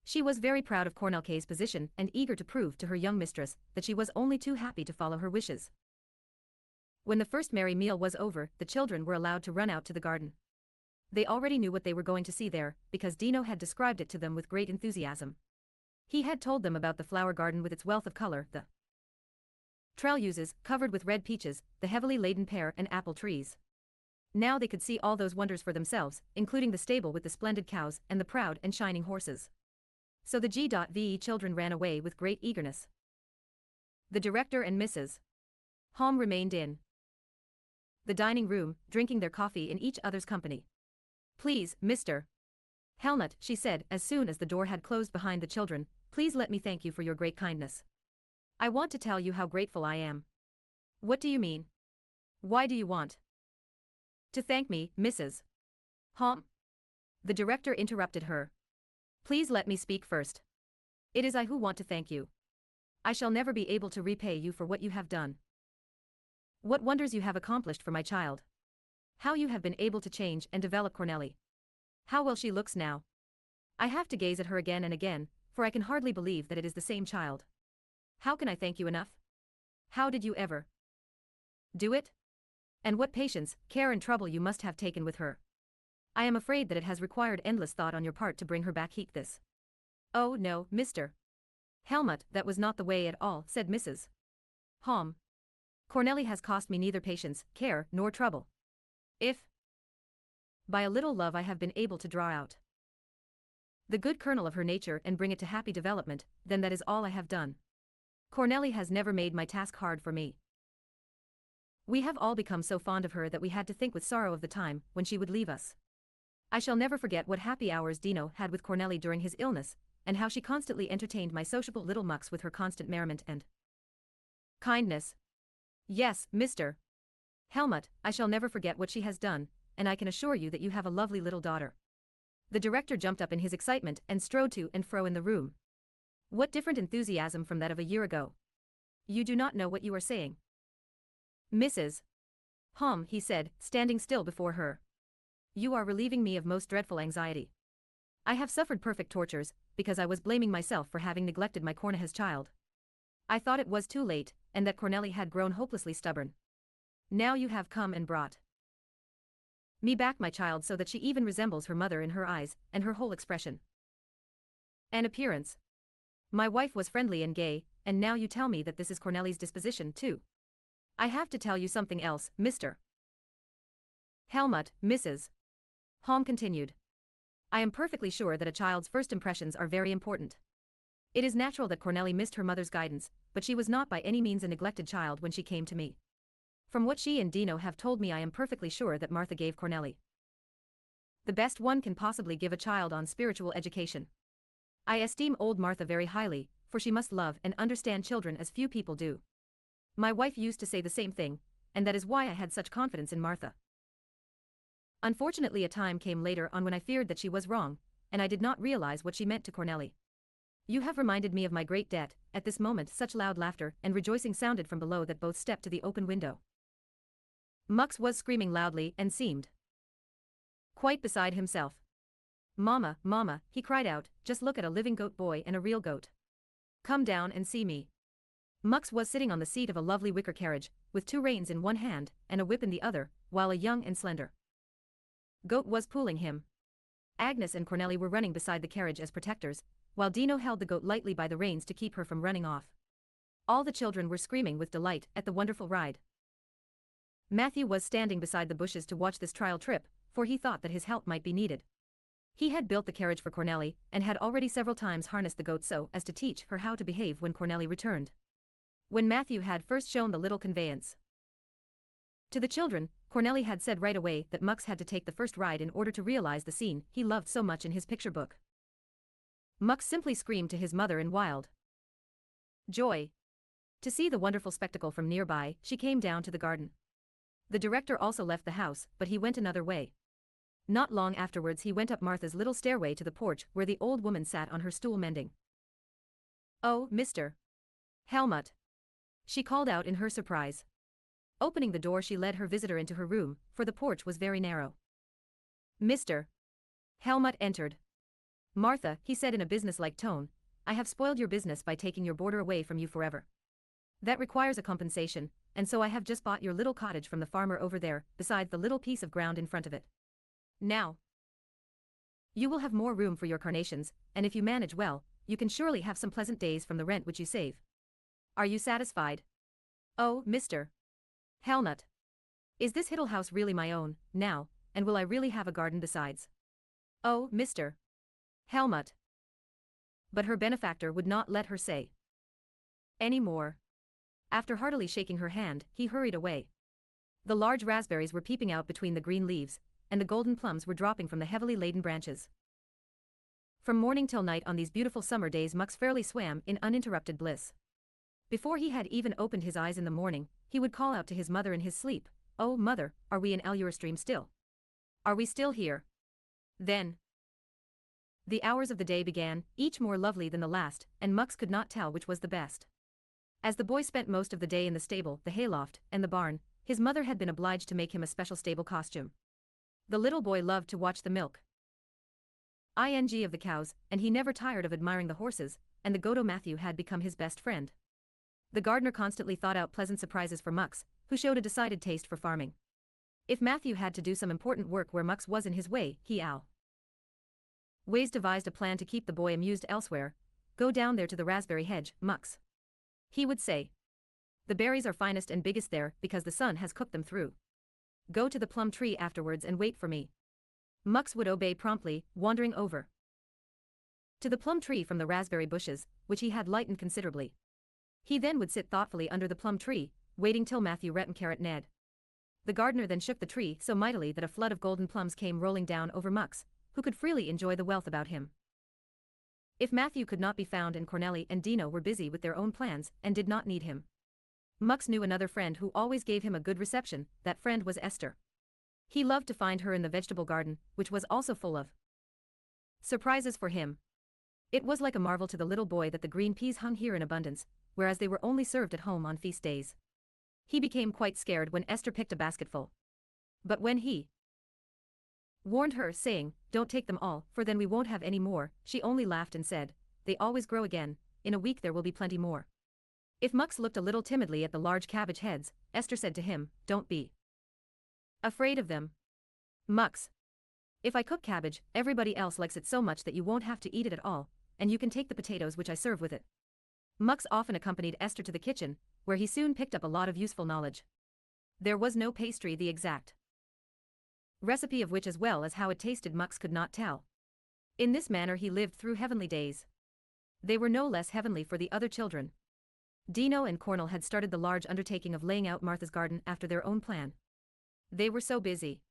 She was very proud of Cornell's position and eager to prove to her young mistress that she was only too happy to follow her wishes. When the first merry meal was over, the children were allowed to run out to the garden. They already knew what they were going to see there, because Dino had described it to them with great enthusiasm. He had told them about the flower garden with its wealth of color, the trellises covered with red peaches, the heavily laden pear and apple trees. Now they could see all those wonders for themselves, including the stable with the splendid cows and the proud and shining horses. So the G.V. children ran away with great eagerness. The director and Mrs. Hom remained in the dining room, drinking their coffee in each other's company. "Please, Mr. Helmut," she said, as soon as the door had closed behind the children, "please let me thank you for your great kindness. I want to tell you how grateful I am." "What do you mean? Why do you want to thank me, Mrs. Hom?" The director interrupted her. "Please let me speak first. It is I who want to thank you. I shall never be able to repay you for what you have done. What wonders you have accomplished for my child. How you have been able to change and develop Cornelli. How well she looks now. I have to gaze at her again and again, for I can hardly believe that it is the same child. How can I thank you enough? How did you ever do it? And what patience, care and trouble you must have taken with her. I am afraid that it has required endless thought on your part to bring her back this." "Oh no, Mr. Helmut, that was not the way at all," said Mrs. Hom. "Cornelli has cost me neither patience, care, nor trouble. If by a little love I have been able to draw out the good kernel of her nature and bring it to happy development, then that is all I have done. Cornelli has never made my task hard for me. We have all become so fond of her that we had to think with sorrow of the time when she would leave us. I shall never forget what happy hours Dino had with Cornelli during his illness, and how she constantly entertained my sociable little mucks with her constant merriment and kindness. Yes, Mr. Helmut, I shall never forget what she has done, and I can assure you that you have a lovely little daughter." The director jumped up in his excitement and strode to and fro in the room. What different enthusiasm from that of a year ago. "You do not know what you are saying, Mrs. Hom," he said, standing still before her. "You are relieving me of most dreadful anxiety. I have suffered perfect tortures, because I was blaming myself for having neglected my Cornelli's child. I thought it was too late, and that Cornelli had grown hopelessly stubborn. Now you have come and brought me back my child so that she even resembles her mother in her eyes and her whole expression and appearance. My wife was friendly and gay, and now you tell me that this is Cornelli's disposition too. I have to tell you something else, Mr. Helmut," Mrs. Hom continued. "I am perfectly sure that a child's first impressions are very important. It is natural that Cornelli missed her mother's guidance, but she was not by any means a neglected child when she came to me. From what she and Dino have told me, I am perfectly sure that Martha gave Cornelli the best one can possibly give a child on spiritual education. I esteem old Martha very highly, for she must love and understand children as few people do. My wife used to say the same thing, and that is why I had such confidence in Martha. Unfortunately, a time came later on when I feared that she was wrong, and I did not realize what she meant to Cornelli. You have reminded me of my great debt. At this moment such loud laughter and rejoicing sounded from below that both stepped to the open window. Mux was screaming loudly and seemed quite beside himself. "Mama, Mama," he cried out, "just look at a living goat boy and a real goat. Come down and see me." Mux was sitting on the seat of a lovely wicker carriage, with 2 reins in one hand and a whip in the other, while a young and slender goat was pulling him. Agnes and Cornelli were running beside the carriage as protectors, while Dino held the goat lightly by the reins to keep her from running off. All the children were screaming with delight at the wonderful ride. Matthew was standing beside the bushes to watch this trial trip, for he thought that his help might be needed. He had built the carriage for Cornelli and had already several times harnessed the goat so as to teach her how to behave when Cornelli returned. When Matthew had first shown the little conveyance to the children, Cornelli had said right away that Mux had to take the first ride in order to realize the scene he loved so much in his picture book. Mux simply screamed to his mother in wild joy. To see the wonderful spectacle from nearby, she came down to the garden. The director also left the house, but he went another way. Not long afterwards he went up Martha's little stairway to the porch where the old woman sat on her stool mending. "Oh, Mr. Helmut," she called out in her surprise. Opening the door she led her visitor into her room, for the porch was very narrow. Mr. Helmut entered. "Martha," he said in a business-like tone, "I have spoiled your business by taking your boarder away from you forever. That requires a compensation, and so I have just bought your little cottage from the farmer over there, besides the little piece of ground in front of it. Now, you will have more room for your carnations, and if you manage well, you can surely have some pleasant days from the rent which you save. Are you satisfied? Oh, Mr. Helmut. Is this Hiddle house really my own, now, and will I really have a garden besides? Oh, Mr. Helmut." But her benefactor would not let her say any more. After heartily shaking her hand, he hurried away. The large raspberries were peeping out between the green leaves, and the golden plums were dropping from the heavily laden branches. From morning till night on these beautiful summer days Mux fairly swam in uninterrupted bliss. Before he had even opened his eyes in the morning, he would call out to his mother in his sleep, "Oh, mother, are we in Stream still? Are we still here?" Then the hours of the day began, each more lovely than the last, and Mux could not tell which was the best. As the boy spent most of the day in the stable, the hayloft, and the barn, his mother had been obliged to make him a special stable costume. The little boy loved to watch the milk of the cows, and he never tired of admiring the horses, and the goat Matthew had become his best friend. The gardener constantly thought out pleasant surprises for Mux, who showed a decided taste for farming. If Matthew had to do some important work where Mux was in his way, he always devised a plan to keep the boy amused elsewhere. "Go down there to the raspberry hedge, Mux," he would say. "The berries are finest and biggest there because the sun has cooked them through. Go to the plum tree afterwards and wait for me." Mux would obey promptly, wandering over to the plum tree from the raspberry bushes, which he had lightened considerably. He then would sit thoughtfully under the plum tree, waiting till Matthew Rettencarrot Ned. The gardener then shook the tree so mightily that a flood of golden plums came rolling down over Mux, who could freely enjoy the wealth about him. If Matthew could not be found and Cornelli and Dino were busy with their own plans and did not need him, Mux knew another friend who always gave him a good reception. That friend was Esther. He loved to find her in the vegetable garden, which was also full of surprises for him. It was like a marvel to the little boy that the green peas hung here in abundance, whereas they were only served at home on feast days. He became quite scared when Esther picked a basketful. But when he warned her, saying, "Don't take them all, for then we won't have any more," she only laughed and said, "They always grow again, in a week there will be plenty more." If Mux looked a little timidly at the large cabbage heads, Esther said to him, "Don't be afraid of them, Mux. If I cook cabbage, everybody else likes it so much that you won't have to eat it at all, and you can take the potatoes which I serve with it." Mux often accompanied Esther to the kitchen, where he soon picked up a lot of useful knowledge. There was no pastry the exact recipe of which as well as how it tasted Mux could not tell. In this manner he lived through heavenly days. They were no less heavenly for the other children. Dino and Cornel had started the large undertaking of laying out Martha's garden after their own plan. They were so busy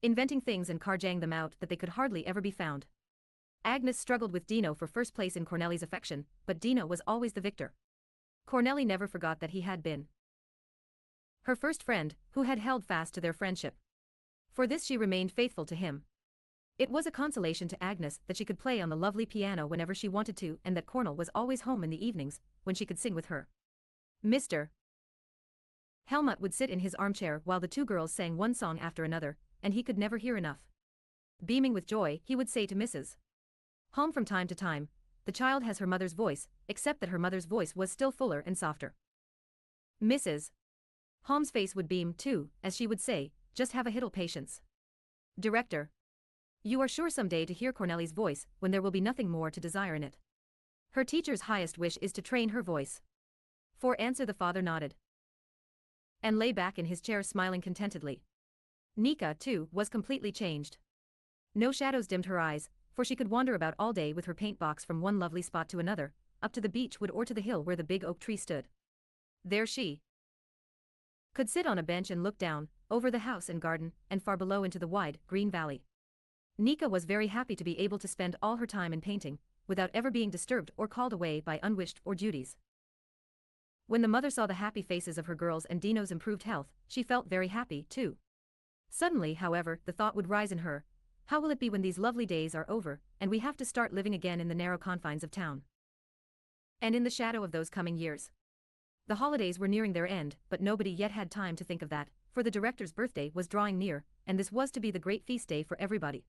inventing things and carjang them out that they could hardly ever be found. Agnes struggled with Dino for first place in Cornelli's affection, but Dino was always the victor. Cornelli never forgot that he had been her first friend, who had held fast to their friendship. For this she remained faithful to him. It was a consolation to Agnes that she could play on the lovely piano whenever she wanted to and that Cornel was always home in the evenings, when she could sing with her. Mr. Helmut would sit in his armchair while the two girls sang one song after another, and he could never hear enough. Beaming with joy, he would say to Mrs. Holm from time to time, "The child has her mother's voice," except that her mother's voice was still fuller and softer. Mrs. Holm's face would beam, too, as she would say, "Just have a little patience. Director. You are sure someday to hear Cornelli's voice, when there will be nothing more to desire in it. Her teacher's highest wish is to train her voice." For answer the father nodded and lay back in his chair smiling contentedly. Nika, too, was completely changed. No shadows dimmed her eyes, for she could wander about all day with her paint box from one lovely spot to another, up to the beech wood or to the hill where the big oak tree stood. There she could sit on a bench and look down, over the house and garden, and far below into the wide, green valley. Nika was very happy to be able to spend all her time in painting, without ever being disturbed or called away by unwished or duties. When the mother saw the happy faces of her girls and Dino's improved health, she felt very happy, too. Suddenly, however, the thought would rise in her, how will it be when these lovely days are over, and we have to start living again in the narrow confines of town? And in the shadow of those coming years. The holidays were nearing their end, but nobody yet had time to think of that, for the director's birthday was drawing near, and this was to be the great feast day for everybody.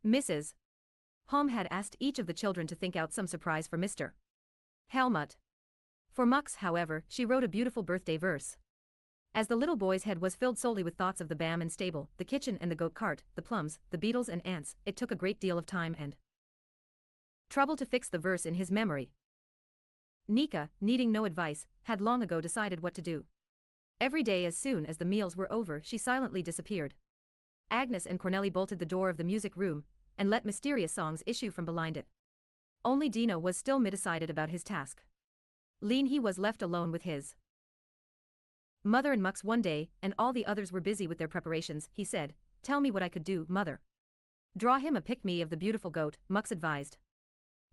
Mrs. Holm had asked each of the children to think out some surprise for Mr. Helmut. For Mux, however, she wrote a beautiful birthday verse. As the little boy's head was filled solely with thoughts of the bam and stable, the kitchen and the goat cart, the plums, the beetles and ants, it took a great deal of time and trouble to fix the verse in his memory. Nika, needing no advice, had long ago decided what to do. Every day as soon as the meals were over she silently disappeared. Agnes and Cornelli bolted the door of the music room, and let mysterious songs issue from behind it. Only Dino was still mid-decided about his task. He was left alone with his mother and Mux one day, and all the others were busy with their preparations. He said, "Tell me what I could do, mother." "Draw him a pic-me of the beautiful goat," Mux advised.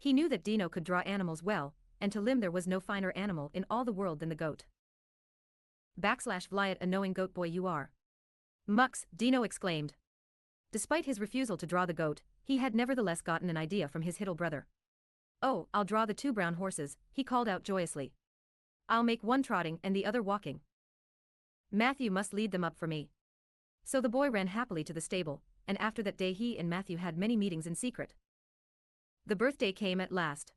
He knew that Dino could draw animals well, and to him there was no finer animal in all the world than the goat. /Vliet, a knowing goat boy you are. Mux, Dino exclaimed. Despite his refusal to draw the goat, he had nevertheless gotten an idea from his little brother. "Oh, I'll draw the two brown horses," he called out joyously. "I'll make one trotting and the other walking. Matthew must lead them up for me." So the boy ran happily to the stable, and after that day he and Matthew had many meetings in secret. The birthday came at last.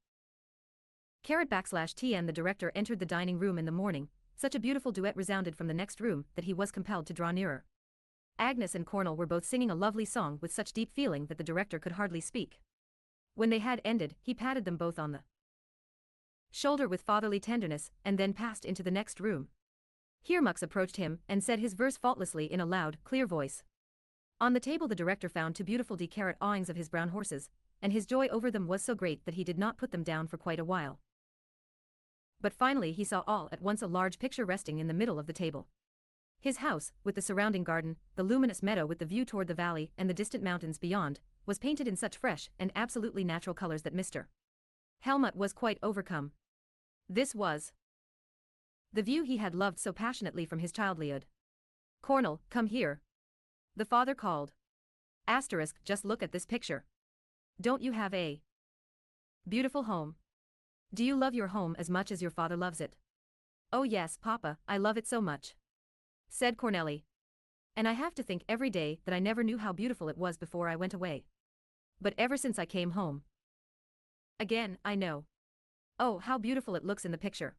/TN, the director entered the dining room in the morning. Such a beautiful duet resounded from the next room that he was compelled to draw nearer. Agnes and Cornel were both singing a lovely song with such deep feeling that the director could hardly speak. When they had ended, he patted them both on the shoulder with fatherly tenderness, and then passed into the next room. Here Mux approached him and said his verse faultlessly in a loud, clear voice. On the table the director found two beautiful decarat awings of his brown horses, and his joy over them was so great that he did not put them down for quite a while. But finally he saw all at once a large picture resting in the middle of the table. His house, with the surrounding garden, the luminous meadow with the view toward the valley and the distant mountains beyond, was painted in such fresh and absolutely natural colors that Mr. Helmut was quite overcome. This was the view he had loved so passionately from his childhood. "Cornel, come here," the father called. Just look at this picture. Don't you have a beautiful home? Do you love your home as much as your father loves it?" "Oh yes, Papa, I love it so much," said Cornelli. "And I have to think every day that I never knew how beautiful it was before I went away. But ever since I came home again, I know. Oh, how beautiful it looks in the picture."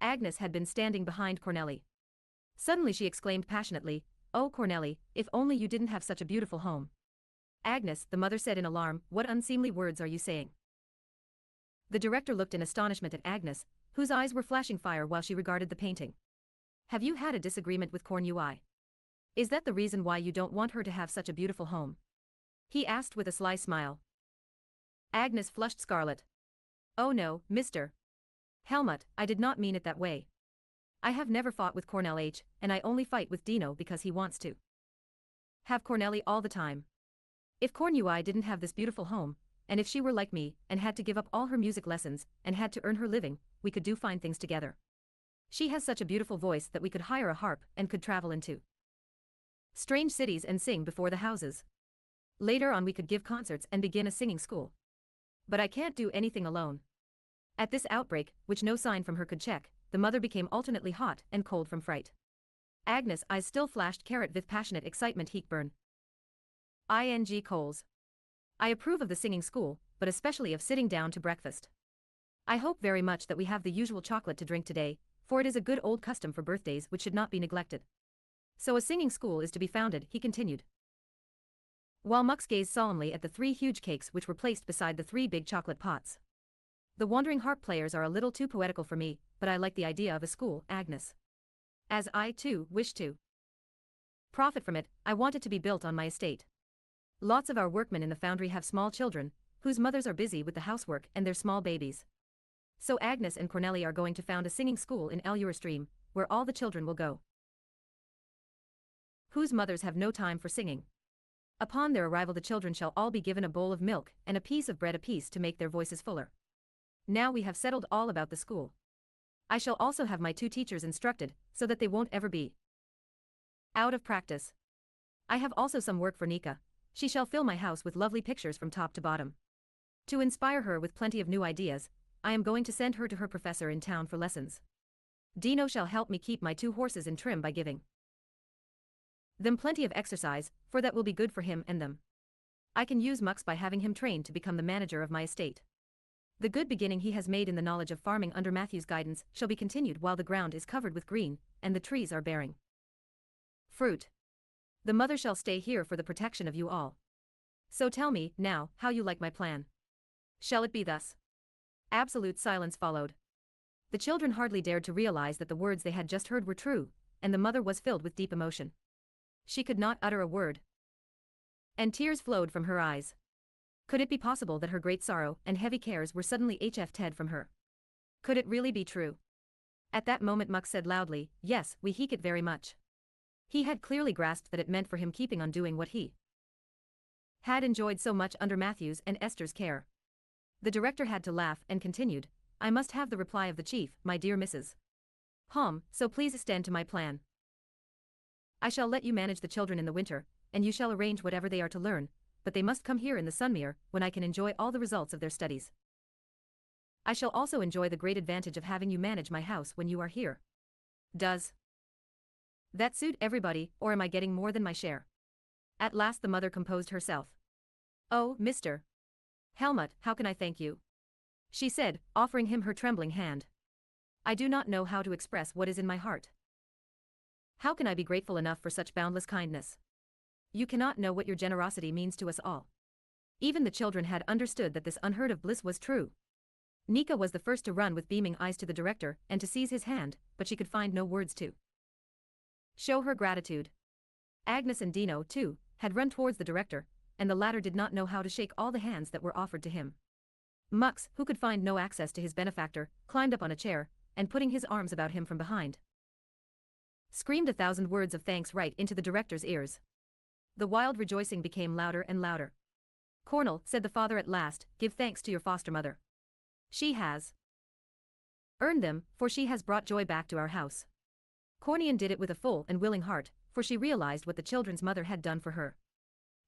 Agnes had been standing behind Cornelli. Suddenly she exclaimed passionately, "Oh Cornelli, if only you didn't have such a beautiful home." "Agnes," the mother said in alarm, "what unseemly words are you saying?" The director looked in astonishment at Agnes, whose eyes were flashing fire while she regarded the painting. "Have you had a disagreement with Cornelli? Is that the reason why you don't want her to have such a beautiful home?" he asked with a sly smile. Agnes flushed scarlet. "Oh no, Mr. Helmut, I did not mean it that way. I have never fought with Cornelli, and I only fight with Dino because he wants to have Cornelli all the time. If Cornelli didn't have this beautiful home, and if she were like me, and had to give up all her music lessons, and had to earn her living, we could do fine things together. She has such a beautiful voice that we could hire a harp and could travel into strange cities and sing before the houses. Later on we could give concerts and begin a singing school. But I can't do anything alone. At this outbreak, which no sign from her could check, the mother became alternately hot and cold from fright. Agnes' eyes still flashed carrot with passionate excitement burn. Ing Coles. I approve of the singing school, but especially of sitting down to breakfast. I hope very much that we have the usual chocolate to drink today, for it is a good old custom for birthdays which should not be neglected. So a singing school is to be founded, he continued. While Mux gazed solemnly at the 3 huge cakes which were placed beside the 3 big chocolate pots. The wandering harp players are a little too poetical for me, but I like the idea of a school, Agnes. As I, too, wish to profit from it, I want it to be built on my estate. Lots of our workmen in the foundry have small children, whose mothers are busy with the housework and their small babies. So Agnes and Cornelli are going to found a singing school in Stream, where all the children will go, whose mothers have no time for singing. Upon their arrival the children shall all be given a bowl of milk and a piece of bread apiece to make their voices fuller. Now we have settled all about the school. I shall also have my 2 teachers instructed, so that they won't ever be out of practice. I have also some work for Nika. She shall fill my house with lovely pictures from top to bottom. To inspire her with plenty of new ideas, I am going to send her to her professor in town for lessons. Dino shall help me keep my 2 horses in trim by giving them plenty of exercise, for that will be good for him and them. I can use Mux by having him trained to become the manager of my estate. The good beginning he has made in the knowledge of farming under Matthew's guidance shall be continued while the ground is covered with green, and the trees are bearing fruit. The mother shall stay here for the protection of you all. So tell me, now, how you like my plan. Shall it be thus? Absolute silence followed. The children hardly dared to realize that the words they had just heard were true, and the mother was filled with deep emotion. She could not utter a word, and tears flowed from her eyes. Could it be possible that her great sorrow and heavy cares were suddenly hed from her? Could it really be true? At that moment Mux said loudly, yes, we heek it very much. He had clearly grasped that it meant for him keeping on doing what he had enjoyed so much under Matthew's and Esther's care. The director had to laugh and continued, I must have the reply of the chief, my dear Mrs. So please stand to my plan. I shall let you manage the children in the winter, and you shall arrange whatever they are to learn, but they must come here in the Sunmere, when I can enjoy all the results of their studies. I shall also enjoy the great advantage of having you manage my house when you are here. Does that suit everybody, or am I getting more than my share? At last the mother composed herself. Oh, Mr. Helmut, how can I thank you? She said, offering him her trembling hand. I do not know how to express what is in my heart. How can I be grateful enough for such boundless kindness? You cannot know what your generosity means to us all. Even the children had understood that this unheard of bliss was true. Nika was the first to run with beaming eyes to the director and to seize his hand, but she could find no words to show her gratitude. Agnes and Dino, too, had run towards the director, and the latter did not know how to shake all the hands that were offered to him. Mux, who could find no access to his benefactor, climbed up on a chair, and putting his arms about him from behind, screamed 1,000 words of thanks right into the director's ears. The wild rejoicing became louder and louder. Cornel, said the father at last, give thanks to your foster mother. She has earned them, for she has brought joy back to our house. Cornian did it with a full and willing heart, for she realized what the children's mother had done for her.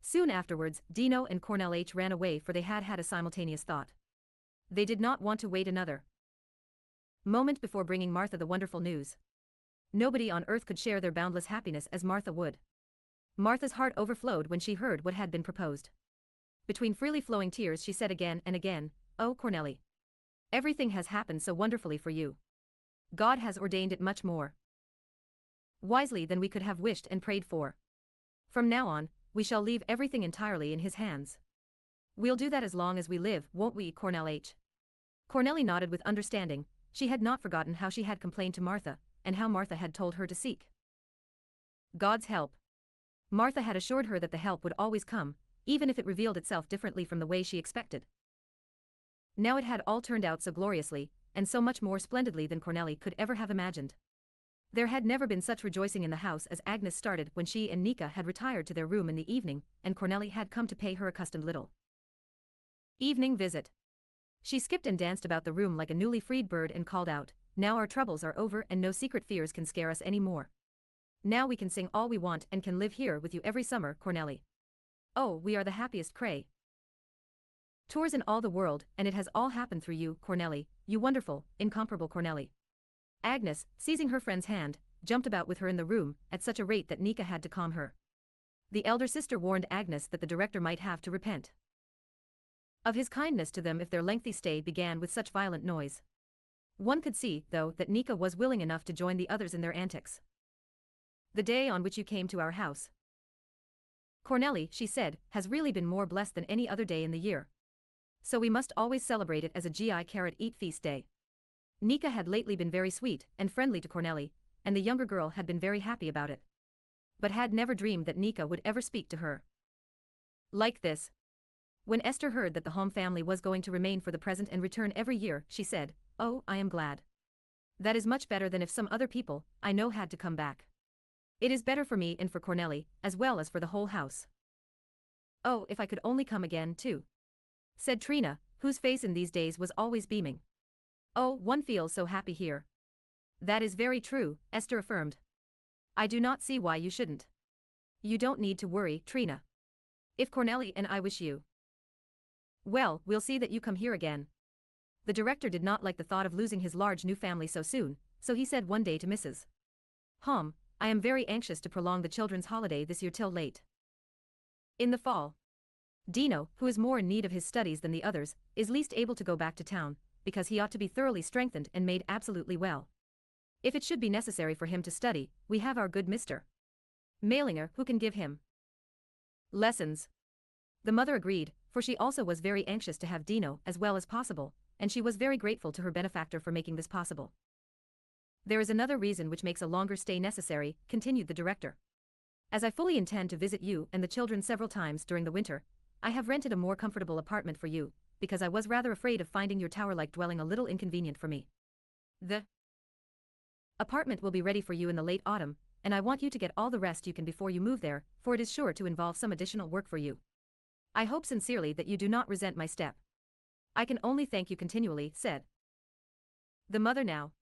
Soon afterwards, Dino and Cornelli ran away, for they had had a simultaneous thought. They did not want to wait another moment before bringing Martha the wonderful news. Nobody on earth could share their boundless happiness as Martha would. Martha's heart overflowed when she heard what had been proposed. Between freely flowing tears she said again and again, Oh, Cornelli. Everything has happened so wonderfully for you. God has ordained it much more wisely than we could have wished and prayed for. From now on, we shall leave everything entirely in his hands. We'll do that as long as we live, won't we, Cornelli? Cornelli nodded with understanding. She had not forgotten how she had complained to Martha, and how Martha had told her to seek God's help. Martha had assured her that the help would always come, even if it revealed itself differently from the way she expected. Now it had all turned out so gloriously, and so much more splendidly than Cornelli could ever have imagined. There had never been such rejoicing in the house as Agnes started when she and Nika had retired to their room in the evening, and Cornelli had come to pay her accustomed little evening visit. She skipped and danced about the room like a newly freed bird and called out, Now our troubles are over and no secret fears can scare us any more. Now we can sing all we want and can live here with you every summer, Cornelli. Oh, we are the happiest tours in all the world, and it has all happened through you, Cornelli, you wonderful, incomparable Cornelli. Agnes, seizing her friend's hand, jumped about with her in the room, at such a rate that Nika had to calm her. The elder sister warned Agnes that the director might have to repent of his kindness to them if their lengthy stay began with such violent noise. One could see, though, that Nika was willing enough to join the others in their antics. The day on which you came to our house, Cornelli, she said, has really been more blessed than any other day in the year. So we must always celebrate it as a Eat feast day. Nika had lately been very sweet and friendly to Cornelli, and the younger girl had been very happy about it. But had never dreamed that Nika would ever speak to her like this. When Esther heard that the home family was going to remain for the present and return every year, she said, "Oh, I am glad. That is much better than if some other people I know had to come back. It is better for me and for Cornelli, as well as for the whole house." "Oh, if I could only come again, too," said Trina, whose face in these days was always beaming. "Oh, one feels so happy here." "That is very true," Esther affirmed. "I do not see why you shouldn't. You don't need to worry, Trina. If Cornelli and I wish you well, we'll see that you come here again." The director did not like the thought of losing his large new family so soon, so he said one day to Mrs. Hom, "I am very anxious to prolong the children's holiday this year till late in the fall. Dino, who is more in need of his studies than the others, is least able to go back to town, because he ought to be thoroughly strengthened and made absolutely well. If it should be necessary for him to study, we have our good Mr. Mailinger who can give him lessons." The mother agreed, for she also was very anxious to have Dino as well as possible, and she was very grateful to her benefactor for making this possible. "There is another reason which makes a longer stay necessary," continued the director. "As I fully intend to visit you and the children several times during the winter, I have rented a more comfortable apartment for you, because I was rather afraid of finding your tower-like dwelling a little inconvenient for me. The apartment will be ready for you in the late autumn, and I want you to get all the rest you can before you move there, for it is sure to involve some additional work for you. I hope sincerely that you do not resent my step. I can only thank you continually," said the mother now.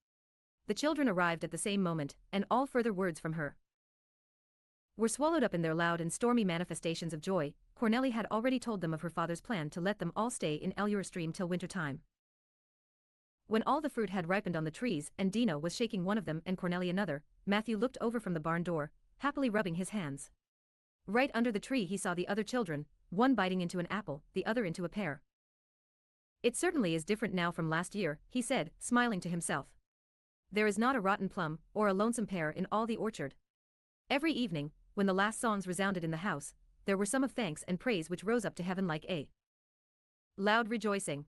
The children arrived at the same moment, and all further words from her were swallowed up in their loud and stormy manifestations of joy. Cornelli had already told them of her father's plan to let them all stay in Stream till winter time. When all the fruit had ripened on the trees and Dino was shaking one of them and Cornelli another, Matthew looked over from the barn door, happily rubbing his hands. Right under the tree he saw the other children, one biting into an apple, the other into a pear. "It certainly is different now from last year," he said, smiling to himself. "There is not a rotten plum or a lonesome pear in all the orchard." Every evening, when the last songs resounded in the house, there were some of thanks and praise which rose up to heaven like a loud rejoicing.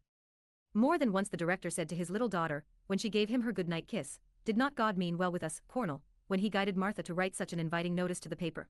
More than once the director said to his little daughter, when she gave him her good-night kiss, "Did not God mean well with us, Cornel, when he guided Martha to write such an inviting notice to the paper?"